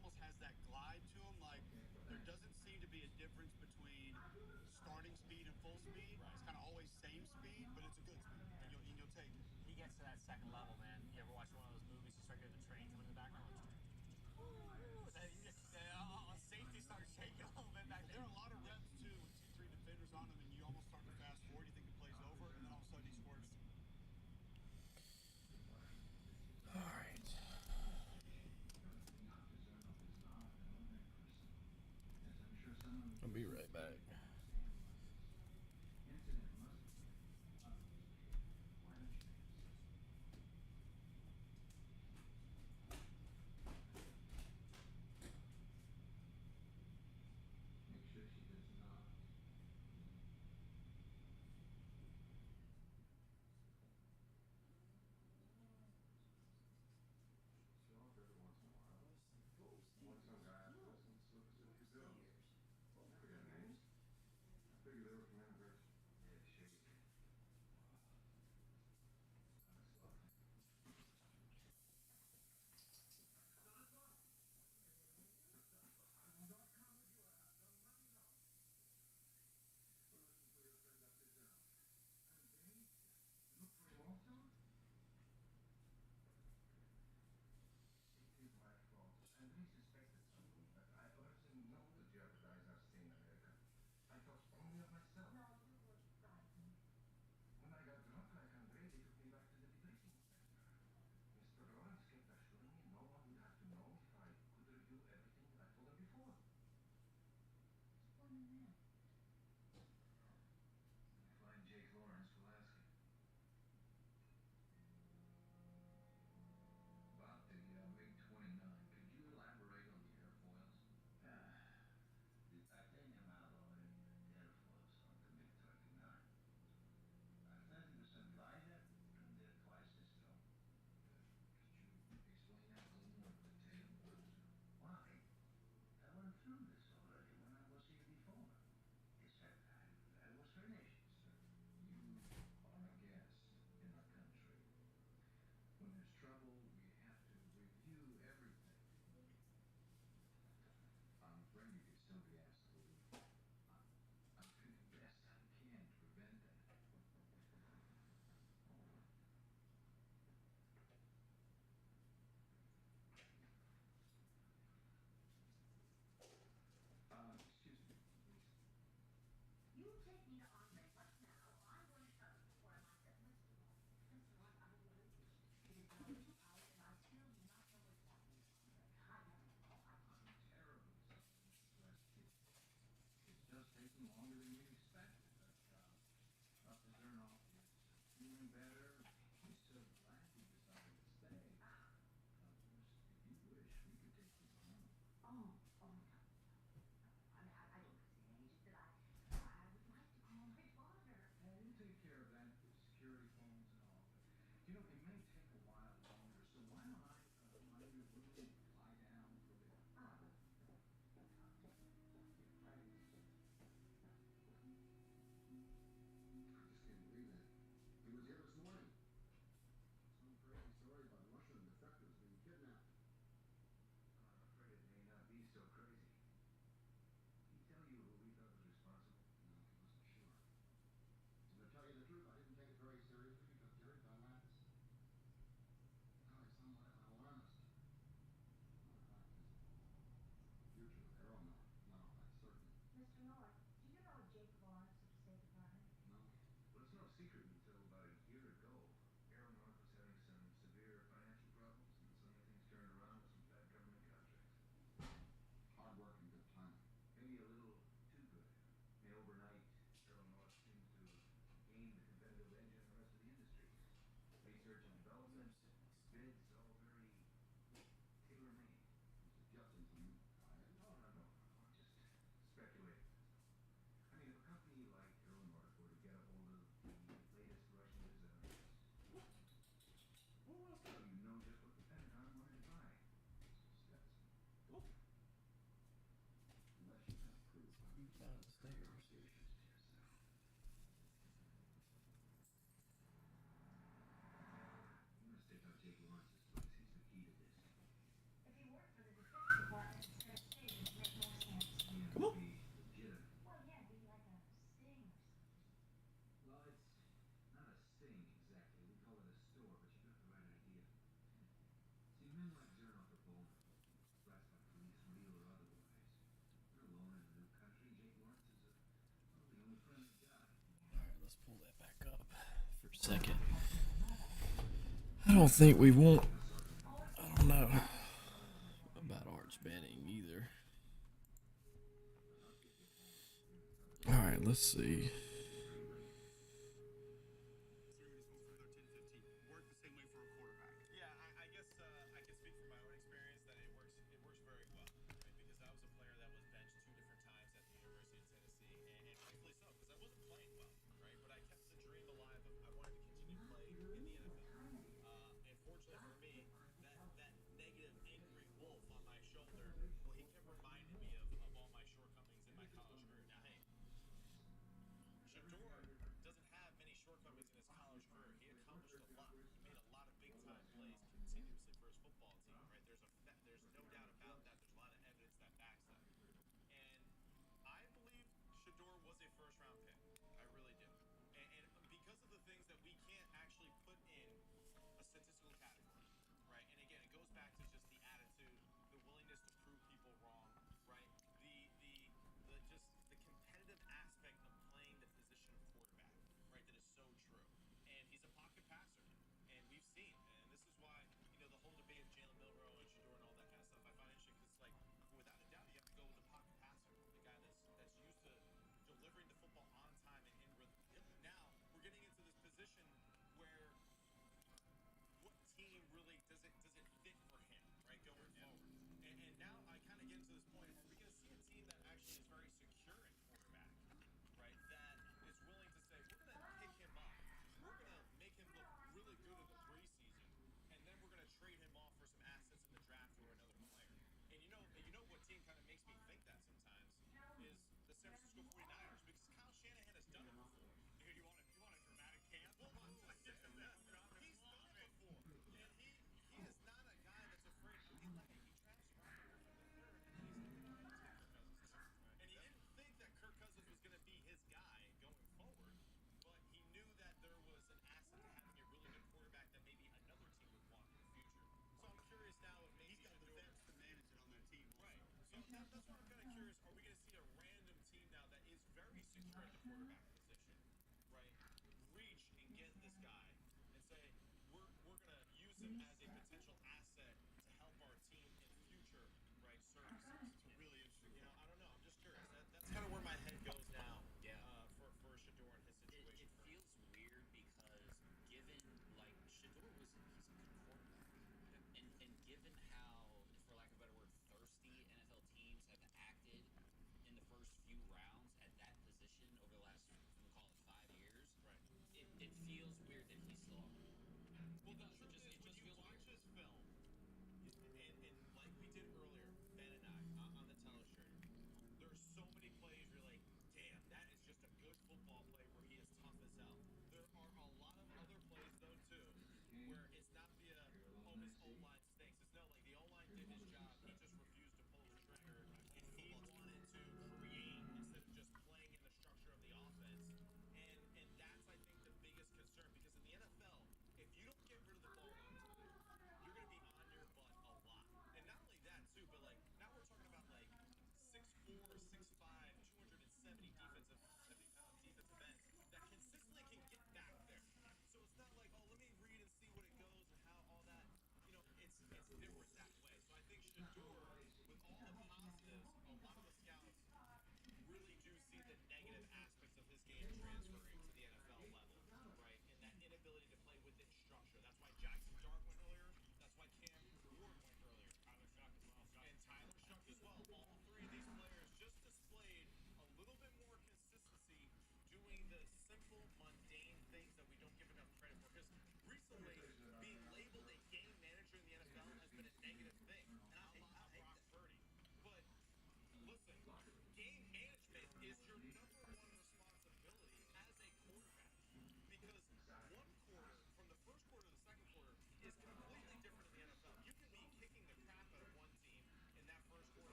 almost has that glide to him. Like there doesn't seem to be a difference between starting speed and full speed. It's kind of always same speed, but it's a good speed, and you'll take it. He gets to that second level, man. You ever watch one of those movies? You start hearing the train coming in the background. Safety starts shaking a little bit back There there. are a lot of reps too with 2-3 defenders on him, and you almost start to fast forward. You think the play's over, and then all of a sudden he swerves. All right. I'll be right back. second. I don't think we won't. I don't know about Arch Benning either. All right, let's see. Work the same way for a quarterback. Yeah, I guess I can speak from my own experience that it works very well, right? Because I was a player that was benched 2 different times at the University of Tennessee, and rightfully so, because I wasn't playing well, right? But I kept the dream alive of I wanted to continue to play in the NFL. And fortunately for me, that negative, angry wolf on my shoulder, well, he kept reminding me of all my shortcomings in my college career. Now, hey, Shador doesn't have many shortcomings in his college career. He accomplished a lot. He made a lot of big-time plays continuously for his football team, right? There's no doubt about that. There's a lot of evidence that backs that. And I believe Shador was a first-round pick. I really do. And because of the things that we can't actually put in a statistical category, right? And again, it goes back to just the attitude, the willingness to prove people wrong, right? The competitive aspect of playing the position of quarterback, right? That is so true. And he's a pocket passer, and we've seen, and this is why the whole debate of Jalen Milroe and Shador and all that kind of stuff I find interesting because it's like without a doubt you have to go with the pocket passer, the guy that's used to delivering the football on time and in rhythm. Now we're getting into this position where what team really does it fit for him, right, going forward? And now I kind of get into this point: are we going to see a team that actually is very secure in quarterback, right? That is willing to say we're going to pick him up, we're going to make him look really good in the preseason, and then we're going to trade him off for some assets in the draft or another player. And you know what team kind of makes me think that sometimes is the San Francisco 49ers because Kyle Shanahan has done it before. You want a dramatic camp? Well, he's done it before, and he is not a guy that's afraid. I mean, like, he drafts Robert Griffin III, and he's like, let's get Kirk Cousins. And he didn't think that Kirk Cousins was going to be his guy going forward, but he knew that there was an asset to having a really good quarterback that maybe another team would want in the future. So I'm curious now if maybe he's got the vets to manage it on that team. Right. So that's why I'm kind of curious. Are we going to see a random team now that is very secure at the quarterback position, right? Reach and get this guy and say we're going to use him as a potential asset to help our team in future, right? Services. It's really interesting. I don't know. I'm just curious. That's kind of where my head goes now. Yeah. For Shador and his situation. It feels weird because given like Shador he's a good quarterback, and given how, for lack of a better word, thirsty NFL teams have acted in the first few rounds at that position over the last, we'll call it 5 years, Right. It feels weird that he's still on. Well, the truth is, when you watch his film, and like we did earlier, Ben and I, on the telestrator, there are so many plays where you're like, damn, that is just a good football play where he is tough as hell. There are a lot of other plays, though, too, where it's not his O-line stinks. It's no, like, the O-line did his job. He just refused to pull the trigger, and he wanted to create instead of just playing in the structure of the offense. And that's, I think, the biggest concern, because in the NFL, if you don't get rid of the ball on time,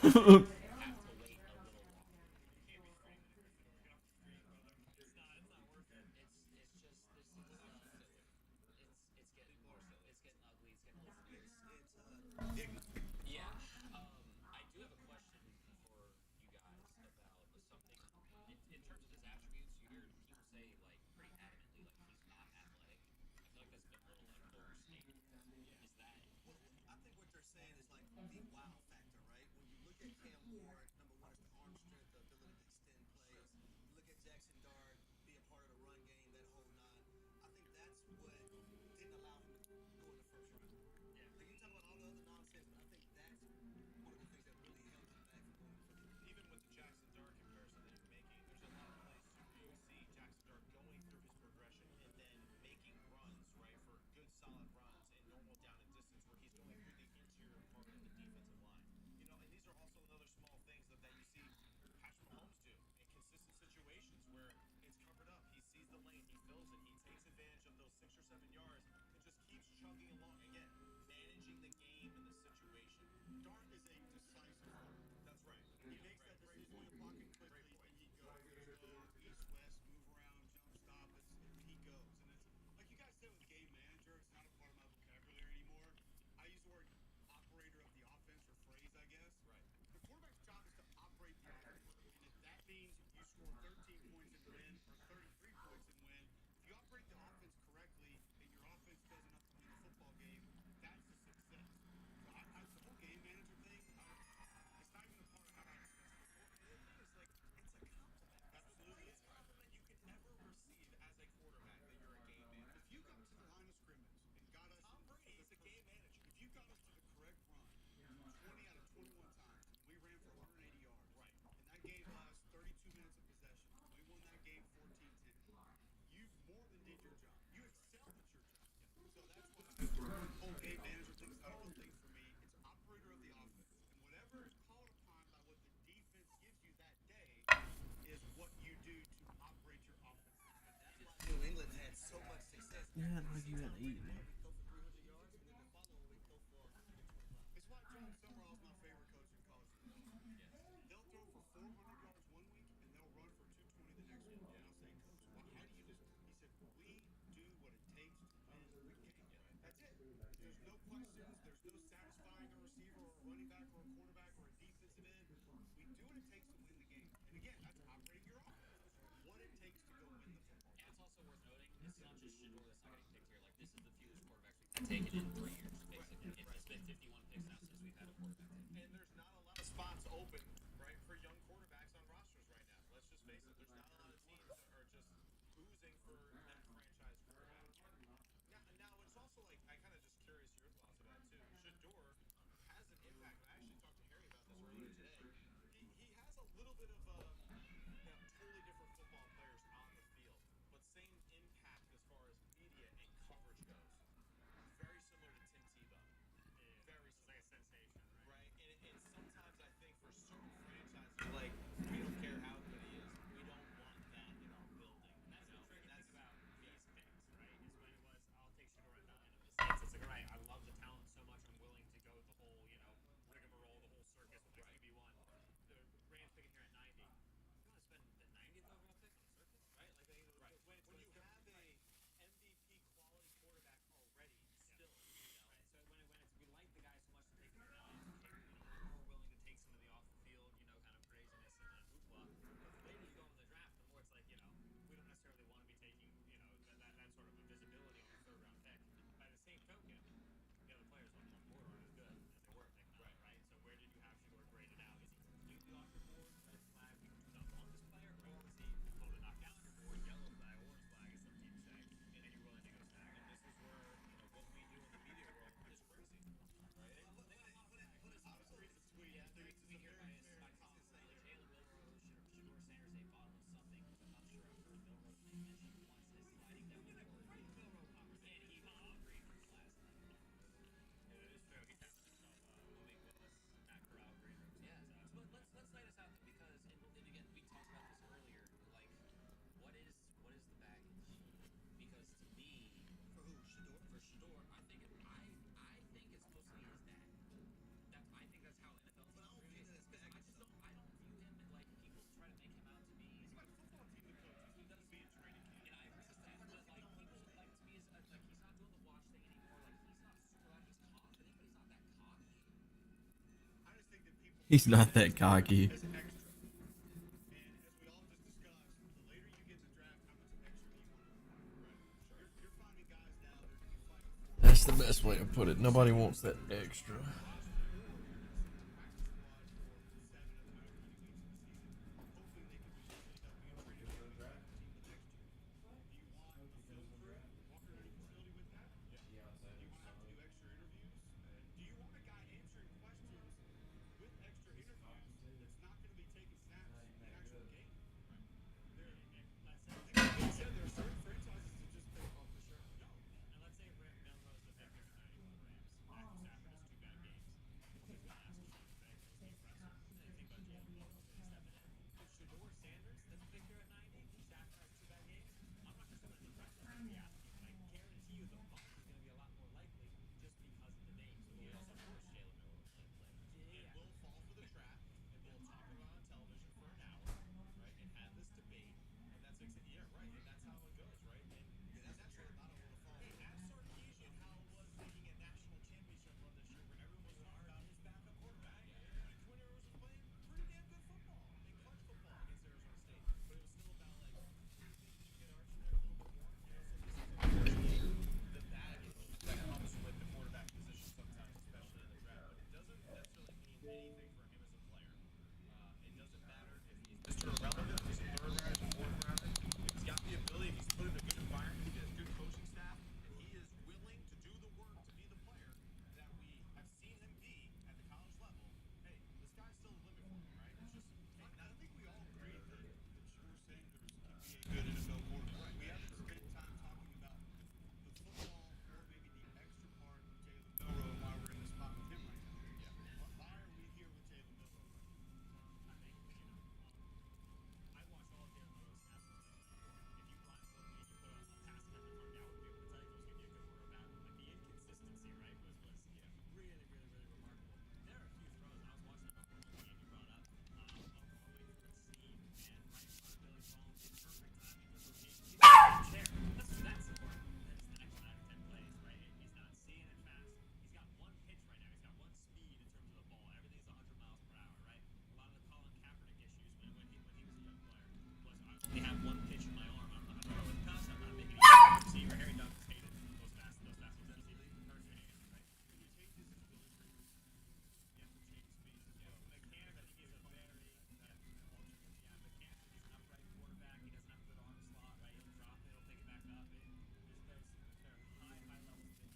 have to wait a little longer. You can't be screaming at the door. Get off the screen, brother. It's not worth it. It's just this is silly. It's getting more so. It's getting ugly. It's getting old. Yeah. I do have a question for you guys about something in terms of his attributes. You hear people say like pretty adamantly like he's not athletic. I feel like that's been a little like overstated. Is that? Well, I think what they're saying is like the wow factor, right? When you look at Cam Ward, number one is the arm strength, the ability to extend plays. You look at Jackson Dart, be a part of the run game, that whole nine. I think that's what didn't allow him to go in the first round. Yeah. Like you talk about all the other nonsense, but I think that's one of the things that really held him back from going further. Even with the Jackson Dart comparison that you're making, there's a lot of plays too where you see Jackson Dart going through his progression and then making runs, right, for good solid runs in normal down and distance where he's going through the interior part of the defensive line. You know, and these are also another small things that you see Patrick Mahomes do in consistent situations where it's covered up. He sees the lane, he fills it, he takes advantage of those 6 or 7 yards and just keeps chugging along. Again, managing the game and the situation. Dart is a decisive runner. That's right. He makes that decision in the pocket quickly, and he goes. East-west, move around, jump stop. He goes. And it's like you guys said with game manager, it's not a part of my vocabulary anymore. I use the word operator of the offense or phrase, I guess. Right. The quarterback's job is to operate the offense. And if that means you score 13 points and win or 33 points and win, if you operate the offense correctly and your offense does enough to win the football game, that's a success. So the whole game manager thing, it's not even a part of how I discuss football. It's like it's a compliment. Absolutely. It's a compliment you can ever receive as a quarterback that you're a game manager. If you got to the line of scrimmage and got us Tom Brady is a game manager. if you got us to the correct run 20 out of 21 times, we ran for 180 yards. Right. And that gave us 32 minutes of possession. We won that game 14-10. You more than did your job. You excelled at your job. So that's why the whole game manager thing is not a real thing for me. It's operator of the offense. And whatever is called upon by what the defense gives you that day is what you do to operate your offense. That's why New England had so much success. Yeah, like you had to eat, man. Throw for 300 yards, and then the following week throw for 125. It's why John Summerall's my favorite coach in college football. They'll throw for 400 yards one week and they'll run for 220 the next week. And I'll say, Coach, how do you just? He said, we do what it takes to win the game. That's it. There's no questions. There's no satisfying a receiver or a running back or a quarterback or a defensive end. We do what it takes to win the game. And again, that's operating your offense. What it takes to go win the football. And it's also worth noting, it's not just Shador that's not getting picked here. Like, this is the fewest quarterbacks we've taken in 3 years, basically. It's been 51 picks now since we've had a quarterback taken. And there's not a lot of spots open, right, for young quarterbacks on rosters right now. Let's just face it. There's not a lot of teams that are just oozing for that franchise quarterback. Now it's also like, I kind of just curious your thoughts about it too. Shador has an impact. I actually talked to Harry about this earlier today. He has a little bit of totally different football players on the field, but same impact as far as media and coverage goes. Very similar He's not that cocky. as extra. And as we all just discussed, the later you get in the draft, how much extra you want to earn, right? You're finding guys now that are going to be fighting for That's the best way to put it. Nobody wants that extra.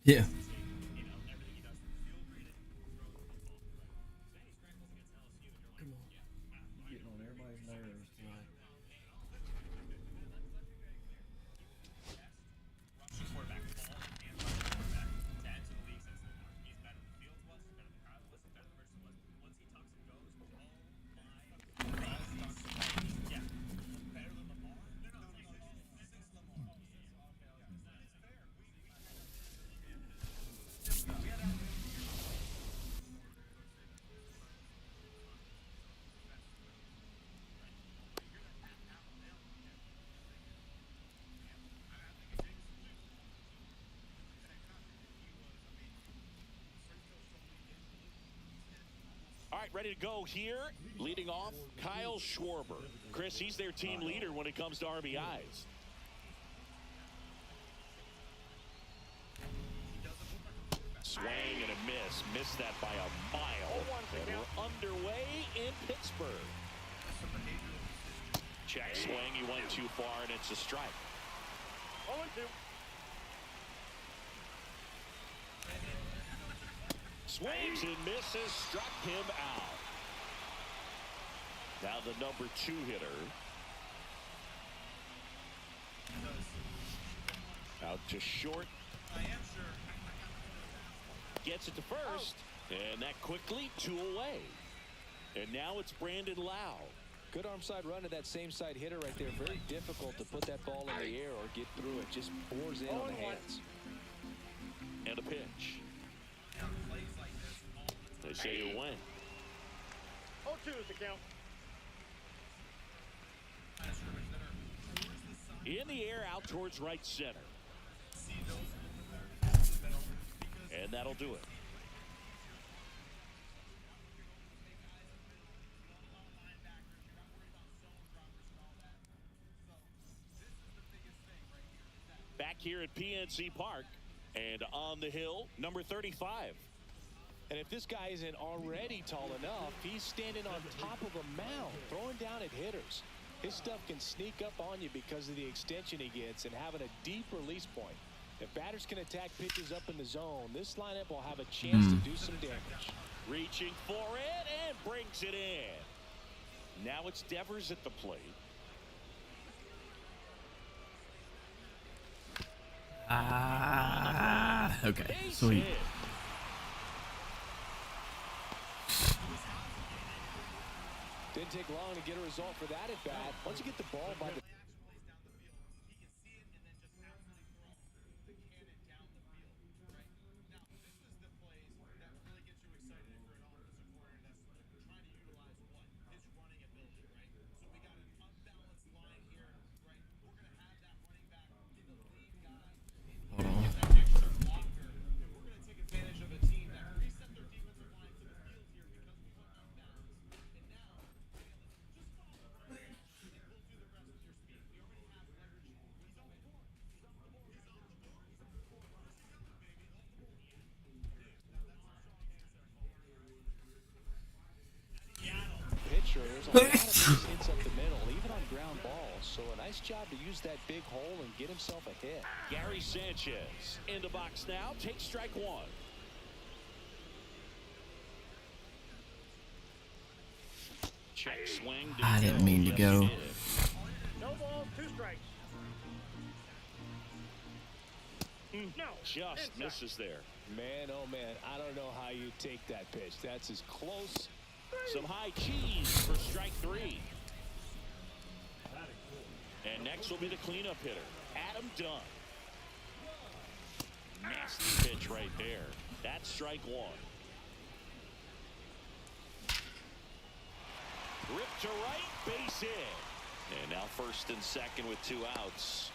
Yeah. Getting on everybody's nerves tonight. All right, ready to go here. Leading off, Kyle Schwarber. Chris, he's their team leader when it comes to RBIs. Swing and a miss. Missed that by a mile. And we're underway in Pittsburgh. Check swing. He went too far, and it's a strike. 0-2. Swings and misses, struck him out. Now the number 2 hitter. Out to short. Gets it to first. And that quickly 2 away. And now it's Brandon Lau. Good arm side run to that same side hitter right there. Very difficult to put that ball in the air or get through it. Just bores in on the hands. And a pitch. They say you win. 0-2 is the count. In the air, out towards right center. And that'll do it. here at PNC Park. And on the hill, number 35. And if this guy isn't already tall enough, he's standing on top of a mound, throwing down at hitters. His stuff can sneak up on you because of the extension he gets and having a deep release point. If batters can attack pitches up in the zone, this lineup will have a chance to do some damage. Reaching for it and brings it in. Now it's Devers at the plate. Okay, sweet. Didn't take long to get a result for that at bat. Once you get the ball by the there's a lot of these hits up the middle, even on ground balls. So a nice job to use that big hole and get himself a hit. Gary Sanchez in the box now. Takes strike one. Check swing. I didn't mean to go. No balls, 2 strikes. No. Just Inside. misses there. Man, oh man, I don't know how you take that pitch. That's as close. Some high cheese for strike 3. And next will be the cleanup hitter, Adam Dunn. Nasty pitch right there. That's strike 1. Rip to right, base hit. And now first and second with 2 outs.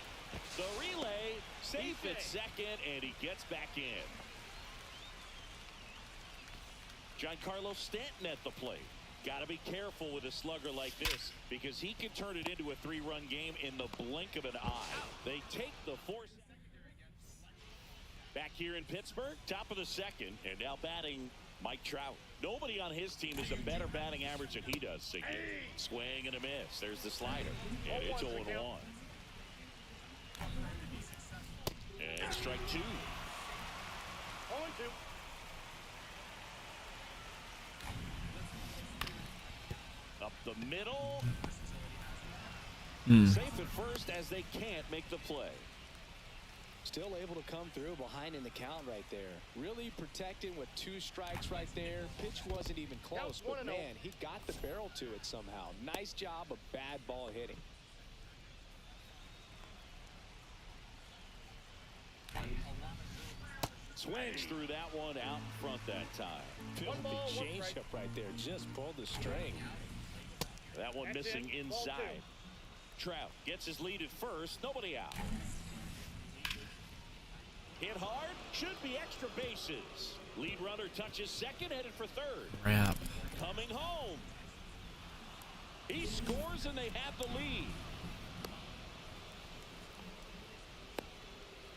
The relay, safe at second, and he gets back in. Giancarlo Stanton at the plate. Got to be careful with a slugger like this because he can turn it into a 3-run game in the blink of an eye. They take the force. Back here in Pittsburgh, top of the second, and now batting Mike Trout. Nobody on his team has a better batting average than he does, Siggy. Swing and a miss. There's the slider. And it's 0-1. And strike 2. 0-2. Up the middle. Safe at first as they can't make the play. Still able to come through behind in the count right there. Really protecting with 2 strikes right there. Pitch wasn't even close, but man, he got the barrel to it somehow. Nice job of bad ball hitting. Swings through that one out in front that time. Filthy changeup right there. Just pulled the string. That one missing inside. Trout gets his lead at first. Nobody out. Hit hard. Should be extra bases. Lead runner touches second, headed for third. Crap. Coming home. He scores and they have the lead.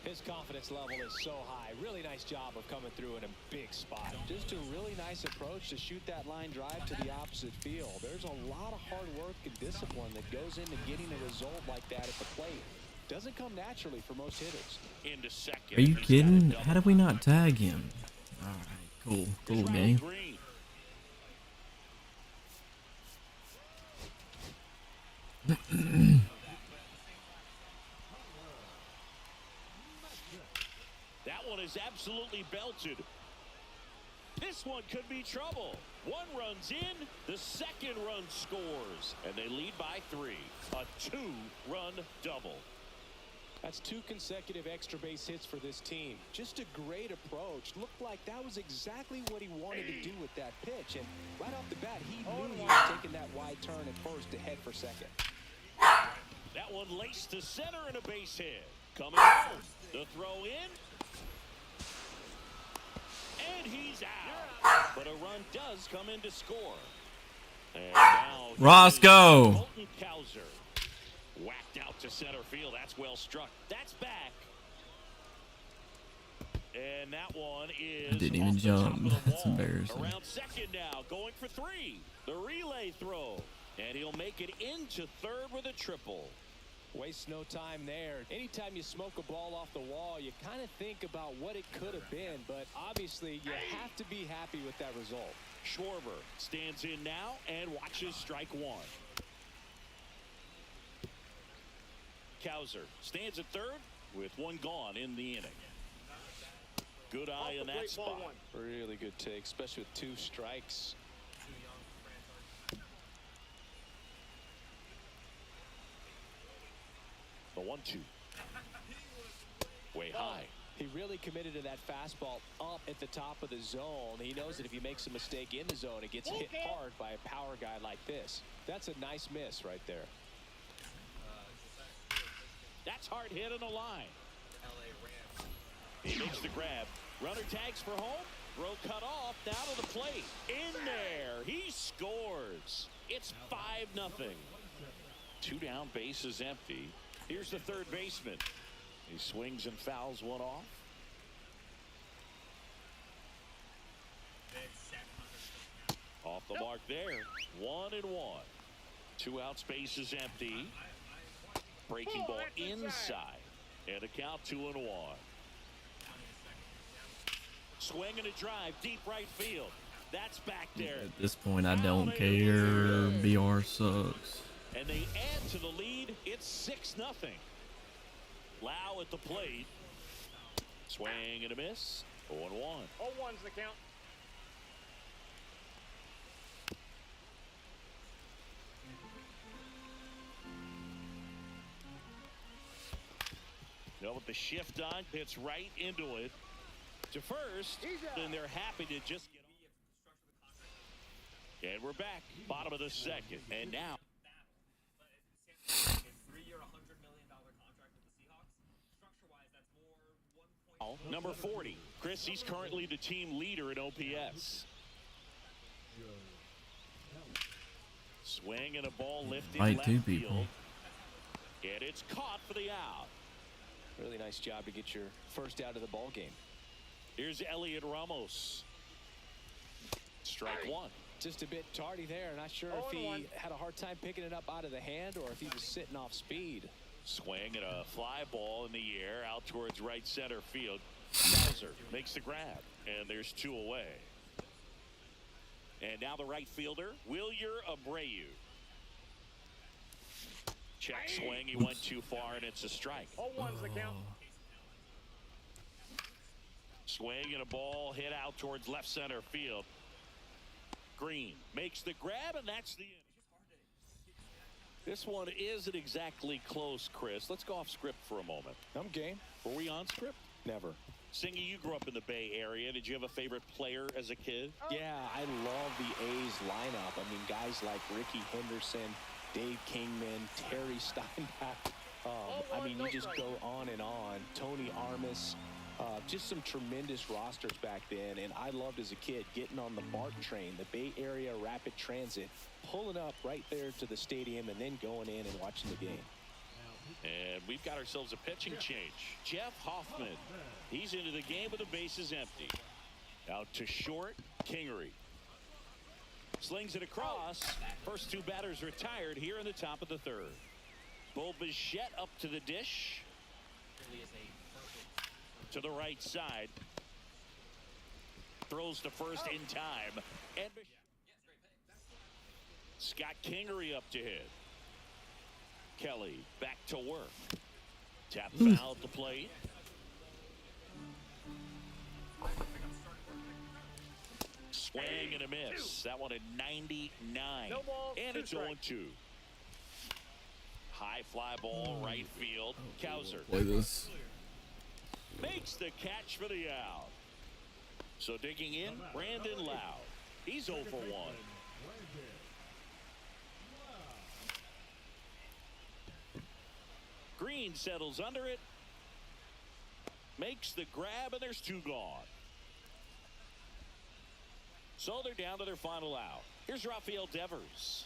His confidence level is so high. Really nice job of coming through in a big spot. Just a really nice approach to shoot that line drive to the opposite field. There's a lot of hard work and discipline that goes into getting a result like that at the plate. Doesn't come naturally for most hitters. Into second. Are you kidding? How did we not tag him? All right, cool game. That one is absolutely belted. This one could be trouble. 1 run's in, the second run scores, and they lead by 3. A 2-run double. That's 2 consecutive extra base hits for this team. Just a great approach. Looked like that was exactly what he wanted to do with that pitch. And right off the bat, he knew he was taking that wide turn at first to head for second. That one laced to center and a base hit. Coming home. The throw in. And he's out. But a run does come in to score. And now Roscoe. Colton Cowser. Whacked out to center field. That's well struck. That's back. And that one is I didn't even off the jump. top of the That's wall. embarrassing. Around second now, going for three. The relay throw. And he'll make it into third with a triple. Waste no time there. Anytime you smoke a ball off the wall, you kind of think about what it could have been, but obviously you have to be happy with that result. Schwarber stands in now and watches strike one. Kowser stands at third with one gone in the inning. Good eye in that spot. Really good take, especially with 2 strikes. The 1-2. Way high. He really committed to that fastball up at the top of the zone. He knows that if he makes a mistake in the zone, it gets hit hard by a power guy like this. That's a nice miss right there. That's hard hit on the line. He makes the grab. Runner tags for home. Throw cut off. Down to the plate. In there. He scores. It's 5-0. 2 down. Base is empty. Here's the third baseman. He swings and fouls one off. Off the mark there. 1-1. 2 outs. Base is empty. Breaking ball inside. And a count 2-1. Swing and a drive. Deep right field. That's back there. At this point, I don't care. BR sucks. And they add to the lead. It's 6-0. Lau at the plate. Swing and a miss. 0-1. 0-1's the count. Now with the shift on, hits right into it. To first, and they're happy to just get on. And we're back. Bottom of the second. And now. Number 40. Chris, he's currently the team leader in OPS. Swing and a ball lifted Fight left 2 field. people. And it's caught for the out. Really nice job to get your first out of the ball game. Here's Elliot Ramos. Strike one. Just a bit tardy there. Not sure if he had a hard time picking it up out of the hand or if he was sitting off speed. Swing and a fly ball in the air out towards right center field. Kowser makes the grab, and there's 2 away. And now the right fielder, Wilyer Abreu. Check swing. He went too far, and it's a strike. 0-1's the count. Swing and a ball hit out towards left center field. Green makes the grab, and that's the end. This one isn't exactly close, Chris. Let's go off script for a moment. I'm game. Were we on script? Never. Singy, you grew up in the Bay Area. Did you have a favorite player as a kid? Yeah, I love the A's lineup. I mean, guys like Ricky Henderson, Dave Kingman, Terry Steinbach. I mean, you just go on and on. Tony Armas. Just some tremendous rosters back then, and I loved as a kid getting on the BART train, the Bay Area Rapid Transit, pulling up right there to the stadium and then going in and watching the game. And we've got ourselves a pitching change. Jeff Hoffman, he's into the game with the bases empty. Out to short, Kingery. Slings it across. First 2 batters retired here in the top of the third. Bo Bichette up to the dish. To the right side. Throws to first in time. And Scott Kingery up to hit. Kelly back to work. Tap foul at the plate. Swing and a miss. That one at 99. No balls, and 2 it's strikes. 0-2. High fly ball right field. Kowser Play this. makes the catch for the out. So digging in, Brandon Lau. He's 0 for 1. Green settles under it. Makes the grab, and there's 2 gone. So they're down to their final out. Here's Rafael Devers.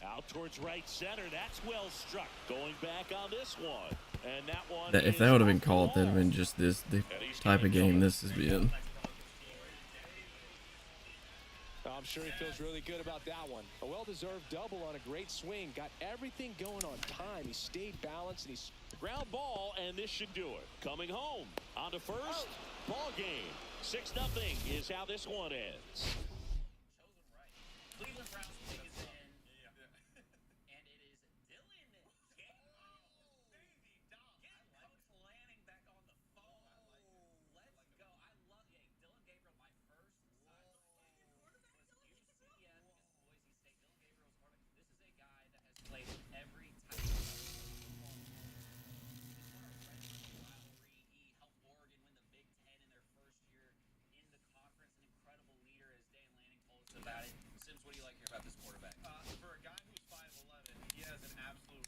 Out towards right center. That's well struck. Going back on this one. And that one That if that is would have been off the called, that'd have been wall. just the And he's type of gonna game go. this has been. I'm sure he feels really good about that one. A well-deserved double on a great swing. Got everything going on time. He stayed balanced, and he's Ground ball, and this should do it. Coming home on to first. Ball game. 6-0 is how this one ends. Chosen right. Cleveland Browns pick is in. And it is Dylan Gabriel. Baby dog. Get Coach Lanning back on the phone. Let's go. I love Dylan Gabriel, my first was UCF against Boise State. Dylan Gabriel's quarterback. This is a guy that has played in every type of football. He's won a redshirt rivalry. He helped Oregon win the Big Ten in their first year in the conference. An incredible leader, as Dan Lanning told us about it. Sims, what do you like here about this quarterback? For a guy who's 5'11", he has an absolute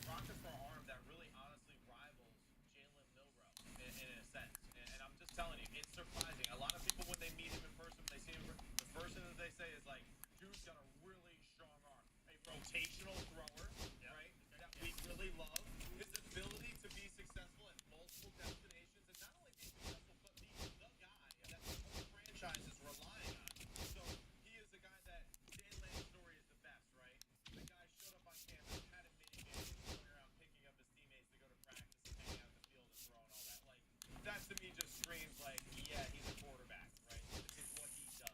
rocket for an arm that really honestly rivals Jalen Milroe in a sense. And I'm just telling you, it's surprising. A lot of people, when they meet him in person, when they see him, the first thing that they say is like, dude's got a really strong arm. A rotational thrower, right, that we really love. His ability to be successful at multiple destinations, and not only be successful, but be the guy that the whole franchise is relying on. So he is the guy that Dan Lanning's story is the best, right? The guy showed up on campus, had a mini game, going around picking up his teammates to go to practice and hang out in the field and throw and all that. Like, that to me just screams like, yeah, he's a quarterback, right? This is what he does.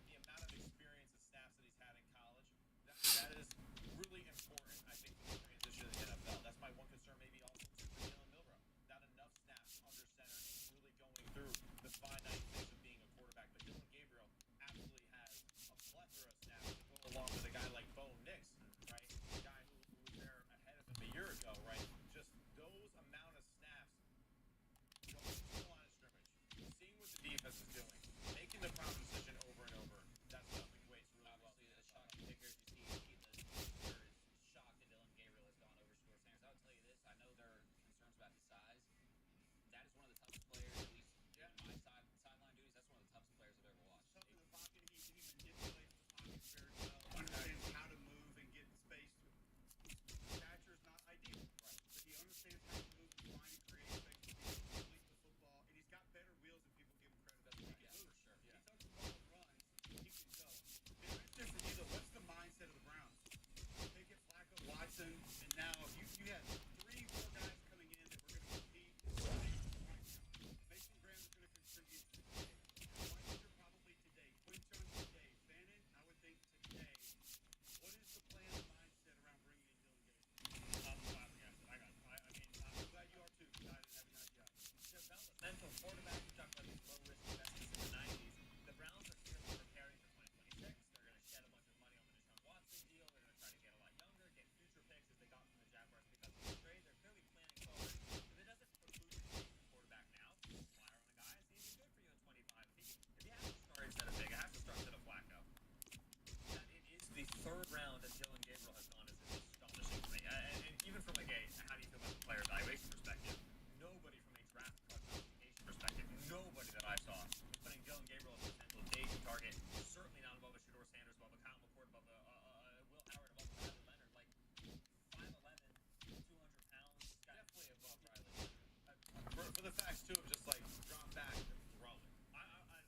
The amount of experience and snaps that he's had in college, that is really important, I think, for the transition to the NFL. That's my one concern, maybe also too, for Jalen Milroe. Not enough snaps under center and really going through the finite things of being a quarterback. But Dylan Gabriel absolutely has a plethora of snaps to go along with a guy like Bo Nix, right? A guy who was there ahead of him a year ago, right? Just those amount of snaps going to the line of scrimmage, seeing what the defense is doing, making the proper decision over and over. That stuff equates really well. Obviously, the shocking kicker, as you see, the Steelers is shocked that Dylan Gabriel has gone over Shedeur Sanders. I would tell you this, I know there are concerns about his size. That is one of the toughest players, at least in my sideline duties. That's one of the toughest players I've ever watched. Tough in the pocket, he manipulates the pocket very well. Understands how to move and get space. Stature is not ideal, right? But he understands how to move, find and create space to release the football, and he's got better wheels than people give him credit for. He can move. For sure. He touches the ball and runs. He can go. The question for you, though, what's the mindset of the Browns? They get Flacco, Watson, and now you had 3-4 guys coming in that were going to compete. Mason Graham is going to contribute today. Weiser probably today. Quinton today. Fannin, I would think today. What is the plan and mindset around bringing in Dylan Gabriel? I'm flabbergasted. I'm glad you are too, because I didn't have an idea. Developmental quarterback, we talked about these low-risk investments in the 90s. The Browns are clearly preparing for 2026. They're going to shed a bunch of money on the Deshaun Watson deal. They're going to try to get a lot younger, get future picks as they got from the Jaguars because of the trade. They're clearly planning forward. But it doesn't preclude you from taking the quarterback now. Flyer on the guy. It's even good for you in 25. If you have to start instead of Big, I have to start instead of Flacco. That it is the third round that Dylan Gabriel has gone is astonishing to me. And even from like a how do you feel about the player evaluation perspective, nobody from a draft classification perspective, nobody that I saw was putting Dylan Gabriel as a potential dating target. Certainly not above a Shedeur Sanders, above a Kyle McCord, above a Will Howard, above a Riley Leonard. Like 5'11", 200 pounds, definitely above Riley Leonard. For the facts, too, of just like drop back and throw it.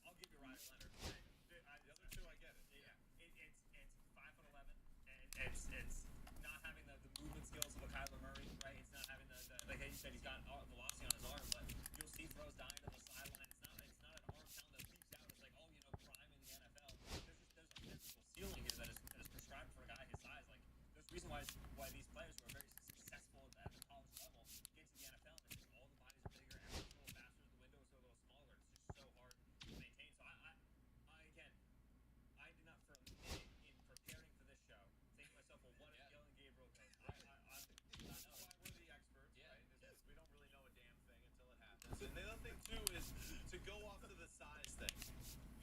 I'll give you Riley Leonard. The other two, I get it. It's 5'11", and it's not having the movement skills of a Kyler Murray, right? It's not having the like you said, he's got velocity on his arm, but you'll see throws dying to the sideline. It's not an arm talent that leaps out. It's like, oh, prime in the NFL. There's a physical ceiling here that is prescribed for a guy his size. Like there's a reason why these players who are very successful at the college level get to the NFL, and it's just all the bodies are bigger, everyone's a little faster, the windows are a little smaller. It's just so hard to maintain. So I again, I did not for a minute in preparing for this show think to myself, well, what if Dylan Gabriel goes? I know. That's why we're the experts, right? Is we don't really know a damn thing until it happens. And the other thing, too, is to go off to the size thing.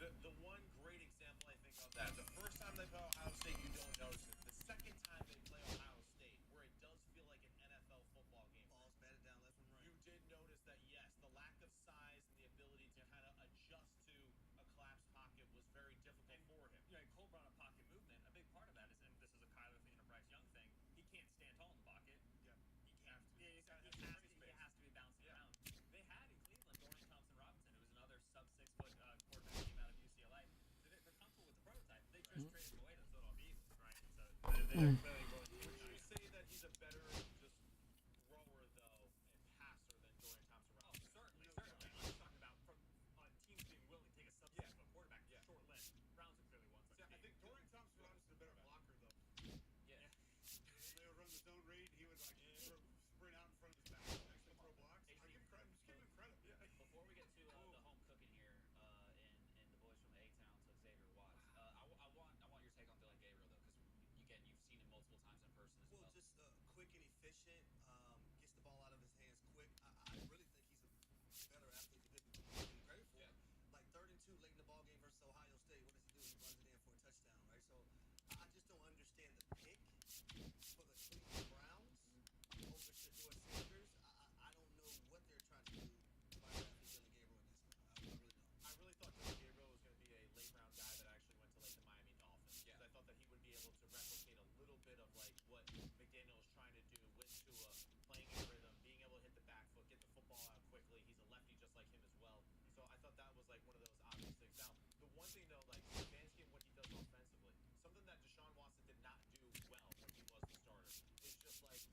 The one great example I think of that, the first time they play Ohio State, you don't notice it. The second time they play Ohio State, where it does feel like an NFL football game. Balls batted down left and right. You did notice that, yes, the lack of size and the ability to kind of adjust to a collapsed pocket was very difficult for him. Cole Brown on pocket movement, a big part of that is, and this is a Kyler thing and a Bryce Young thing, he can't stand tall in the pocket. Yep. Would you say that he's a better just thrower though and passer than Dorian Thompson-Robinson? Oh, certainly. I'm just talking about from teams being willing to take a substitute for a quarterback short list. Browns are clearly one such I team. think Dorian Thompson-Robinson is a better blocker, though. Yeah. They would run the zone read. He would like sprint out in front of his back, actually throw blocks. I give credit. Just give him credit. Yeah. Before we get to the home cooking here, and the boys from the A-Town to Xavier Watts, I want your take on Dylan Gabriel though, because you've seen him multiple times in person as well. Well, just quick and efficient. Gets the ball out of his hands quick. I really think he's a better athlete than he's credit for. Yeah. Like 3rd and 2 late in the ball game versus Ohio State. What does he do? He runs it in for a touchdown, right? So I just don't understand the pick for the Cleveland Browns over Shedeur Sanders. I don't know what they're trying to do by drafting Dylan Gabriel in this one. I really don't. I really thought Dylan Gabriel was going to be a late round guy that actually went to like the Miami Dolphins. Yeah. I thought that he would be able to replicate a little bit of like what McDaniel was trying to do with Tua, playing in rhythm, being able to hit the back foot, get the football out quickly. He's a lefty just like him as well. So I thought that was like one of those obvious things. Now, the one thing though, like Stefanski and what he does offensively, something that Deshaun Watson did not do well when he was the starter, is just like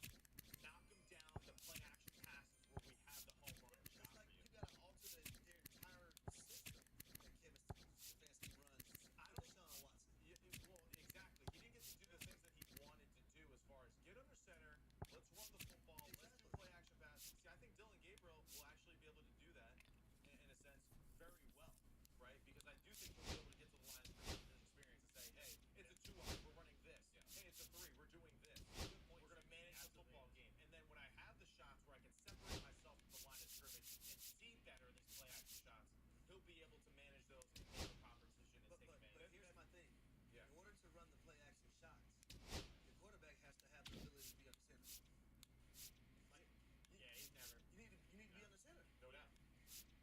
knock him down the play action passes where we have the home run It's shot like for you. you got to alter their entire system that Kevin Stefanski runs. I for don't- Deshaun Watson. Well, exactly. He didn't get to do the things that he wanted to do as far as get under center, let's run the football, let's do play action passes. See, I think Dylan Gabriel will actually be able to do that in a sense very well, right? Because I do think he'll be able to get to the line of his experience and say, hey, it's a 2-1, we're running this. Hey, it's a 3, we're doing this. We're going to manage the football game. And then when I have the shots where I can separate myself from the line of scrimmage and see better these play action shots, he'll be able to manage those and make the proper decision and But, take but, advantage. but here's my thing. Yeah. In order to run the play action shots, the quarterback has to have the ability to be under center. Like, Yeah, he's never. you need to be under center. No doubt.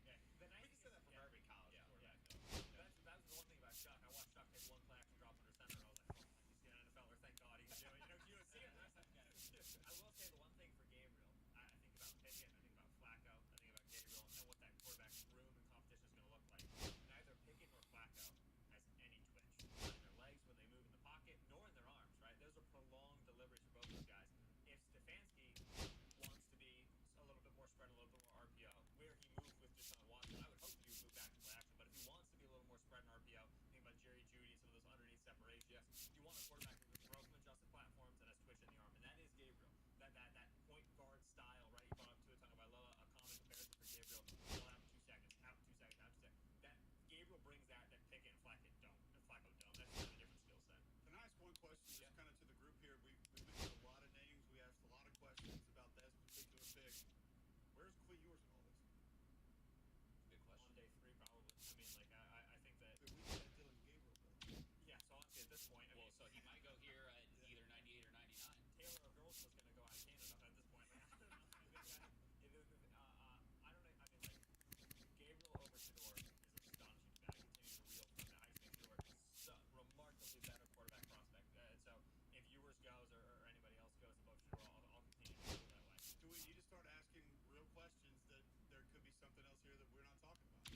Yeah. The nice We can say that from every college quarterback, though. That's the one thing about Chuck. I watched Chuck take one play action drop under center, and I was like, oh, he's getting an NFL, or thank God he's doing. You don't see it the rest of the guys. I will say the one thing for Gabriel, I think about Pickett, I think about Flacco, I think about Gabriel, and what that quarterback room and competition is going to look like. Neither Pickett nor Flacco has any twitch, not in their legs when they move in the pocket, nor in their arms. Right? Those are prolonged deliveries for both those guys. If Stefanski wants to be a little bit more spread, a little bit more RPO, where he moved with Deshaun Watson, I would hope he would move back to play action. But if he wants to be a little more spread in RPO, think about Jerry Jeudy and some of those underneath separations. You want a quarterback who can throw from adjusted platforms and has twitch in the arm, and that is Gabriel. That point guard style, right? You brought up Tua Tagovailoa, a common comparison for Gabriel. Ball out in 2 seconds, out in 2 seconds, out in 2 seconds. That Gabriel brings that Pickett and Flacco don't. That's kind of a different skill set. Can I ask one question, just kind of to the group here? We mentioned a lot of names. We asked a lot of questions about this particular pick. Where's Quinn Ewers in all this? Good question. On day 3, probably. I mean, like, I think that. But we just had Dylan Gabriel. Yeah, so honestly, at this point, I mean, so he might go here at either 98 or 99. Taylor O'Girls was going to go out of Canada at this point, man. I don't know. I mean, like, Gabriel over Shedeur is astonishing to me. I continue to reel from the Heisman Shedeur. So, remarkably better quarterback prospect. So, if Ewers goes or anybody else goes above Shedeur, I'll continue to feel that way. Do we need to start asking real questions that there could be something else here that we're not talking about?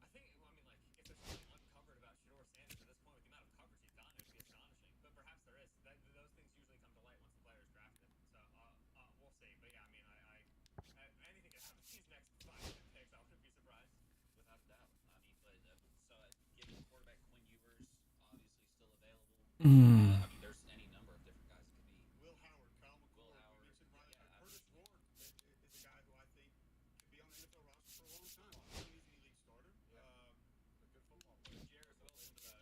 I think, well, I mean, like, if there's something uncovered about Shedeur Sanders at this point, with the amount of coverage he's done, it would be astonishing. But perhaps there is. Those things usually come to light once the player is drafted. So, we'll see. But yeah, I mean, anything could happen these next 5-10 picks. I wouldn't be surprised. Without a doubt. I mean, but, given quarterback Quinn Ewers obviously still available, I mean, there's any number of different guys it could be. Will Howard, Kyle McCord, Will Howard, we mentioned Brian, yeah, Curtis Rourke is a guy who I think could be on the NFL roster for a long time. He's an elite league starter. A good football player. Jarrett Wilson, the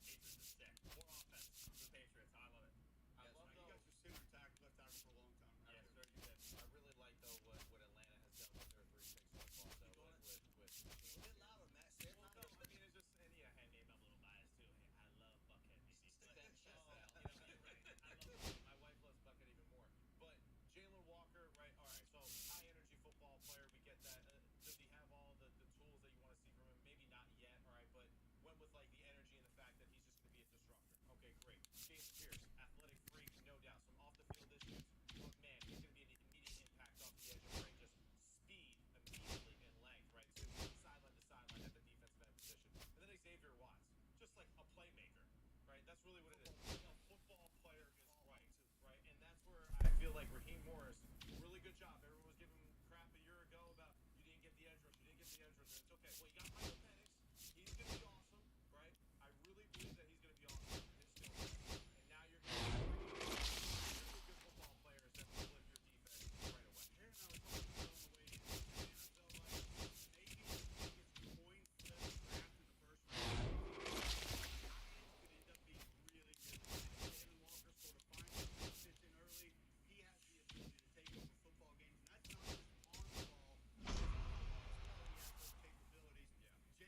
Patriots is sick. More offense for the Patriots. I love it. I love You guys were center left tackle for a long time. Right? Yes, very good. I really like though what Atlanta has done with their 3 picks so far though. With Say it louder, Matt. Say it Well, no, louder. I mean, it's just, and yeah, hey, maybe I'm a little biased too. Hey, I love Buckhead. He's the best chest out. You know, you're right. I love Buckhead. My wife loves Buckhead even more. But Jalen Walker, right? All right, so high energy football player, we get that. Does he have all the tools that you want to see from him? Maybe not yet, all right, but went with like the energy and the fact that he's just going to be a disruptor. Okay, great. James Pierce, athletic freak, no doubt. Some off the field issues, but man, he's going to be an immediate impact off the edge and bring just speed immediately in length, right? So sideline to sideline at the defensive end position. And then Xavier Watts, just like a playmaker, right? That's really what it is. A football the edge rusher. It's okay. Well, you got Michael Penix. He's going to be awesome, right? I really believe that he's going to be awesome. It's still. And now you're going to have really good football players that will flip your defense right away. Aaron and I were talking about on the way in, and I felt like maybe the biggest coin flip draft in the first round. Could end up being really, really nice. Jalen Walker sort of finds himself fits in early. He has the ability to take over football games, and that's not just on the ball. He has those capabilities. Yeah.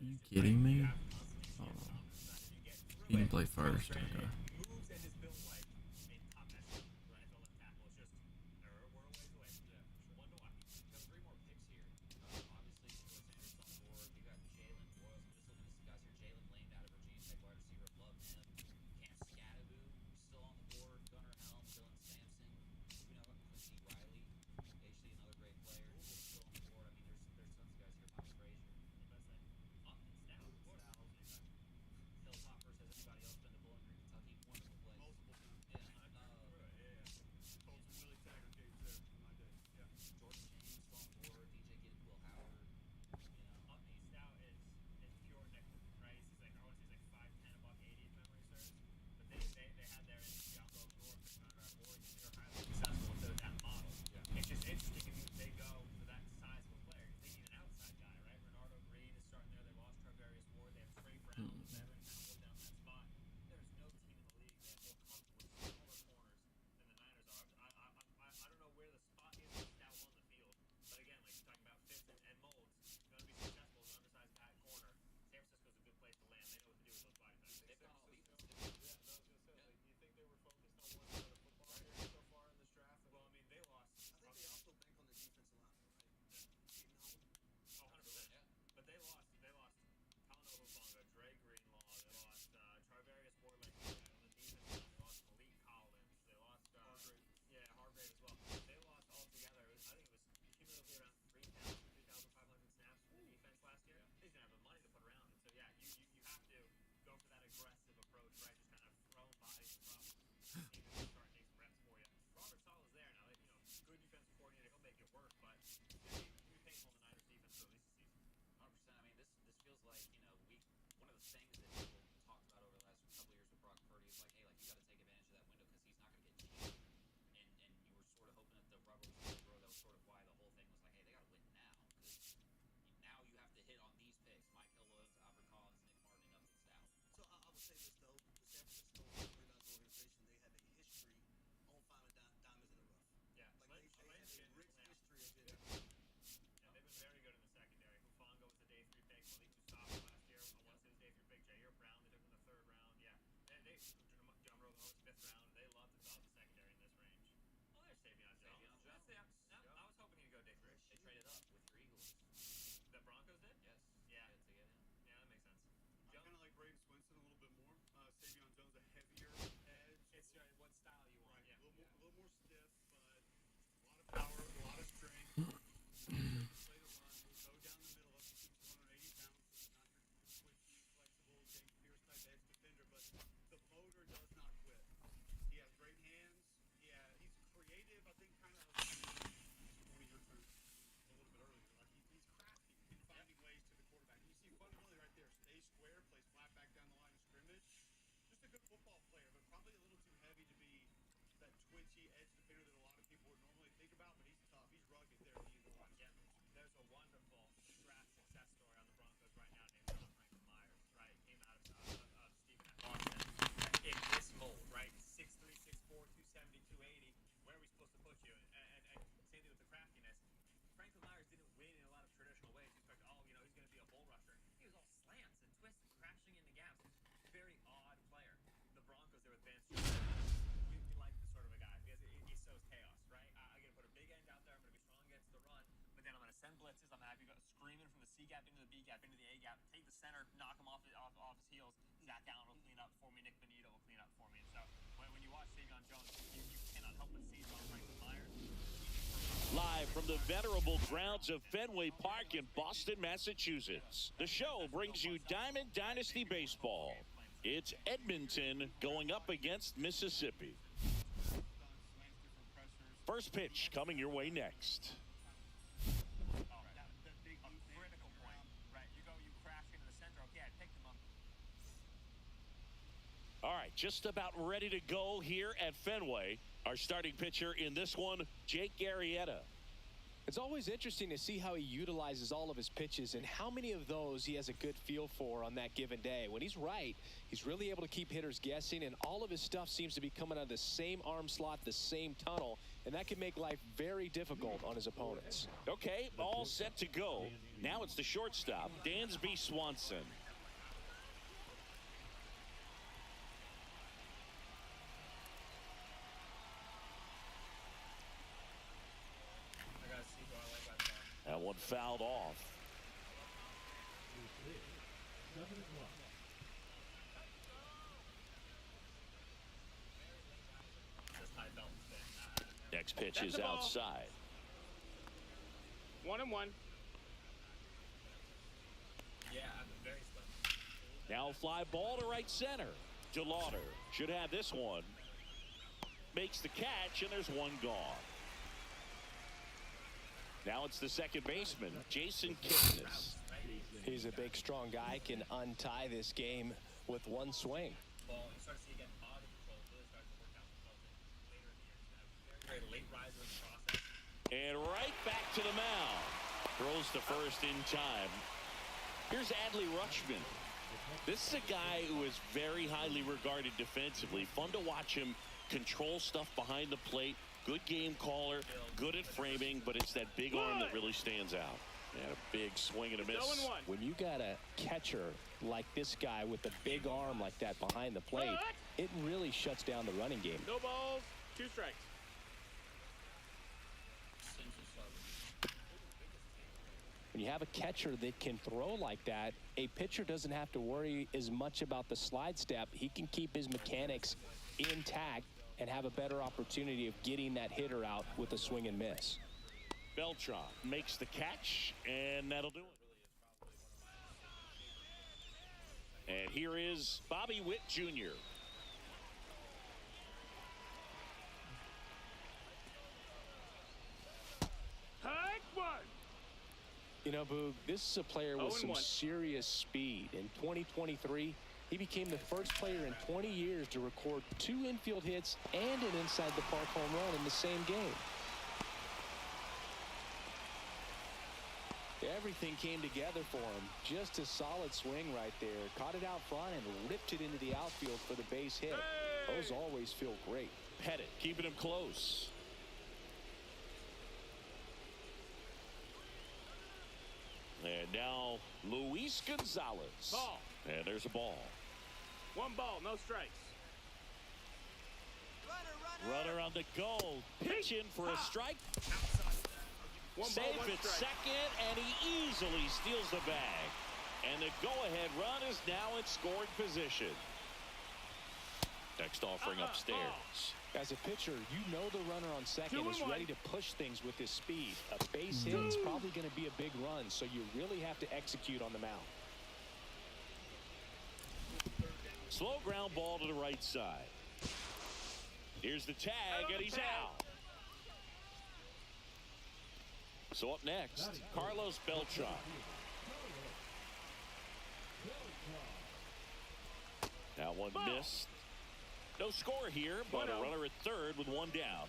you kidding me? Oh, he can play first. Okay. Moves and is built like a top notch NFL left tackle. It's just we're a ways away. Yeah, one to watch. Got 3 more picks here. Obviously, Shedeur Sanders on the board. You got Jalen Boyles. I'm just looking at some guys here. Jalen Lane out of Virginia Tech, wide receiver. Love him. Cam Scadaboo still on the board. Gunnar Helm, Dylan Sampson. You know about Quincy Riley. Actually, another great player. Still on the board. I mean, there's tons of guys here. Miles Frazier. Phil Hoppers. Has anybody else been to Bowling Green, Kentucky? Wonderful place. Multiple times. Yeah. Colts and Willie Taggart games there in my day. Yeah. Jordan James still on the board. DJ Giddens, Will Howard. You know. Stout is pure nickel, right? He's like, I want to say he's like 5'10", $180 if memory serves. But they had their Yonko North and Conrad Morgan. They were highly successful with that model. Yeah. It's just interesting if they go for that size of a player. They need an outside guy, right? Renardo Green is starting there. They lost Travarius Ward. They have Trey Brown, veteran tackle down that spot. There's no team in the league that's more comfortable with smaller corners than the Niners are. I don't know where the spot is Stout on the field. But again, like you're talking about fits and molds, going to be successful as an undersized back corner. San Francisco's a good place to land. They know what to do with those body types. They've got all defense. Yeah, I was gonna say, like, do you think they were focused on one side of football here so far in this draft? Well, I mean, they lost. I think they also bank on the defensive line, right? Getting home. Oh, 100%. Yeah. But they lost Talano Hufanga, Dre Greenlaw. They lost Travarius Ward, like you said, on the defense line. They lost Malik Collins. They lost Hargrave. Yeah, Hargrave as well. They lost altogether. I think it was cumulatively around 3,500 snaps for the defense last year. They didn't have the money to put around. And so, yeah, you have to go for that aggressive approach, right? Just kind of throwing bodies across. Even start taking some reps for you. Robert Saleh's there now. They, good defensive coordinator. He'll make it work, but it's going to be painful on the Niners defense for at least the season. 100%. I mean, this feels like, one of the things that people talked about over the last couple of years with Brock Purdy is like, hey, like, you got to take advantage of that window because he's not going to get cheap. And you were sort of hoping that the rubber was going to grow. That was sort of why the whole thing was like, hey, they got to win now because now you have to hit on these picks. Mike Williams, Albert Collins, Nick Martin, and Upton Stout. So I would say this though, the San Francisco 49ers organization, they have a history on finding diamonds in the rough. Yeah, Like they have a rich history of it. Yeah, they've been very good in the secondary. Hufanga was a day 3 pick. Malik Mustafa last year. I want to say it was day 3 pick. Jair Brown, they took in the 3rd round. Yeah, John Rogan was 5th round. They love to develop the secondary in this range. Oh, there's Savion Jones. That's it. I was hoping he'd go day 3. They traded up with your Eagles. The Broncos did? Yes. Yeah. To get him. Yeah, that makes sense. I kind of like Braden Swinson a little bit more. Savion Jones, a heavier edge. It's what style you want. Right. Yeah. A little more stiff, but a lot of power, a lot of strength. Play the run. Will go down the middle up to 280 pounds. So not your twitchy, flexible, James Pierce type edge defender, but the motor does not quit. He has great hands. He's creative. I think kind of one of your terms a little bit earlier. Like he's crafty in finding ways to the quarterback. You see fundamentally right there, stays square, plays flat back down the line of scrimmage. Just a good football player, but probably a little too heavy to be that twitchy edge defender that a lot of people would normally think about. But he's tough. He's rugged there at the end of the line. Yeah. There's a wonderful draft success story on the Broncos right now named John Franklin Myers, right? Came out of Stephen F. Austin in this mold, right? 6'3", 6'4", 270, 280. Where are we supposed to put you? And same thing with the craftiness. Franklin Myers didn't win in a lot of traditional ways. You expect, he's going to be a bull rusher. He was all slants and twists and crashing into gaps. Very odd player. The Broncos, they're with Vance Joseph. We like this sort of a guy because he sows chaos, right? I'm going to put a big end out there. I'm going to be strong against the run. But then I'm going to send blitzes. I'm going to have you go screaming from the C gap into the B gap into the A gap. Take the center, knock him off his heels. Zach Allen will clean up for me. Nick Benito will clean up for me. And so when you watch Savion Jones, you cannot help but see John Franklin Myers. Live from the venerable grounds of Fenway Park in Boston, Massachusetts, the show brings you Diamond Dynasty Baseball. It's Edmonton going up against Mississippi. First pitch coming your way next. Critical point, right? You crash into the center. Okay, I picked him up. All right, just about ready to go here at Fenway. Our starting pitcher in this one, Jake Arrieta. It's always interesting to see how he utilizes all of his pitches and how many of those he has a good feel for on that given day. When he's right, he's really able to keep hitters guessing, and all of his stuff seems to be coming out of the same arm slot, the same tunnel, and that can make life very difficult on his opponents. Okay, all set to go. Now it's the shortstop, Dansby Swanson. That one fouled off. Next pitch is outside. 1-1. Yeah, I'm very slow. Now fly ball to right center. DeLauder should have this one. Makes the catch, and there's one gone. Now it's the second baseman, Jason Kipnis. He's a big, strong guy, can untie this game with one swing. Ball, you start to see again, body control really starts to work out for later in the year. He's a very late riser in the process. And right back to the mound. Throws to first in time. Here's Adley Rutschman. This is a guy who is very highly regarded defensively. Fun to watch him control stuff behind the plate. Good game caller, good at framing, but it's that big arm that really stands out. And a big swing and a miss. When you got a catcher like this guy with a big arm like that behind the plate, it really shuts down the running game. No balls, 2 strikes. When you have a catcher that can throw like that, a pitcher doesn't have to worry as much about the slide step. He can keep his mechanics intact and have a better opportunity of getting that hitter out with a swing and miss. Beltran makes the catch, and that'll do it. And here is Bobby Witt Jr. Hike one. You know, Boog, this is a player with some 0-1. serious speed. In 2023, he became the first player in 20 years to record 2 infield hits and an inside the park home run in the same game. Everything came together for him. Just a solid swing right there. Caught it out front and ripped it into the outfield for the base hit. Those always feel great. Pettit keeping him close. And now Luis Gonzalez. Ball. And there's a ball. 1 ball, no strikes. Runner on the go. Pitching for a strike. 1 ball, Safe 1 at strike. second, and he easily steals the bag. And the go-ahead run is now in scoring position. Next offering upstairs. As a pitcher, you know the runner on second is 2-1. ready to push things with his speed. A base hit is probably going to be a big run, so you really have to execute on the mound. Slow ground ball to the right side. Here's the tag, and he's out. So up next, Carlos Beltran. Now one missed. No score here, but a runner at third with 1 down.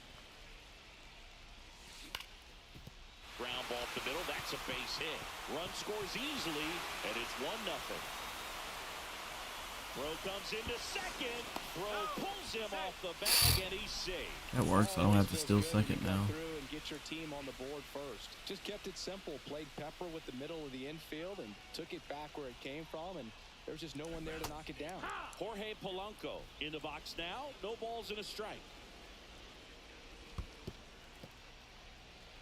Ground ball to the middle. That's a base hit. Run scores easily, and it's 1-0. Throw comes into second. Throw pulls him off the bag, and he's safe. That works. I don't have to steal second now. Through and get your team on the board first. Just kept it simple. Played pepper with the middle of the infield and took it back where it came from, and there's just no one there to knock it down. Jorge Polanco in the box now. No balls and a strike.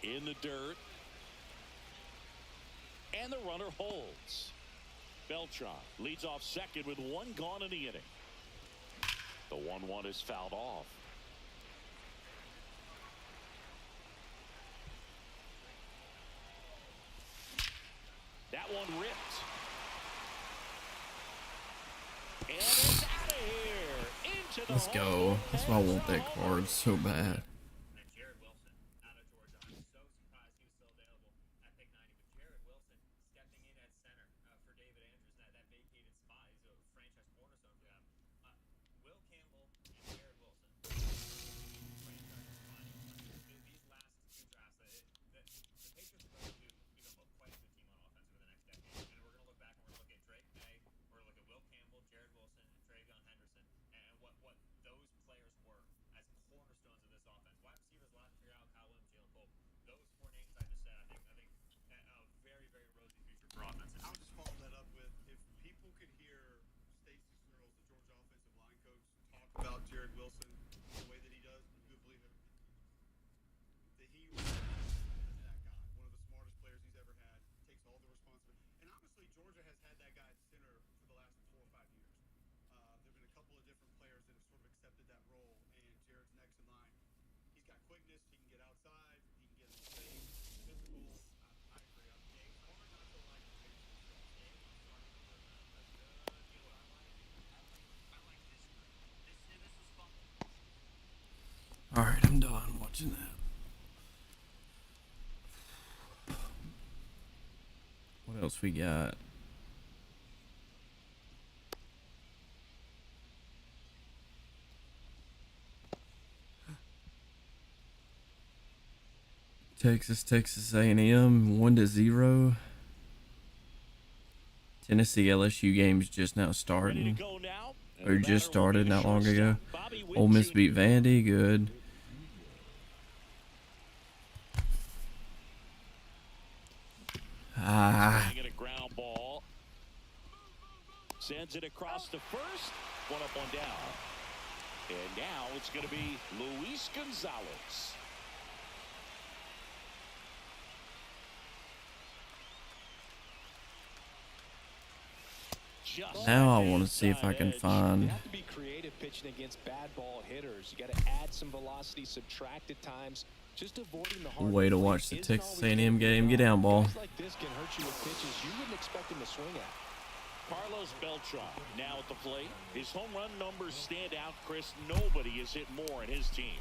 In the dirt. And the runner holds. Beltran leads off second with 1 gone in the inning. The 1-1 is fouled off. That one ripped. And it's out of here. Into the Let's go. That's why I want that card so bad. And Jared Wilson out of Georgia. I'm so surprised he was still available at pick 90. But Jared Wilson stepping in at center for David Andrews, that vacated spot. He's a franchise cornerstone for them. Will Campbell and Jared Wilson. Franchise spot. These last 2 drafts, the watching that. What else we got? Texas A&M 1-0. Tennessee LSU game's just now starting, or just started not long ago. Ole Miss beat Vandy, good. Swinging a ground ball. Sends it across the first. One up, one down. And now it's going to be Luis Gonzalez. Now I want to see if I can find. You have to be creative pitching against bad ball hitters. You got to add some velocity, subtract at times, just avoiding the hard Way to watch the Texas A&M game. Get down, ball. Guys like this can hurt you with pitches you wouldn't expect him to swing at. Carlos Beltran now at the plate. His home run numbers stand out, Chris. Nobody has hit more in his team.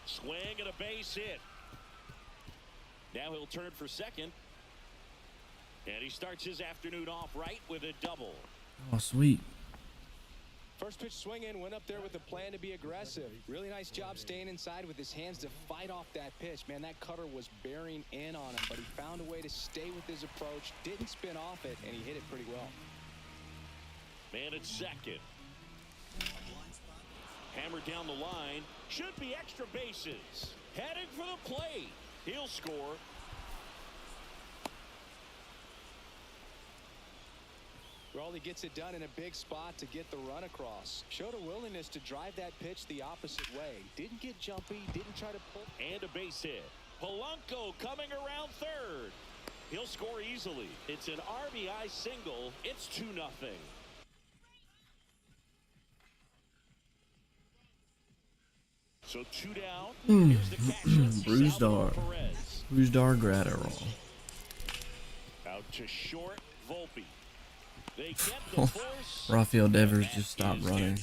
Swing and a base hit. Now he'll turn for second. And he starts his afternoon off right with a double. Oh, sweet. First pitch swing in, went up there with a plan to be aggressive. Really nice job staying inside with his hands to fight off that pitch. Man, that cutter was bearing in on him, but he found a way to stay with his approach, didn't spin off it, and he hit it pretty well. Man at second. Hammered down the line. Should be extra bases. Heading for the plate. He'll score. Raleigh gets it done in a big spot to get the run across. Showed a willingness to drive that pitch the opposite way. Didn't get jumpy, didn't try to pull. And a base hit. Polanco coming around third. He'll score easily. It's an RBI single. It's 2-0. So 2 down. Here's the catcher, Bruised Salvador arm. Perez. Bruised arm Gratterall. Out to short, Volpe. They get the force. Rafael Devers just stopped running.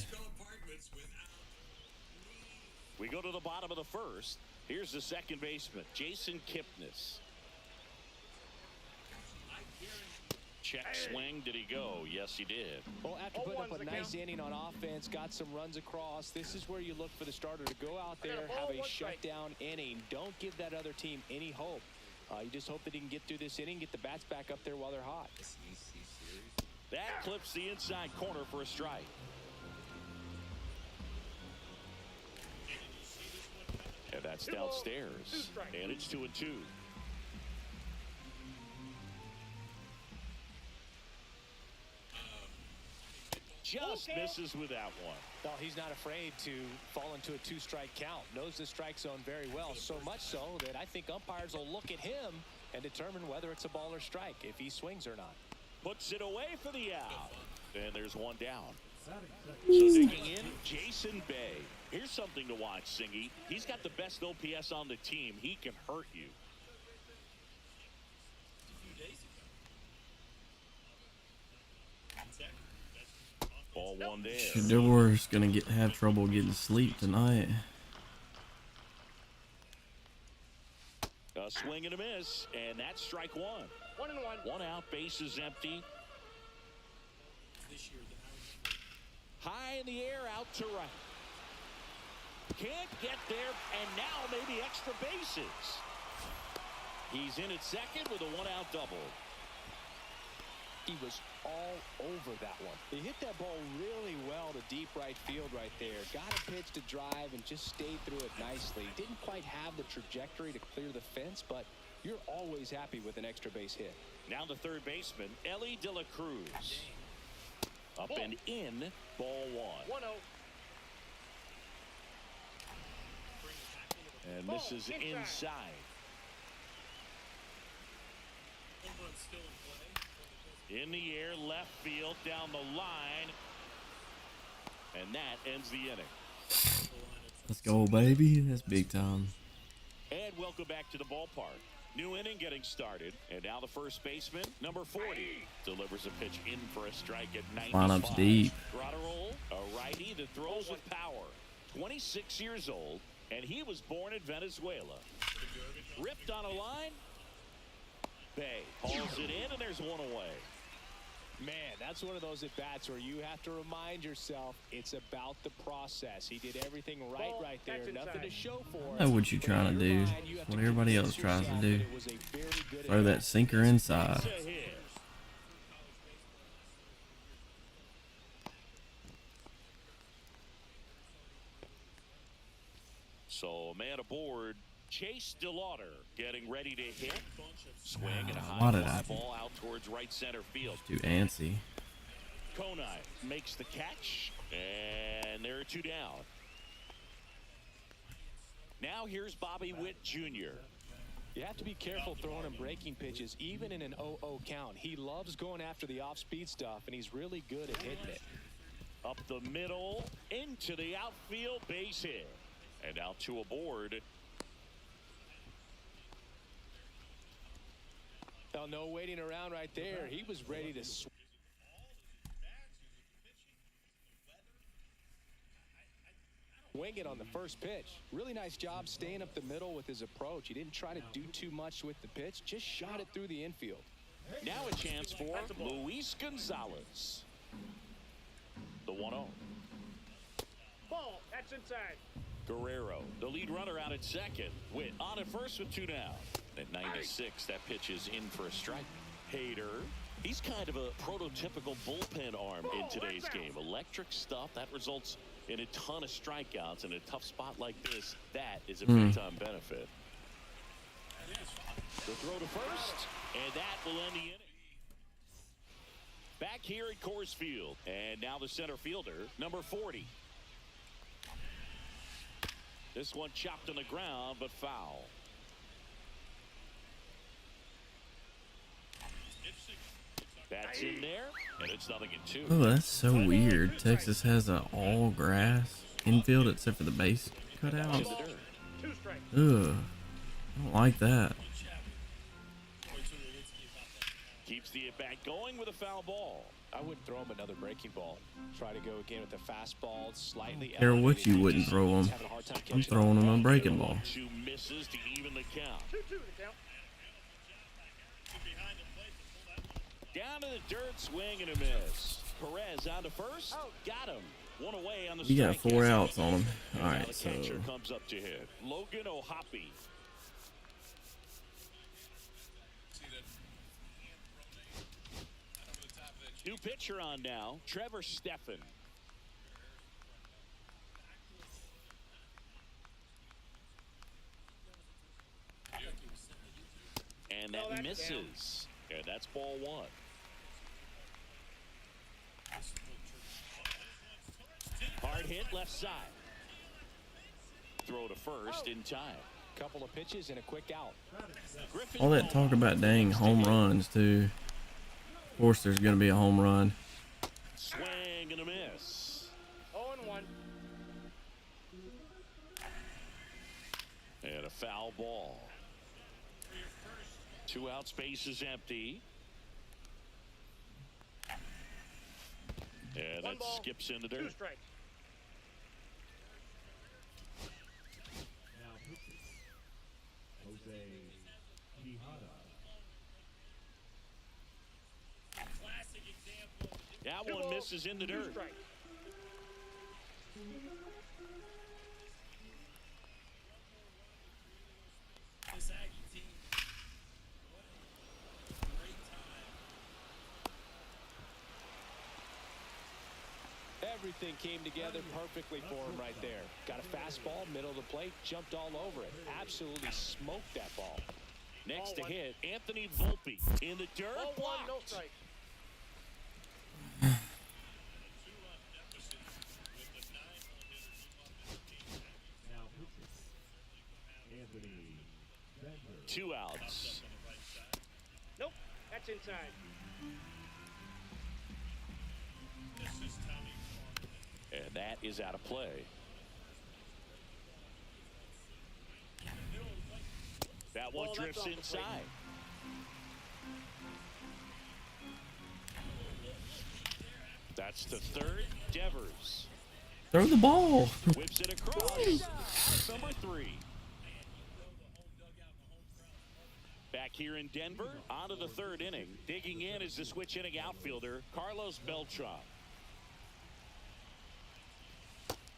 We go to the bottom of the first. Here's the second baseman, Jason Kipnis. Check swing. Did he go? Yes, he did. Well, after putting up a nice inning on offense, got some runs across, this is where you look for the starter to go out there, have a shutdown inning. Don't give that other team any hope. You just hope that he can get through this inning, get the bats back up there while they're hot. That clips the inside corner for a strike. And that's downstairs. And it's 2-2. Just misses with that one. Well, he's not afraid to fall into a 2-strike count. Knows the strike zone very well. So much so that I think umpires will look at him and determine whether it's a ball or strike, if he swings or not. Puts it away for the out. And there's one down. So digging in, Jason Bay. Here's something to watch, Singy. He's got the best OPS on the team. He can hurt you. Ball one there. Shador's gonna have trouble getting sleep tonight. A swing and a miss, and that's strike one. 1-1. One out, base is empty. High in the air, out to right. Can't get there, and now maybe extra bases. He's in at second with a one-out double. He was all over that one. He hit that ball really well to deep right field right there. Got a pitch to drive and just stayed through it nicely. Didn't quite have the trajectory to clear the fence, but you're always happy with an extra base hit. Now the third baseman, Ellie De La Cruz. Up and in, ball one. 1-0. And this is inside. In the air, left field, down the line. And that ends the inning. Let's go, baby. That's big time. And welcome back to the ballpark. New inning getting started, and now the first baseman, number 40, delivers a pitch in for a strike at 95. Lineup's deep. Grotterol, a righty that throws with power. 26 years old, and he was born in Venezuela. Ripped on a line. Bay hauls it in, and there's one away. Man, that's one of those at-bats where you have to remind yourself it's about the process. He did everything right there. Nothing to show for it. I know what you're trying to do. What everybody else tries to do. Throw that sinker inside. So, man aboard. Chase DeLauder getting ready to hit. Swing and a Why did high I fly ball out towards right center field. do antsy? Konai makes the catch, and there are two down. Now here's Bobby Witt Jr. You have to be careful throwing him breaking pitches, even in an 0-0 count. He loves going after the off-speed stuff, and he's really good at hitting it. Up the middle, into the outfield, base hit. And now two aboard. Oh, no waiting around right there. He was ready to swing it on the first pitch. Really nice job staying up the middle with his approach. He didn't try to do too much with the pitch, just shot it through the infield. Now a chance for Luis Gonzalez. The 1-0. Ball. That's inside. Guerrero, the lead runner out at second. Witt on at first with two down. At 96, that pitch is in for a strike. Hader, he's kind of a prototypical bullpen arm in today's game. Electric stuff that results in a ton of strikeouts in a tough spot like this. That is a big-time benefit. The throw to first, and that will end the inning. Back here at Coors Field, and now the center fielder, number 40. This one chopped on the ground, but foul. That's in there, and it's 0-2. Oh, that's so weird. Texas has a all grass infield except for the base cutout. Two strikes. Ugh, I don't like that. Keeps the at-bat going with a foul ball. I wouldn't throw him another breaking ball. Try to go again with the fastball, slightly Care what you wouldn't throw them. I'm throwing them a breaking ball. Two misses to even the count. 2-2 the count. Down to the dirt, swing and a miss. Perez on to first. Got him. One away on the You got strike. 4 outs on them. All Now right, the so catcher comes up to hit. Logan O'Hoppe. New pitcher on now, Trevor Stephan. And that misses. And that's ball one. Hard hit left side. Throw to first in time. Couple of pitches and a quick out. Griffin all that talk about dang home runs too. Of course, there's going to be a home run. swing and a miss. 0-1. And a foul ball. 2 out, space is empty. And that skips in the dirt. 2 strikes. That one misses in the dirt. This Aggie team, what a great time. Everything came together perfectly for him right there. Got a fastball, middle of the plate, jumped all over it. Absolutely smoked that ball. Next to hit, Anthony Volpe in the dirt. 0-1, Blocked. no strike. Two outs. Nope, that's inside. And that is out of play. That one drifts inside. That's the third. Devers Throw the ball. whips it across. Number 3. Back here in Denver, on to the third inning. Digging in is the switch inning outfielder, Carlos Beltran.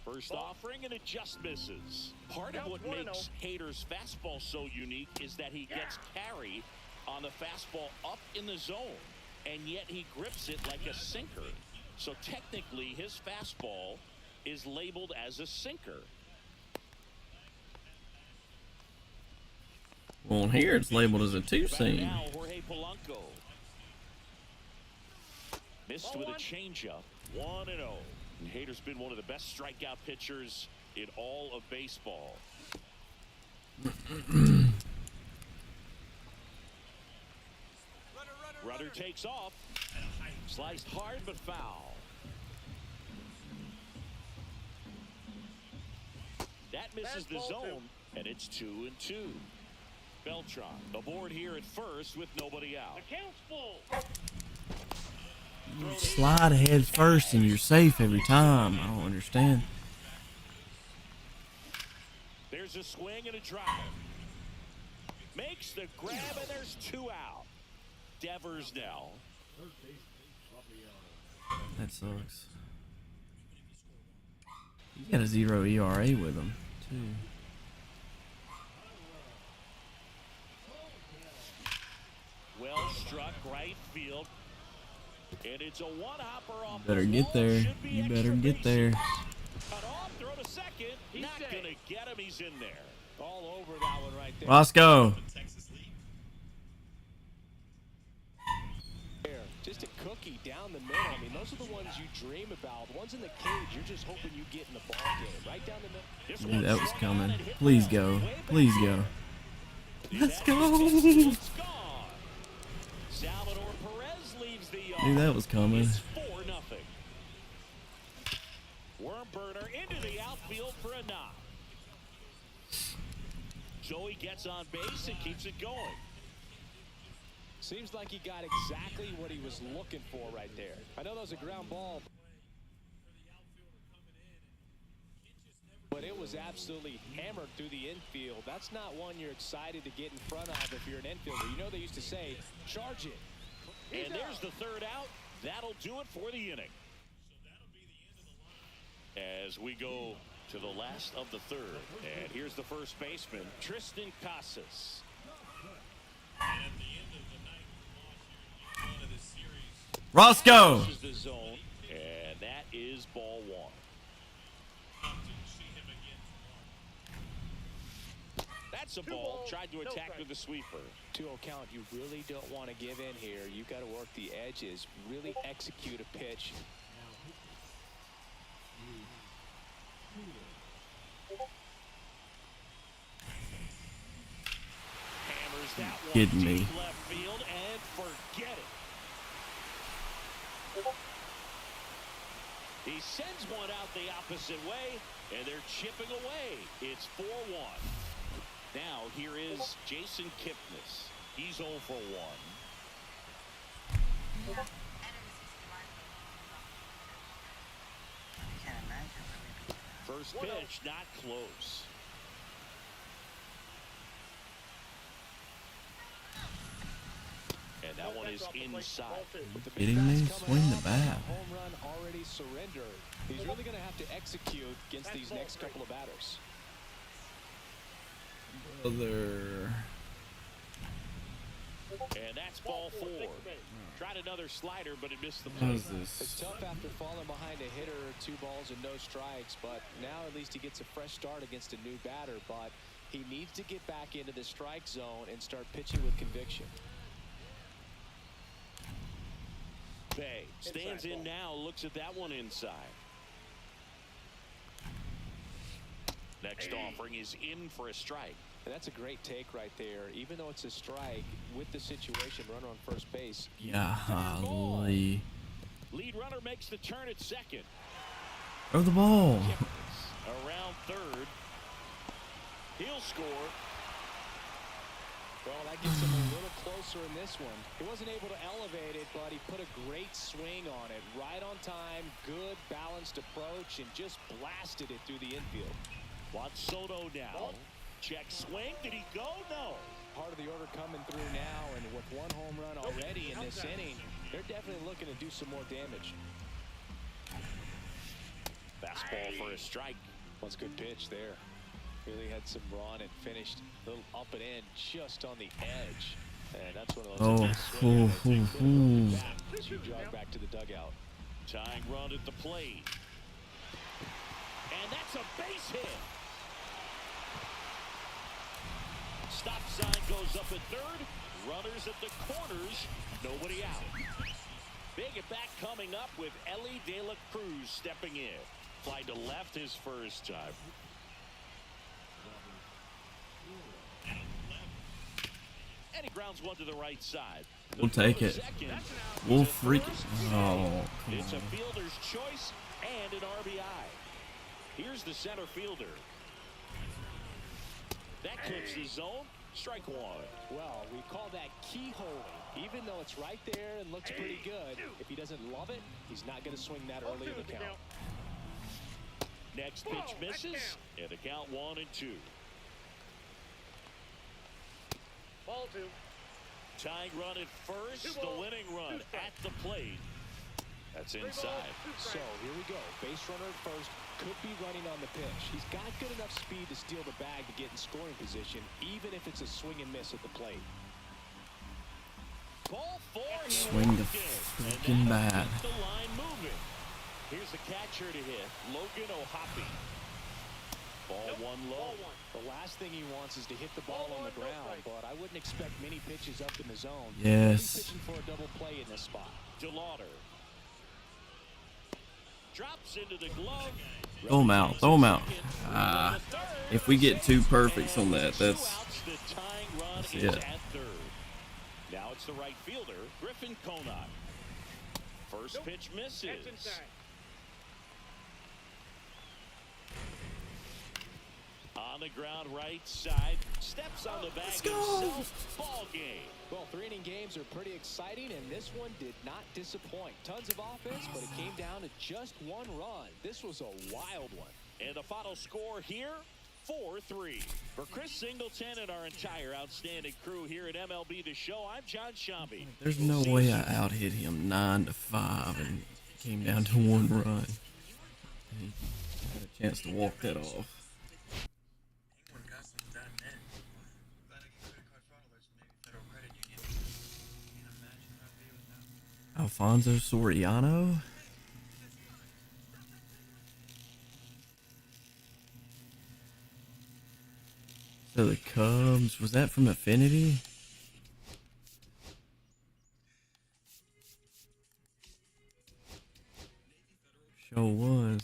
First offering, and it just misses. Part of what makes Hader's fastball so unique is that he gets carry on the fastball up in the zone, and yet he grips it like a sinker. So technically, his fastball is labeled as a sinker. Well, here it's labeled as a two-seam. Now, Jorge Polanco. Missed with a changeup. 1-0. And Hader's been one of the best strikeout pitchers in all of baseball. Rudder takes off. Sliced hard but foul. That misses the zone, and it's 2-2. Beltran aboard here at first with nobody out. The count's full. You slide ahead first and you're safe every time. I don't understand. There's a swing and a drive. Makes the grab, and there's 2 out. Devers now. That sucks. You got a 0 ERA with him, too. Well struck right field. And it's a one-hopper off. Better get there. You better get there. Cut off, throw to second. Not going to get him. He's in there. All over that one right there. Roscoe. Just a cookie down the middle. I mean, those are the ones you dream about. The ones in the cage, you're just hoping you get in the ball game. Right down the middle. Knew that was coming. Please go. Please go. Let's go. Salvador Perez leaves the yard. Knew that was coming. It's 4-0. Worm burner into the outfield for a knock. Joey gets on base and keeps it going. Seems like he got exactly what he was looking for right there. I know that was a ground ball, but it was absolutely hammered through the infield. That's not one you're excited to get in front of if you're an infielder. You know they used to say, charge it. And there's the third out. That'll do it for the inning. As we go to the last of the third. And here's the first baseman, Tristan Casas. Roscoe. This is the zone, and that is ball 1. That's a ball. Tried to attack with the sweeper. 2-0 count. You really don't want to give in here. You've got to work the edges. Really execute a pitch. Hammers that one Kidding me. deep left field and forget it. He sends one out the opposite way, and they're chipping away. It's 4-1. Now here is Jason Kipnis. He's 0 for 1. First pitch, not close. And that one is inside. Kidding me? Swing the bat. Home run already surrendered. He's really going to have to execute against these next couple of batters. Brother. And that's ball 4. Tried another slider, but it missed the What plate. is this? It's tough after falling behind a hitter, 2 balls and no strikes, but now at least he gets a fresh start against a new batter, but he needs to get back into the strike zone and start pitching with conviction. Bay stands in now, looks at that one inside. Next offering is in for a strike. And that's a great take right there. Even though it's a strike, with the situation, runner on first base. Golly. Lead runner makes the turn at second. Throw the ball. Around third. He'll score. Well, that gets him a little closer in this one. He wasn't able to elevate it, but he put a great swing on it. Right on time, good, balanced approach, and just blasted it through the infield. Juan Soto now. Check swing. Did he go? No. Part of the order coming through now, and with one home run already in this inning, they're definitely looking to do some more damage. Fastball for a strike. That's a good pitch there. Really had some run and finished a little up and in just on the edge. And that's one of those. You jog back to the dugout. Tying run at the plate. And that's a base hit. Stop sign goes up at third. Runners at the corners. Nobody out. Big at bat coming up with Elly De La Cruz stepping in. Fly to left his first time. And he grounds one to the right side. We'll take it. We'll freaking. Oh, come It's on. a fielder's choice and an RBI. Here's the center fielder. That clips the zone. Strike one. Well, we call that keyholing. Even though it's right there and looks pretty good, if he doesn't love it, he's not going to swing that early in the count. Next pitch misses, and the count 1-2. Ball 2. Tying run at first, the winning run at the plate. That's inside. So here we go. Base runner at first, could be running on the pitch. He's got good enough speed to steal the bag to get in scoring position, even if it's a swing and miss at the plate. Ball 4. Swing the freaking bat. The line moving. Here's the catcher to hit, Logan O'Hoppe. Ball one low. The last thing he wants is to hit the ball on the ground, but I wouldn't expect many pitches up in the zone. Yes. He's pitching for a double play in this spot. DeLauder. Drops into the glove. Throw him out. Throw him out. If we get 2 perfects on that, that's it. At third. Now it's the right fielder, Griffin Conant. First pitch misses. That's inside. On the ground right side, steps on the bag himself. Ball game. Well, 3-inning games are pretty exciting, and this one did not disappoint. Tons of offense, but it came down to just 1 run. This was a wild one. And the final score here, 4-3. For Chris Singleton and our entire outstanding crew here at MLB The Show, I'm John Shambi. There's no way I out-hit him 9-5 and came down to 1 run. He had a chance to walk that off. Alfonso Soriano? So the Cubs, was that from Affinity? Sure was.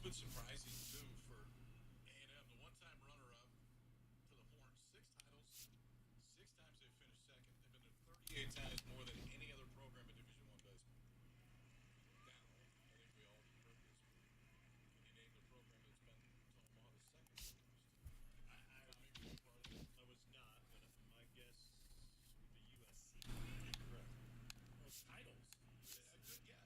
Surprising too for A&M, the one-time runner-up to the Horns, 6 titles, 6 times they finished second. They've been there 38 times, more than any other program in Division I baseball. Now, I think we all heard this. Can you name the program that's been to Omaha the second most? I was not, but my guess would be USC. Correct. Most titles. A good guess. Arizona State.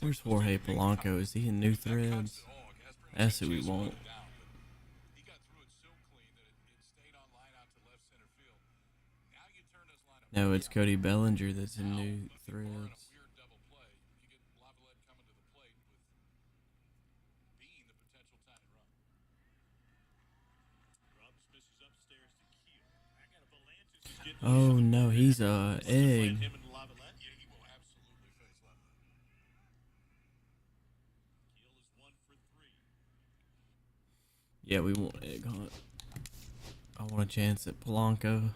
Where's Jorge Polanco? Is he in New Threads? That's who we want. He got through it so clean that it stayed on line out to left center field. Now you turn this lineup. No, it's Cody Bellinger that's in New Threads. Weird double play. You get Lavalette coming to the plate with being the potential tying run. Rubs misses upstairs to Keel. Valantis is getting Oh no, he's egg. him and Lavalette. Yeah, he will absolutely face Lavalette. Keel is 1 for 3. Yeah, we want egg hunt. I want a chance at Polanco.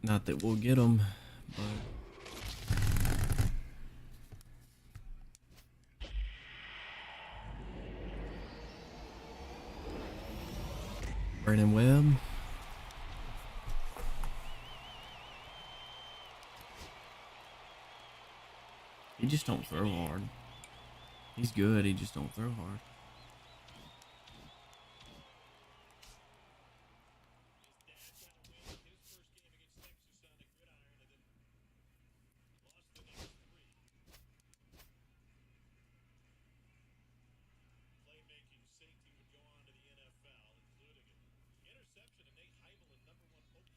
Not that we'll get him, but Brandon Webb. He just don't throw hard. He's good, he just don't throw hard. Playmaking safety would go on to the NFL, including an interception of Nate Heibel in #1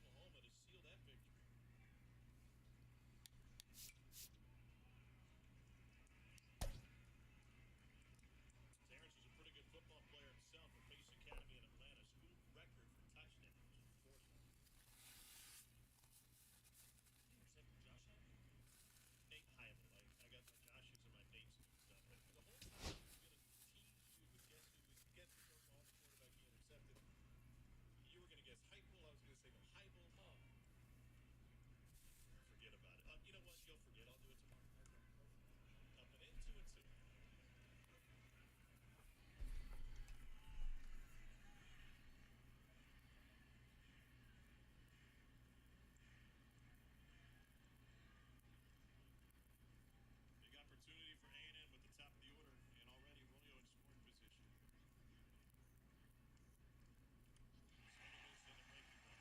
Oklahoma to seal that victory. Terrence was a pretty good football player himself at Pace Academy in Atlanta. School record for touchdowns. Nate Heibel. I got my Joshes and my Nates and stuff. But the whole time I was going to tease you with guess who was guess the Oklahoma quarterback he intercepted. You were going to guess Heibel. I was going to say no Heibel. Forget about it. You know what? You'll forget. I'll do it tomorrow. Up and in, 2 and 2. Big opportunity for A&M with the top of the order, and already Romeo in scoring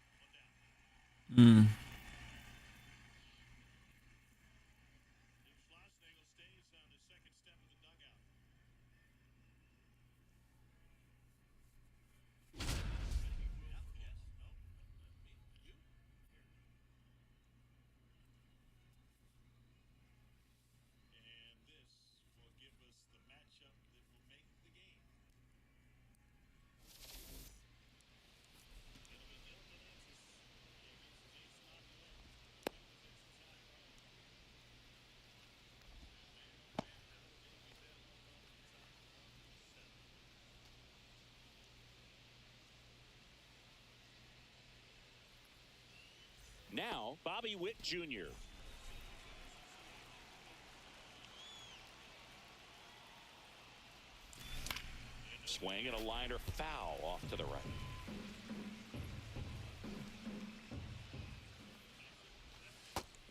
position. Hmm. Jim Schlossnagle stays on the second step of the dugout. And this will give us the matchup that will make the game. Now, Bobby Witt Jr. Swing and a liner foul off to the right.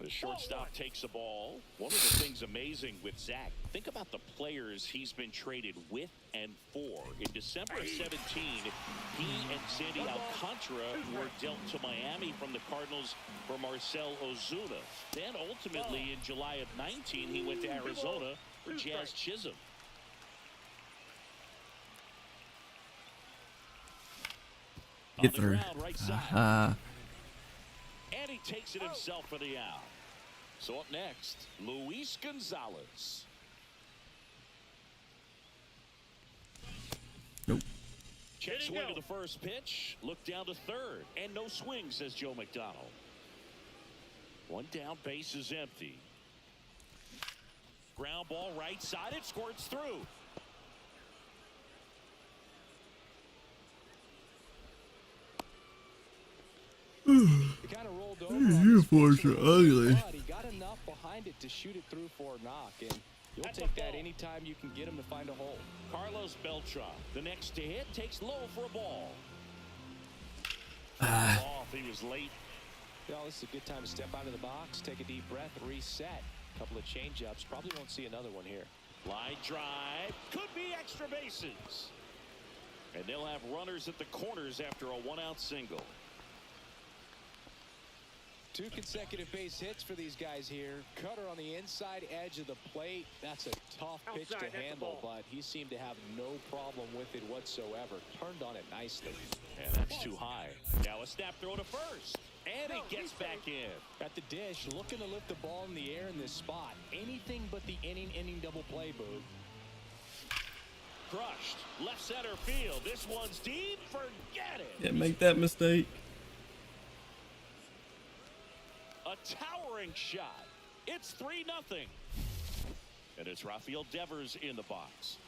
The shortstop takes the ball. One of the things amazing with Zach, think about the players he's been traded with and for. In December of 17, he and Sandy Alcantara were dealt to Miami from the Cardinals for Marcell Ozuna. Then ultimately in July of 19, he went to Arizona for Jazz Chisholm. Get through. Right and he takes it himself for the out. So up next, Luis Gonzalez. Nope. Check swing to the first pitch. Look down to third. And no swing, says Joe McDonald. One down, base is empty. Ground ball right side. It squirts through. It kind of rolled over. Uniforms are ugly. He got enough behind it to shoot it through for a knock, and you'll take that anytime you can get him to find a hole. Carlos Beltran, the next to hit, takes low for a ball. Off, he was late. Well, this is a good time to step out of the box, take a deep breath, reset. A couple of change-ups. Probably won't see another one here. Line drive. Could be extra bases. And they'll have runners at the corners after a one-out single. 2 consecutive base hits for these guys here. Cutter on the inside edge of the plate. That's a tough pitch to handle, but he seemed to have no problem with it whatsoever. Turned on it nicely. And that's too high. Now a snap throw to first. And he gets back in. At the dish, looking to lift the ball in the air in this spot. Anything but the inning double play, Boog. Crushed. Left center field. This one's deep. Forget it. Can't make that mistake. A towering shot. It's 3-0. And it's Rafael Devers in the box.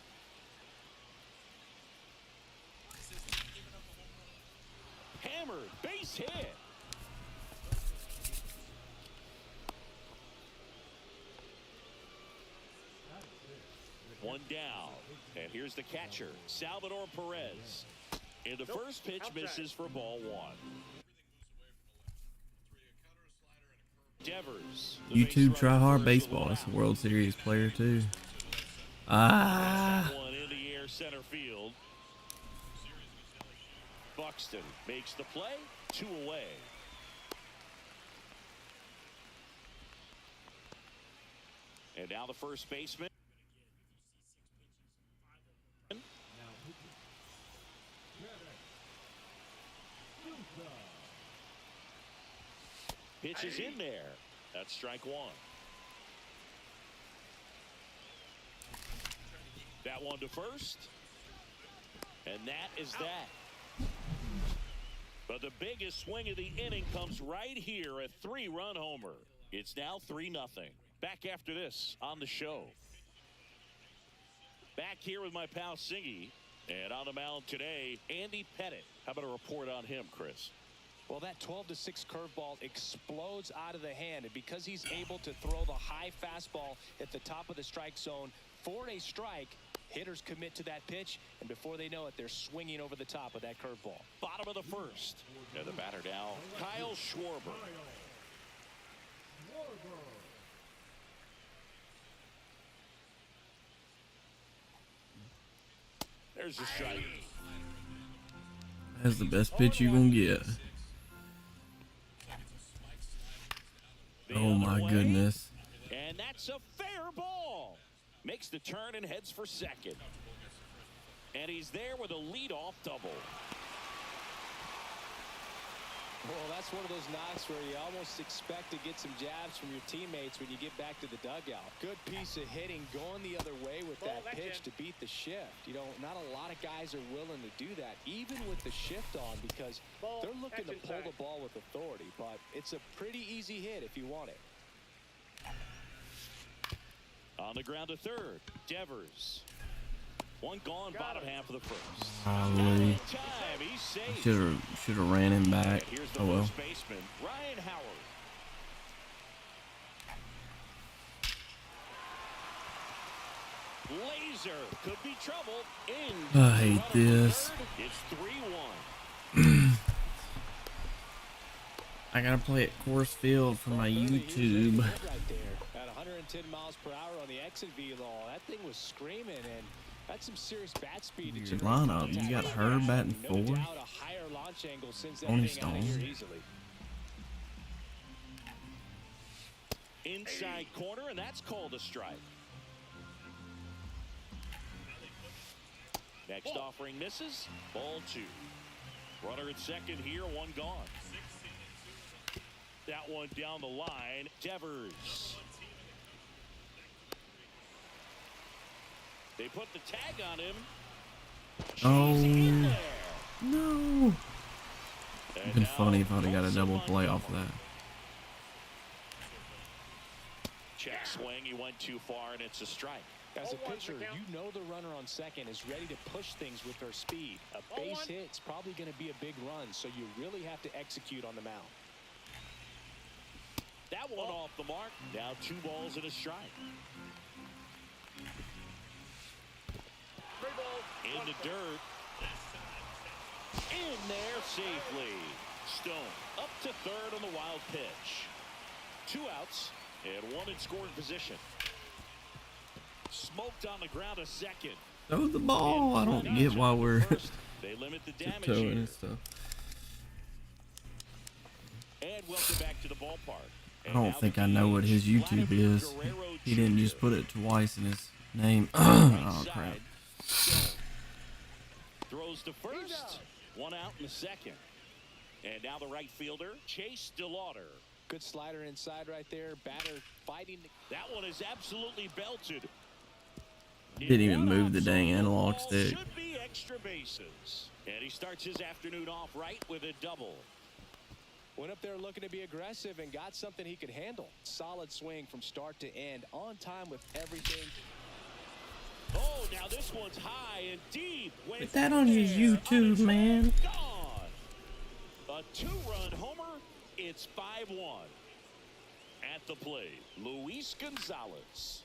Hammered. Base hit. One down. And here's the catcher, Salvador Perez. And the first pitch misses for ball 1. Devers. YouTube try hard baseball. It's a World Series player too. Ah. One in the air center field. Buxton makes the play. 2 away. And now the first baseman. Pitch is in there. That's strike 1. That one to first. And that is that. But the biggest swing of the inning comes right here, a 3-run homer. It's now 3-0. Back after this on the show. Back here with my pal Singy. And on the mound today, Andy Pettit. How about a report on him, Chris? Well, that 12-6 curveball explodes out of the hand, and because he's able to throw the high fastball at the top of the strike zone for a strike, hitters commit to that pitch, and before they know it, they're swinging over the top of that curveball. Bottom of the first. And the batter now, Kyle Schwarber. There's the strike. That's the best pitch you're gonna get. Oh my goodness. And that's a fair ball. Makes the turn and heads for second. And he's there with a leadoff double. Well, that's one of those knocks where you almost expect to get some jabs from your teammates when you get back to the dugout. Good piece of hitting going the other way with that pitch to beat the shift. You know, not a lot of guys are willing to do that, even with the shift on, because they're looking to pull the ball with authority. But it's a pretty easy hit if you want it. On the ground to third, Devers. One gone, bottom half of the first. Probably. Should have ran him back. Here's the Oh well. first baseman, Ryan Howard. Laser could be trouble. In. I hate this. It's 3-1. I gotta play at Coors Field for my YouTube. Right there, at 110 miles per hour on the exit velo, that thing was screaming, and that's some serious bat speed. Your lineup, you got Herb batting No fourth. doubt a higher launch angle sends that Tony thing out of here Stone. easily. Inside corner, and that's called a strike. Next offering misses. Ball 2. Runner at second here, one gone. That one down the line. Devers. They put the tag on him. Oh no! It'd been funny if I'd have got a double play off of that. Check swing. He went too far, and it's a strike. As a pitcher, you know the runner on second is ready to push things with their speed. A base hit's probably going to be a big run, so you really have to execute on the mound. That one off the mark. Now 2 balls and a strike. In the dirt. In there safely. Stone up to third on the wild pitch. 2 outs and 1 in scoring position. Smoked on the ground a second. Throw the ball. I don't get why we're They limit the damage tiptoeing here. and stuff. And welcome back to the ballpark. I don't think I know what his YouTube is. He didn't just put it twice in his name. Oh, crap. Throws to first. One out in the second. And now the right fielder, Chase DeLauder. Good slider inside right there. Batter fighting. That one is absolutely belted. Didn't even move the dang analog stick. Should be extra bases. And he starts his afternoon off right with a double. Went up there looking to be aggressive and got something he could handle. Solid swing from start to end. On time with everything. Oh, now this one's high and deep. Put that on your YouTube, man. Gone. A two-run homer. It's 5-1. At the plate, Luis Gonzalez.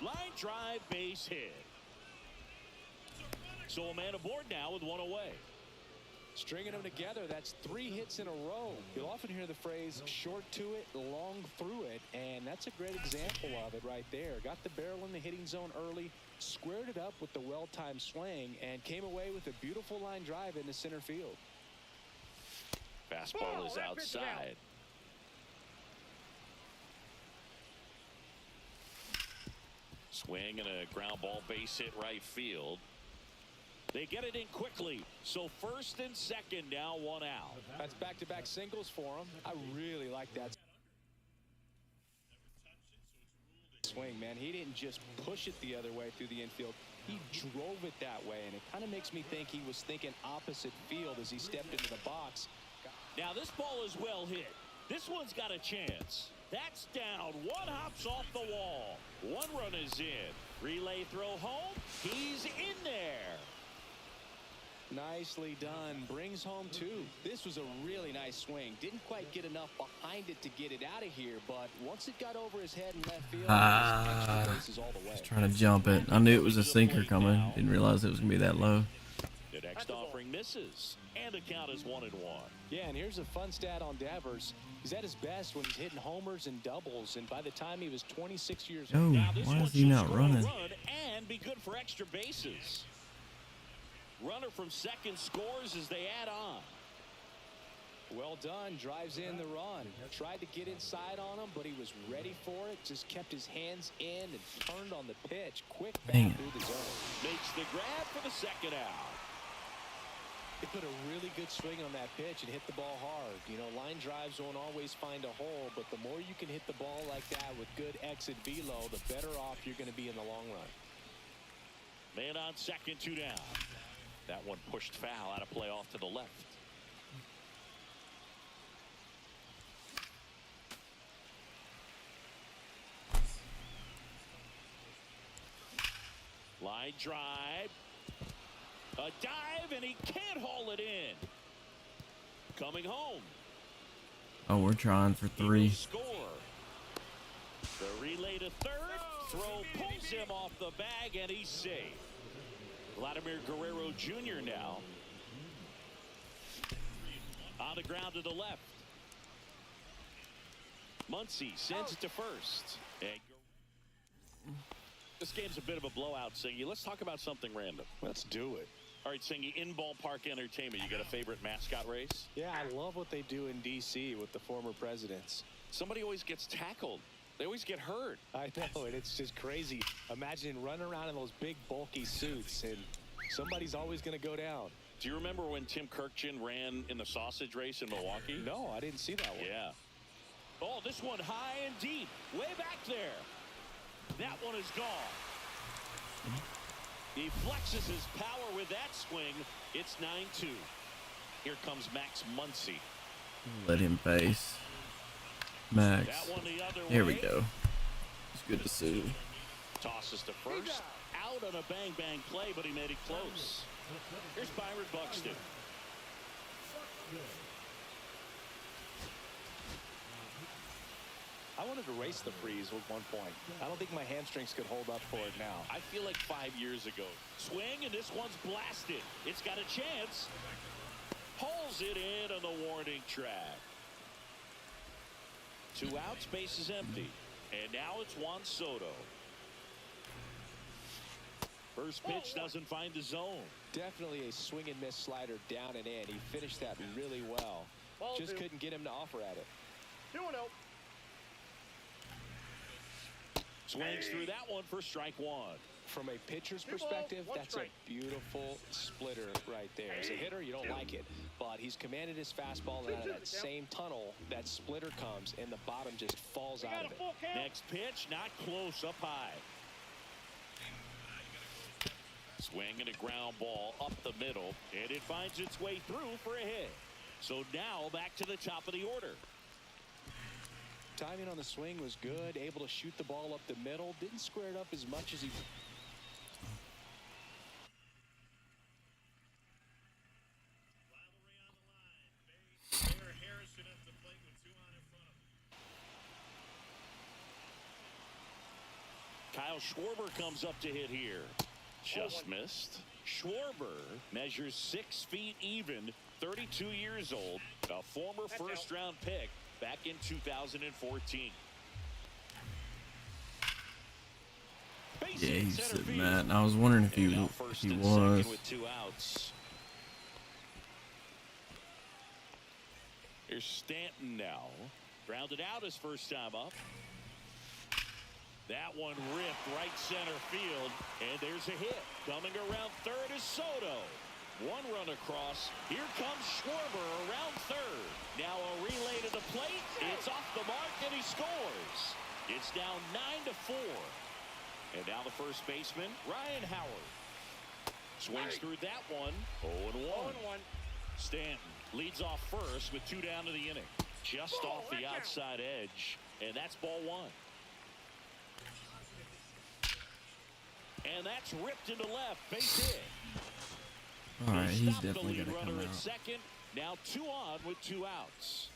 Line drive, base hit. So a man aboard now with one away. Stringing them together, that's 3 hits in a row. You'll often hear the phrase short to it, long through it, and that's a great example of it right there. Got the barrel in the hitting zone early, squared it up with the well-timed swing, and came away with a beautiful line drive into center field. Fastball is outside. Swing and a ground ball, base hit right field. They get it in quickly. So first and second, now one out. That's back-to-back singles for him. I really like that swing, man. He didn't just push it the other way through the infield. He drove it that way, and it kind of makes me think he was thinking opposite field as he stepped into the box. Now this ball is well hit. This one's got a chance. That's down. One hops off the wall. One run is in. Relay throw home. He's in there. Nicely done. Brings home 2. This was a really nice swing. Didn't quite get enough behind it to get it out of here, but once it got over his head in left field, extra bases all the way. Just trying to jump it. I knew it was a sinker coming. Didn't realize it was going to be that low. The next offering misses, and the count is 1-1. Yeah, and here's a fun stat on Devers. He's at his best when he's hitting homers and doubles, and by the time he was 26 years old. Oh, why is he not running? Run and be good for extra bases. Runner from second scores as they add on. Well done. Drives in the run. Tried to get inside on him, but he was ready for it. Just kept his hands in and turned on the pitch. Quick back through the zone. Makes the grab for the second out. He put a really good swing on that pitch and hit the ball hard. You know, line drives won't always find a hole, but the more you can hit the ball like that with good exit velo, the better off you're going to be in the long run. Man on second, 2 down. That one pushed foul out of play off to the left. Line drive. A dive, and he can't haul it in. Coming home. Oh, we're trying for 3. Score. The relay to third. Throw pulls him off the bag, and he's safe. Vladimir Guerrero Jr. now. On the ground to the left. Muncy sends it to first. And this game's a bit of a blowout, Singy. Let's talk about something random. Let's do it. All right, Singy, in ballpark entertainment, you got a favorite mascot race? Yeah, I love what they do in D.C. with the former presidents. Somebody always gets tackled. They always get hurt. I know, and it's just crazy. Imagine running around in those big, bulky suits, and somebody's always going to go down. Do you remember when Tim Kirkchin ran in the sausage race in Milwaukee? No, I didn't see that one. Yeah. Oh, this one high and deep. Way back there. That one is gone. He flexes his power with that swing. It's 9-2. Here comes Max Muncy. Let him face. Max. Here we go. It's good to see. Tosses to first. Out on a bang-bang play, but he made it close. Here's Byron Buxton. I wanted to race the freeze at one point. I don't think my hamstrings could hold up for it now. I feel like 5 years ago. Swing, and this one's blasted. It's got a chance. Pulls it in on the warning track. 2 outs, base is empty. And now it's Juan Soto. First pitch doesn't find the zone. Definitely a swing and miss slider down and in. He finished that really well. Ball Just 2. couldn't get him to offer at it. 2-0. Swings through that one for strike one. From a pitcher's Two balls, perspective, one that's strike. a beautiful splitter right there. As a hitter, you don't like it, but he's commanded his fastball, and out of that same tunnel, that splitter comes, and the bottom just falls We out got of a it. full count. Next pitch, not close, up high. Swing and a ground ball up the middle, and it finds its way through for a hit. So now back to the top of the order. Timing on the swing was good, able to shoot the ball up the middle, didn't square it up as much as he... Rivalry on the line. Baylor Harrison at the plate with 2 on in front of him. Kyle Schwarber comes up to hit here. Just missed. Schwarber measures 6 feet even, 32 years old, a former first-round pick back in 2014. Base Yeah, hit he's center sitting field. that. And I was wondering if And he now first and was. second with 2 outs. Here's Stanton now. Grounded out his first time up. That one ripped right center field, and there's a hit. Coming around third is Soto. 1 run across. Here comes Schwarber around third. Now a relay to the plate. It's off the mark, and he scores. It's down 9-4. And now the first baseman, Ryan Howard. Swings through that one. 0-1. 0-1. Stanton leads off first with 2 down to the inning. Just off the outside edge, and that's ball 1. And that's ripped into left. Base hit. All right, he's Stop the definitely lead gonna come runner at out. second. Now 2 on with 2 outs.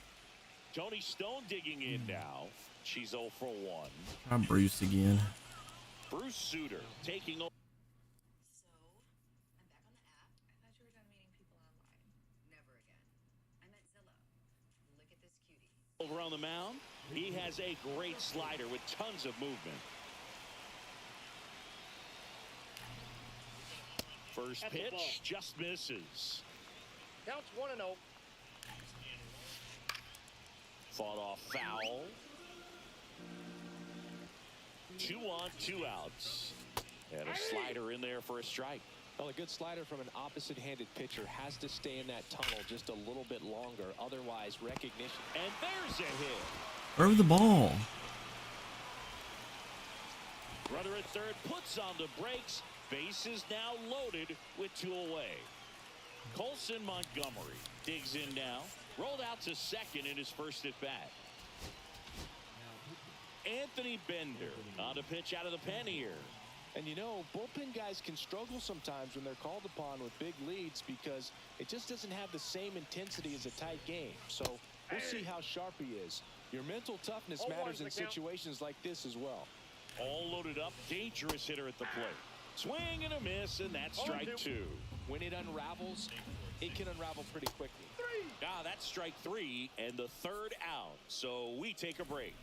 Tony Stone digging in now. She's 0 for 1. Try Bruce again. Bruce Sutter taking over. So, I'm back on the app. I thought you were done meeting people online. Never again. I'm at Zillow. Look at this cutie. Over on the mound. He has a great slider with tons of movement. First That's a ball. pitch just misses. Counts 1-0. Fought off foul. 2 on, 2 outs. And a slider in there for a strike. Well, a good slider from an opposite-handed pitcher has to stay in that tunnel just a little bit longer. Otherwise, recognition. And there's a hit. Throw the ball. Runner at third puts on the brakes. Base is now loaded with 2 away. Colson Montgomery digs in now. Rolled out to second in his first at bat. Anthony Bender on a pitch out of the pen here. And you know, bullpen guys can struggle sometimes when they're called upon with big leads because it just doesn't have the same intensity as a tight game. So we'll see how sharp he is. Your mental toughness 0-1 matters in the count. situations like this as well. All loaded up. Dangerous hitter at the plate. Swing and a miss, and that's strike 2. When it unravels, it can unravel pretty quickly. Ah, that's strike 3 and the 3rd out. So we take a break.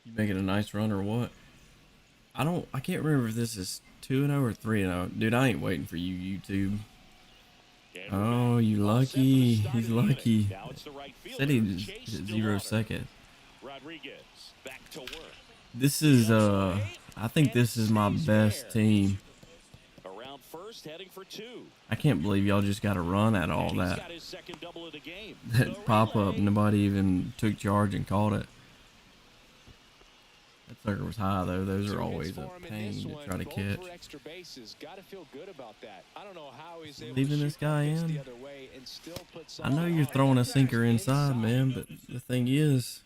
You making a nice run or what? I can't remember if this is 2-0 or 3-0. Dude, I ain't waiting for you, YouTube. Oh, you lucky. He's lucky. Now it's the right Said he fielder, just Chase hit 0 Stillwater. seconds. Rodriguez back to work. This is, I think this is my best team. Around first, heading for 2. I can't believe y'all just got to run at all He's that. got his second double of the game. That pop up, nobody even took charge and caught it. That sucker was high though. Those are always a pain to try to catch. Extra bases. Gotta feel good about that. I don't know how he's able Leaving to this shoot guy that pitch in. the other way and still put I know something you're on throwing it. a sinker inside, man, but the thing is,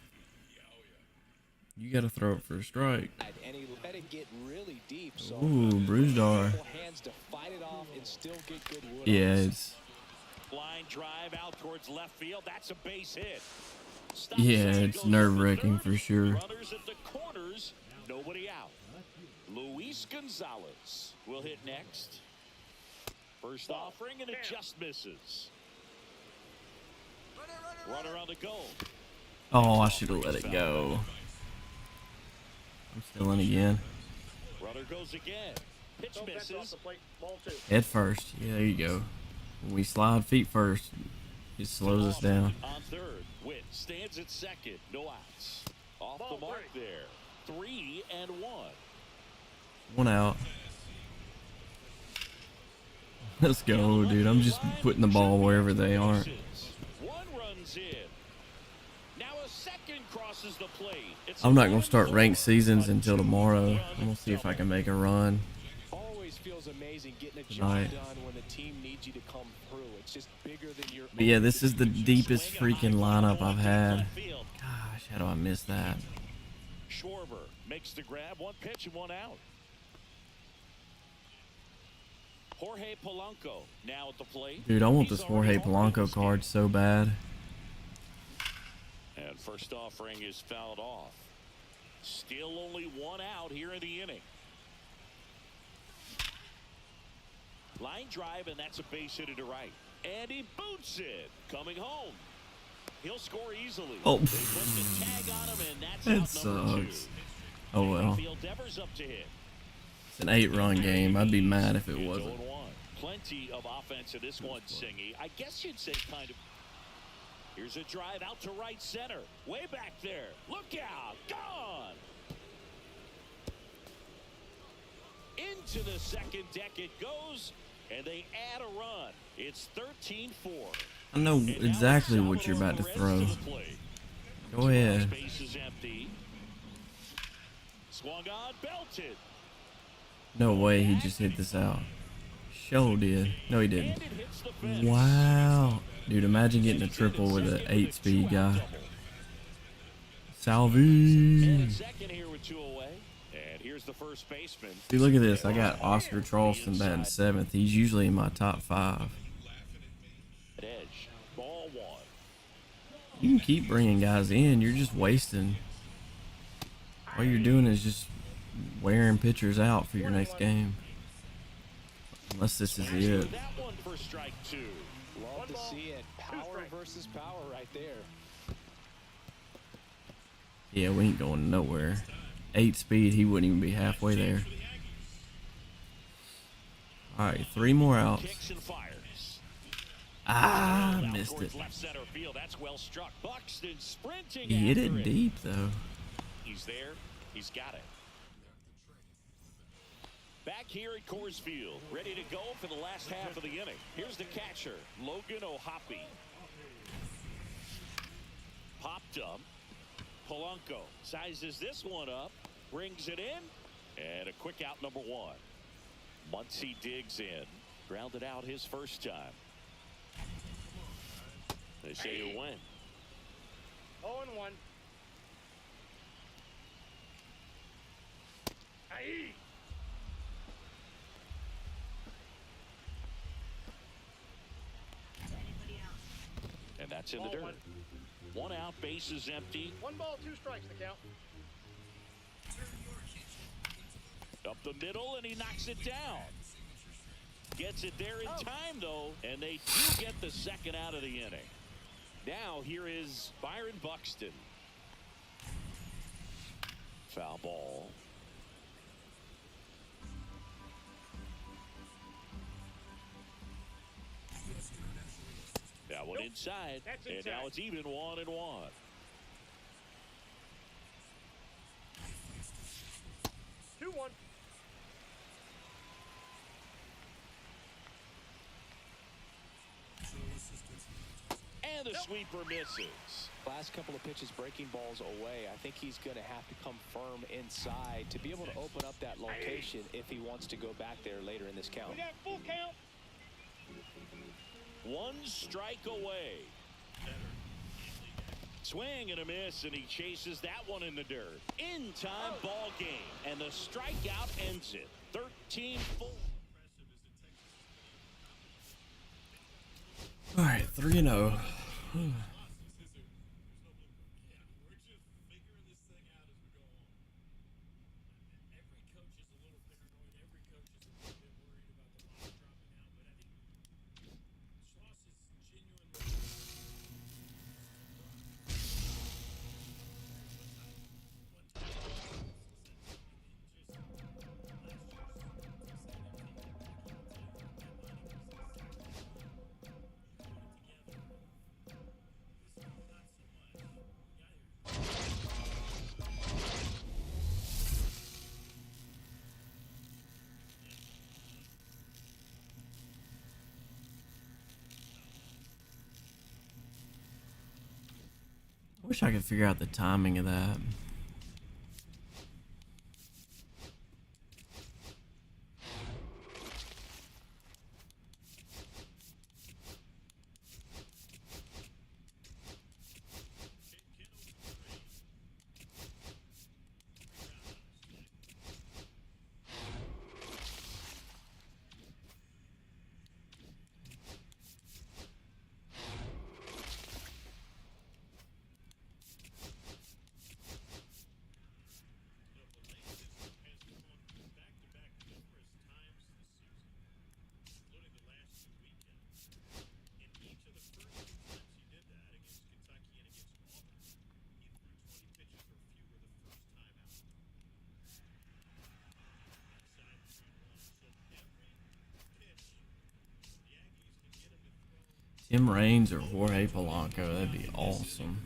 you got to throw it for a strike. And he let it get really deep. So Ooh, Bruzdar. hands to fight it off and still get good wood. Yeah, it's Line drive out towards left field. That's a base hit. Stop yeah, sign it's goes up nerve-wracking to third. for sure. Runners at the corners. Nobody out. Luis Gonzalez will hit next. First offering, and it just misses. Runner on the goal. Oh, I should have let it go. I'm still in again. Runner goes again. Pitch Don't bench off misses. the plate. Ball 2. Head first. Yeah, there you go. When we slide feet first, it slows us down. On third, Witt stands at second. No outs. Off Ball the mark 3. there. 3-1. One out. Let's go, dude. I'm just putting the ball wherever they aren't. One runs in. Now a second crosses the plate. It's I'm not going to start ranked seasons until tomorrow. I'm going to see if I can make a run. Always feels amazing getting a Tonight. job done when the team needs you to come through. It's just bigger than your But yeah, this is the deepest freaking lineup I've had. Gosh, how do I miss that? Schwarber makes the grab. One pitch and one out. Jorge Polanco now at the plate. Dude, I want this Jorge Polanco card so bad. And first offering is fouled off. Still only one out here in the inning. Line drive, and that's a base hit to right. And he boots it. Coming home. He'll score easily. Oh. They put the tag on him, and that's That out number 2. sucks. Oh well. Field Devers up to hit. It's an 8-run game. I'd be mad if it It's wasn't. 0-1. Plenty of offense in this one, Singy. I guess you'd say kind of. Here's a drive out to right center. Way back there. Look out. Gone. Into the second deck it goes, and they add a run. It's 13-4. I know exactly what you're about to throw. Go ahead. Base is empty. Swung on, belted. No way he just hit this out. Show did. No, he didn't. Wow. Dude, imagine getting a triple with an 8-speed guy. Salvi. Second here with 2 away. And here's the first baseman. See, look at this. I got Oscar Charleston batting 7th. He's usually in my top 5. Edge. Ball 1. You can keep bringing guys in. You're just wasting. All you're doing is just wearing pitchers out for your next game. Unless this is it. That one for strike 2. Love to see it. Power versus power right there. Yeah, we ain't going nowhere. 8-speed, he wouldn't even be halfway there. Alright, 3 more outs. Kicks and fires. Ah, missed it. Left center field. That's well struck. Buxton sprinting. He hit after it deep, though. He's there. He's got it. Back here at Coors Field, ready to go for the last half of the inning. Here's the catcher, Logan O'Hoppe. Popped up. Polanco sizes this one up, brings it in, and a quick out number 1. Muncy digs in, grounded out his first time. They say you win. 0-1. Aye. And that's in the dirt. 1 out, base is empty. 1 ball, 2 strikes to count. Up the middle, and he knocks it down. Gets it there in time, though, and they do get the second out of the inning. Now, here is Byron Buxton. Foul ball. That one inside, That's and inside. now it's even 1-1. 2-1. And the sweeper misses. Last couple of pitches breaking balls away. I think he's going to have to come firm inside to be able to open up that location if he wants to go back there later in this count. We got full count. 1 strike away. Swing and a miss, and he chases that one in the dirt. In time, ball game, and the strikeout ends it. 13-4. All right, 3-0. Wish I could figure out the timing of that. Tim Raines or Jorge Polanco, that'd be awesome.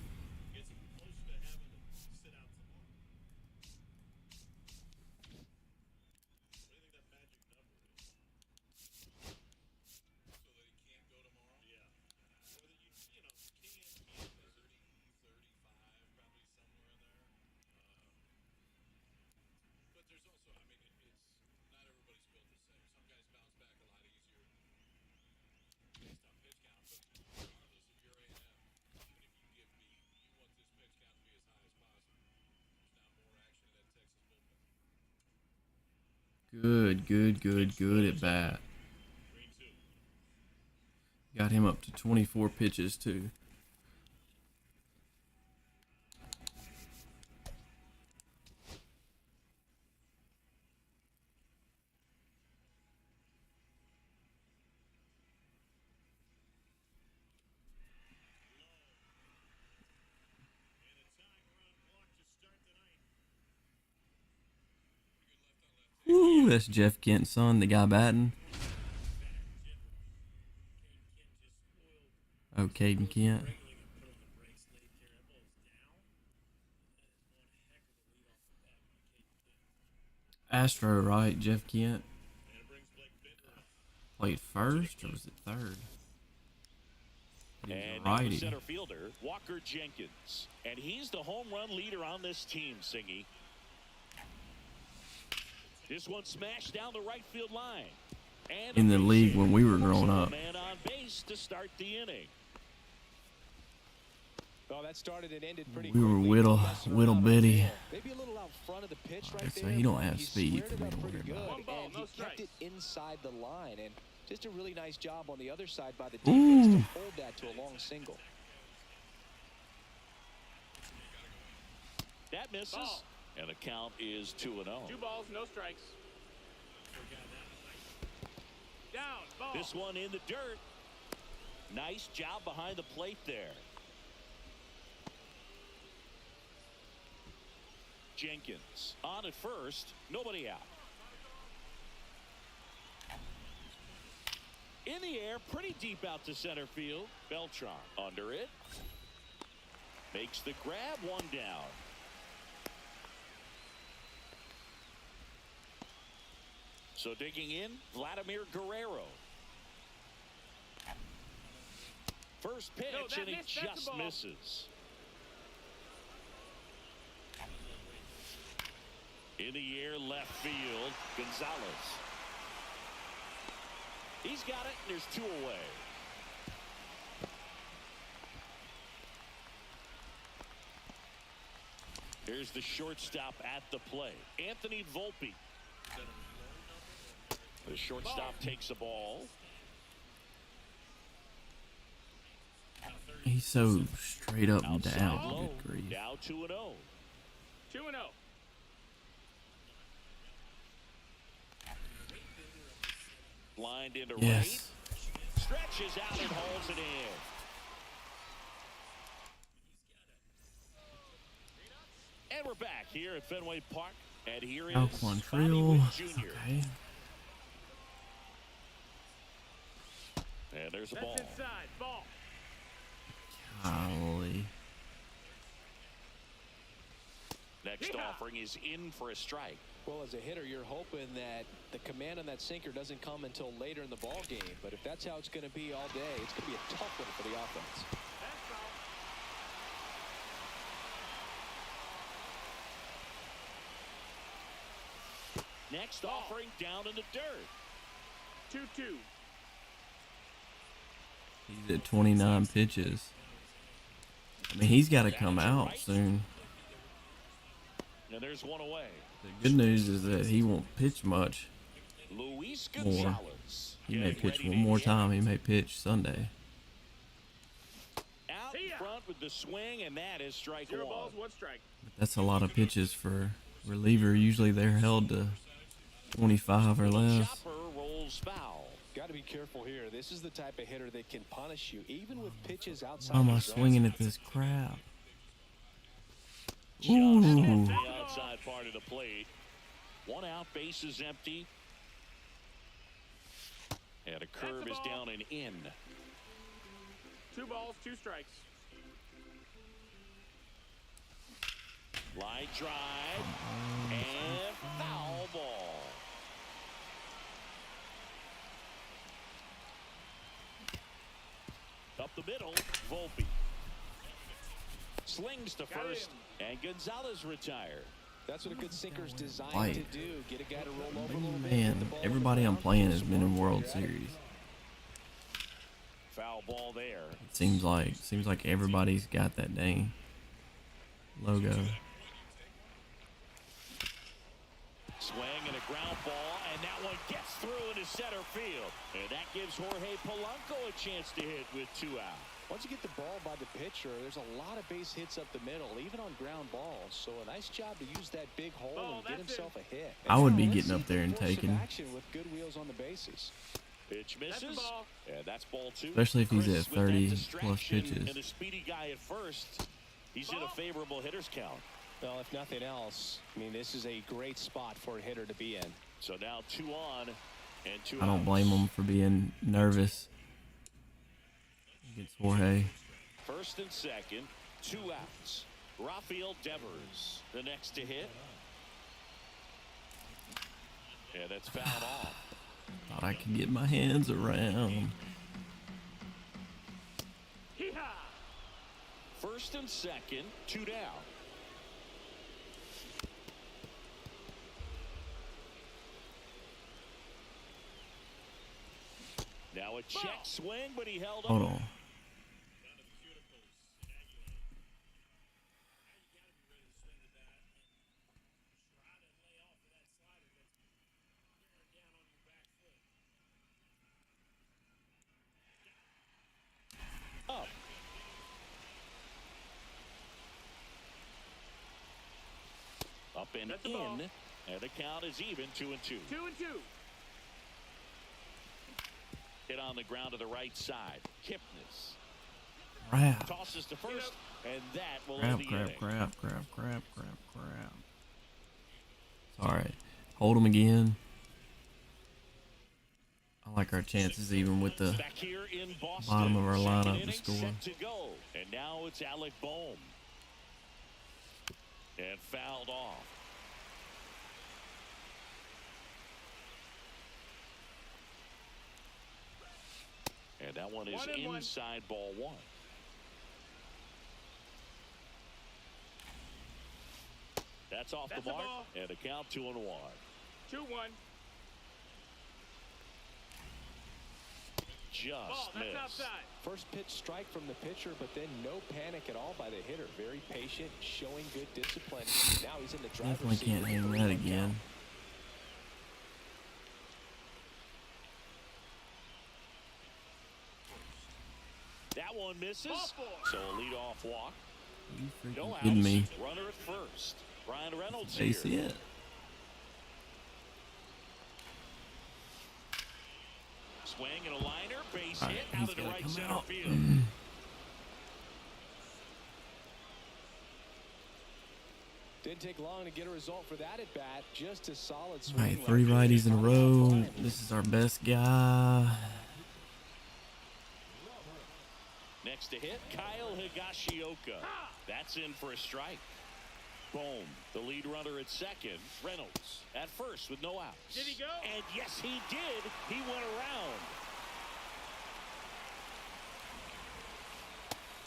Good at bat. Got him up to 24 pitches too. Ooh, that's Jeff Kent's son, the guy batting. Oh, Caden Kent. Astro, right? Jeff Kent played first, or was it third? He was And a righty. center fielder Walker Jenkins, and he's the home run leader on this team. Singy. This one smashed down the right field line. And In the league when we were growing up. Man on base to start the inning. Well, that started and ended pretty We were quickly. whittle bitty. Maybe a little out front of the pitch right So there. he don't but have speed squared for it me up to pretty worry good, about. One ball, and no he kept it strikes. inside the line, and just a really nice job on the other side by the defense to hold that to a long single. That misses. Ball. And the count is 2-0. 2 balls, no strikes. Down, ball. This one in the dirt. Nice job behind the plate there. Jenkins on at first, nobody out. In the air, pretty deep out to center field. Beltran under it. Makes the grab, one down. So digging in, Vladimir Guerrero. First pitch, No, that and he missed. That's just the ball. misses. In the air, left field, Gonzalez. He's got it, and there's 2 away. Here's the shortstop at the plate, Anthony Volpe. The shortstop takes the ball. He's so straight up and Outside down. low, Good grief. now 2-0. 2-0. Blind into Yes. right. Stretches out and holds it in. And we're back here at Fenway Park. And here is Al Bobby Quantrill. Witt Jr. Okay. And there's a That's ball. inside. Ball. Golly. Next Yeehaw. offering is in for a strike. Well, as a hitter, you're hoping that the command on that sinker doesn't come until later in the ball game. But if that's how it's going to be all day, it's going to be a tough one for the offense. That's foul. Next offering down in the dirt. 2-2. He's at 29 pitches. I mean, he's got to come out soon. And there's one away. The good news is that he won't pitch much Luis more. Gonzalez. He may getting pitch ready one to more hit. time. He may pitch Sunday. Out in front with the swing, and that is strike 0 one. balls, 1 strike. That's a lot of pitches for reliever. Usually they're held to 25 or less. Chopper rolls foul. Got to be careful here. This is the type of hitter that can punish you, even with pitches outside. Why am I the zone. swinging at this crap? Just Ooh. off the outside part of the plate. One out, base is empty. And a curve is down and in. 2 balls, 2 strikes. Line drive and foul ball. Up the middle, Volpe. Slings to first, and Gonzalez retired. That's what a good sinker's designed Light. to do. Get a guy to roll over a little bit. get the Man, ball everybody on I'm the playing ground, has some been in more World at it. Series. Foul ball there. It seems like everybody's got that dang logo. Swing and a ground ball, and that one gets through into center field. And that gives Jorge Polanco a chance to hit with 2 out. Once you get the ball by the pitcher, there's a lot of base hits up the middle, even on ground balls. So a nice job to use that big hole and get himself a hit. I would be Let's getting see up if there he and throws some taking, action with good wheels on the bases. Pitch That's the misses, ball. and that's ball 2. especially if he's Chris at with that 30 plus distraction pitches. And a speedy guy at first. He's in a favorable hitter's count. Well, if nothing else, I mean, this is a great spot for a hitter to be in. So now 2 on and 2 I don't blame him for being nervous against Jorge. First and second, 2 outs. Rafael Devers, the next to hit. And that's fouled off. Thought I could get my hands around. Hee-haw! First and second, 2 down. Now a check swing, but he held Hold on. on. Up. Up and That's the ball. in, and the count is even, 2-2. 2-2. Hit on the ground to the right side. Kipnis Crap. tosses to first, and that will Crap, end the crap, inning. crap. Sorry. Hold him again. I like our chances even with the Back here in Boston, bottom of our second lineup to inning score. set to go. And now it's Alec Bohm. And fouled off. And that one is 1-1. inside ball 1. That's off That's the the mark, ball. and a count 2-1. 2-1. Just Ball, that's missed. outside. First pitch strike from the pitcher, but then no panic at all by the hitter. Very patient, showing good discipline. Now he's in the driver's Definitely seat. can't hang that again. That one misses. Ball 4. So a leadoff walk. You No freaking outs. kidding me? Runner at first. Brian Reynolds They here. see it. Swing and a liner. Base All right, hit he's out of the gotta right come center out. field. Didn't take long to get a result for that at bat. Just a solid All swing. right, 3 right there. righties in a Not row. fine. This is our best guy. Next to hit, Kyle Higashioka. That's in for a strike. Bohm, the lead runner at second. Reynolds at first with no outs. Did he go? And yes, he did. He went around.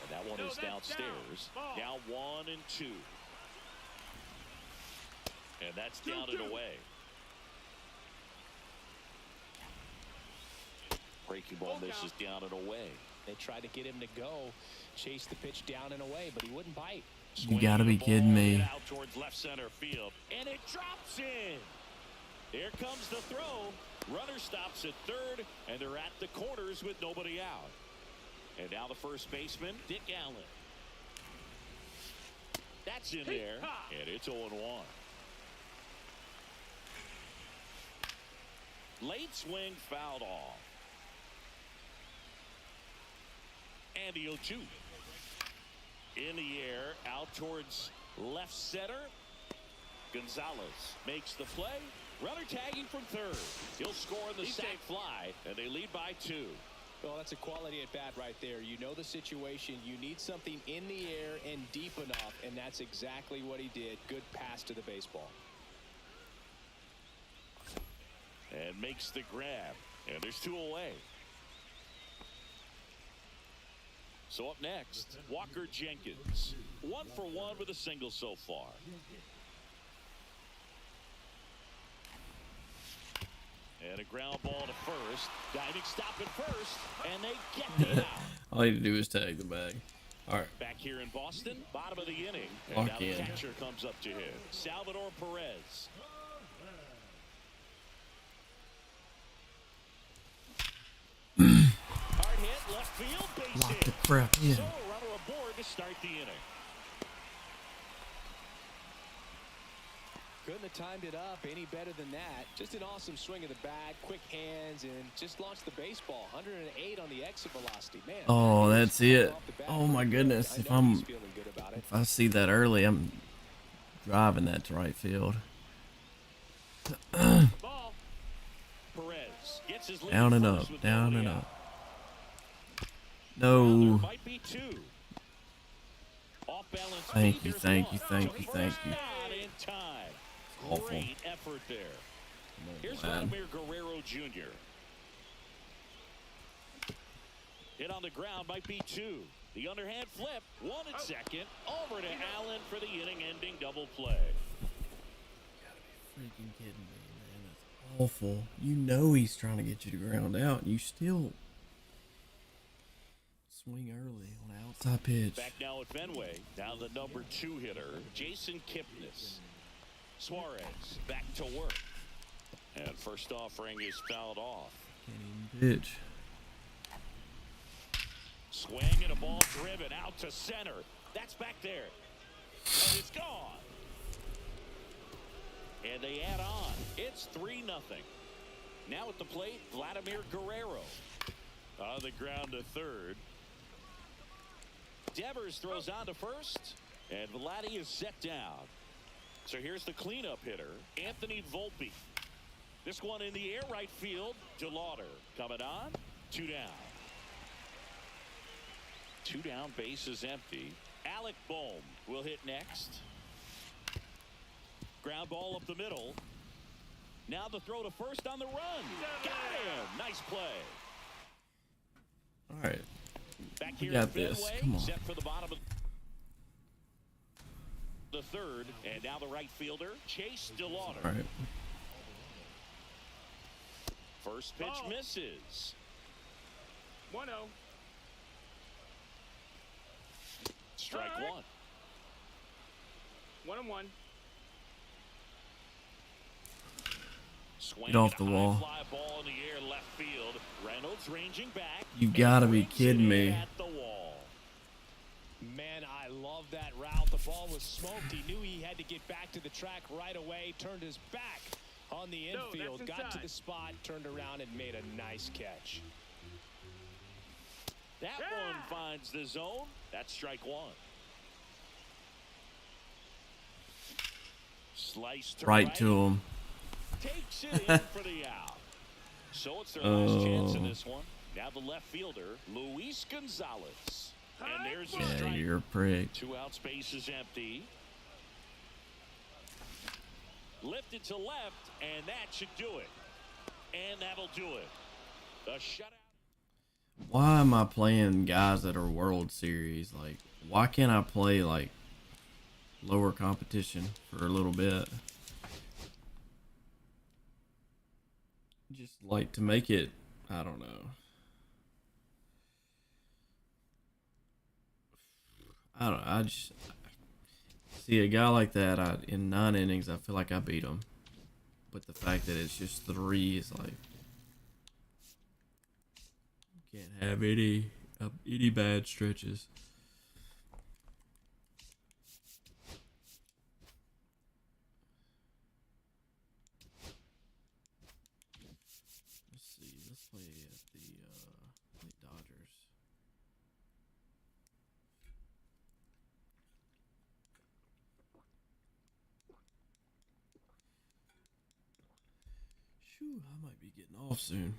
And that one No, is that's downstairs. down. Ball. Now 1 and 2. And that's down and 2-2. away. Breaking ball misses down and away. They tried to get him to go, chase the pitch down and away, but he wouldn't bite. You gotta be kidding me. Out towards left center field, and it drops in. Here comes the throw. Runner stops at third, and they're at the corners with nobody out. And now the first baseman, Dick Allen. That's in there, and it's 0-1. Late swing fouled off. And the 0-2. In the air, out towards left center. Gonzalez makes the play. Runner tagging from third. He'll score on the sac fly, and they lead by 2. Well, that's a quality at bat right there. You know the situation. You need something in the air and deep enough, and that's exactly what he did. Good pass to the baseball. And makes the grab, and there's 2 away. So up next, Walker Jenkins. 1 for 1 with a single so far. And a ground ball to first. Diving stop at first, and they get it out. All you need to do is tag the bag. All right. Back here in Boston, bottom of the inning. And Walk now the in. catcher comes up to hit. Salvador Perez. Hard hit, left field, base Lock hit. the crap in. So a runner aboard to start the inning. Couldn't have timed it up any better than that. Just an awesome swing of the bat, quick hands, and just launched the baseball. 108 on the exit velocity. Man. Oh, that's it. Oh my goodness. If I see that early, I'm driving that to right field. Ball. Perez gets his lead Down and first up, with down nobody and out. up. Now there No. might be 2. Off balance. Thank feet, you, there's thank one. you, thank you, thank you. Not in time. Awful. Great effort there. Here's man. Vladimir Guerrero Jr. Hit on the ground might be 2. The underhand flip. 1 at second. Over to Allen for the inning-ending double play. Freaking kidding me, man. That's awful. You know he's trying to get you to ground out, and you still swing early on an outside pitch. Back now at Fenway. Now the number 2 hitter, Jason Kipnis. Suarez back to work. And first offering is fouled off. Can't even pitch. Swing and a ball driven out to center. That's back there. And it's gone. And they add on. It's 3-0. Now at the plate, Vladimir Guerrero. On the ground to third. Devers throws on to first. And Vladdy is set down. So here's the cleanup hitter, Anthony Volpe. This one in the air right field. DeLauder coming on. 2 down. 2 down, base is empty. Alec Bohm will hit next. Ground ball up the middle. Now the throw to first on the run. Got him. Nice play. All right. Back We here got at this. Fenway, Come on. set for the bottom of the third. And now the right fielder, Chase DeLauder. All right. First pitch misses. 1-0. Strike All right. 1. 1-1. Swing Get off and the a high wall. Fly ball in the air left field. Reynolds ranging back. You and gotta be brings it kidding in me. At the wall. Man, I love that route. The ball was smoked. He knew he had to get back to the track right away. Turned his back on the No, infield. that's Got to inside. the spot, turned around, and made a nice catch. That one finds the zone. That's strike 1. Slice to Right to him. Takes it in for the out. So it's their last chance in this one. Now the left fielder, Luis Gonzalez. And there's a Yeah, strike. you're a prick. 2 out, space is empty. Lifted to left, and that should do it. And that'll do it. A shutout. Why am I playing guys that are World Series? Like, why can't I play, like, lower competition for a little bit? Just, like, to make it, I don't know. I don't. I just see a guy like that. In 9 innings, I feel like I beat him. But the fact that it's just 3 is like can't have any bad stretches. Let's see. Let's play at the Dodgers. Shoo, I might be getting off soon.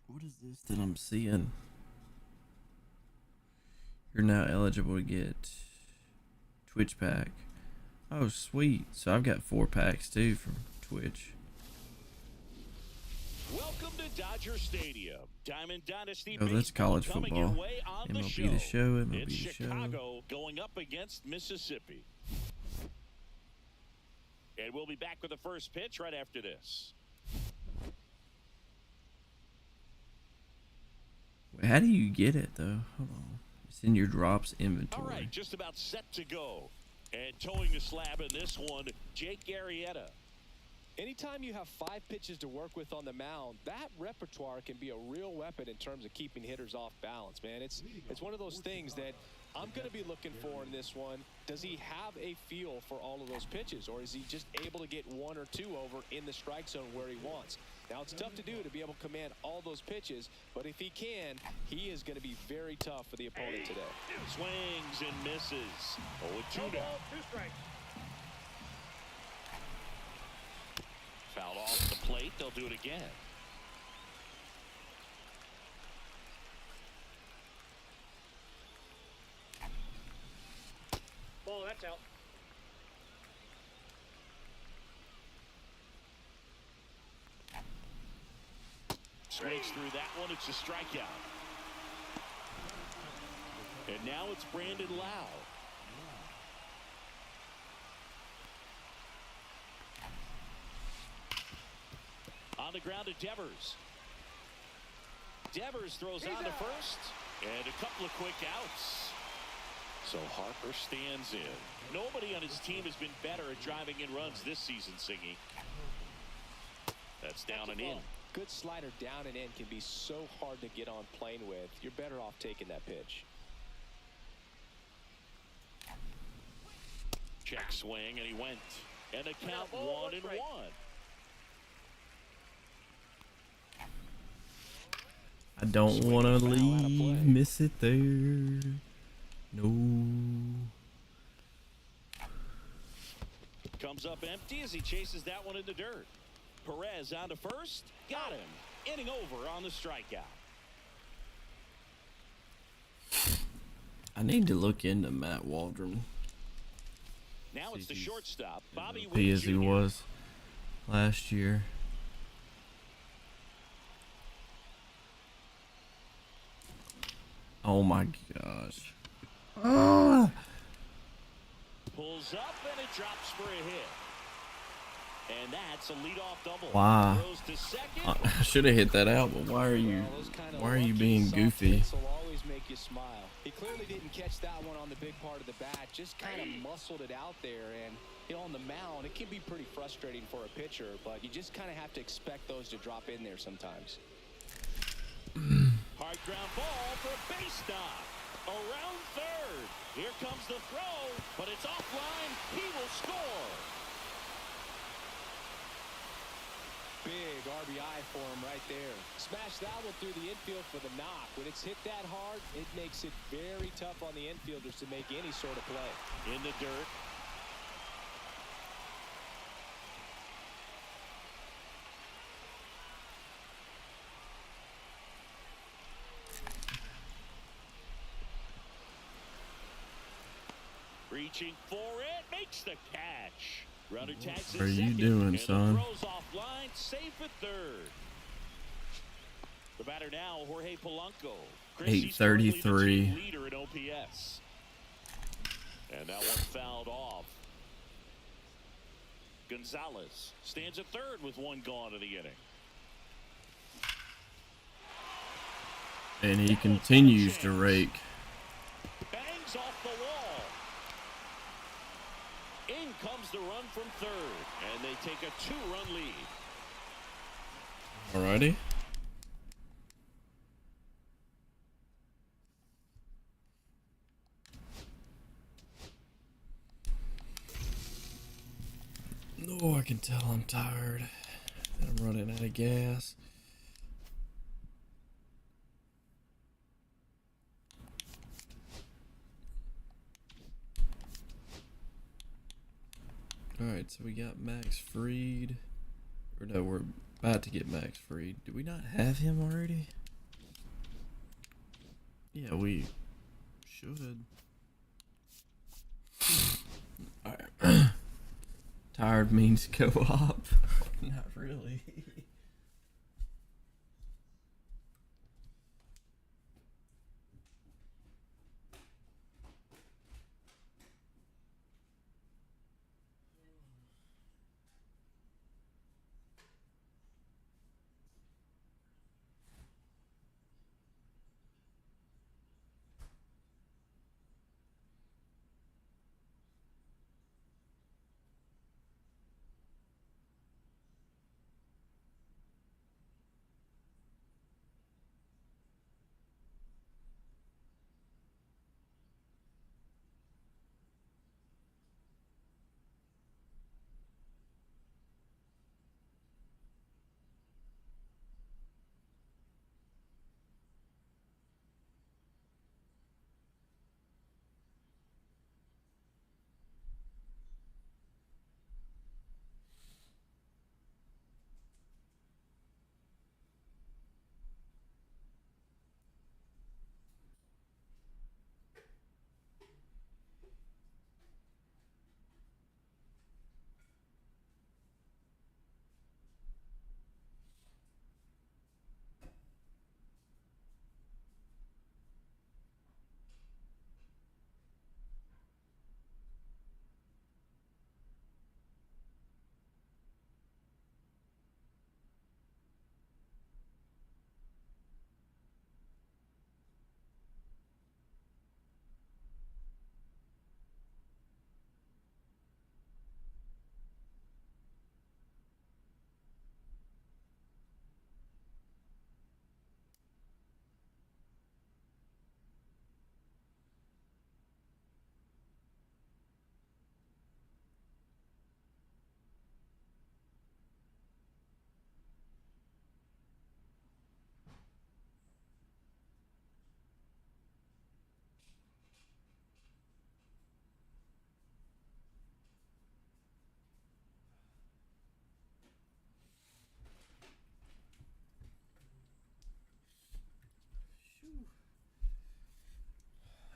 What is this that I'm seeing? You're now eligible to get Twitch pack. Oh, sweet. So I've got 4 packs too from Twitch. Welcome to Dodger Stadium. Diamond Dynasty Oh, that's college coming football. your way on MLB the show. MLB it's the show. Chicago going up against Mississippi. And we'll be back with the first pitch right after this. How do you get it though? Hold on. It's in your drops All inventory. right, just about set to go. And towing the slab in this one, Jake Arrieta. Anytime you have 5 pitches to work with on the mound, that repertoire can be a real weapon in terms of keeping hitters off balance, man. It's one of those things that I'm going to be looking for in this one. Does he have a feel for all of those pitches, or is he just able to get 1 or 2 over in the strike zone where he wants? Now, it's tough to do to be able to command all those pitches, but if he can, he is going to be very tough for the opponent today. Swings and misses. 0-2 down. 2 strikes. Fouled off the plate. They'll do it again. Ball, that's out. Swings through that one. It's a strikeout. And now it's Brandon Lau. On the ground to Devers. Devers throws on to first. And a couple of quick outs. So Harper stands in. Nobody on his team has been better at driving in runs this season, Singy. That's down and in. Good slider down and in can be so hard to get on plane with. You're better off taking that pitch. Check swing, and he went. And the count 1-1. I don't want to leave. Miss it there. No. Comes up empty as he chases that one in the dirt. Perez on to first. Got him. Inning over on the strikeout. I need to look into Matt Waldron. Now it's the shortstop, Bobby As Witt he Jr. was last year. Oh my gosh. Ah. Pulls up and it drops for a hit. And that's a leadoff double. Wow. Throws to second. I should have hit that out, but why are you being goofy? Will always make you smile. He clearly didn't catch that one on the big part of the bat. Just kind of muscled it out there, and you know, on the mound, it can be pretty frustrating for a pitcher, but you just kind of have to expect those to drop in there sometimes. Hard ground ball for a base stop. Around third. Here comes the throw, but it's offline. He will score. big RBI for him right there. Smash that one through the infield for the knock. When it's hit that hard, it makes it very tough on the infielders to make any sort of play. In the dirt. Reaching for it, makes the catch. Runner tags What are at you second, doing, and son? the throws offline, safe at third. The batter now, Jorge Polanco. Chris, he's currently the 833. team leader in OPS. And that one fouled off. Gonzalez stands at third with one gone in the inning. And he continues to rake. Bangs off the wall. In comes the run from third, and they take a 2-run lead. Alrighty. Oh, I can tell I'm tired. I'm running out of gas. Alright, so we got Max Fried. Or no, we're about to get Max Fried. Do we not have him already? Yeah, we should. Alright. Tired means co-op. Not really.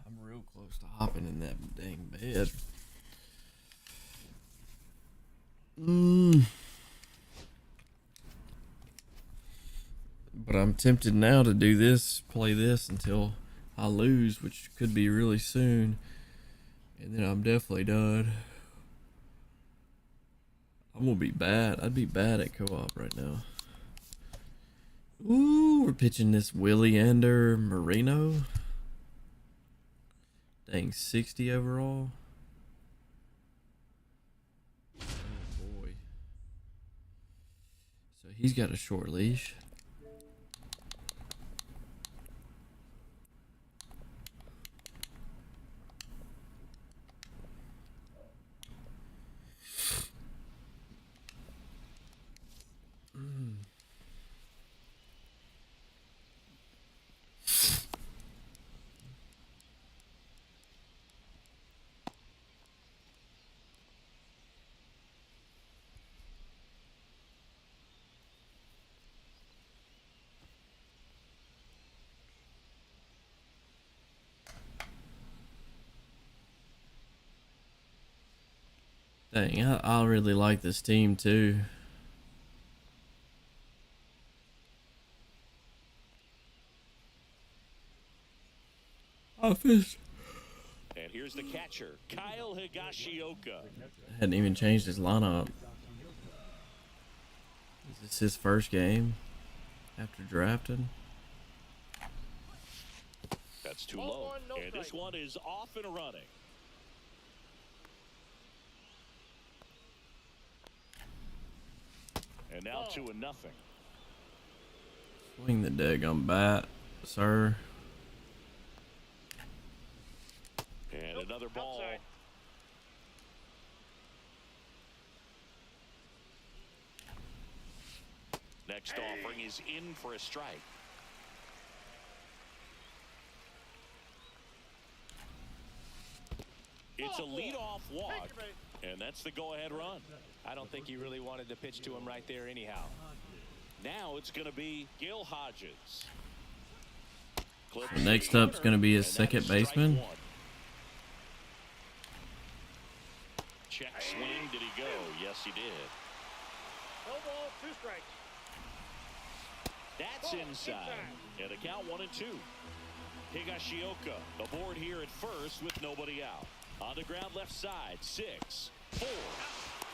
I'm real close to hopping in that dang bed. But I'm tempted now to do this, play this until I lose, which could be really soon. And then I'm definitely done. I'm gonna be bad. I'd be bad at co-op right now. Ooh, we're pitching this Willie Ander Marino. Dang, 60 overall. Oh boy. So he's got a short leash. Dang, I really like this team too. Office. And here's the catcher, Kyle Higashioka. Hadn't even changed his lineup. Is this his first game after drafting? That's too low. And this one is off and running. And now 2-0. Swing the daggum bat, sir. And another ball. Next offering is in for a strike. It's a leadoff walk, and that's the go-ahead run. I don't think he really wanted to pitch to him right there anyhow. Now it's going to be Gil Hodges. Next up's going to be his second baseman. Check swing. Did he go? Yes, he did. No ball, 2 strikes. That's inside. And a count 1-2. Higashioka aboard here at first with nobody out. On the ground left side. 6, 4,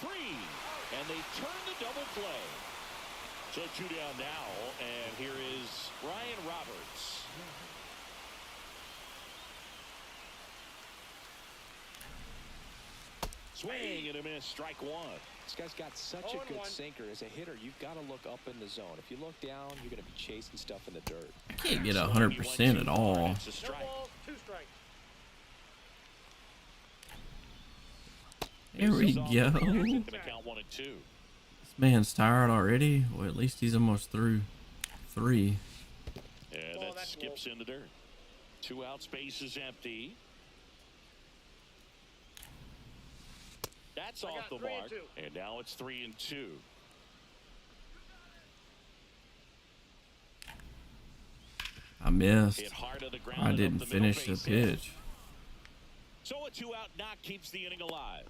3. And they turn the double play. So 2 down now. And here is Ryan Roberts. Swing and a miss, strike 1. This guy's got such a good sinker. As a hitter, you've got to look up in the zone. If you look down, you're going to be chasing stuff in the dirt. I can't get 100% at all. It's a strike. 2 strikes. There we go. Gonna count 1-2. This man's tired already. Well, at least he's almost through 3. And that skips in the dirt. 2 out, space is empty. That's off the mark. And now it's 3-2. I missed. Hit hard to the ground I and didn't up the middle finish the base hit. pitch. So a 2-out knock keeps the inning alive.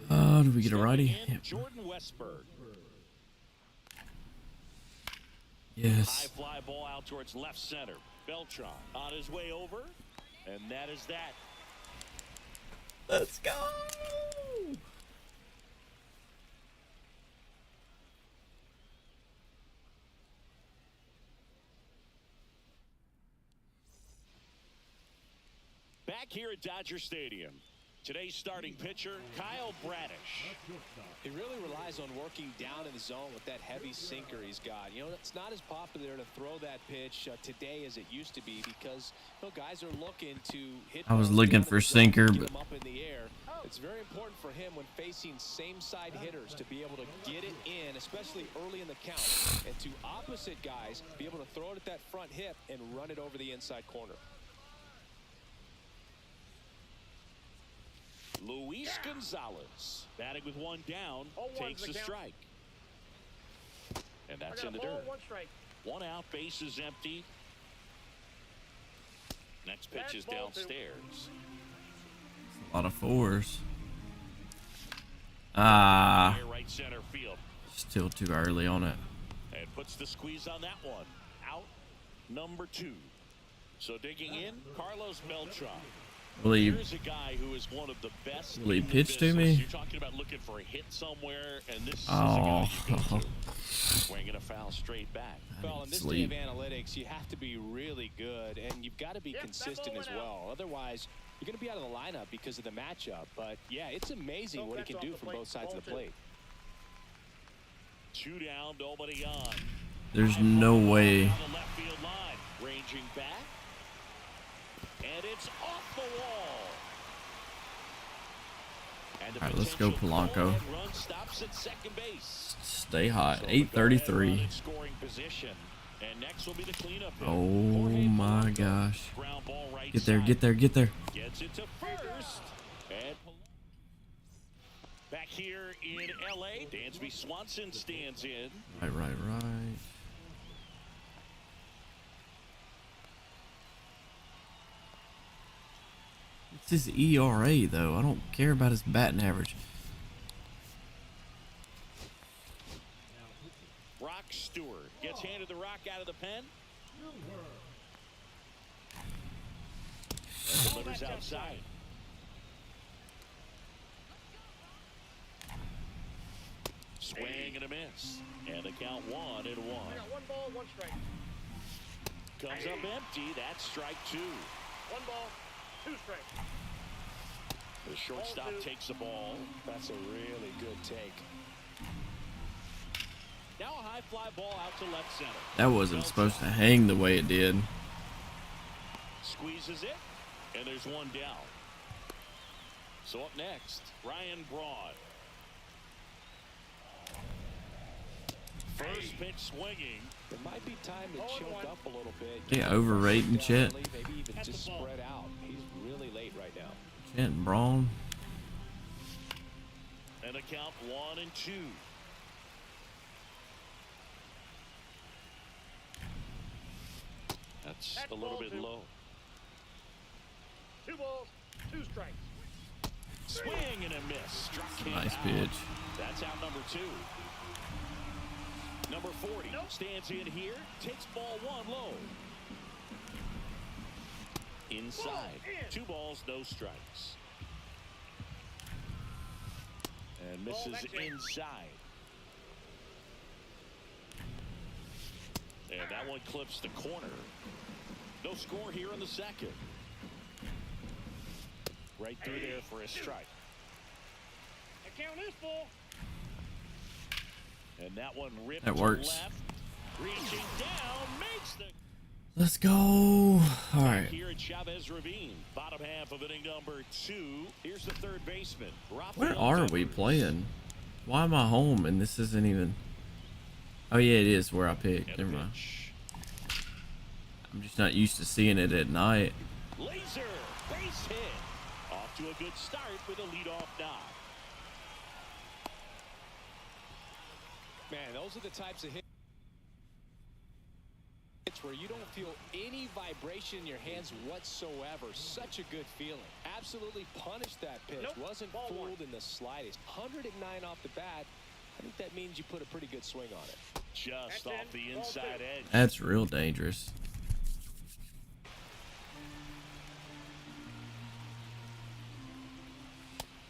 Do we get a righty? Yep. Jordan Westberg. Yes. High fly ball out towards left center. Beltran on his way over. And that is that. Let's go. Back here at Dodger Stadium. Today's starting pitcher, Kyle Bradish. He really relies on working down in the zone with that heavy sinker he's got. You know, it's not as popular to throw that pitch today as it used to be because, you know, guys are looking to hit. I was looking for sinker, but up in the air. It's very important for him when facing same-side hitters to be able to get it in, especially early in the count, and to opposite guys be able to throw it at that front hip and run it over the inside corner. Luis Gonzalez batting with 1 down, takes a strike. And that's in the dirt. 1 strike. 1 out, base is empty. Next pitch is downstairs. A lot of 4s. Ah. Right center field. Still too early on it. And puts the squeeze on that one. Out number 2. So digging in, Carlos Beltran. Here's a guy who is one of the best. Will he pitch to me? You're talking about looking for a hit somewhere, and this is a guy you go to. Swinging a foul straight back. Well, in this day of analytics, you have to be really good, and you've got to be consistent as well. Otherwise, you're going to be out of the lineup because of the matchup. But, yeah, it's amazing what he can do from both sides of the plate. 2 down, nobody on. There's no way. On the left field line, ranging back. And it's off the wall. And all right, let's go Polanco. Run stops at second base. Stay hot. 8:33. Scoring position. And next will be the cleanup. Oh my gosh. Get there, get there, get there. Gets it to first. And back here in LA, Dansby Swanson stands in. Right. It's his ERA though. I don't care about his batting average. Brock Stewart gets handed the rock out of the pen. And delivers outside. Swing and a miss. And the count 1-1. I got 1 ball, 1 strike. Comes up empty. That's strike 2. 1 ball, 2 strikes. The shortstop takes the ball. That's a really good take. Now a high fly ball out to left center. That wasn't supposed to hang the way it did. Squeezes it, and there's one down. So up next, Ryan Braun. First pitch swinging. It might be time to choke up a little bit. Yeah, overrating Chet. Maybe even just spread out. He's really late right now. Chet and Braun. And a count 1-2. That's a little bit low. 2 balls, 2 strikes. Swing and a miss. Struck him Nice out. pitch. That's out number 2. Number 40 stands in here, takes ball 1 low. Inside. 2 balls, no strikes. And misses inside. And that one clips the corner. No score here in the second. Right through there for a strike. The count is full. And that one ripped That to works. left. Reaching down, makes the Let's go. All right. here at Chavez Ravine. Bottom half of inning number 2. Here's the third baseman. Where Rafael are we Devers. playing? Why am I home and this isn't even... Oh yeah, it is where I picked. And Never mind. pitch. I'm just not used to seeing it at night. Laser, base hit. Off to a good start with a leadoff knock. Man, those are the types of hits where you don't feel any vibration in your hands whatsoever. Such a good feeling. Absolutely punished that pitch. Nope. Wasn't Ball fooled 1. in the slightest. 109 off the bat. I think that means you put a pretty good swing on it. Just That's off in. the Ball inside 2. edge. That's real dangerous.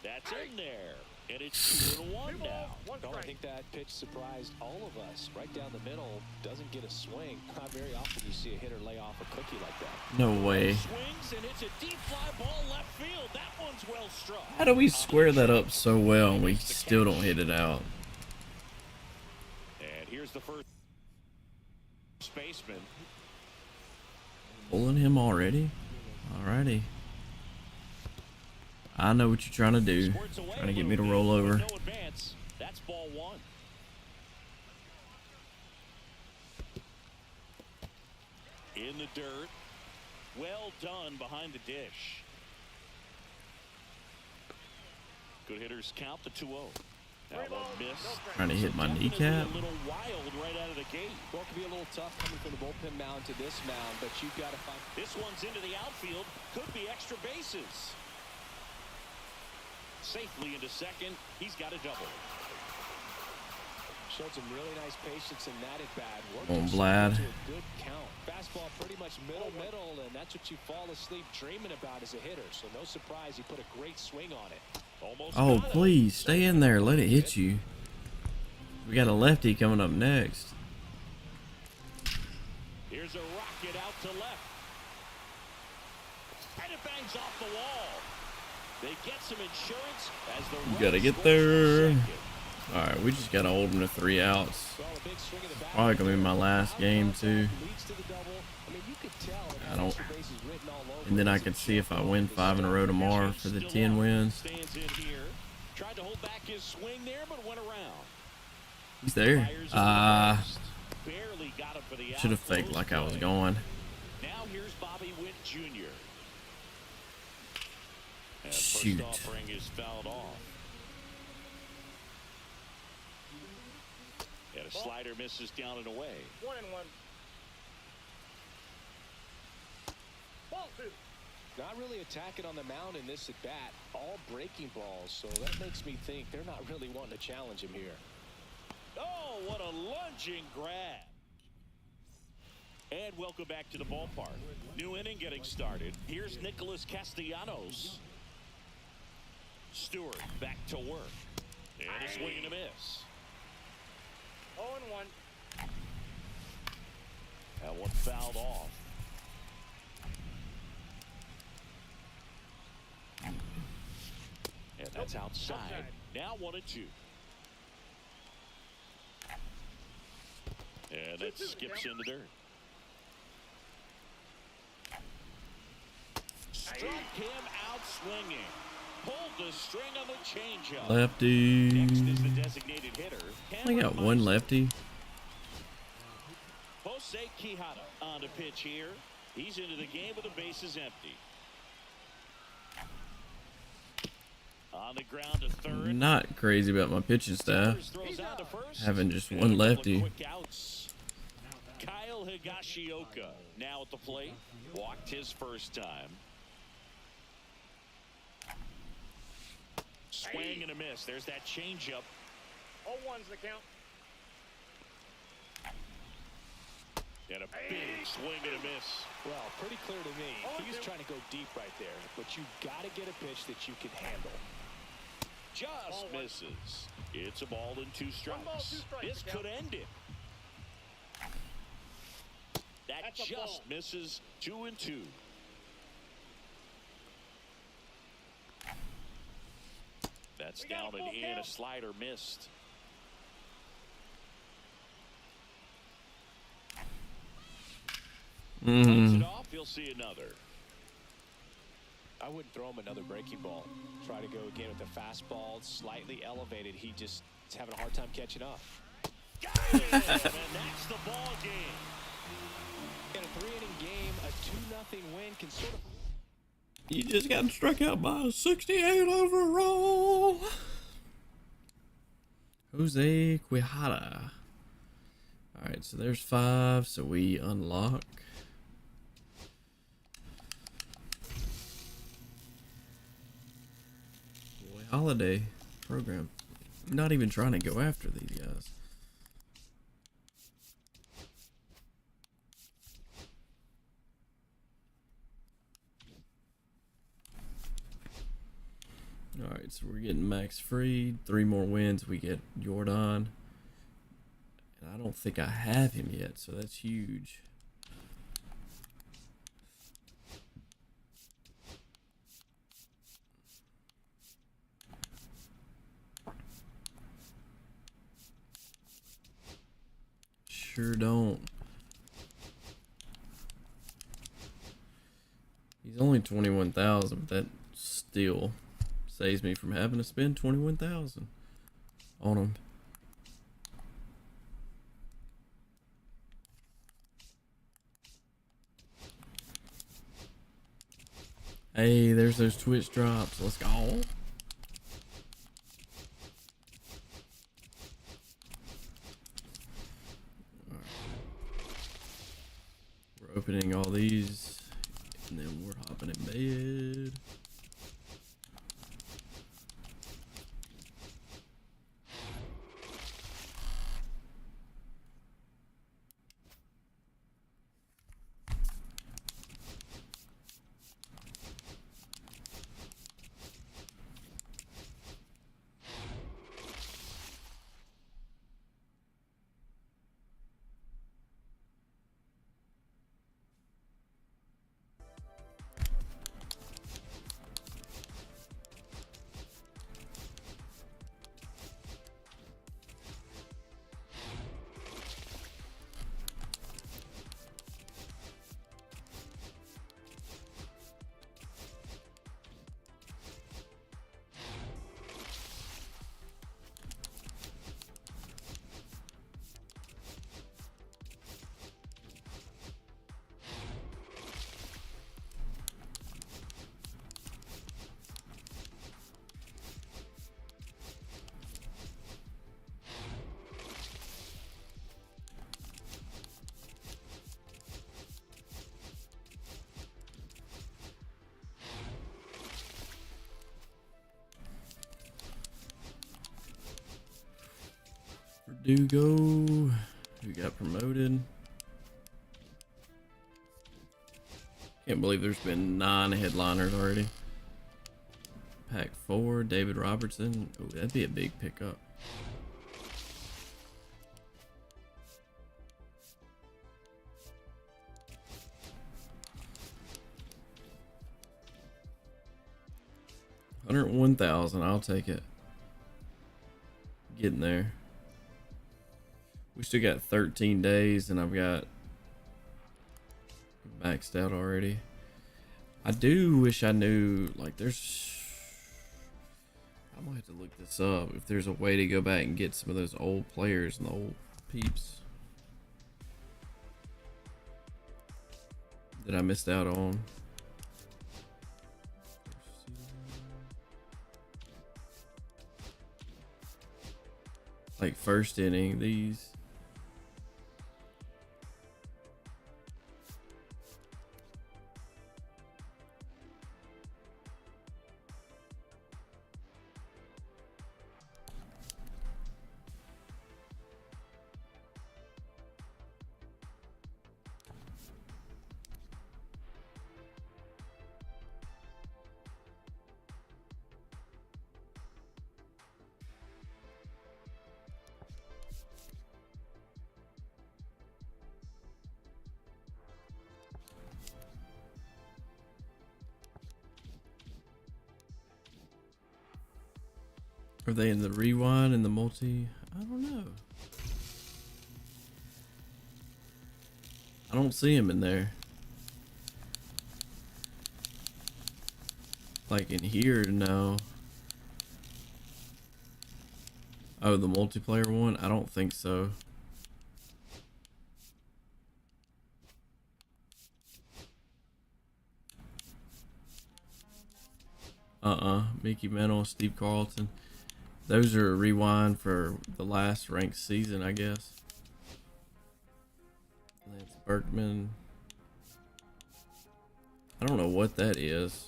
That's in there. And it's 2-1 now. 1 No, I strike. think that pitch surprised all of us. Right down the middle, doesn't get a swing. Not very often you see a hitter lay off a cookie like that. No way. Swings and it's a deep fly ball left field. That one's well struck. How do we square that up so well and we still don't hit it out? And here's the first baseman. Pulling him already? Alrighty. I know what you're trying to do. Squirts away Trying to a get me to little roll bit, over. but no advance. That's ball 1. In the dirt. Well done behind the dish. Good hitters count the 2-0. That one missed. Trying to hit my Definitely kneecap. a little wild right out of the gate. Well, it can be a little tough coming from the bullpen mound to this mound, but you've got to find... This one's into the outfield. Could be extra bases. Safely into second. He's got a double. Showed some really nice patience in that at bat. On Vlad. To a good count. Fastball pretty much middle, and that's what you fall asleep dreaming about as a hitter. So no surprise, he put a great swing on it. Almost Oh, got him. please, stay in there. Let it hit you. We got a lefty coming up next. Here's a rocket out to left. And it bangs off the wall. They get some insurance as the You gotta get there. Alright, we just gotta hold him to 3 outs. Probably gonna be my last game, too. I don't. And then I can see if I win 5 in a row tomorrow for the 10 wins. Stands in here. Tried to hold back his swing there, but went around. He's there. Barely got him for the out. Should have faked like I was going. Now here's Bobby Witt Jr. And Shoot. first offering is fouled off. And a slider misses down and away. 1-1. Ball 2. Not really attacking on the mound in this at bat. All breaking balls, so that makes me think they're not really wanting to challenge him here. Oh, what a lunging grab. And welcome back to the ballpark. New inning getting started. Here's Nicholas Castellanos. Stewart back to work. And a swing and a miss. 0-1. That one fouled off. And that's outside. Now 1-2. And that skips in the dirt. Struck him out swinging. Pulled the string on the changeup. Lefty. Next is the designated hitter. I got one lefty. Jose Quijada on the pitch here. He's into the game with the bases empty. On the ground to third. Not crazy about my pitching staff. Having just one lefty. Kyle Higashioka now at the plate. Walked his first time. Swing and a miss. There's that changeup. 0-1's the count. And a big swing and a miss. Well, pretty clear to me. He was trying to go deep right there, but you got to get a pitch that you can handle. Just misses. It's a ball and 2 strikes. 1 ball, 2 strikes. This could end it. That just misses. 2-2. That's down and in. A slider missed. Cuts it off. He'll see another. I wouldn't throw him another breaking ball. Try to go again with the fastball, slightly elevated. He just is having a hard time catching up. Got it! And that's the ball game. In a 3-inning game, a 2-0 win can sort of... You just got struck out by a 68 overall. Jose Quijada. Alright, so there's 5, so we unlock. Boy, holiday program. I'm not even trying to go after these guys. Alright, so we're getting Max Fried. 3 more wins, we get Jordan. And I don't think I have him yet, so that's huge. Sure don't. He's only 21,000, but that still saves me from having to spend 21,000 on him. Hey, there's those Twitch drops. Let's go. We're opening all these, and then we're hopping in bed. Verdugo, who got promoted. Can't believe there's been 9 headliners already. Pack 4, David Robertson. Oh, that'd be a big pickup. $101,000. I'll take it. Getting there. We still got 13 days, and I've got maxed out already. I do wish I knew, like, I might have to look this up, if there's a way to go back and get some of those old players and the old peeps that I missed out on. Like first inning, these. Are they in the rewind and the multi? I don't know. I don't see him in there. Like in here, no. Oh, the multiplayer one? I don't think so. Mickey Mantle, Steve Carlton. Those are a rewind for the last ranked season, I guess. Lance Berkman. I don't know what that is.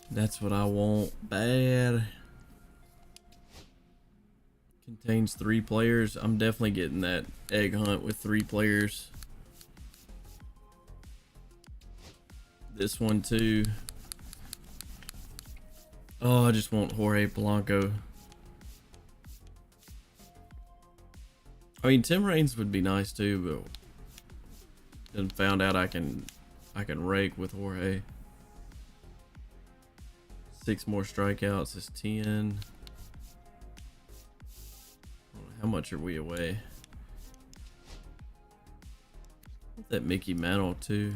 That's what I want. Bad. Contains 3 players. I'm definitely getting that egg hunt with 3 players. This one too. Oh, I just want Jorge Polanco. I mean, Tim Raines would be nice too, but then found out I can rake with Jorge. 6 more strikeouts is 10. How much are we away? That Mickey Mantle too.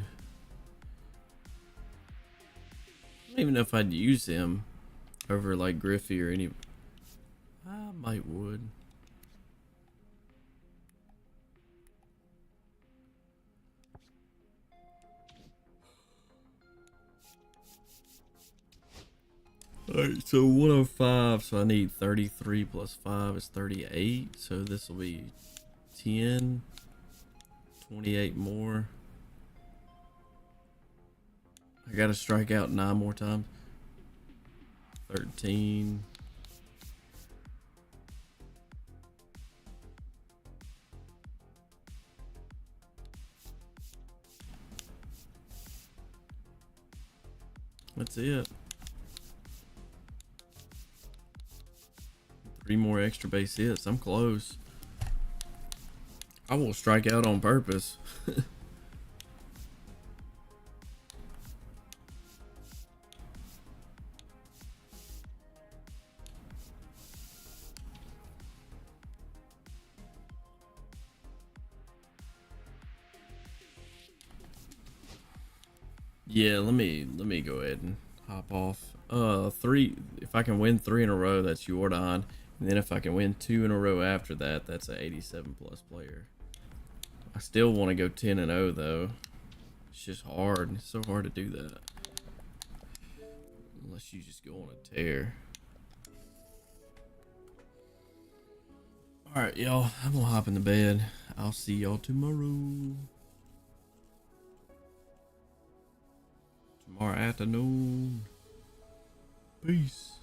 I don't even know if I'd use him over like Griffey or any. I might would. Alright, so 105, so I need 33 plus 5 is 38, so this will be 10, 28 more. I gotta strike out 9 more times. 13. That's it. 3 more extra base hits. I'm close. I will strike out on purpose. Yeah, let me go ahead and hop off. 3. If I can win 3 in a row, that's Jordan. And then if I can win 2 in a row after that, that's an 87 plus player. I still want to go 10-0 though. It's just hard. It's so hard to do that. Unless you just go on a tear. Alright, y'all. I'm gonna hop into bed. I'll see y'all tomorrow. tomorrow afternoon. Peace.